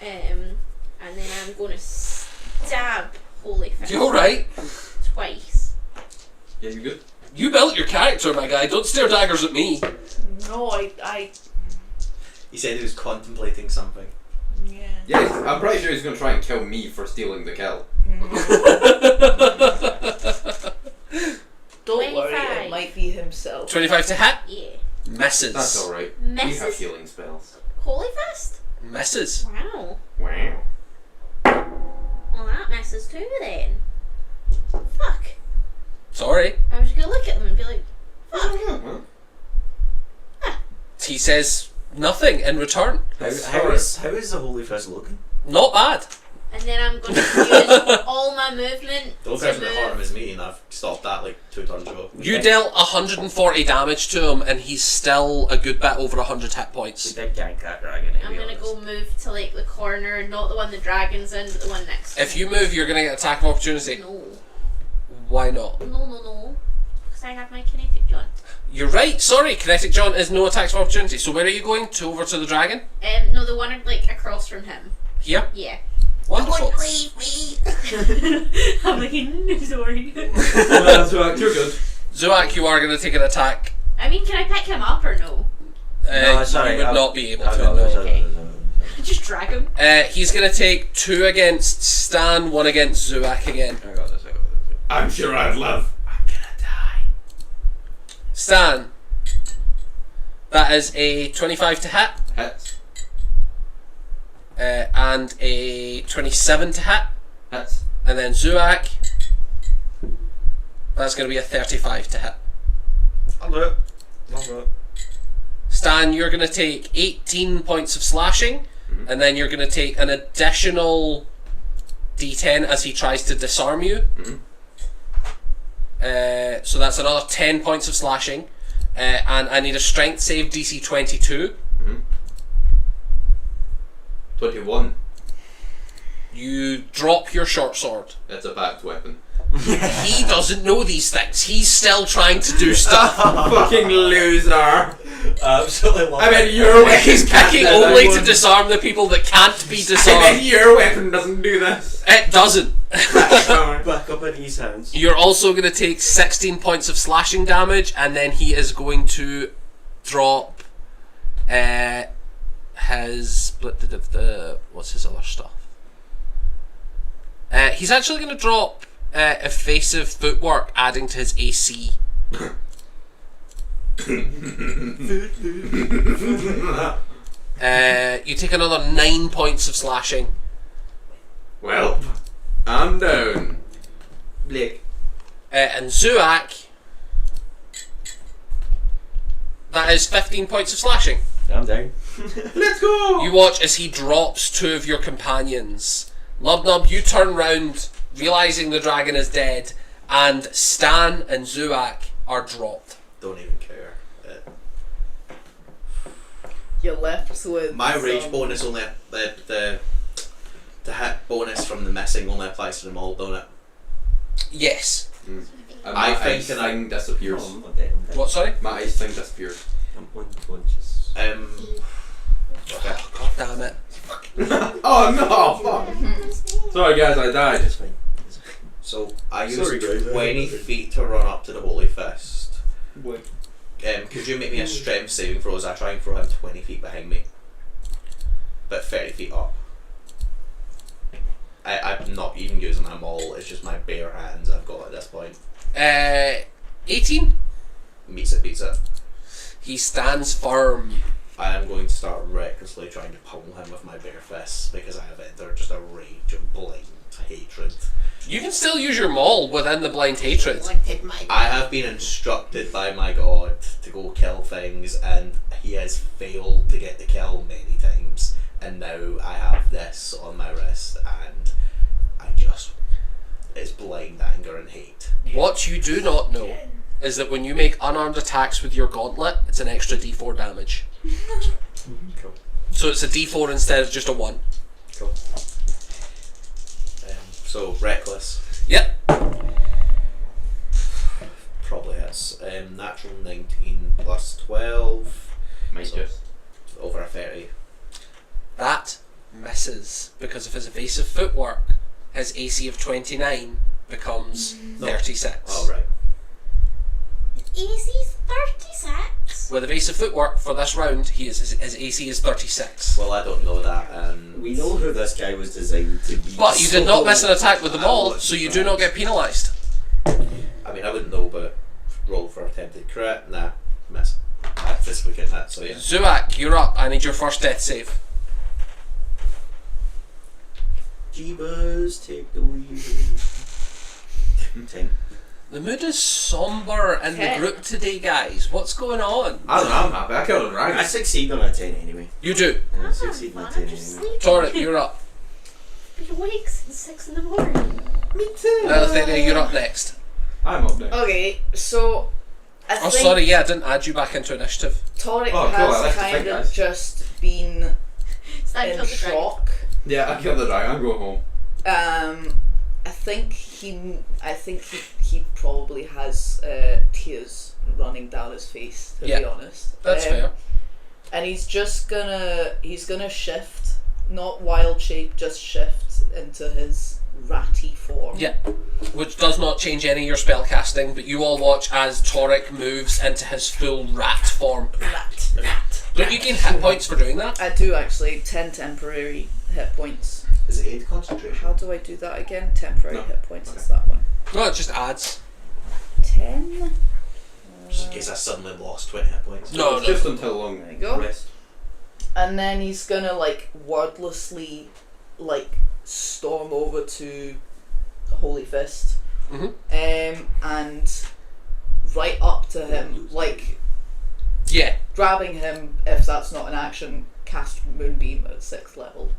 And then I'm going to stab Holy Fist You alright? twice. Yeah, you good? You built your character, my guy. Don't stare daggers at me. No, I He said he was contemplating something. yeah. Yeah, I'm pretty sure he's going to try and kill me for stealing the kill. Don't worry, 25. it might be himself. 25 to hit. Yeah. Misses. That's alright. We have Misses healing spells. Holy Fist? Misses. Wow. Wow. Well, that messes too then. Fuck. Sorry. I was going to look at them and be like, fuck. Well, He says nothing in return. How is the Holy Fist looking? Not bad. And then I'm going to use all my movement The only to person that hurt him move. is me, and I've stopped that like 2 turns ago. You dealt 140 damage to him, and he's still a good bit over 100 hit We points. did gank that dragon. I'm going to go move to like the corner, not the one the dragon's in, but the one next to If you move, you're going to get attack of opportunity. No. Why not? No. Because I have my kinetic jaunt. You're right. Sorry, kinetic jaunt is no attacks of opportunity. So where are you going? To over to the dragon? No, the one like across from him. Here. Yeah. Wonderful. Leave me. I'm like, no, sorry. that's right, you're good. Zuak, you are going to take an attack. I mean, can I pick him up or no? No, sorry, you would I'll- not be able I'll to, go, no. sorry. Just drag him. He's going to take 2 against Stan, 1 against Zuak again. I got this. I'm sure I'd live. I'm gonna die. Stan, that is a 25 to hit, Hits. and a 27 to hit, Hits. and then Zuak, that's going to be a 35 to hit. I'll do it. I'll do it. Stan, you're going to take 18 points of slashing, and then you're going to take an additional d10 as he tries to disarm you. So that's another 10 points of slashing, and I need a strength save DC 22. 21. You drop your short sword. It's a backed weapon. He doesn't know these things. He's still trying to do stuff. Fucking loser. Absolutely love I it. mean, your weapon He's can't picking do only that. to disarm the people that can't be I disarmed. mean, your weapon doesn't do this. It doesn't. Back up in his hands. You're also going to take 16 points of slashing damage, and then he is going to drop his... What's his other stuff? He's actually going to drop evasive footwork, adding to his AC. You take another 9 points of slashing. Well, I'm down. Blake. And Zuak, that is 15 points of slashing. I'm down. Let's go! You watch as he drops 2 of your companions. Lubnub, you turn round, realising the dragon is dead, and Stan and Zuak are dropped. Don't even care. You're left with My rage some- bonus only the hit bonus from the missing only applies to them all, don't it? Yes. And I my think ice that thing disappears. I'm not dead. I'm dead. What, sorry? My ice thing disappears. I'm unconscious. Okay. God damn it. Oh no! Fuck. Sorry guys, I died. It's fine. It's fine. So I use Sorry, guys, 20 feet to run up to the Holy Fist. Could you make me a strength saving throw as I try and throw him 20 feet behind me? But 30 feet up. I'm not even using my maul, it's just my bare hands I've got at this point. 18? Meets it, beats it. He stands firm. I am going to start recklessly trying to pummel him with my bare fists because I have entered just a rage of blind hatred. You can still use your maul within the blind hatred. I have been instructed by my god to go kill things and he has failed to get the kill many times, and now I have this on my wrist and it's blind anger and hate. What you do not know is that when you make unarmed attacks with your gauntlet, it's an extra d4 damage. Cool. So it's a d4 instead of just a 1. Cool. So reckless Yep. probably hits. Natural 19 plus 12 Might So- just. over a 30. That misses because of his evasive footwork. His AC of 29 becomes 36. Oh right. AC's 36. With evasive footwork for this round, his AC is 36. Well, I don't know that, and We know who this guy was designed to be. But you did not miss an attack with them all, so you do not get penalised. I mean, I wouldn't know, but roll for attempted crit. Nah, miss. I physically get that, so yeah. Zuak, you're up. I need your first death save. Jeebus, take the wheel. 10. The mood is sombre in the Okay. group today, guys. What's going on? I don't know, I'm happy. I killed a I dragon. succeed on a 10 anyway. You do. I succeed on a 10 I'm just anyway. sleeping. Torrit, you're up. Been awake since 6 in the morning. Me too. Eleutheria, you're up next. I'm up next. Okay, so I Oh, think sorry, yeah, I didn't add you back into initiative. Torrik Oh, cool, I like has to kind think, of guys. just been Stan in killed the dragon. shock. Yeah, I killed the dragon. I'm going home. I think he probably has tears running down his face, to be Yeah, honest. That's fair. And he's gonna shift, not wild shape, just shift into his ratty form. Yeah. Which does not change any of your spell casting, but you all watch as Torek moves into his full rat form. Rat. Don't you gain hit points for doing that? I do actually. 10 temporary hit points. Is it 8 concentration? How do I do that again? Temporary No. hit points Okay. is that one. No, it just adds. 10. Just in case I suddenly lost 20 hit points. No, It's just until long There you go. rest. And then he's gonna like wordlessly like storm over to Holy Fist. Mhm. And right up to him, like Yeah. grabbing him, if that's not an action, cast Moonbeam at 6th level.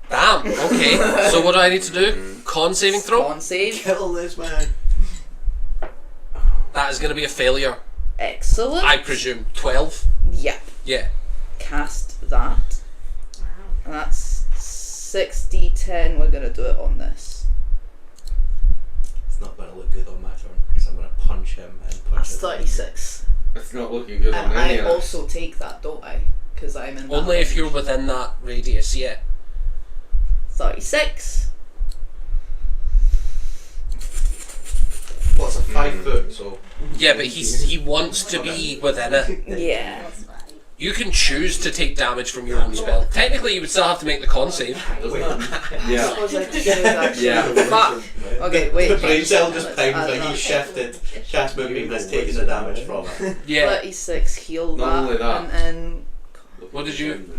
Damn. Okay. So what do I need to do? Con saving throw? Con save. Kill this man. That is going to be a failure. Excellent. I presume. 12? Yep. Yeah. Cast that. And that's 6d10. We're gonna do it on this. It's not going to look good on my turn because I'm going to punch him and punch That's him. 36. It's not looking good on And any I of us. also take that, don't I? Because I'm in that Only if range. you're within that radius, yeah. 36. What's a 5 foot? So Yeah, but he wants to be within it. Yeah. You can choose to take damage from your own spell. Technically, you would still have to make the con save. Yeah. Suppose I could actually. Yeah. Fuck. Okay, wait. the brain cell just Let's pinged add like he that. shifted. Cast Moonbeam has taken the damage from it. Yeah. 36, heal Not that. only that. And What did you...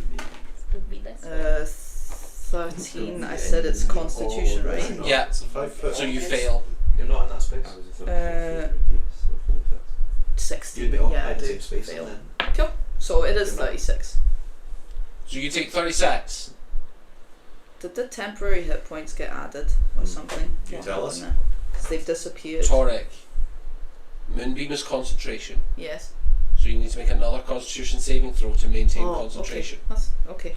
Would be this. then 13, I said it's Constitution, right? Yeah. It's a 5 foot. So you fail. You're not in that space. 16. You'd be all Yeah, I in the do. same space Fail. and then. Cool. So it is 36. So you take 36. Did the temporary hit points get added or something? You tell us. Because they've disappeared. Torek. Moonbeam is concentration. Yes. So you need to make another constitution saving throw to maintain concentration. Okay. That's okay.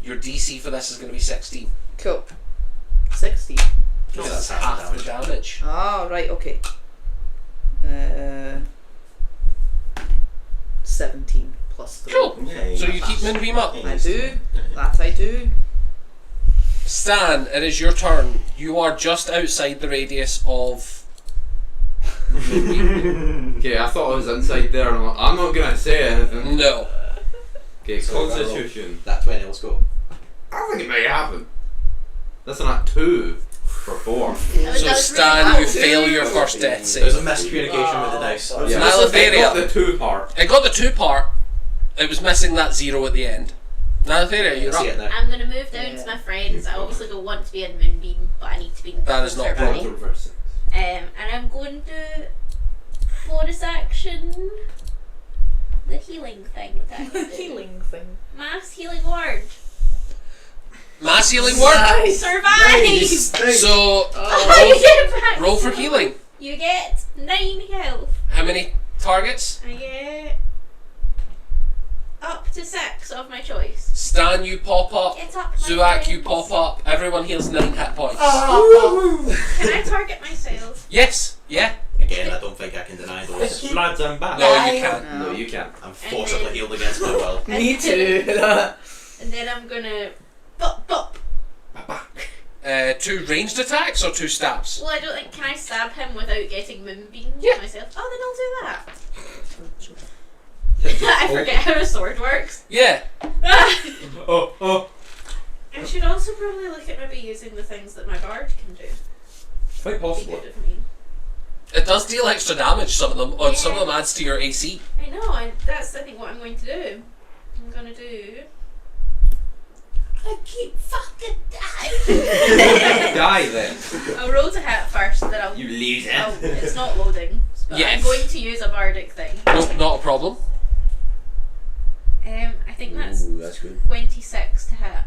Your DC for this is going to be 16. Cool. 60. No, Because that's that's half half the damage. Ah, right, okay. 17 plus 3. Cool. So you keep Moonbeam up. I do. That I do. Stan, it is your turn. You are just outside the radius of Moonbeam. Okay, I thought I was inside there, and I'm not gonna say anything. No. Okay, Constitution. That 20, let's go. I think it may happen. That's not 2 for 4. So Stan, you fail your first death There's a save. miscommunication with the dice. Yeah, Malatheria. I got the 2 part. It got the 2 part. It was missing that 0 at the end. Malatheria, you're See up. it now. I'm gonna move down to my friends. I obviously don't want to be in Moonbeam, but I need to be in That is not a Conservatory. problem. And I'm going to bonus action the healing thing that I can do. Healing thing. Mass healing word. Mass healing word. Nice. Survive! So You get back roll for to- healing. You get 9 health. How many targets? I get up to 6 of my choice. Stan, you pop up. Get up, my Zuak, you friends. pop up. Everyone heals 9 hit points. Can I target myself? Yes. Yeah. Again, I don't think I can deny those. Lads, I'm back. No, you can't. No, you can't. I'm forcibly healed against my will. Me too. And then I'm gonna bop bop. 2 ranged attacks or 2 stabs? Well, I don't think. Can I stab him without getting moonbeam Yeah. myself? Oh, then I'll do that. I forget how a sword works. Yeah. Oh. I should also probably look at maybe using the things that my bard can do. Quite Be possible. good of me. It does deal extra damage, some of them, and some of them adds to your AC. I know, and that's I think what I'm going to do. I'm gonna do. I keep fucking dying. Die then. I'll roll to hit first, then I'll. You lose Oh, it's not loading. But Yes. I'm going to use a bardic thing. Nope, not a problem. I think that's Ooh, that's good. 26 to hit.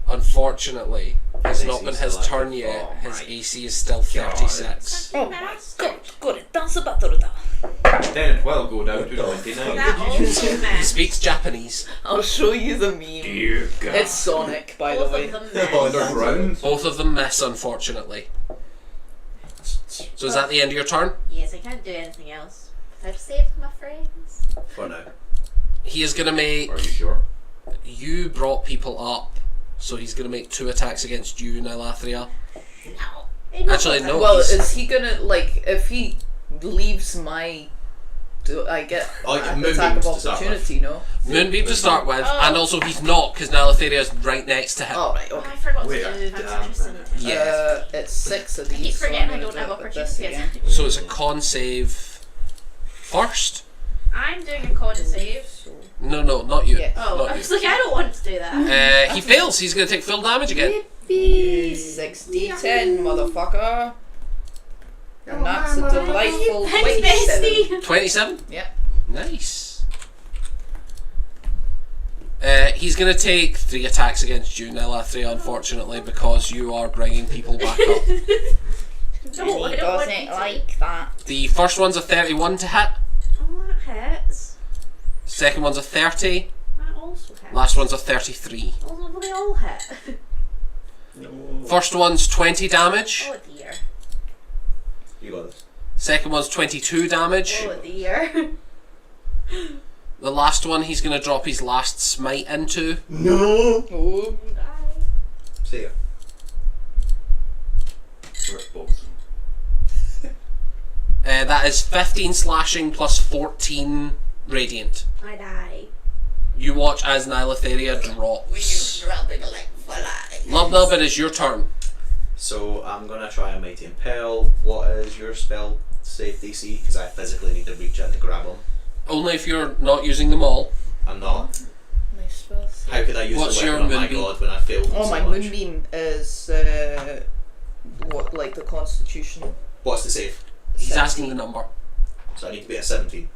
Unfortunately, it's His not AC been is his still turn active. yet. Oh His my AC is still 36. Oh my god. これダンスバトルだ。 Then it will go down to 29. That also He missed. speaks Japanese. I'll show you the meme. Dear God. It's Sonic, by the Both way. of them missed. Underground. Both of them miss, unfortunately. So is that the end of your turn? Yes, I can't do anything else. I've saved my friends. For now. He is going to make... Are you sure? You brought people up, So he's going to make 2 attacks against you, Nilathria. No. Actually, no. Well, he's- is he gonna, like, if he leaves my... Do I get Oh, yeah, an Moonbeams attack of to start with. opportunity, no? Moonbeam to start with, Oh. and also he's not, because Nilatheria's right next to him. Oh, right, Oh, okay. I forgot Wait, to do damn that. minute. Yeah. It's 6 of I keep these, so forgetting I'm I gonna don't have do it with this opportunity again. So it's a con save first? I'm doing a con save. No, not you. Yeah. Oh, Not I you. was like, I don't want to do that. He fails. He's going to take full damage again. Yippee! 6d10, motherfucker. And that's a delightful Thanks, 27. bestie. 27? Yep. Nice. He's going to take 3 attacks against you, Nilathria, unfortunately, because you are bringing people back up. No, I He don't want doesn't you to. like that. The first one's a 31 to hit. Oh, that hits. Second one's a 30. That also hits. Last one's a 33. Also, they all hit. First one's 20 damage. Oh dear. You got this. Second one's 22 damage. Oh dear. The last one he's going to drop his last smite into. No. Oh. See ya. Where's Bolton? That is 15 slashing plus 14 radiant. I die. You watch as Nilatheria drops. Lubnub, it is your turn. So I'm gonna try a Mighty Impel. What is your spell save DC? Because I physically need to reach in to grab them. Only if you're not using them all. I'm not. My spell save. How could I use What's the your weapon on my moonbeam? god when I failed them Oh, so my much? moonbeam is what, like the Constitution? What's the save? He's asking the number. So I need to be at 17.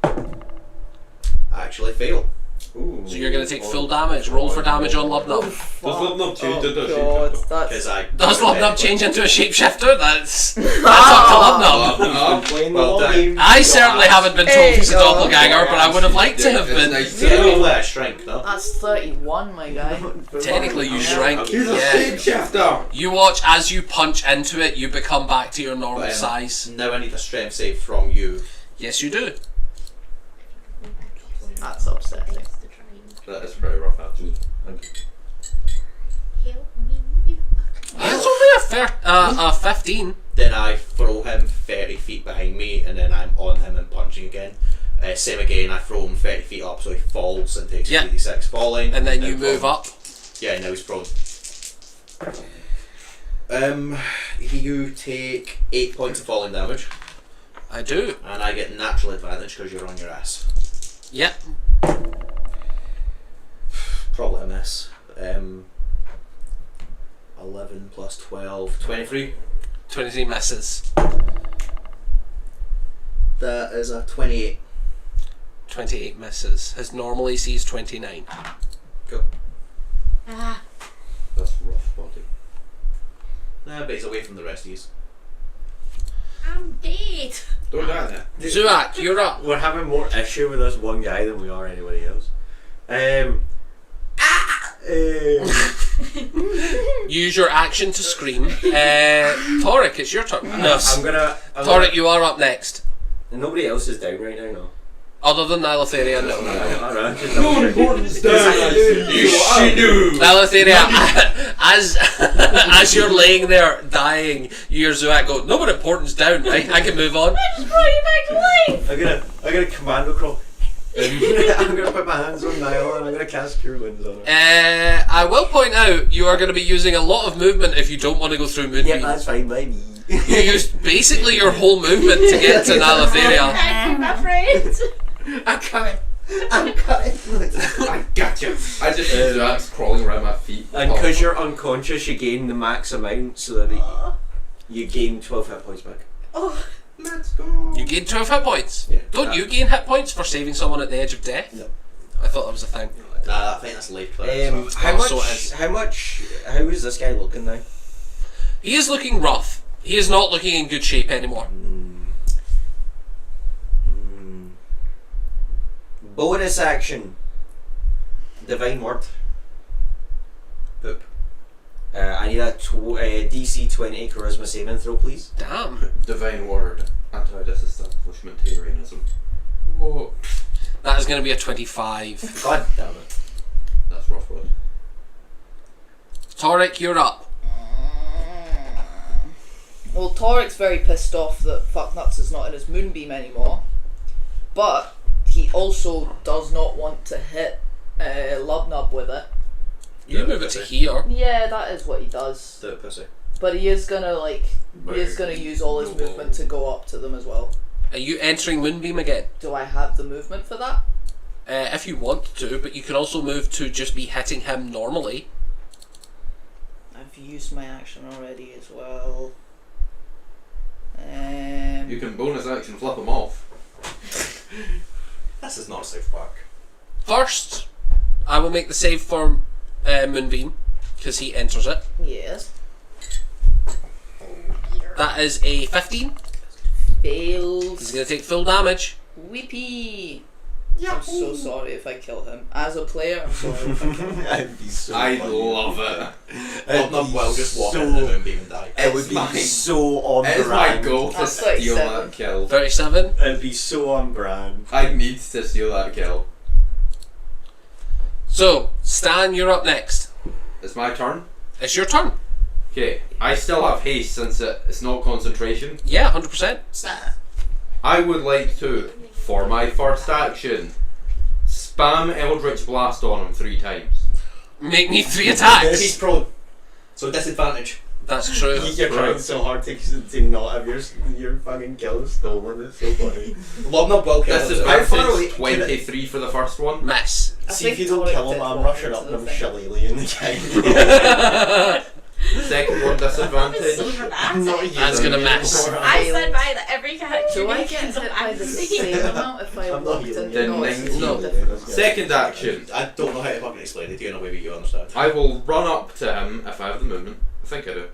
I actually fail. Ooh. So you're going to take full damage. Roll for damage on Lubnub. Does Lubnub change into a God, shapeshifter? that's Because I. Does Lubnub change into a shapeshifter? That's up to Lubnub. Playing Well the long done. game. I certainly haven't been told he's a Hey, doppelganger, but I would have liked to have been. Technically I shrink, no? That's 31, my guy. Technically, you Yeah. shrank. He's a Yeah. shapeshifter! You watch as you punch into it, you become back to your normal But, size. Now I need a strength save from you. Yes, you do. That's upsetting. That is pretty rough, actually. Help me. That's only a 15. Then I throw him 30 feet behind me, and then I'm on him and punching again. Same again, I throw him 30 feet up so he falls and takes Yeah. 3d6 falling. And then now you move prone. up. Yeah, now he's prone. You take 8 points of falling damage, I do. and I get natural advantage because you're on your ass. Yep. Probably a miss. 11 plus 12, 23. 23 misses. That is a 28. 28 misses. His normal AC is 29. Cool. Ah. That's rough, buddy. Nah, but he's away from the rest of these. I'm dead. Don't die there. Zuak, you're up. We're having more issue with this one guy than we are anybody else. Use your action to scream. Toric, it's your turn. No, I'm gonna. Toric, you are up next. Nobody else is down right now, no. Other than Nilatheria, no. Alright, just No double check. importance down! She do! Nilatheria, as you're laying there dying, you hear Zuak go, no, but importance down. I can move on. I just brought you back to life. I'm gonna commando crawl. I'm gonna put my hands on Nyla and I'm gonna cast Cure Wounds on her. I will point out you are going to be using a lot of movement if you don't want to go through Moonbeam. Yeah, that's fine, maybe. You used basically your whole movement to get to Nilatheria. Thank you, my friend. I'm coming. I got you. I just see Zack's crawling around my feet. And because you're unconscious, you gain the max amount so that you gain 12 hit points back. Oh, Let's go! You gain 12 hit points. Yeah. Don't you gain hit points for saving someone at the edge of death? No. I thought that was a thing. Nah, I think that's life cleric. How Oh, so it is. how is this guy looking now? He is looking rough. He is not looking in good shape anymore. Bonus action. Divine Word. Poop. I need a DC 20 charisma saving throw, please. Damn. Divine word. Anti-disestablishmentarianism. Whoa. Oh. That is going to be a 25. God damn it. That's rough, bud. 25. Torek, you're up. Well, Torek's very pissed off that Fucknuts is not in his moonbeam anymore, but he also does not want to hit Lubnub with it. You move it to here. Yeah, that is what he does. Do it, pussy. But he is gonna use all his movement to go up to them as well. Are you entering Moonbeam again? Do I have the movement for that? If you want to, but you can also move to just be hitting him normally. I've used my action already as well. You can bonus action flip him off. This is not South Park. First, I will make the save for Moonbeam, because he enters it. Yes. That is a 15. Fails. He's going to take full damage. Whippy. I'm so sorry if I kill him. As a player, I'm sorry if I kill him. I'd be so I funny. love it. Lubnub will just walk so- into the moonbeam and die. It would be so on It's my brand. goal to That's steal 37. that kill. 37. It'd be so on brand. I need to steal that kill. So, Stan, you're up next. It's my turn. It's your turn. Okay, I still have haste since it's not concentration. Yeah, 100%. I would like to, for my first action, spam Eldritch Blast on him 3 times. Make me 3 He's attacks. prone. So disadvantage. That's true. You're trying so hard to not have your fucking kill stolen. It's so funny. Lubnub will kill him. How far away- Disadvantage 23 for the first one. Miss. See if think you don't Torek kill him, did I'm walk rushing into up the and I'm thing. shillelaghing the guy. Second one That disadvantage. was so dramatic. That's gonna miss. I stand by that every character Do I makes get ends up hit by the acting. same amount if I I'm not walked healing in? you. No, it's 19. no No. different. Second action. I don't know how to fucking explain it to you in a way that you understand. I will run up to him if I have the movement. I think I do.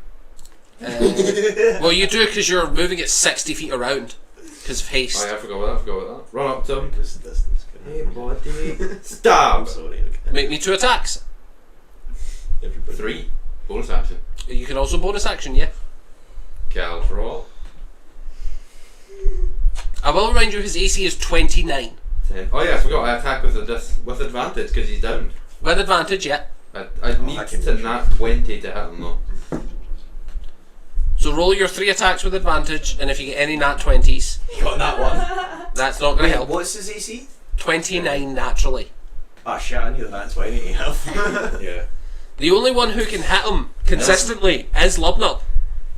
Well, you do because you're moving it 60 feet around. Because of haste. Oh yeah, I forgot about that. Run up to him. This distance. Hey buddy. Stab. I'm sorry. Okay. Make me 2 attacks. Everybody. 3. Bonus action. You can also bonus action, yeah. Cal roll. I will remind you his AC is 29. 10. Oh yeah, I forgot. I attack with with advantage because he's down. With advantage, yeah. I need I can to make nat 20 to hit him though. So roll your 3 attacks with advantage, and if you get any nat 20s, You got that one. that's not going to help. What's his AC? 29 naturally. Ah shit, I knew that 20 to help. Yeah. The only one who can hit him consistently is Lubnub.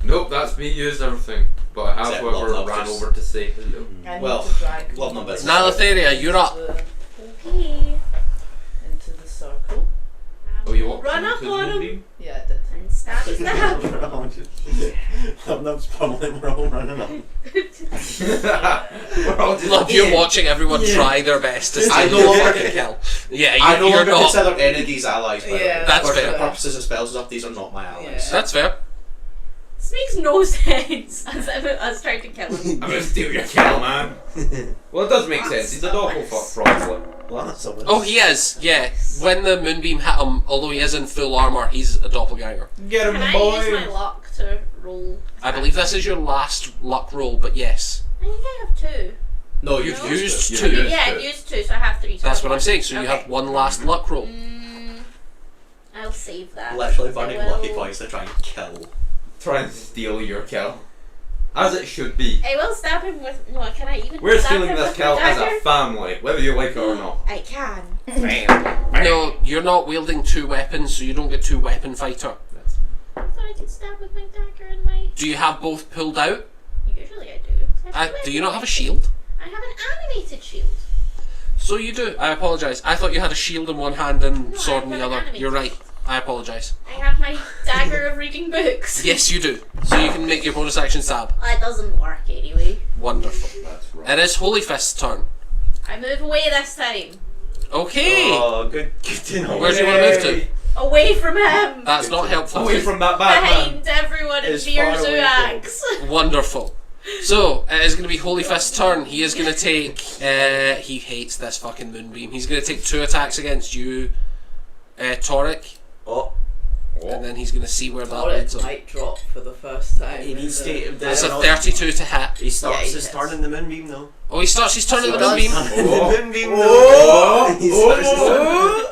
Nope, that's me used everything. But I have Except whoever Lubnub ran just- over to say hello. I need Well, to drag Lubnub is- Nylatheria, you're up. Okay. into the circle. Oh, you walked Run up into the on him moonbeam? Yeah, I did. And stab his stab. I'm not pummeling, we're all running up. We're all just Love you watching everyone try their best to I steal no your longer- fucking kill. Yeah, I no you're longer not. consider any of these allies, by the way. Yeah, That's For fair. the purposes of spells and stuff, these are not my allies. Yeah. That's fair. This makes no sense. As if it was trying to kill him. I'm gonna steal your kill, man. Well, it does make sense. He's a doppelfuck, probably. Well, that's something. Oh, he is, yeah. When the moonbeam hit him, although he is in full armour, he's a doppelganger. Get him, Can I use my luck to roll? I believe this is your last luck roll, but yes. I think I have 2. No, you've No. used Used it. two. Used Yeah, two. I used 2, so I have 3. So That's I what I'm have saying, so you Okay. have one last luck roll. I'll save that. Literally I burning will- lucky points to try and kill. Try and steal your kill. As it should be. I will stab him with. No, can I even? We're stab stealing him this with kill my as a dagger? family, whether you like it or not. I can. No, you're not wielding 2 weapons, so you don't get 2 weapon fighter. I thought I could stab with my dagger and my. Do you have both pulled out? Usually I do. Do you not have a shield? I have an animated shield. So you do. I apologise. I thought you had a shield in one hand and No, sword I in the have an other. animated You're right. I apologise. I have my dagger of reading books. Yes, you do. So you can make your bonus action stab. That doesn't work anyway. Wonderful. That's right. It is Holy Fist's turn. I move away this time. Okay. Oh, good to know. Where do you want to move to? Away from him. That's not helpful. Away from that bad man. Behind everyone in As Beer far away Zuax. Wonderful. So, it is going to be Holy Fist's turn. He is going to take... he hates this fucking moonbeam. He's going to take 2 attacks against you, Torek. Oh, And then he's going to see where that Or it leads him. might drop for the first time. he needs to. That's a 32 to hit. He starts Yeah, he his hits. turn in the moonbeam though. Oh, he starts his turn in the He does. moonbeam. The moonbeam though. He starts his turn.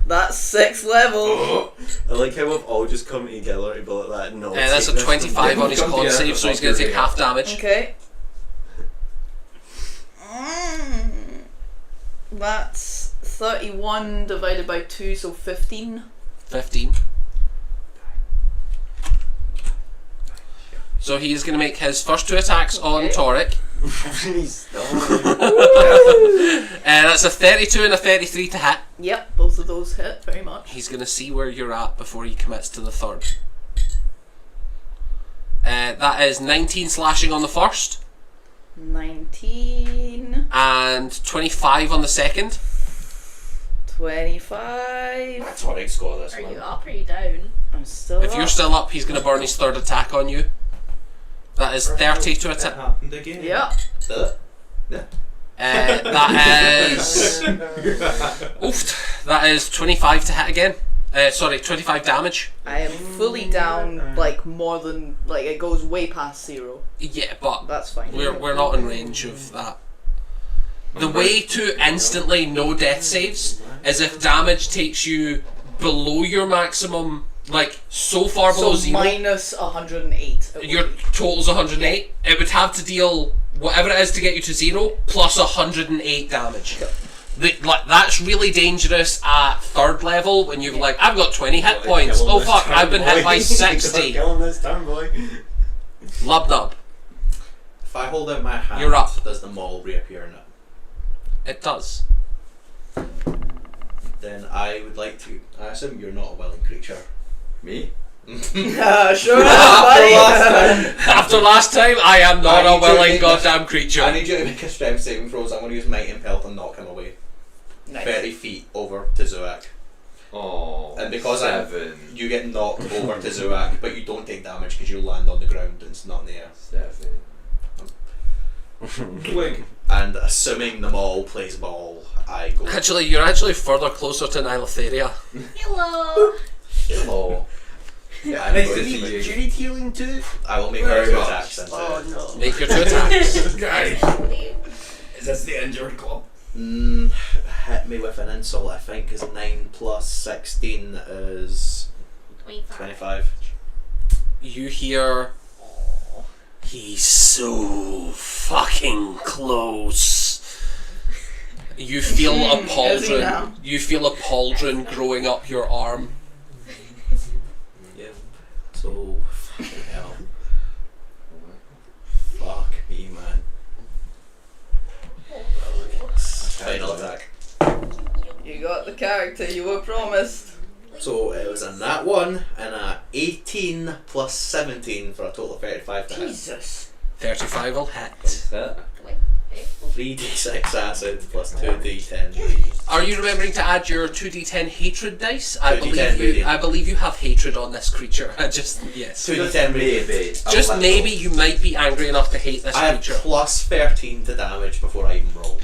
That That's 6th level. I like how we've all just come together to be like that. No, That's a 25 on his Come con together save, to so he's fuck going to your take day half up. damage. Okay. That's 31 divided by 2, so 15. 15. So he is going to make his first 2 attacks on Torek. Please don't. That's a 32 and a 33 to hit. Yep, both of those hit very much. He's going to see where you're at before he commits to the third. That is 19 slashing on the first. 19. And 25 on the second. 25. Torek's got this, Are you man. up or are you down? I'm still If up. you're still up, he's going to burn his third attack on you. That is 30 to attack. happened again. Yep. That is... Oof. That is 25 to hit again. 25 damage. I am fully down, like, more than... Like, it goes way past 0. Yeah, but That's fine. we're not in range of that. The way to instantly no death saves is if damage takes you below your maximum, like so far below So 0. minus 108. it would Your be. total's 108. It would have to deal whatever it is to get you to 0 plus 108 damage. That's really dangerous at 3rd level when you're like, I've got 20 hit points. Oh fuck, I've been hit by 60. Kill him this turn, boy. Lub nub. If I hold out my hand, You're up. does the maul reappear in it? It does. Then I would like to. I assume you're not a willing creature. Me? Sure buddy. After last time, I am not I a need to willing make goddamn creature. I need you to make a strength saving throw. So I'm going to use Might Impel to knock him away. Nice. 30 feet over to Zuak. Oh. And because 7. you get knocked over to Zuak, but you don't take damage because you land on the ground and it's not in the air. 7. Wait. And assuming the maul plays ball, I go. Actually, you're actually further closer to Nilotheria. Hello. Hello. Yeah, I'm nice going to to meet you. make- Judy healing too. I will make my 2 attacks into no. Make your 2 attacks. Guys, is this the injured club? hit me with an insult, I think, is 9 plus 16 is 25. 25. You hear, he's so fucking close. You feel a Is he now? pauldron. You feel a pauldron growing up your arm. Yeah. So, fucking hell. Fuck me, man. Final attack. You got the character you were promised. So it was a nat 1 and a 18 plus 17 for a total of 35 to hit. Jesus. 35 will hit. 3d6 acid plus 2d10 radiant. Are you remembering to add your 2d10 hatred dice? 2d10 radiant. I believe you have hatred on this creature. Yes. 2d10 radiant. Just maybe you might be angry enough to hate this I have creature. plus 13 to damage before I even roll.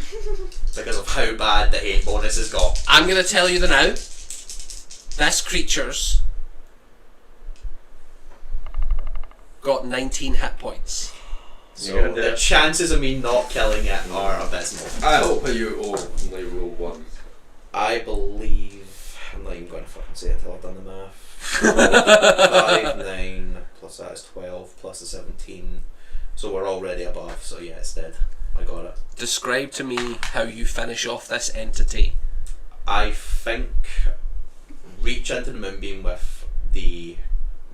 Because of how bad the hate bonus has got. I'm going to tell you the now. This creature's got 19 hit points. So the chances of me not killing it are abysmal. I hope you only roll 1. I believe... I'm not even going to fucking say it until I've done the math. 5, 9, plus that is 12, plus the 17. So we're already above, so yeah, it's dead. I got it. Describe to me how you finish off this entity. I think reach into the moonbeam with the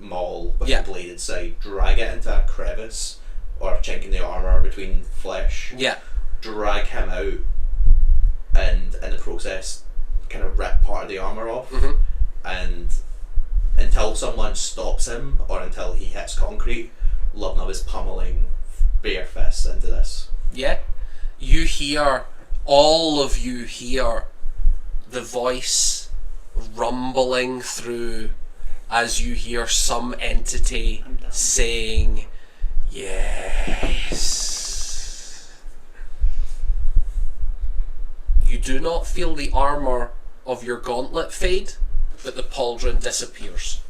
maul with Yeah. the bladed side, drag it into a crevice or a chink in the armour between flesh, Yeah. drag him out, and in the process kind of rip part of the armour off, Mhm. and until someone stops him or until he hits concrete, Lubnub is pummeling bare fists into this. Yeah. You hear, all of you hear the voice rumbling through as you hear some entity saying, yes. You do not feel the armour of your gauntlet fade, but the pauldron disappears.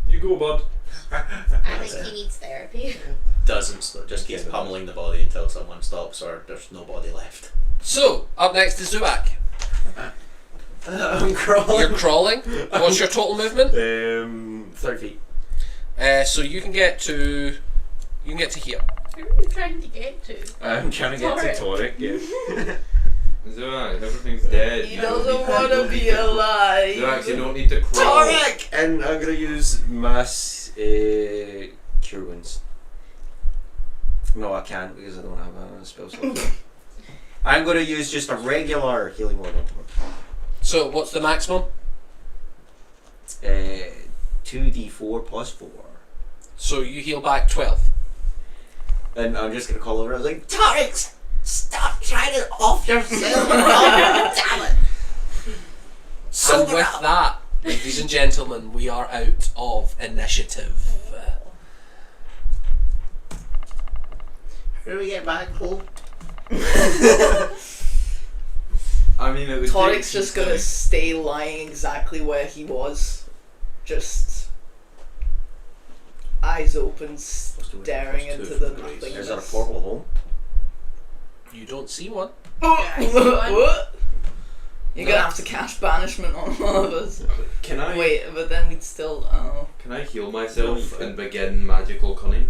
You go, bud. I think he needs therapy. Doesn't just keeps pummeling the body until someone stops or there's no body left. So, up next is Zuak. I'm crawling. You're crawling. What's your total movement? 30 feet. So you can get to here. Who are you trying to get to? I'm trying to get to Toric, yeah. Zoax, everything's dead. He You don't doesn't need to- want to be alive. Zoax, you don't need to crawl. Toric! And I'm gonna use mass cure wounds. No, I can't because I don't have a spell slot. I'm gonna use just a regular healing word on him. So what's the maximum? 2d4 plus 4. So you heal back 12. And I'm just gonna call over and like, Toric! Stop trying to off yourself! Damn it! And with that, ladies and gentlemen, we are out of initiative. How do we get back home? I mean, it would Toric's take just gonna stay lying exactly where he was. Just eyes open, staring into the nothingness. Is that a portal home? You don't see one. What? You're gonna have to cast banishment on all of us. Can I Wait, but then we'd still. Oh. Can I heal No, myself you can't. and begin magical cunning?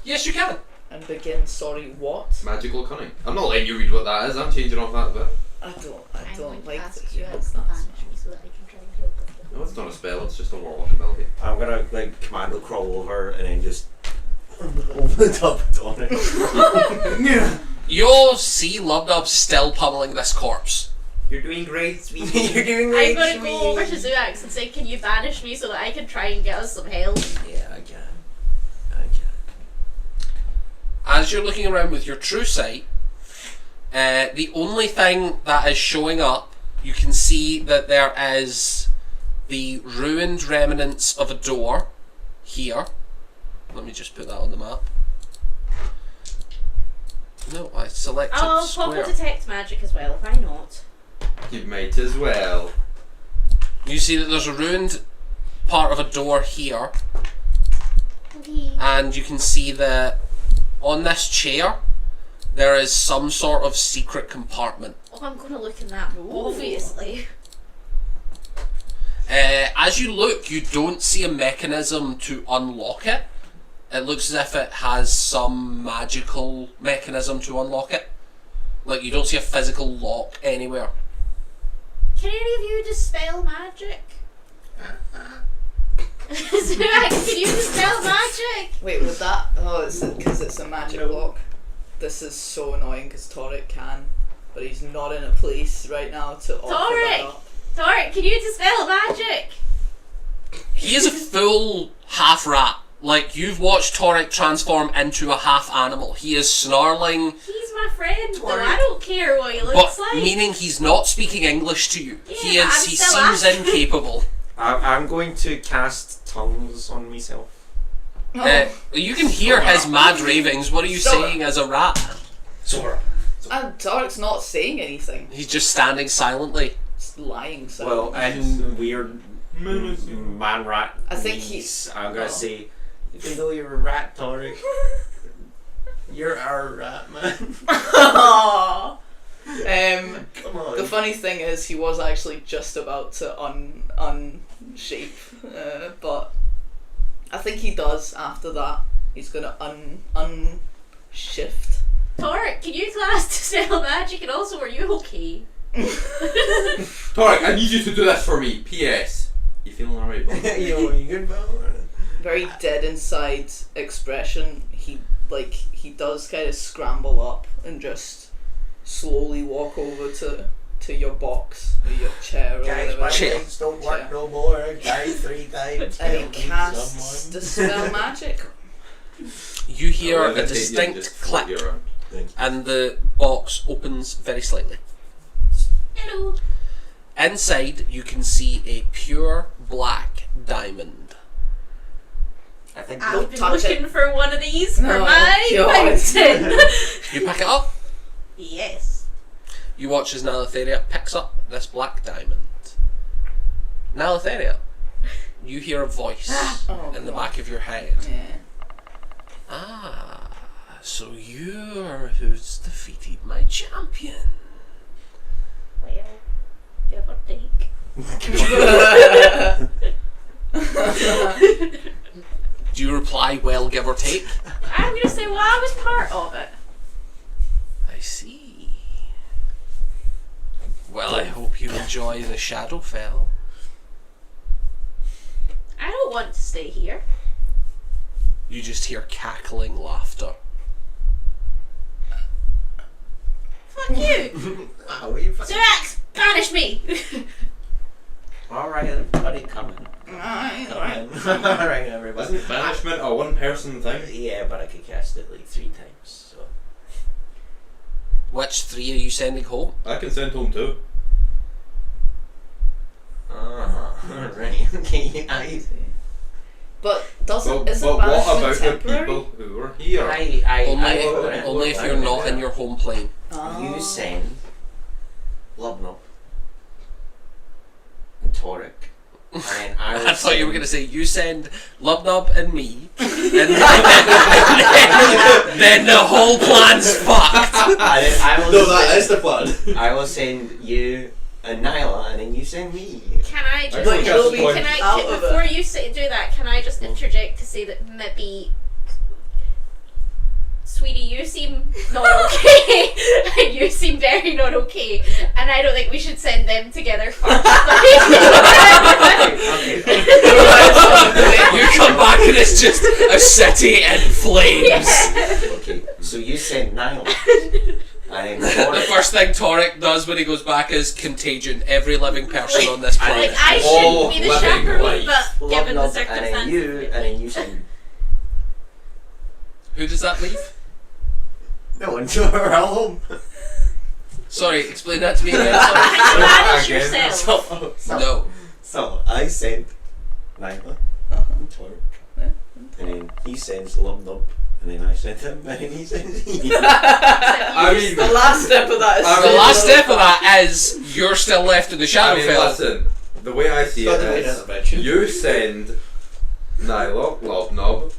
Yes, you can. And begin. Sorry, what? Magical cunning. I'm not letting you read what that is. I'm changing off that bit. I I'm don't going to like ask that you you to have that. banish me so that I can try and help them. No, it's not a spell. It's just a warlock ability. I'm gonna like commando crawl over and then just over the top of Toric. You'll see Lubdub still pummeling this corpse. You're doing great, sweetie. You're doing great, I'm going to go over to Zoax and say, can you banish me so that I can try and get us some help? Yeah, I can. As you're looking around with your true sight, the only thing that is showing up, you can see that there is the ruined remnants of a door here. Let me just put that on the map. No, I selected I'll square. pop a detect magic as well, why not? You might as well. You see that there's a ruined part of a door here, Okay. and you can see that on this chair there is some sort of secret compartment. Oh, I'm going to look in that, obviously. As you look, you don't see a mechanism to unlock it. It looks as if it has some magical mechanism to unlock it. Like, you don't see a physical lock anywhere. Can any of you dispel magic? Zoax, can you dispel magic? Wait, with that? Oh, it's because it's a magic block. This is so annoying because Toric can, but he's not in a place right now to offer that Toric! up. Toric, can you dispel magic? He is a full half rat. Like, you've watched Toric transform into a half animal. He is snarling, He's my friend, though. I don't care what he but looks like. meaning he's not speaking English to you. Yeah, He but I'm he still seems asking. incapable. I'm going to cast tongues on myself. You can hear his mad ravings. What are you Sora. saying as a rat? Sora. And Toric's not saying anything. He's just standing silently. Just lying. So. Well, and weird man rat. I think means I'm gonna oh. say, even though you're a rat, Toric, you're our rat, man. Come on. The funny thing is, he was actually just about to unshape, but I think he does after that. He's gonna unshift. Toric, can you class dispel magic and also are you okay? Toric, I need you to do this for me. P.S. You feeling alright, bud? you good, pal? Very dead inside expression. He does kind of scramble up and just slowly walk over to your box or your chair or Guys, whatever. my Chair. legs don't work no more. I died 3 times. And he Help me, casts someone. dispel magic. You hear I'll a levitate you and distinct just flip click, you around. and the box opens very slightly. Hello. Inside, you can see a pure black diamond. I think I've Don't been touch looking for one of these for No, my God. mountain. You pick it up. Yes. You watch as Nalatheria picks up this black diamond. Nalatheria, you hear a voice Oh, in the God. back of your head. Yeah. Ah, so you're who's defeated my champion. Well, give or take. Do you reply well, give or take? I'm gonna say, well, I was part of it. I see. Well, I hope you enjoy the Shadowfell. I don't want to stay here. You just hear cackling laughter. Fuck you! Wow, you Zerax, banish me! Alright, everybody, come in. Alright, everybody. Isn't banishment a one-person thing? Yeah, but I could cast it like 3 times, so. Which 3 are you sending home? I can send home too. Right, okay, But doesn't But isn't what banishment about the temporary? people who were here? Only if you're not in your home plane. Oh. You send Lubnub and Torek, and then I thought you were going to say you send Lubnub and me, and then the whole plan's fucked. No, that is the plan. I will send you and Nyla, and then you send me. Can I just, think that's the point. before you do that, can I just interject to say that maybe, sweetie, you seem not okay, and you seem very not okay, and I don't think we should send them together first. You come back and it's just a city in flames. Yeah. Okay, so you send Nyla, and then The Torek. first thing Torek does when he goes back is contagion. Every living person on this planet. Like, I All shouldn't be the living chaperone, life. but given the Lubnub, circumstances. and then you send. Who does that leave? No, until we're all home. Sorry, explain that to me again. Sorry. Can you manage Again. yourself? No. So I sent Nyla and Torek, and then he sends Lubnub, and then I send him, and then he sends me. I mean, The last step of that is I The mean, last step of that is you're still left in the I mean, Shadowfell. listen, the way I see it is, you send Nyla, Lubnub,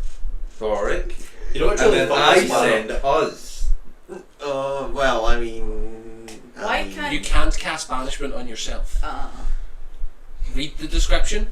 Thoric, You know what? and then I Really send us. Well, I mean. Why can't You can't cast banishment on yourself. Read the description.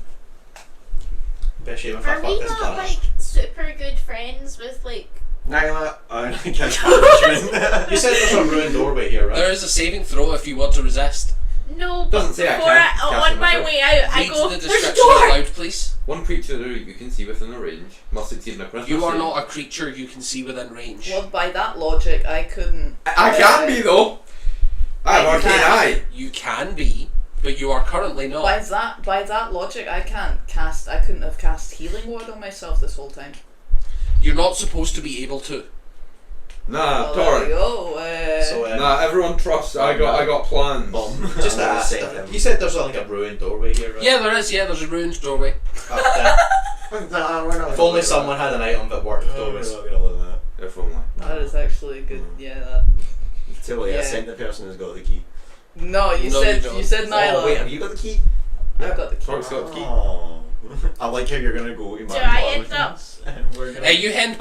Be a shame if I Are fuck we this not plan. like super good friends with like? Nyla, I can't punishment. You said there's a ruined doorway here, right? There is a saving throw if you want to resist. No, but Doesn't say I before can't cast on it my myself. way out, I Read go. the There's a description out door. loud, please. One creature who you can see within a range must succeed in a Christmas You are save. not a creature you can see within range. Well, by that logic, I couldn't. I can be though. I have You arcane can't. eye. You can be, but you are currently not. By that logic, I can't cast. I couldn't have cast healing word on myself this whole time. You're not supposed to be able to. Nah, Well, there you Torek. go. So, Nah, everyone trusts. I got plans. just to ask, you said there's like a ruined doorway here, right? Yeah, there is. Yeah, there's a ruined doorway. If only someone had an item that worked with doorways. We're not gonna look at that. If only. That is actually good. Yeah. That. Totally, I Yeah. sent the person who's got the key. No, you No, said you don't. you said Nyla. Oh, wait, have you got the key? I've got the key. Torek's got the key. Oh. I like how you're gonna go to my I end Marlins, and we're gonna. You end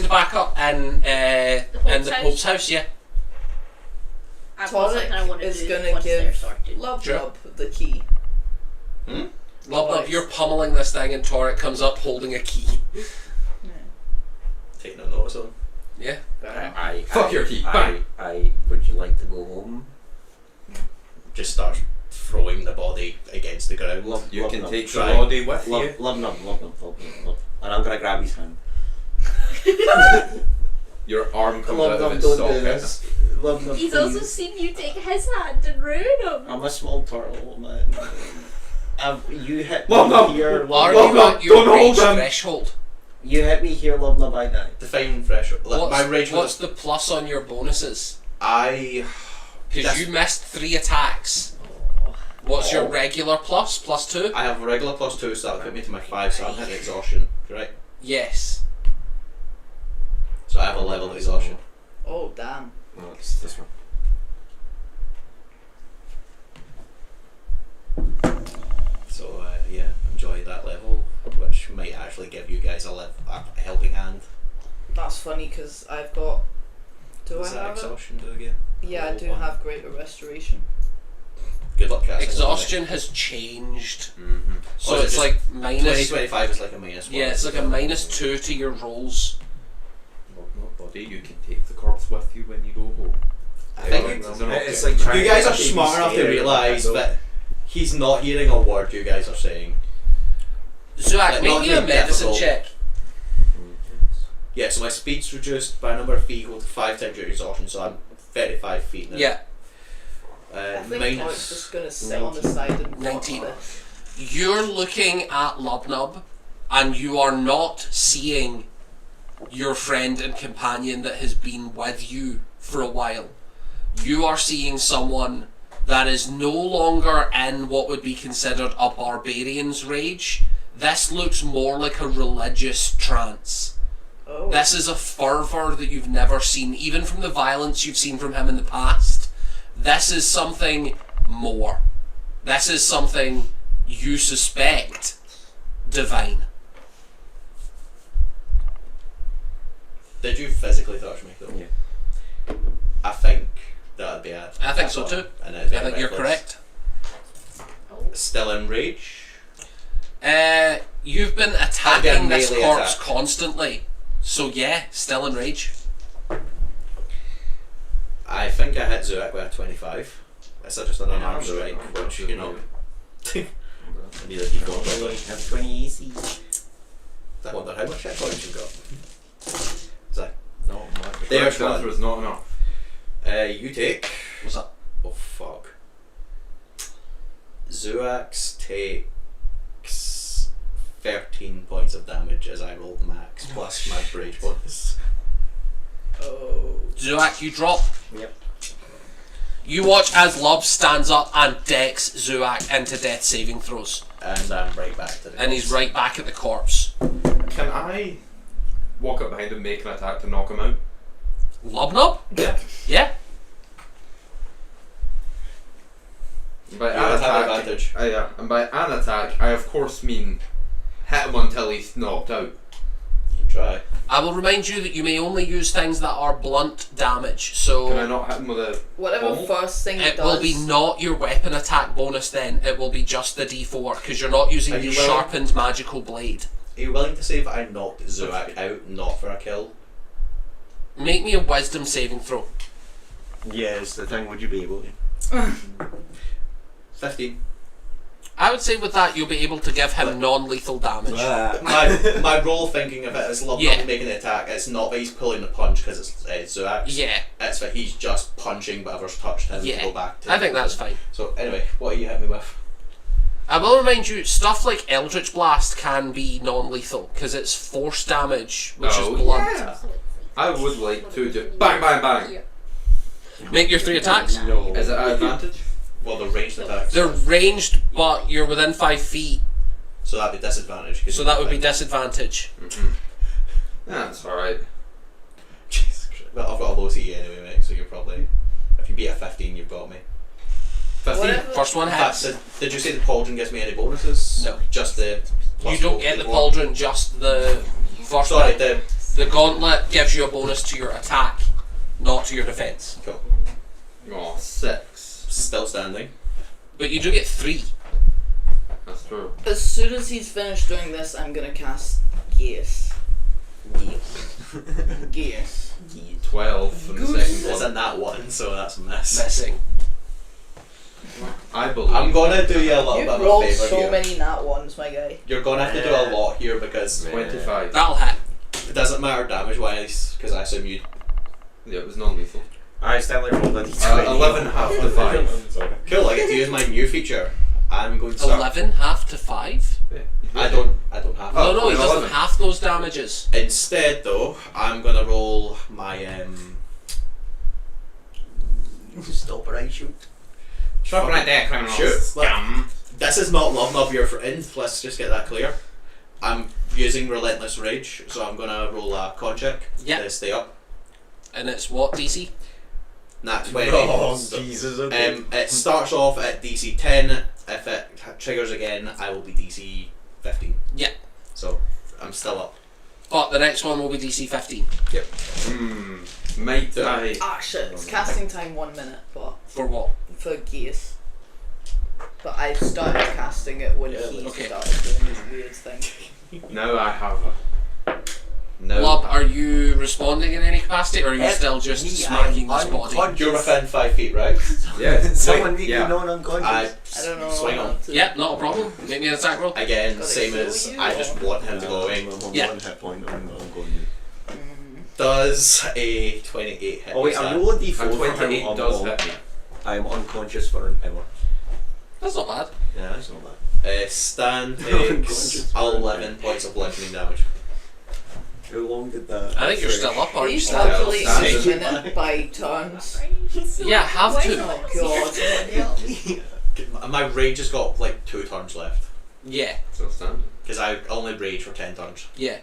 back up in the Pope's house. Yeah. I've got something I want Torek to is do gonna once they're give sorted. Lubnub the key. Lubnub, you're pummeling this thing, and Torek comes up holding a key. Take no notice of them. Yeah. Fuck your key. Bang. Would you like to go home? Just start throwing the body against the ground. You can take the Try. body with you. Lubnub. And I'm gonna grab his hand. Your arm comes out of Lubnub, its don't do socket. this. Lubnub, He's please. also seen you take his hand and ruin him. I'm a small turtle, man. You hit Lubnub! me here, Are Lubnub. you at your don't rage hold him. threshold? You hit me here, Lubnub, I die. Define threshold. Like, my rage What's was the plus on your bonuses? That's- Because you missed 3 attacks. What's your regular plus? Plus 2? I have a regular +2, so that'll put me to my 5, so I'm hitting exhaustion, correct? Yes. So I have a level of exhaustion. Oh damn. No, it's this one. So yeah, enjoy that level, which might actually give you guys a helping hand. That's funny because I've got. Do What's I that have it? exhaustion do again? Yeah, I Level do 1. have greater restoration. Good luck casting. Exhaustion has changed. Mm-hmm. So it's like minus... 2025 is like a minus 1. Yeah, it's like a -2 to your rolls. Buddy, you can take the corpse with you when you go home. I think it's like trying you guys to are smart enough to stare realise at that he's not hearing a word you guys are saying. Zuak, Like, make not me a being medicine difficult. check. Yeah, so my speed's reduced by a number of feet equal to 5 times your exhaustion, so I'm 35 feet now. Yeah. I think I'm Minus just gonna sit on the side and watch 19. this. You're looking at Lubnub, and you are not seeing your friend and companion that has been with you for a while. You are seeing someone that is no longer in what would be considered a barbarian's rage. This looks more like a religious trance. Oh. This is a fervour that you've never seen, even from the violence you've seen from him in the past. This is something more. This is something you suspect divine. Did you physically touch me though? Yeah. I think that'd be it. I think so too. And it'd be I think you're reckless. correct. Still in rage? You've been That'd attacking be a this melee corpse attack. constantly. So yeah, still in rage. I think I hit Zuak with a 25. It's just an unarmed Yeah, strike, I'm which, good. you know, I need a d4. I have 20 AC. I wonder how much hit points you got. Zach. No, not. There's The answer one. is not enough. You take. What's that? Oh fuck. Zuax takes 13 points of damage as I rolled max plus my rage bonus. Oh. Zuak, you drop. Yep. You watch as Lub stands up and decks Zuak into death saving throws. And I'm right back to the And he's right back at the corpse. Can I walk up behind him, make an attack to knock him out? Lubnub? Yeah. Yeah. By You an have attack, advantage. yeah, and by an attack, I of course mean hit him until he's knocked out. You can try. I will remind you that you may only use things that are blunt damage, so Can I not hit him with a Whatever bomb? first thing it does. will be not your weapon attack bonus then, it will be just the d4, because you're not using Are the you willing- sharpened magical blade. Are you willing to say that I knocked Zuak out, not for a kill? Make me a wisdom saving throw. Yes, the thing. Would you be able to? 15. I would say with that you'll be able to give him non-lethal damage. my role thinking of it is Love Yeah. not making the attack. It's not that he's pulling the punch because it's Zuak. Yeah, It's that he's just punching whatever's touched him Yeah. to go back to I think that's fine. So anyway, what are you hitting me with? I will remind you, stuff like Eldritch Blast can be non-lethal, because it's force damage, which Oh, is blunt. yeah. I would like to just bang, bang, bang. Make your 3 attacks. No. Is it an advantage? Well, the ranged attacks. They're ranged, but you're within 5 feet, So that'd be disadvantage. 'cause so you that would be think- disadvantage. Yeah, that's alright. Jesus Christ. Well, I've got a low CE anyway, mate, so you're probably... If you beat a 15, you've got me. 15. Whatever. First one hits. Did you say the pauldron gives me any bonuses? No. Just the... You plus don't roll get the D4? pauldron, just the first Sorry, one. the... The gauntlet gives you a bonus to your attack, not to your defense. Cool. Oh, 6. Still standing. But you do get 3. That's true. As soon as he's finished doing this, I'm gonna cast Geas. Geas. 12 from the Goose. second It's one. in that one, so that's a miss. Missing. I believe. I'm gonna do you a little You've bit of a rolled favour so here. many nat ones, my guy. You're gonna have to do a lot here because 25. That'll hit. it doesn't matter damage wise, because I assume you... Yeah, it was non-lethal. I accidentally rolled a d20. 11 half to 5. Sorry. Cool, I get to use my new feature. I'm going to start... 11 half to 5? I don't have No, to. he doesn't 11. half those damages. Instead though, I'm gonna roll my Stop or I shoot. Stop right there, criminals. Shoot. Scum. This is not love of your friend, let's just get that clear. I'm using Relentless Rage, so I'm gonna roll a con check Yeah. to stay up. And it's what, DC? Nat 20. Oh, So, Jesus, okay. it starts off at DC 10. If it triggers again, I will be DC 15. Yeah. So, I'm still up. But the next one will be DC 15. Might So- I... Ah shit, it's casting time 1 minute, but For what? for Geas. I started casting it when he okay. started doing his weird thing. Now I have a. No. Blob, are you responding in any capacity, or are you still just Me, smacking I'm this body? unconscious. You're within 5 feet, right? Yeah. Someone make yeah. me non-unconscious. I don't know. Swing on. Yeah, not a problem. Make me an attack roll. Again, Gotta same kill as you, I or- just want him to go away. I'm on Yeah. 1 hit point. I'm going to. Does a 28 hit? Oh wait, is I'm that- rolling A d4 for how 28 I'm does on. hit me. I'm unconscious for an hour. That's not bad. Yeah, that's not bad. Stan Unconscious takes for an 11 points of bludgeoning damage. How long did that? I think you're still up, aren't you, He's Stan? calculating Stan? each minute by turns. Yeah, have to. Oh god. My rage has got like 2 turns left. Yeah, Still standing. Because I only rage for 10 turns. yeah.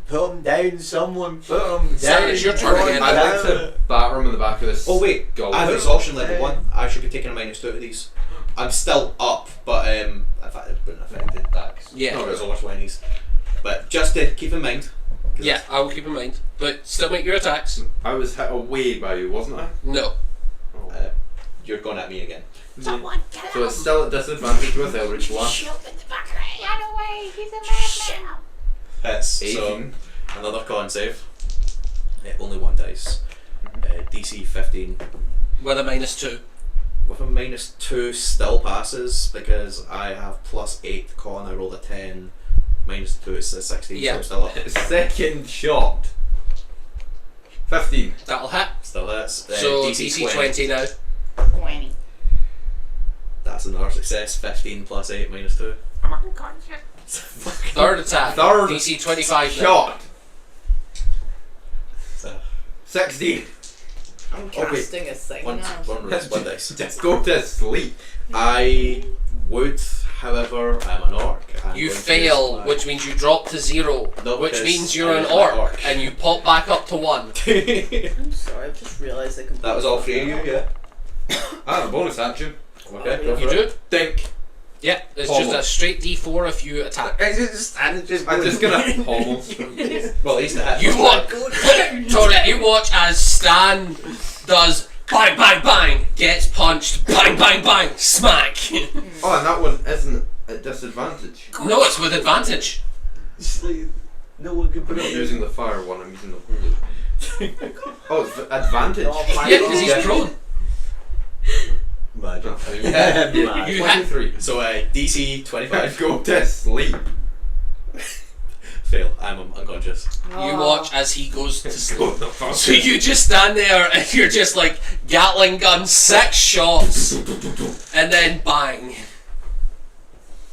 Put him down, someone. Put him down. Stan, it's your turn again. I'd like to batter him in the back of this. Oh wait, skull. I have exhaustion level 1. I should be taking a -2 of these. I'm still up, but in fact it wouldn't affect the attacks. Yeah. It was over 20s. But just to keep in mind. 'cause Yeah, I will keep in mind. But still make your attacks. I was hit away by you, wasn't I? No. Oh. You're going at me again. Someone kill So it's still at disadvantage with Eldritch Blast. Shoot him in the back of the head. Run away, he's a madman. Hits. So 18. another con save. Only 1 dice. DC 15. With a -2. With a -2 still passes because I have +8 con. I rolled a 10. -2 is a 16. Yeah. So I'm still up. Second shot. 15. That'll hit. Still hits. So DC 20 now. 20. That's another success. 15 plus 8 -2. I'm unconscious. Third attack. Third DC 25 now. shot. So 16. I'm casting a thing one now. dice. Just go to sleep. I would, however, I'm an orc. I'm You going to fail, use my- which means you drop to 0, No, which because means you're I an used my orc, orc. and you pop back up to 1. I'm sorry, I've just realised I can. That was all 3 of you, yeah. I have a bonus action. Okay, go You for do? it. Think. Yeah, it's Pommel. just a straight D4 if you attack. I'm just gonna pommel. Well, at least it hit. You watch, Tori, you watch as Stan does bang, bang, bang, gets punched, bang, bang, bang, smack. Oh, and that one isn't at disadvantage. No, it's with advantage. No one can put I'm not it using the fire one, I'm using the holy. Oh, it's advantage. Oh my Yeah, because he's prone. Imagine. Yeah. You hit. 23. So DC 25. Go to sleep. Fail. I'm unconscious. You watch as he goes to sleep. Go the fuck. So you just stand there and you're just like Gatling gun, 6 shots, and then bang.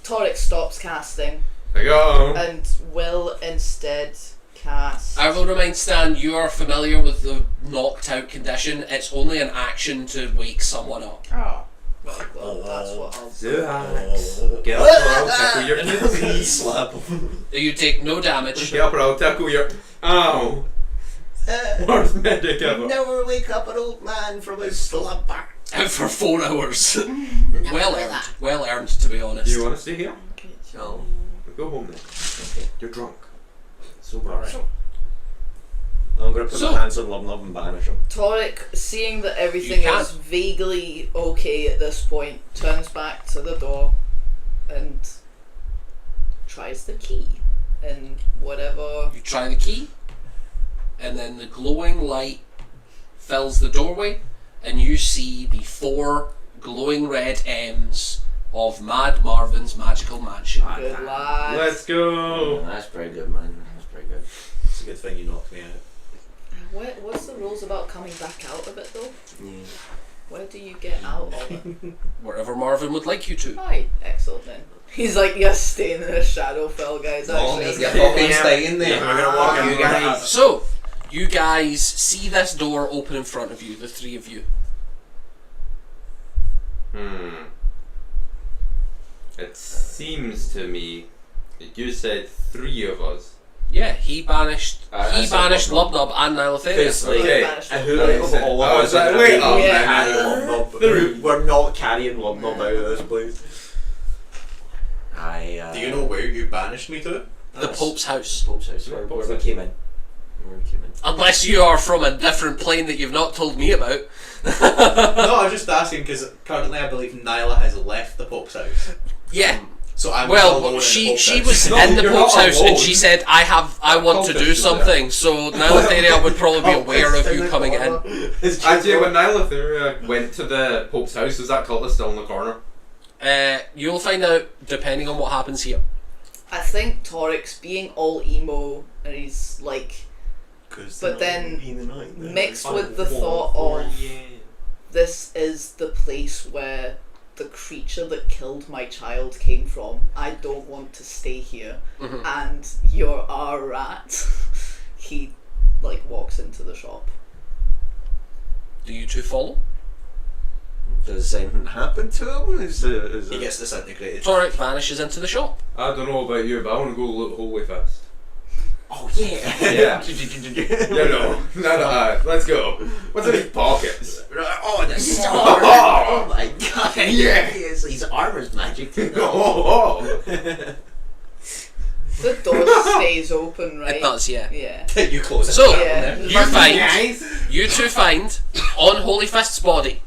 Torek stops casting There you go. and will instead cast. I will remind Stan, you are familiar with the knocked out condition. It's only an action to wake someone up. Oh. Right, well, that's what I'll do. Get up or I'll tickle your knees. Slap. You take no damage. Get up or I'll tickle your. Ow. Worst medic ever. Never wake up an old man from his slumber. Out for 4 hours. Never Well do earned. that. Well earned, to be honest. Do you want to stay here? No. Go home then. You're drunk. Sober. Alright. I'm gonna put So- my hands on Lub Lub and banish him. Torek, seeing that everything You can. is vaguely okay at this point, turns back to the door and tries the key. And whatever. You try the key, and then the glowing light fills the doorway, and you see the 4 glowing red M's of Mad Marvin's magical mansion. Good lad. Let's go. That's pretty good, man. That's pretty good. It's a good thing you knocked me out. What's the rules about coming back out of it though? Yeah. Where do you get out of it? Wherever Marvin would like you to. Right, excellent then. He's like, yes, staying in the shadow fell, guys. Actually, he's that's got good. fucking staying there. We're gonna walk in. You guys. So, you guys see this door open in front of you, the 3 of you. It seems to me that you said 3 of us. Yeah, he banished I said Lubnub and Nilotherius. Because, like, Okay. who of all of I us was like, are wait, gonna be yeah. carrying Lub Lub? We're not carrying Lub Lub out of this place. Do you know where you banished me to? The Pope's house. Pope's house, where we came in. Where we came in. Unless you are from a different plane that you've not told me about. No, I'm just asking because currently I believe Nyla has left the Pope's house. Yeah. So I'm alone in Well, the she Pope's house. was No, in the you're Pope's not house and alone. she said, I want to do cultist is something. So Nylatheria would probably be aware of you coming in. Actually, when Nylatheria went to the Pope's house, was that cultist still in the corner? You'll find out depending on what happens here. I think Torix being all emo and he's like but then mixed with the thought of this is the place where the creature that killed my child came from. I don't want to stay here. Mhm. And you're a rat. He like walks into the shop. Do you two follow? Does anything happen to him? He gets disintegrated. Torek vanishes into the shop. I don't know about you, but I want to go look Holy Fist. Oh yeah. Yeah. No. Let's go. What's in his pockets? Oh, the sword! Oh my god! Yes, his armor's magic too. Oh. The door stays open, right? It does, yeah. Yeah. You close it. So, Yeah. you two find, on Holy Fist's body,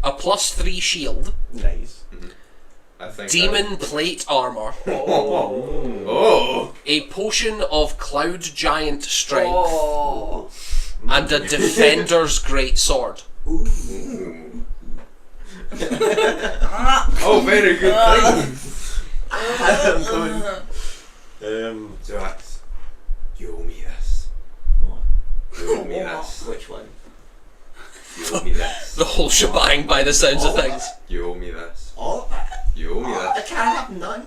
a +3 shield, Nice. I think demon plate armor, Oh. a potion of cloud giant strength, Oh. and a defender's great sword. Oh, very good thing. I'm going. Jax, you owe me this. What? You owe me this. Which one? You owe me this. The whole shebang by the sounds of things. You owe me this. Oh, You owe me I this. can't have none.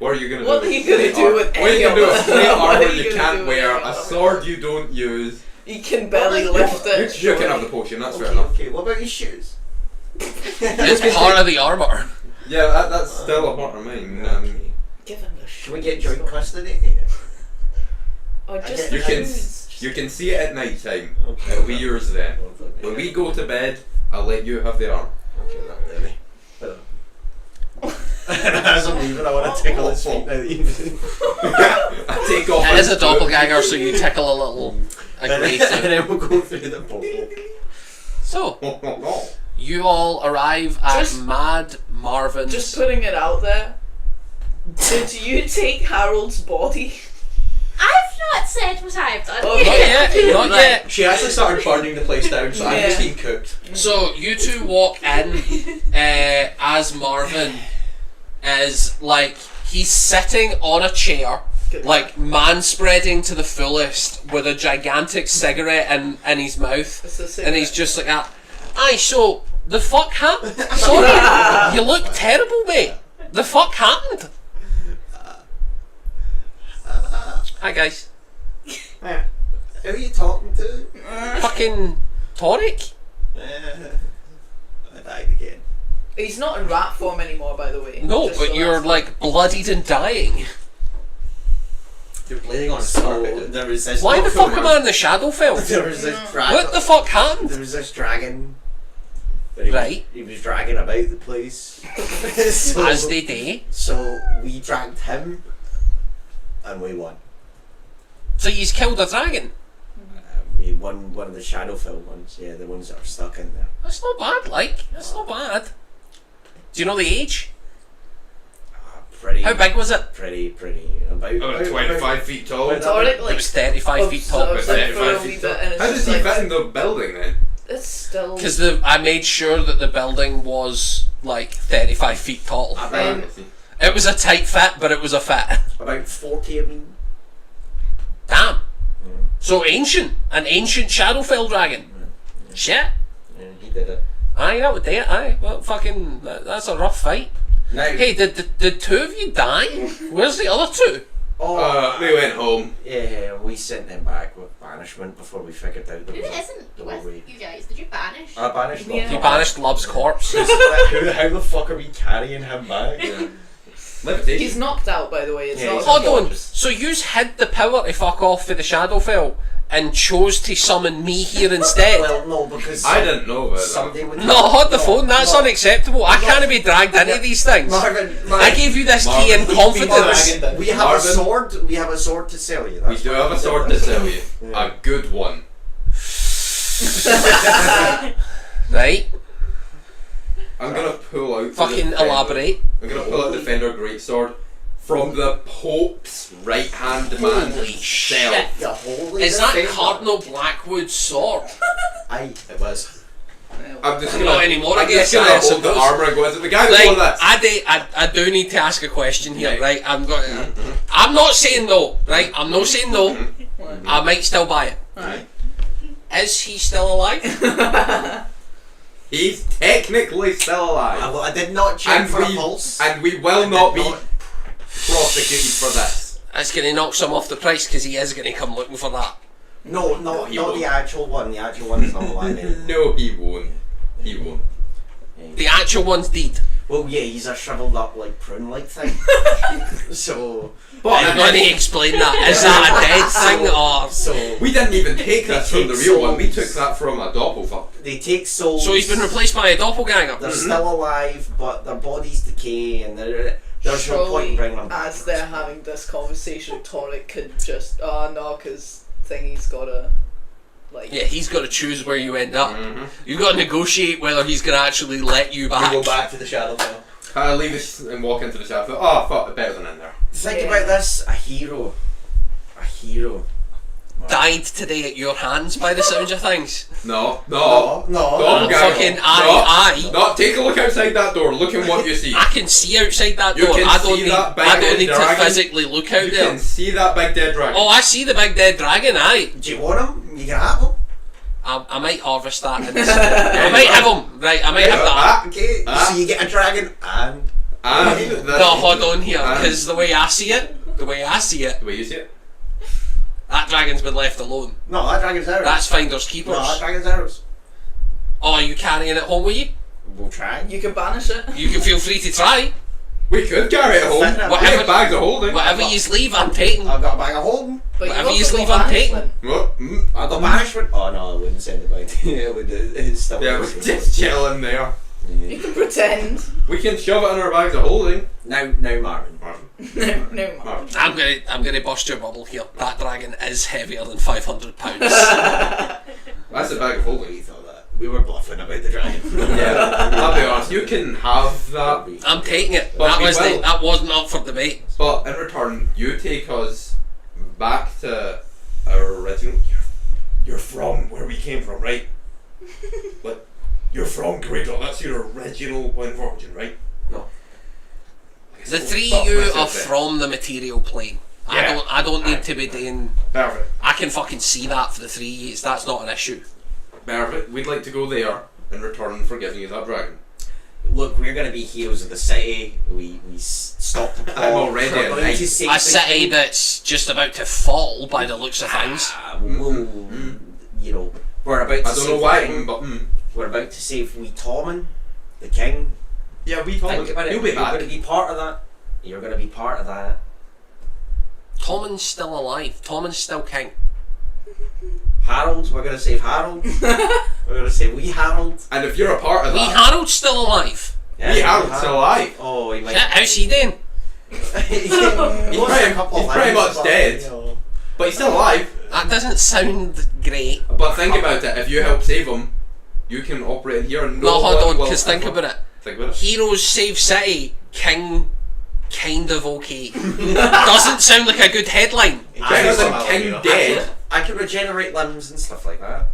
What are you gonna What do? are you gonna plate do armor? with What are you any gonna do of with it? plate What armor are you you gonna can't do with wear, any a of it? sword you don't use? You can barely lift it. You can have the potion, that's fair Okay, enough. okay. What about his shoes? It's part of the armor. Yeah, that's still a part of mine. Give him the shoes. Can we get joint custody? Or just You the can- shoes. You can see it at night time. It'll be yours then. When we go to bed, I'll let you have the arm. Okay, that me. And as I'm leaving, I want to tickle his feet now. I take off. It is a his boot. doppelganger, so you tickle a little. A And grey then we'll go through the portal. So, you all arrive at Just- Mad Marvin's. Just putting it out there. Did you take Harold's body? I've not said what I've done. Oh, Not yet, not Right. yet. She actually started burning the place down, so I'm Yeah. just being cooked. So you two walk in as Marvin is like he's sitting on a chair, Good. like man spreading to the fullest with a gigantic cigarette in his mouth, It's a cigarette. and he's just like that. Aye, so the fuck happened? Sorry, you look terrible, mate. The fuck happened? Hi guys, Who are you talking to? fucking Torek. I died again. He's not in rat form anymore, by the way. No, Just but so you're that's- like bloodied and dying. You're bleeding on a So carpet. there was this. Why the fuck am I in the Shadowfell? There was this dragon. What the fuck happened? There was this dragon. that he Right. Was, he was dragging about the place. so, As they do. so we dragged him, and we won. So he's killed a dragon. We won one of the Shadowfell ones. Yeah, the ones that are stuck in there. That's not bad, like. That's not bad. Do you know the age? Pretty. How big was it? Pretty. About About 25 feet tall. About- Torek, It like, was 35 feet tall. observes it for a 35 wee feet bit, tall. and it's How does just he like, fit in the building then? it's still. Because I made sure that the building was like 35 feet tall. Um, It was a tight fit, but it was a fit. about 40. I mean. Damn. So ancient. An ancient Shadowfell dragon. Shit. Yeah, he did it. Aye, that would do it. Aye. Well, fucking, that's a rough fight. Now, Hey, did two of you die? Where's the other two? They went home. Yeah, we sent them back with banishment before we figured out that Who isn't the with way. you guys? Did you banish? I banished Yeah. You banished Lub's corpse. How the fuck are we carrying him back? Levitation. He's knocked out, by the way. It's Yeah, not. he's Hold not on. just- So yous hid the power to fuck off for the Shadowfell and chose to summon me here instead? Well, no, because I didn't know about that. somebody would. No, hold the phone. That's no. unacceptable. I can't be dragged into these things. Marvin, I gave you this key in Marvin, confidence. we have Marvin. a sword. We have a sword to sell you. We That's do why have a did sword to this. sell you. Yeah. A good one. Right? I'm gonna pull out. Fucking elaborate. I'm gonna pull out the Defender Greatsword from the Pope's right hand man Holy himself. The holy Is that defender. Cardinal Blackwood's sword? It was. I'm just Not anymore, I I'm guess, just I gonna hold the suppose. armor and go, is it the guy before this? I do need to ask a question here, Right. right? I'm not saying no, right? I'm not saying no. I might still buy it. Right. Is he still alive? He's technically still alive. Well, I did not check And for a we- pulse. And we will not be prosecuted for this. That's going to knock some off the price because he is going to come looking for that. No, No, he not won't. the actual one. The actual one is not alive anymore. No, he won't. He won't. The actual one's dead. Well, yeah, he's a shriveled up like prune-like thing. So, I'm going to explain that. Is that a dead thing or? so We didn't even take this They from the take real one. We souls. took that from a doppelfuck. they take souls. So he's been replaced by a doppelganger. They're still alive, but their bodies decay, and there's no point in bringing them back. As they're having this conversation, Toric could just, no, because Thingy's gotta, like... Yeah, he's got to choose where you end up. Mm-hmm. You've got to negotiate whether he's going to actually let you We back. go back to the Shadowfell. I leave this and walk into the shadow. Oh, fuck, better than in there. Think Yeah. about this: a hero. Died today at your hands by the sounds of things. No. No. Fucking aye. No, take a look outside that door. Look at what you see. I can see outside that You door. can I don't see need. that big I don't need to dragon? physically look out You there. can see that big dead dragon. Oh, I see the big dead dragon. Aye. Do you want him? You can have him. I might harvest that. In this. I might have him. Right. I might have that. Ah, Okay. Ah. So you get a dragon and. and No, hold on here, because the way I see it, the way you see it. that dragon's been left alone. No, that dragon's ours. That's finders keepers. No, that dragon's ours. Oh, are you carrying it home with you? We'll try. You can banish it. You can feel free to try. We could carry it home. Whatever- We have bags of holding. Whatever you leave, I'm taking. I've got a bag of holding. But Whatever you've you also leave got on taking. banishment. What? I've got banishment. Oh no, I wouldn't send it back. It would. It's still. Yeah, we're just chilling there. You can pretend. We can shove it in our bags of holding. Now, Marvin. No, man. I'm gonna burst your bubble here. That dragon is heavier than 500 pounds. That's a bag of holding. We thought that. We were bluffing about the dragon. Yeah, I'll be honest. You can have that, I'm taking it. But That wasn't up for debate. but in return, you take us back to our original. You're from where we came from, right? Like, you're from Greydrop. That's your original point of origin, right? No. The Oh, three fuck you myself are then. from the material plane. Yeah. I don't need to be doing. Perfect. I can fucking see that for the 3 years. That's not an issue. Perfect. We'd like to go there in return for giving you that dragon. Look, we're going to be heroes of the city. We stopped the I'm plot. already We're at going night. to save A the city king. that's just about to fall by the looks of things. You know, we're about to I don't save know the why, king. but We're about to save wee Tommen, the king. yeah, we told Think about it. He'll be You're back. going to be part of that. You're going to be part of that. Tommen's still alive. Tommen's still king. Harold, we're going to save Harold. We're going to save wee Harold. And if you're a part of Wee that, Harold's still alive. wee Harold's still alive. Oh, he might. Shit, how's he doing? He's pretty much dead. But he's still alive. That doesn't sound great. But think about it. If you help save him, you can operate here. And No, hold on, will because think ever- about it. Think about it. Heroes save city. King, kind of okay. Doesn't sound like a good headline. Better than I- King dead. I can regenerate limbs and stuff like that.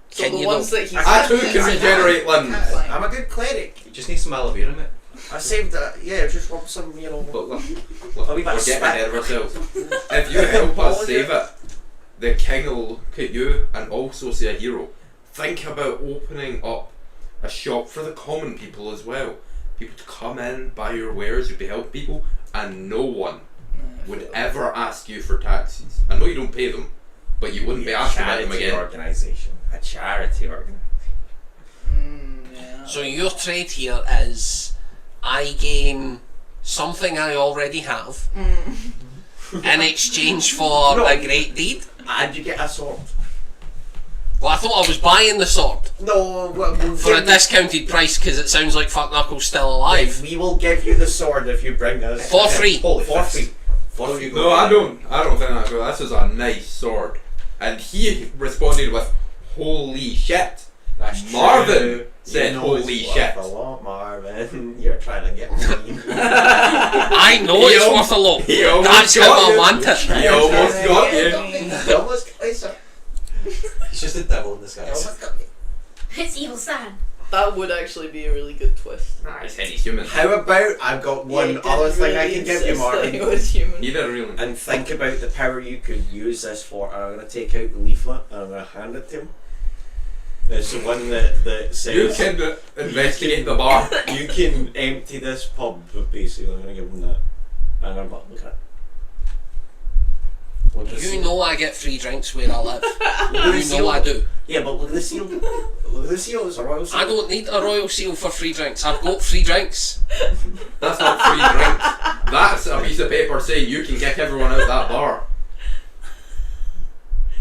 So Can the you ones though? that he's I too can regenerate limbs. I'm a good cleric. You just need some aloe vera, mate. I saved that. Yeah, just rub some, you know. But look, A wee bit we're of getting spit. ahead of ourselves. If you help us save it, the king will look at you and also see a hero. Think about opening up a shop for the common people as well. People to come in, buy your wares, you'd be helping people, and no one would ever ask you for taxes. I know you don't pay them, but you wouldn't be asking about them again. Organisation. A charity organisation. Yeah. So your trade here is I gain something I already have in exchange for No. a great deed. And you get a sword. Well, I thought I was buying the sword No, we'll for a give discounted price because it sounds like Fuck Knuckles still alive. we will give you the sword if you bring us. For free. For free. For free. No, I don't think that good. This is a nice sword. And he responded with, holy shit. That's Marvin true. said, You know "Holy it's shit." worth a lot, Marvin. You're trying to get me. I know it's worth a lot. He almost That's got how I you. want it. He almost got you. You almost got me, sir. It's just the devil in You disguise. almost got me. It's evil Stan. That would actually be a really good twist. He said he's human. How about I've got one Yeah, he did other thing I really can give you, insist that Marvin? he was human. He did really. And think about the power you could use this for. And I'm going to take out the leaflet and I'm going to hand it to him. It's the one that says You can investigate the bar. you can empty this pub, but basically I'm going to give him that. And I'm like, look at it. Look at the You seal. know I get free drinks where I live. Look at the You seal. know I do. Yeah, but look at the seal. Look at the seal. It's a royal seal. I don't need a royal seal for free drinks. I've got free drinks. That's not free drinks. That's a piece of paper saying you can kick everyone out that bar.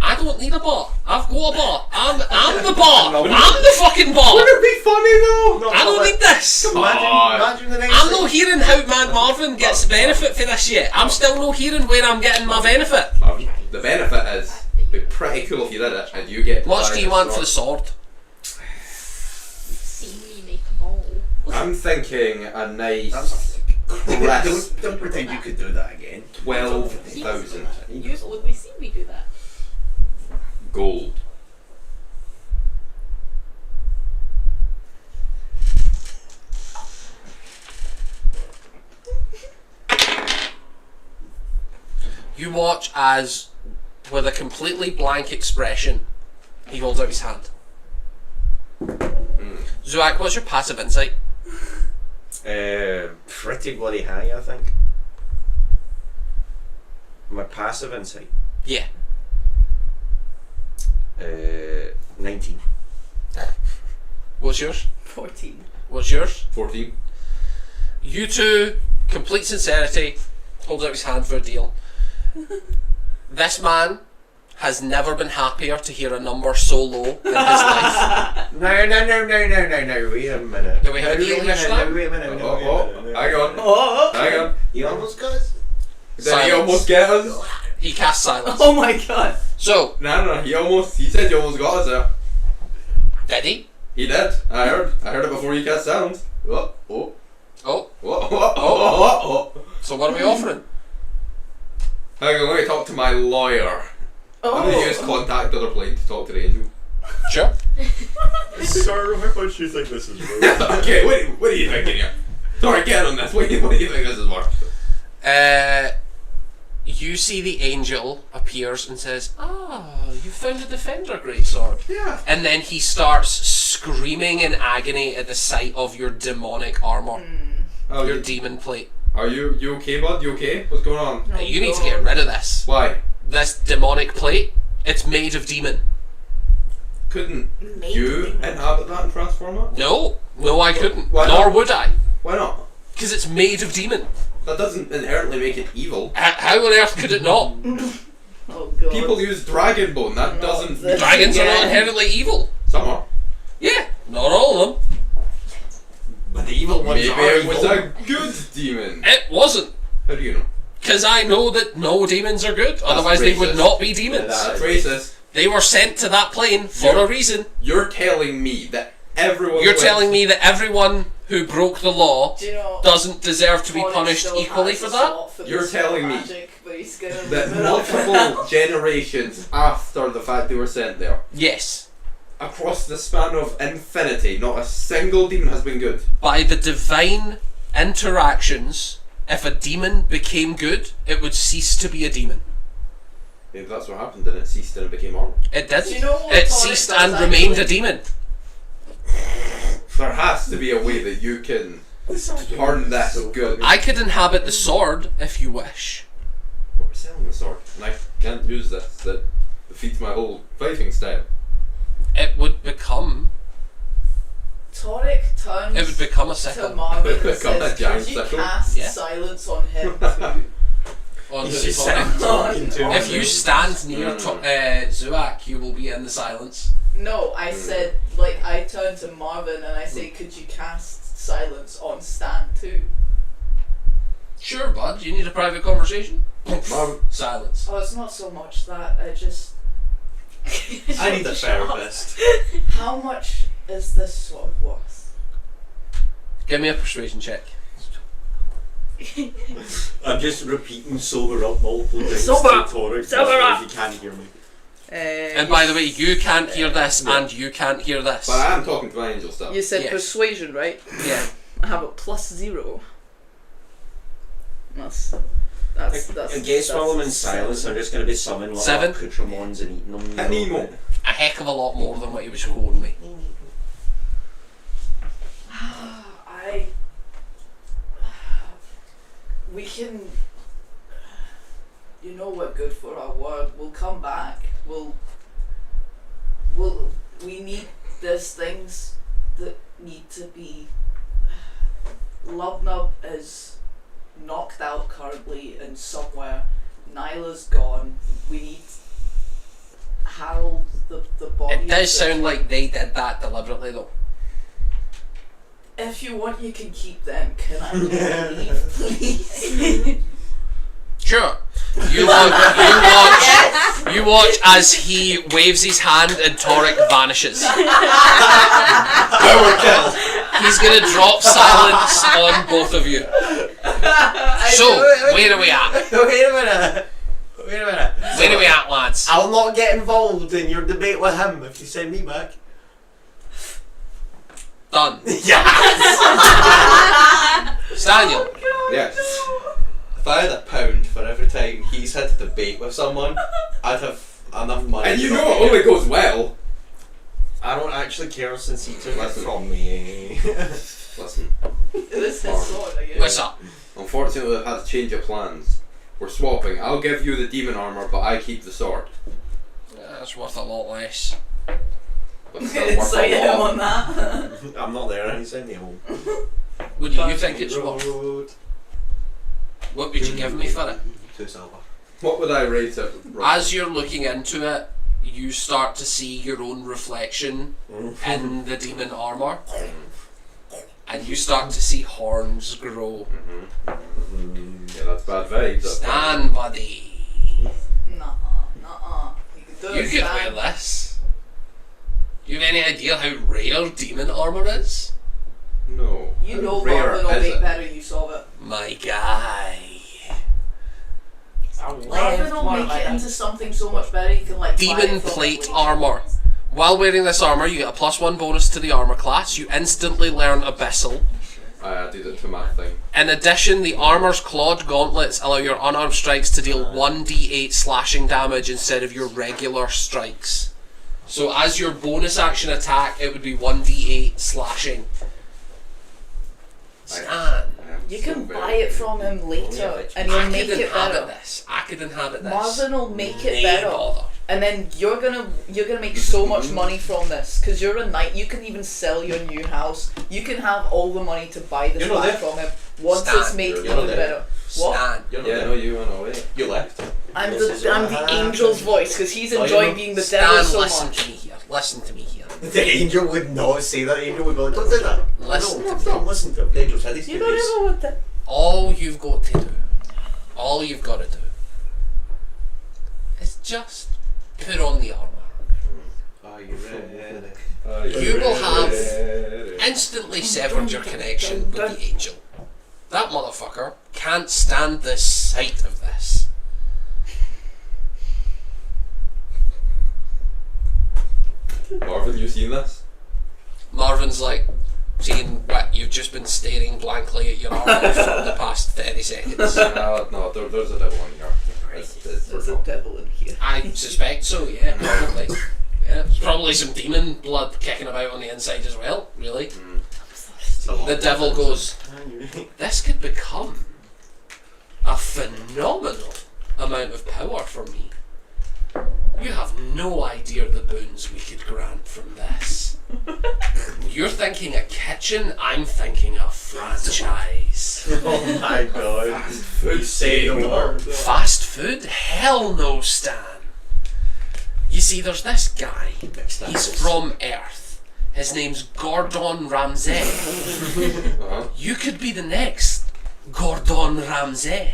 I don't need a bar. I've got a bar. I'm the bar. I'm the fucking bar. Would it be funny though? No, I don't but need this. Imagine the next I'm thing. not hearing how Mad Marvin gets benefit for this yet. I'm still not hearing where I'm getting my benefit. The benefit is, it'd be pretty cool if you did it and you get. What do you want for the sword? See me make a ball. I'm thinking a nice That's crisp don't pretend you could do that again. 12,000 You've only seen me do that. gold. You watch as, with a completely blank expression, he holds out his hand. Zuak, what's your passive insight? Pretty bloody high, I think. My passive insight. Yeah. 19. What's yours? 14. What's yours? 14. You two, complete sincerity, holds out his hand for a deal. This man has never been happier to hear a number so low in his life. No, wait a minute. Do we have a deal here, Wait a Stan? minute, wait a minute. Hang on. Oh! Hang on. You almost got us. Did he Silence. almost get us? He casts silence. Oh my god! So, No, he said he almost got us there. did he? He did. I heard it before you cast sound. Oh. Oh, so what are we offering? Hang on, let me talk to my lawyer. I'm going to use contact other plane to talk to the angel. Sure. Sir, how much do you think this is worth? Okay, what are you thinking here? Sorry, get on this. What do you think this is worth? You see the angel appears and says, you found a defender, greatsword. Yeah. And then he starts screaming in agony at the sight of your demonic armor, Oh, your demon plate. are you okay, bud? You okay? What's going on? Oh, You need to get rid of this. Why? This demonic plate, it's made of demon. Couldn't you inhabit that and transform it? No, I couldn't. Why Nor not? would I. Why not? Because it's made of demon. That doesn't inherently make it evil. How on earth could it not? Oh god. People use dragon bone. That No, doesn't. the- Dragons are not Yeah. inherently evil. Some are. Yeah, not all of them. But the evil ones Maybe are it evil. was a good demon. It wasn't. How do you know? Because I know that no demons are good. Otherwise they would racist. not be demons. That's racist. They were sent to that plane for a reason. You're telling me that everyone. You're telling me that everyone who broke the law Do you know, doesn't deserve to be Tony punished still equally has for a that? slot for You're this telling me magic, but he's gonna that leave it up. multiple generations after the fact they were sent there, Yes. across the span of infinity, not a single demon has been good. By the divine interactions, if a demon became good, it would cease to be a demon. Maybe that's what happened, and it ceased and it became armor. It did. Do you know what It Tonic ceased does and remained a actually? demon. There has to be a way that you can turn this good. I could inhabit the sword if you wish. But we're selling the sword, and I can't use this. That defeats my whole fighting style. It would become. Tonic turns It would become a to sickle. Marvin and Become a says, giant could you sickle? cast Yeah. silence on him too? On He's the just tonic. talking to him. If you stand near Zuak, you will be in the silence. No, I said, like, I turn to Marvin and I say, could you cast silence on Stan too? Sure, bud. You need a private conversation? Marvin. Silence. Oh, it's not so much that, I just... I need a therapist. How much is this sword worth? Give me a persuasion check. I'm just repeating sober up multiple times Sober to up! Torek, Sober up! if you can't hear me. And by the way, you can't hear this, and you can't hear this. But I am talking to my angel stuff. You said Yes. persuasion, right? Yeah. I have a +0. That's I guess while I'm in silence, I'm just going to be summoning little 7. accoutrements and eating them. An emo. A heck of a lot more than what he was showing me. We can. You know, we're good for our word. We'll come back. We need. There's things that need to be. Lubnub is knocked out currently and somewhere. Nyla's gone. We need Harold, the body. It does sound like they did that deliberately, though. If you want, you can keep them. Can I leave, please? Sure. You watch as he waves his hand and Torek vanishes. Power kill. He's gonna drop silence on both of you. So, where are we at? Wait a minute. Where are we at, lads? I'll not get involved in your debate with him if you send me back. Done. Yes! Daniel. Yes. If I had £1 for every time he's had a debate with someone, I'd have enough money. And you to know not it only get- goes well. I don't actually care since he took it Listen. from me. Listen, This is sword, I guess. What's up? unfortunately I've had to change of plans. We're swapping. I'll give you the demon armor, but I keep the sword. That's worth a lot less. But still worth Inside a him lot. on that. I'm not there, he sent me home. What do you think it's worth? Road. What would you give me for it? 2 silver. What would I rate it? As you're looking into it, you start to see your own reflection in the demon armor. And you start to see horns grow. Yeah, that's bad vibes. That's bad. Stand, buddy. Nuh-uh. You could wear this. You have any idea how rare demon armor is? No. You know How rare Marvin will is make it? better use of it. My guy. Marvin will make it into something so much better you can like buy Demon it from plate it. armor. While wearing this armor, you get a +1 bonus to the armor class. You instantly learn Abyssal. I added it to my thing. In addition, the armor's clawed gauntlets allow your unarmed strikes to deal 1d8 slashing damage instead of your regular strikes. So as your bonus action attack, it would be 1d8 slashing. Stan. You can buy it from him later and I he'll make could it inhabit better. this. I could inhabit this. Marvin will make it Nay better. bother. And then you're gonna make so much money from this because you're a knight. You can even sell your new house. You can have all the money to buy this You're not back there. from him once Stan, it's made you're even not there. better. What? Stan. You're not Yeah, there. no, you went away. You left. I'm This is the what angel's voice because he's Oh, you enjoying know. being the devil Stan, so listen much. to me here. Listen to me here. The angel would not say that. The angel would be like, don't do that. Listen No, to don't listen to him. The Angel's had his You don't duties. ever want that. All you've got to do, all you've got to do, is just put on the armour. Are you ready? You will have instantly severed your connection with the angel. That motherfucker can't stand the sight of this. Marvin, you seen this? Marvin's like, seeing what you've just been staring blankly at your armour for the past 30 seconds. No, there's a devil in here. There's a devil in here. I suspect so, yeah, probably. Yeah, there's probably some demon blood kicking about on the inside as well, really. The devil goes, this could become a phenomenal amount of power for me. You have no idea the boons we could grant from this. You're thinking a kitchen, I'm thinking a franchise. Oh my god. You say the word. Fast food? Hell no, Stan. You see, there's this guy. He's from Earth. His name's Gordon Ramsay. Uh-huh. You could be the next Gordon Ramsay.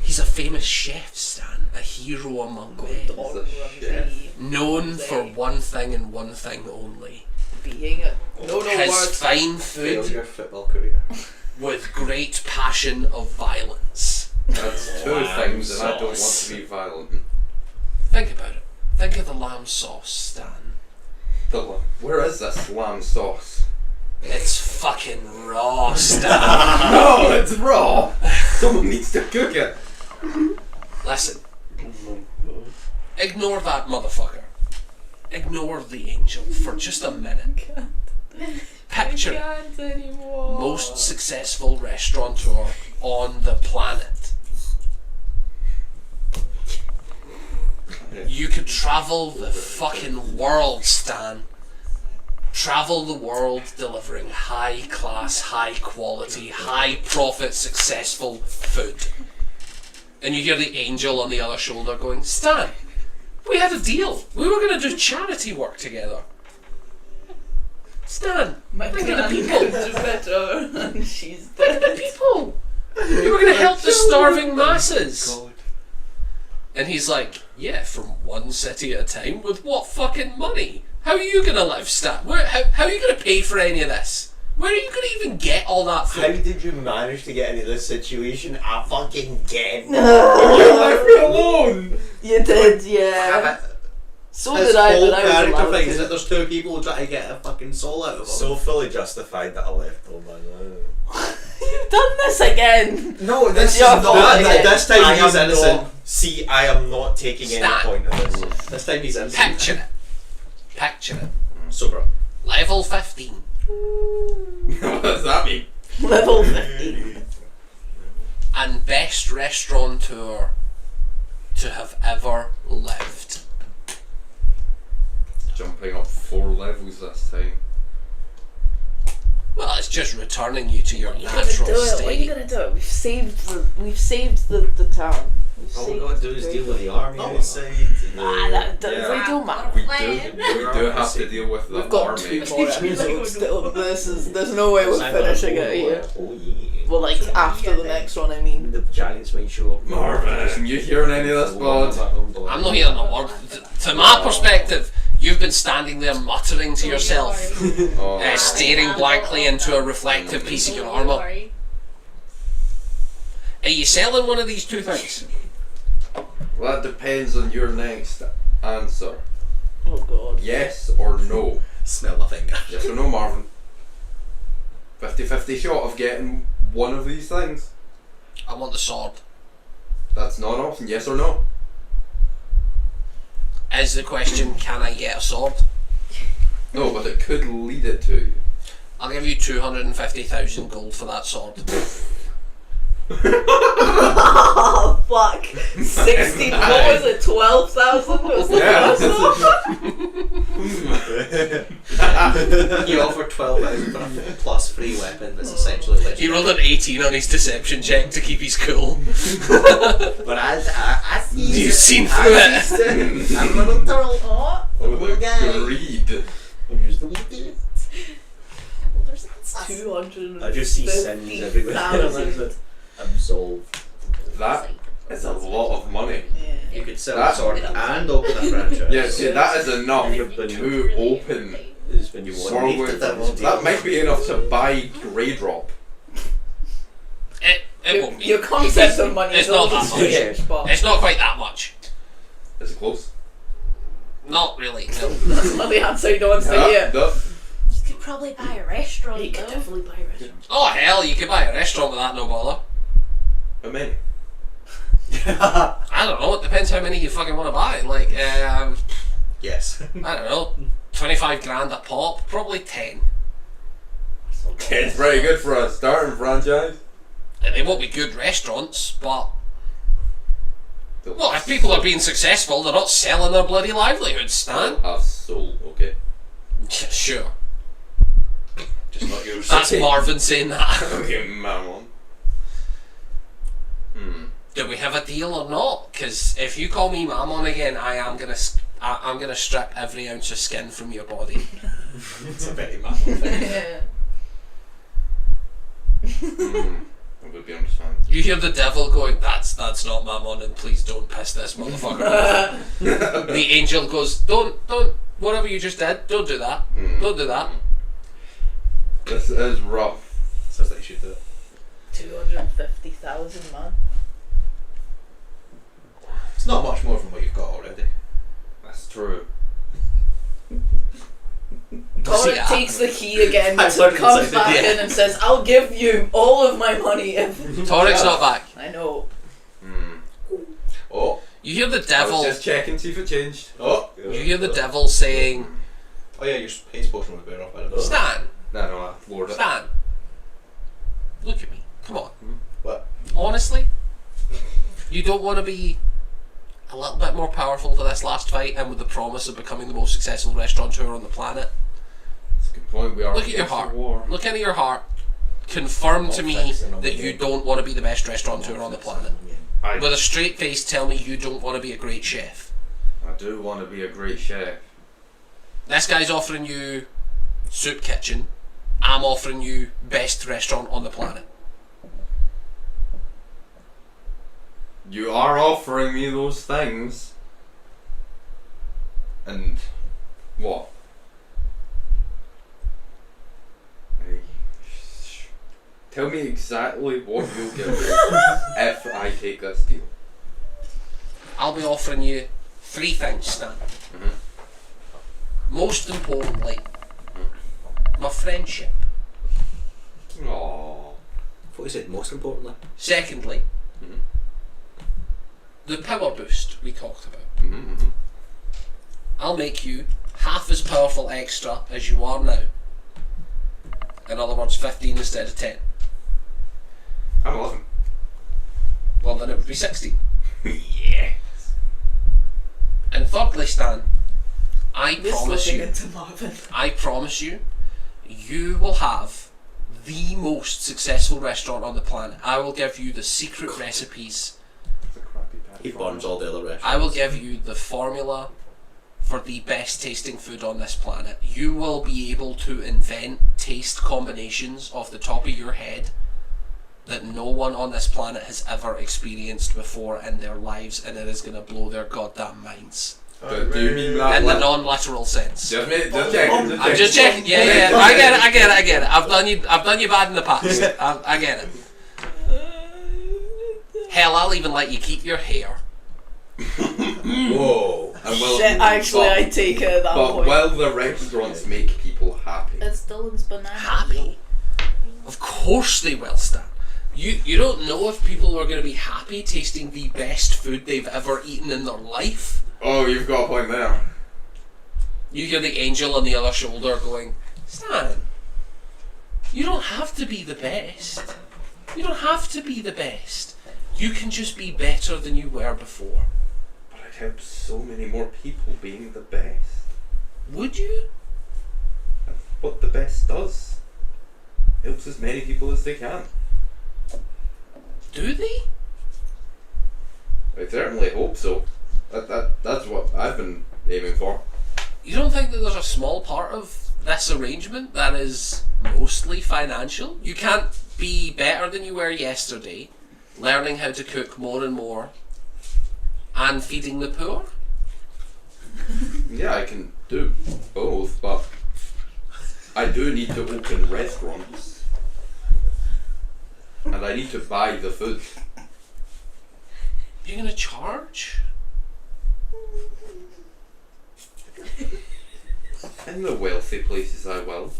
He's He's a famous chef, Stan, a hero among men, Gordon Ramsay known for one thing and one thing only: being a his words. fine Fail food your football career. with great passion of violence. That's two Lamb things, and I don't want sauce. to be violent. Think about it. Think of the lamb sauce, Stan. Where is this lamb sauce? It's fucking raw, Stan. No, it's raw. Someone needs to cook it. Listen. Ignore that motherfucker. Ignore the angel for just a minute. Picture it. Can't anymore. Most successful restaurateur on the planet. You could travel the fucking world, Stan. Travel the world delivering high class, high quality, high profit, successful food. And you hear the angel on the other shoulder going, Stan, we had a deal. We were going to do charity work together. Stan, My think of the grand people. could do better, and she's Think of the dead. people. You were going to help the starving masses. And he's like, yeah, from one city at a time, with what fucking money? How are you going to live, Stan? How are you going to pay for any of this? Where are you going to even get all that How food? did you manage to get into this situation? I fucking get. You left me alone. You did, yeah. So His did I, whole but I was character allowed thing is to. that there's two people trying to get a fucking soul out of him. So fully justified that I left. Oh man. You've done this again! No, It's this is your not. fault. This time I he's am innocent. not- See, I am not taking any Stan. point of this. This time he's innocent. Picture it. Picture it. Super. Level 15. What does that mean? Level 50. And best restaurateur to have ever lived. Jumping up 4 levels this time. Well, it's just returning you to your What are you natural gonna do it? What are you state. gonna do? We've saved the town. We've All we saved gotta do is deal with the army Oh. outside. Ah, that doesn't Yeah. really don't matter. We Plan. do have to deal with the We've got army. 2 more episodes still. There's no way we're finishing it here. Oh yeah. Well, like after the next one, I mean. The giants might show up. Marvin, you hearing any of this, bud? I'm not hearing a word. To my perspective, you've been standing there muttering to yourself, Oh. staring blankly into a reflective piece of your armour. Are you selling one of these two things? Well, that depends on your next answer. Oh god. Yes or no? Smell my finger. Yes or no, Marvin? 50-50 shot of getting one of these things. I want the sword. That's not an option. Yes or no? Is the question, can I get a sword? No, but it could lead it to you. I'll give you 250,000 gold for that sword. Oh fuck! 16. What was it? 12,000 was the Yeah, first one. You offer 12,000 for a plus free weapon that's essentially He legendary. rolled an 18 on his deception check to keep his cool. But I see. You've seen through it. I'm a little turtle. Oh, Oh, Little guy. the greed. Here's the weakest. 250,000. I just see sins everywhere. Absolved. That is a lot of money. You could sell That- a sword and open a franchise. Yeah, see, that is enough You've been- to open Is when you want Sword to with- That might be enough to buy Greydrop. It won't be. Your concept of money It's is not all that much. strange, but It's not quite that much. Is it close? Not really, no. that's not the answer you don't want to hear. no. You could probably buy a restaurant. You could though. definitely buy a restaurant. Oh hell, you could buy a restaurant with that, no bother. How many? I don't know, it depends how many you fucking want to buy. Like, Yes. I don't know, 25 grand a pop, probably 10. It's pretty good for a starting franchise. And they won't be good restaurants, but well, if people are being successful, they're not selling their bloody livelihoods, Stan. Have soul, okay. Sure. Just not yours. That's Marvin saying that. Okay, man. Do we have a deal or not? Because if you call me Mammon again, I'm gonna strip every ounce of skin from your body. It's a very matter thing. Yeah. I would be understanding. You hear the devil going, that's not Mammon, and please don't piss this motherfucker off. The angel goes, don't, whatever you just did, don't do that. Don't do that. This is rough. Sounds like you should do it. 250,000, man. It's not much more from what you've got already. That's true. Torek Yeah. takes the key again, I learned comes inside back the- in and says, I'll give you all of my money if... Torek's not back. I know. Oh. You hear the I was devil. just checking, see if it changed. Oh. You hear the devil saying, Oh yeah, your haste potion was burn off. I don't know. Stan, No, I floored it. Stan, look at me. Come on. What? Honestly, you don't want to be a little bit more powerful for this last fight and with the promise of becoming the most successful restaurateur on the planet? That's a good point. We are Look at your against the heart. war. Look into your heart. Confirm to me that you don't want to be the best restaurateur on the planet. With a straight face, tell me you don't want to be a great chef. I do want to be a great chef. This guy's offering you soup kitchen. I'm offering you best restaurant on the planet. You are offering me those things. And what? Hey, tell me exactly what you'll give me if I take this deal. I'll be offering you 3 things, Stan. Most importantly, my friendship. Aww. I thought you said most importantly. Secondly, the power boost we talked about. I'll make you half as powerful extra as you are now. In other words, 15 instead of 10. I'm 11. Well, then it would be 16. Yes. And thirdly, Stan, I This promise looking you, into Marvin. I promise you, you will have the most successful restaurant on the planet. I will give you the secret recipes. It's a crappy patty. He burns all the other restaurants. I will give you the formula for the best tasting food on this planet. You will be able to invent taste combinations off the top of your head that no one on this planet has ever experienced before in their lives, and it is going to blow their goddamn minds. Do you mean that? In the non-literal sense. Just checking. I'm just checking. Yeah. I get it. I've done you bad in the past. I get it. Hell, I'll even let you keep your hair. Whoa. And will, Shit, actually, I take it at that but point. will the restaurants make people happy? It's Dylan's banana. Happy? Of course they will, Stan. You don't know if people are going to be happy tasting the best food they've ever eaten in their life. Oh, you've got a point there. You hear the angel on the other shoulder going, Stan, you don't have to be the best. You don't have to be the best. You can just be better than you were before. But I'd help so many more people being the best. Would you? That's what the best does. Helps as many people as they can. Do they? I certainly hope so. That's what I've been aiming for. You don't think that there's a small part of this arrangement that is mostly financial? You can't be better than you were yesterday, learning how to cook more and more, and feeding the poor? Yeah, I can do both, but I do need to open restaurants. And I need to buy the food. You're gonna charge? In the wealthy places I will.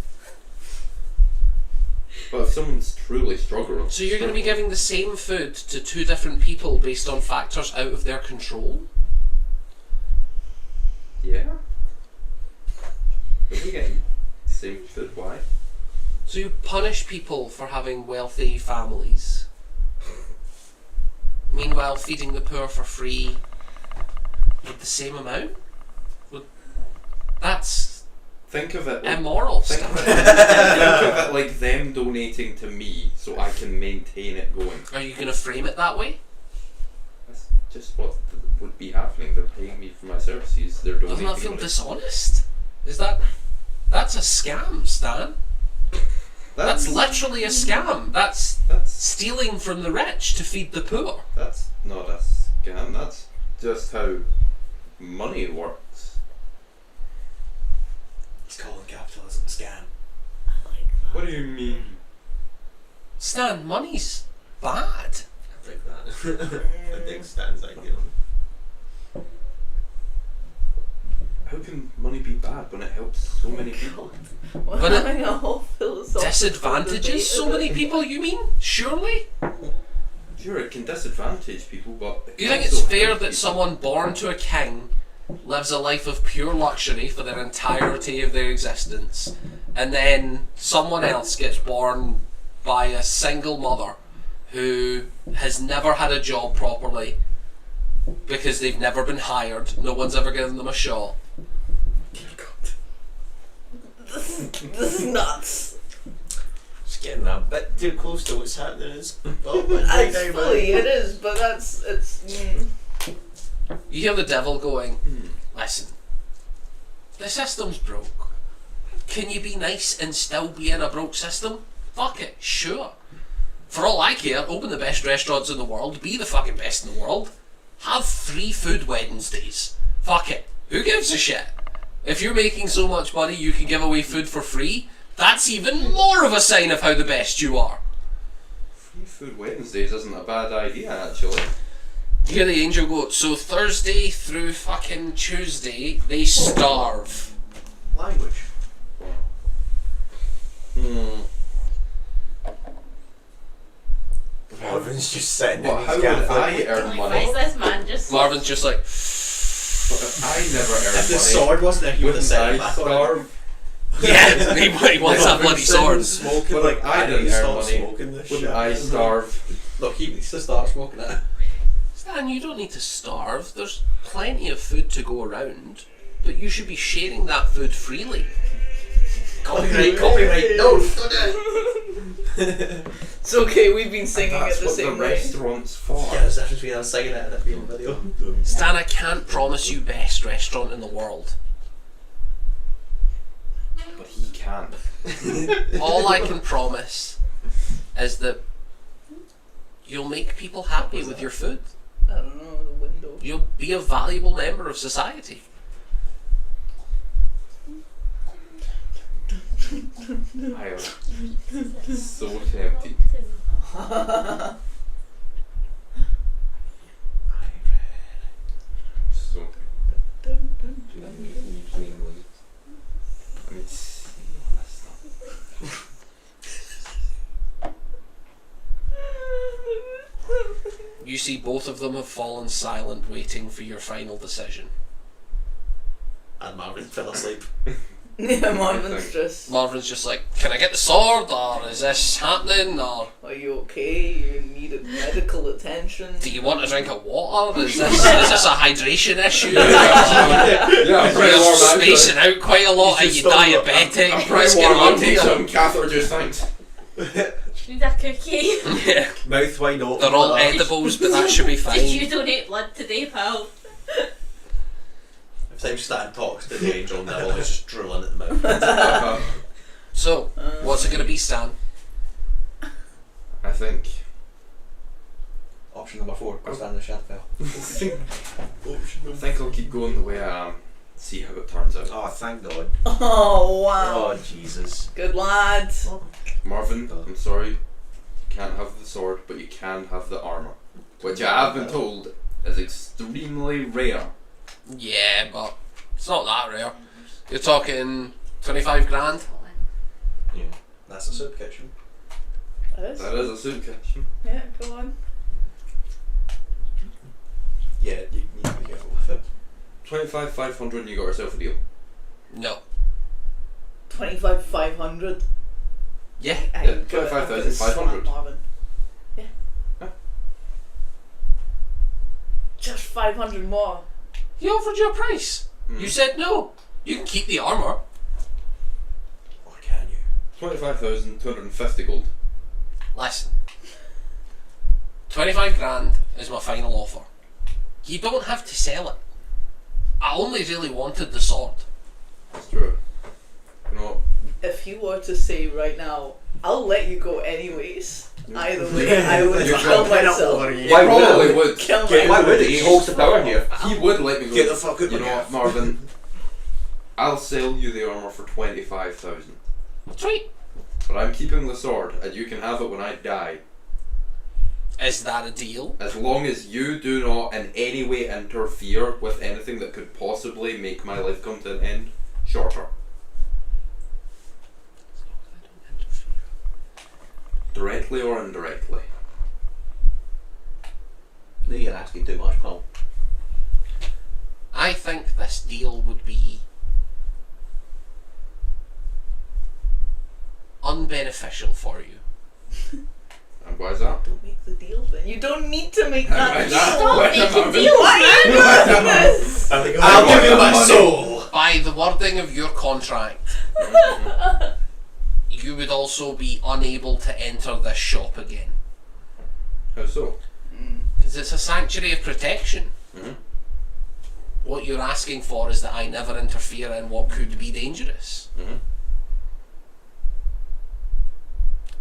But if someone's truly struggling... So you're gonna be giving the same food to 2 different people based on factors out of their control? Yeah. Are we getting the same food? Why? So you punish people for having wealthy families. Meanwhile, feeding the poor for free with the same amount? That's Think of it... immoral Think stuff. of it like them donating to me so I can maintain it going. Are you going to frame it that way? That's just what would be happening. They're paying me for my services. They're donating. Doesn't that feel money. dishonest? That's a scam, Stan. That's literally a scam. That's stealing from the rich to feed the poor. That's not a scam, that's just how money works. He's calling capitalism a scam. I like that. What do you mean? Stan, money's bad. I think that. I think Stan's ideal. How can money be bad when it helps so many people? We're But it- having a whole philosophical debate Disadvantages so many about- people, you mean? Surely? Sure, it can disadvantage people, but it You can think it's also fair help that people. someone born to a king lives a life of pure luxury for their entirety of their existence, and then someone else gets born by a single mother who has never had a job properly because they've never been hired, no one's ever given them a shot? This is nuts. It's getting a bit too close to what's happening. It's right Actually, it is, but it's. You hear the devil going, listen, the system's broke. Can you be nice and still be in a broke system? Fuck it, sure. For all I care, open the best restaurants in the world, be the fucking best in the world. Have 3 food Wednesdays. Fuck it, who gives a shit? If you're making so much money you can give away food for free, that's even more of a sign of how the best you are. Free Food Wednesdays isn't a bad idea, actually. You hear the angel go, so Thursday through fucking Tuesday, they starve. Language. Marvin's just sitting Well, in how his would cafe. I earn Like, money? why is this man just Marvin's just like, But if I never earn If the money, sword wasn't there, he would have wouldn't said I it back on it. starve? yeah, he wants that bloody sword. Smoking, But like, I I didn't didn't earn stop money. smoking this shit. Wouldn't I starve? Look, he needs to start smoking it. Stan, you don't need to starve. There's plenty of food to go around, but you should be sharing that food freely. Copyright, copyright, no! It's okay, we've been singing That's it the what same the way. restaurant's for. Yeah, there's a difference between us singing it and it being a video. Stan, I can't promise you best restaurant in the world. But he can't. All I can promise is that you'll make people happy with your food. I don't know, the window. You'll be a valuable member of society. I am so tempted. So. Let me see all this stuff. You see both of them have fallen silent, waiting for your final decision. And Marvin fell asleep. Yeah, Marvin's think- just. Marvin's just like, can I get the sword, or is this happening, or Are you okay? You needed medical attention. do you want a drink of water? Is this a hydration issue? Yeah, I'm pretty You're warm actually. spacing out quite a lot. Are you diabetic? I'm What's pretty going warm. on I'll take here? some catheter juice, thanks. need a cookie? Yeah, Mouth wide open. they're all like that. edibles, but that should be Did you fine. donate blood today, pal? Every time Stan talks to the angel, Neville is just drooling at the mouth. So, what's it going to be, Stan? I think. Option number 4, go stand in the Shadowfell. I think I'll keep going the way I am. See how it turns out. Oh, thank God. Oh wow. Oh, Jesus. Good lad. Marvin, I'm sorry. You can't have the sword, but you can have the armour. Which I have been told is extremely rare. Yeah, but it's not that rare. You're talking 25 grand? Yeah, that's a soup kitchen. It is. That is a soup kitchen. Yeah, go on. Yeah, you need to be careful with it. 25,500 and you got yourself a deal. No. 25,500. Yeah. I Yeah, ain't gonna- 25,500. I'm gonna slap Marvin. Yeah. Huh? Just 500 more. He offered you a price. You said no. You can keep the armour. Or can you? 25,250 gold. Listen. 25 grand is my final offer. You don't have to sell it. I only really wanted the sword. That's true. You know, If you were to say right now, I'll let you go anyways, Either way, I would You're kill right up myself. over you. Why probably would. Kill Why would it? He holds the power here. He would let me go. Get the fuck out You my know what, gaff. Marvin? I'll sell you the armor for 25,000. Sweet. But I'm keeping the sword, and you can have it when I die. Is that a deal? As long as you do not in any way interfere with anything that could possibly make my life come to an end. Shorter. Directly or indirectly. No, you're asking too much, pal. I think this deal would be unbeneficial for you. And why is that? Don't make the deal then. You don't need to make Why that is deal. that? Stop Why is making that? deals. Why are you doing this? I'll give you my soul! By the wording of your contract, you would also be unable to enter this shop again. How so? Because it's a sanctuary of protection. Mhm. What you're asking for is that I never interfere in what could be dangerous. Mhm.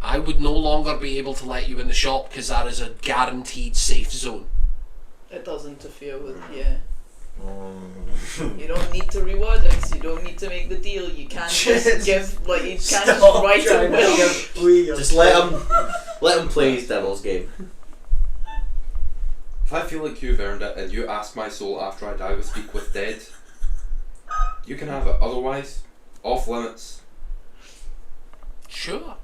I would no longer be able to let you in the shop because that is a guaranteed safe zone. It does interfere with, yeah. You don't need to reward us, you don't need to make the deal, you can't just give, like, you can't just write a will. Just let him play his devil's game. If I feel like you've earned it and you ask my soul after I die with Speak with Dead, you can have it. Otherwise, off limits. Sure.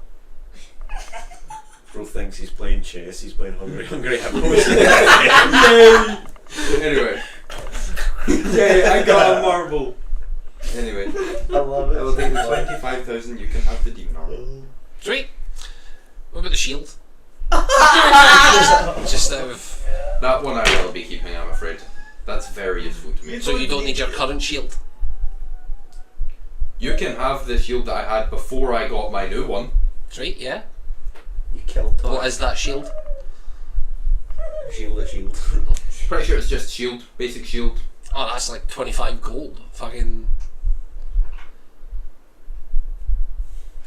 Bro thinks he's playing chess, he's playing Hungry Hippos. Anyway. Yay, I got a marble. Anyway. I love it. I will take the 25,000, you can have the demon armor. Sweet. What about the shield? Just out of... That one I will be keeping, I'm afraid. That's very useful to me. So you don't need your current shield? You can have the shield that I had before I got my new one. Sweet, yeah. You killed Tom. What is that shield? Shield. Pretty sure it's just shield, basic shield. Oh, that's like 25 gold. Fucking...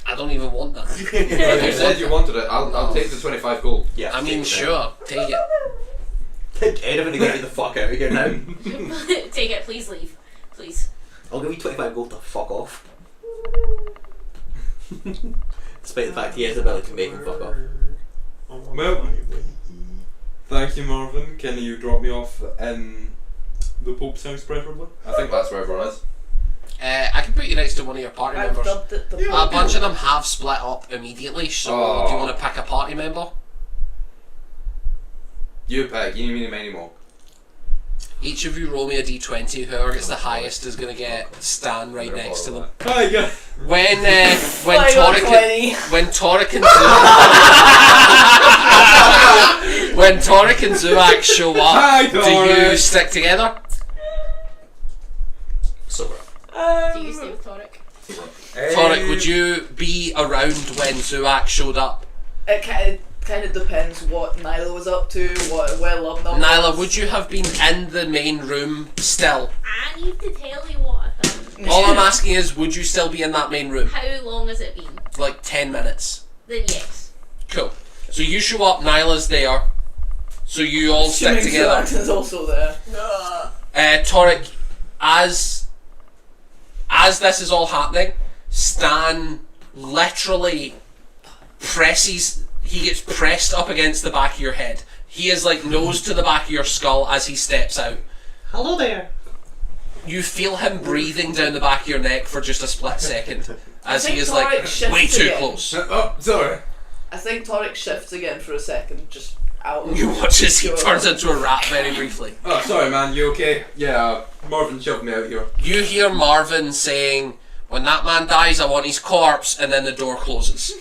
I don't even want that. You said you wanted it, I'll take the 25 gold. Yeah. I mean, take sure, take it. Anything to get you the fuck out of here now. Take it, please leave. Please. I'll give you 25 gold to fuck off. Despite the fact he has the ability to make him fuck off. Well, thank you, Marvin. Can you drop me off in the Pope's house, preferably? I think that's where everyone is. I can put you next to one of your party I've members. dubbed it the A bunch of them have split up immediately, so Oh. do you want to pick a party member? You pick, you need me anymore. Each of you roll me a d20, whoever gets the highest is going to get Stan right next to them. Hi, yeah. When I got 20. when Torek and when Torek and Zuak show up, Hi, do you Torek. stick together? Sober. Do you stay with Torek? Torek, would you be around when Zuak showed up? It kind of depends what Nyla was up to, where Lubnum Nyla, was. would you have been in the main room still? I need to tell you what I've done. All I'm asking is, would you still be in that main room? How long has it been? Like 10 minutes. Then yes. Cool. So you show up, Nyla's there. So you all stick Assuming together. Zulaxon's also there. Torek, as this is all happening, Stan literally he gets pressed up against the back of your head. He is like nose to the back of your skull as he steps out. Hello there. You feel him breathing down the back of your neck for just a split second as he think is Torek like shifts way too again. close. Oh, sorry. I think Torek shifts again for a second, just out of You watch as he pure- turns into a rat very briefly. Oh, sorry, man. You okay? Yeah, Marvin shoved me out here. You hear Marvin saying, "When that man dies, I want his corpse," and then the door closes.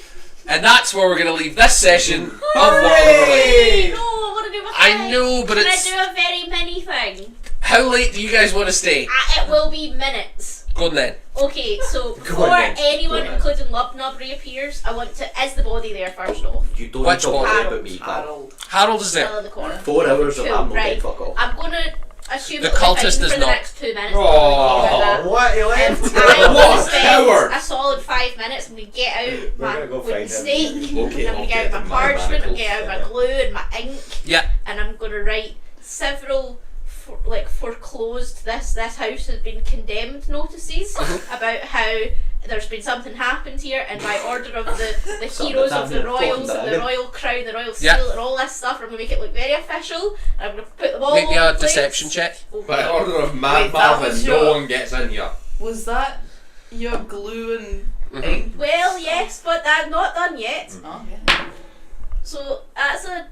And that's where we're going to leave this session of World of Orlea. No, I want to do my I thing. know, but Can it's... I do a very mini thing? How late do you guys want to stay? It will be minutes. Go on then. Okay, so before then. anyone, Go on then. including Lubnub, reappears, I want to... Is the body there first off? You don't Which talk one? about me, pal. Harold. Harold is Still there. in the corner. 4 hours of Cool, I'm not right. dead, fuck off. I'm gonna assume The it'll be cultist fine is for the not. next 2 minutes. Oh, what? He left? I'm What gonna a spend coward. a solid 5 minutes. I'm gonna get out my gonna go wooden find him. stake. Okay, I'm I'll gonna get get out my my parchment. I'm manacles. gonna get out my glue and my ink. Yeah. And I'm gonna write several foreclosed. This house has been condemned notices about how there's been something happened here, and by order of the heroes of the royals and the royal crown, the royal seal, and all this stuff, I'm gonna make it look very official. And I'm gonna put them all Make me over a the place. deception check. By order of Mad Wait, that Marvin, was no your- one gets in here. Was that your glue and Mhm. ink? Well, yes, but I'm not done yet. Oh, yeah. So that's a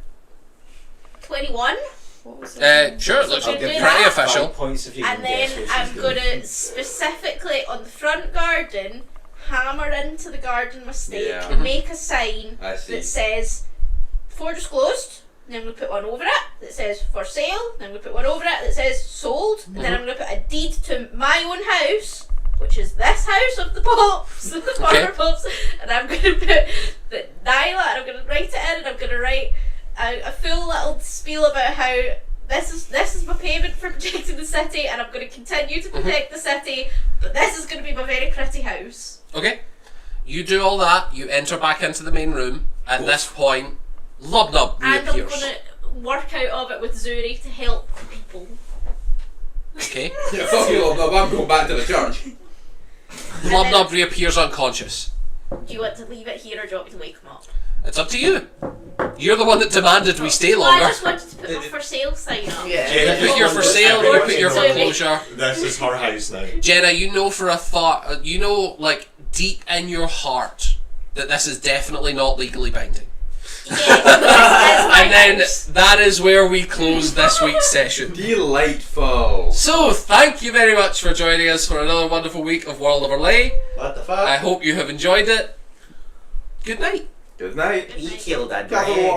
21. What was it? Sure, it looks I'll pretty give you official. 5 points if you And can then guess what I'm she's doing. gonna specifically on the front garden hammer into the garden with stake Yeah. and make a sign I see. that says for disclosed. Then I'm gonna put one over it that says for sale. Then I'm gonna put one over it that says sold. And then I'm gonna put a deed to my own house, which is this house of the pops, the farmer pops. And I'm gonna put the Nyla, and I'm gonna write it in, and I'm gonna write a full little spiel about how this is my payment for protecting the city, and I'm going to continue to protect the city, but this is going to be my very pretty house. Okay. You do all that, you enter back into the main room. At this point, Lubnub And I'm reappears. going to work out of it with Zuri to help people. Okay. Yeah, fuck you, Lubnub, I'm going back to the church. Lubnub reappears unconscious. Do you want to leave it here or do you want me to wake him up? It's up to you. You're the one that demanded we stay Well, I longer. just wanted to put my for sale sign up. Yeah. You put your for sale, you put your foreclosure. This is her house now. Jenna, you know for a thought, you know, like, deep in your heart, that this is definitely not legally binding. Yeah, that's my And then house. that is where we close this week's session. Delightful. So, thank you very much for joining us for another wonderful week of World of Orlea. What the fuck? I hope you have enjoyed it. Good night. Good night. He killed that Gather dragon.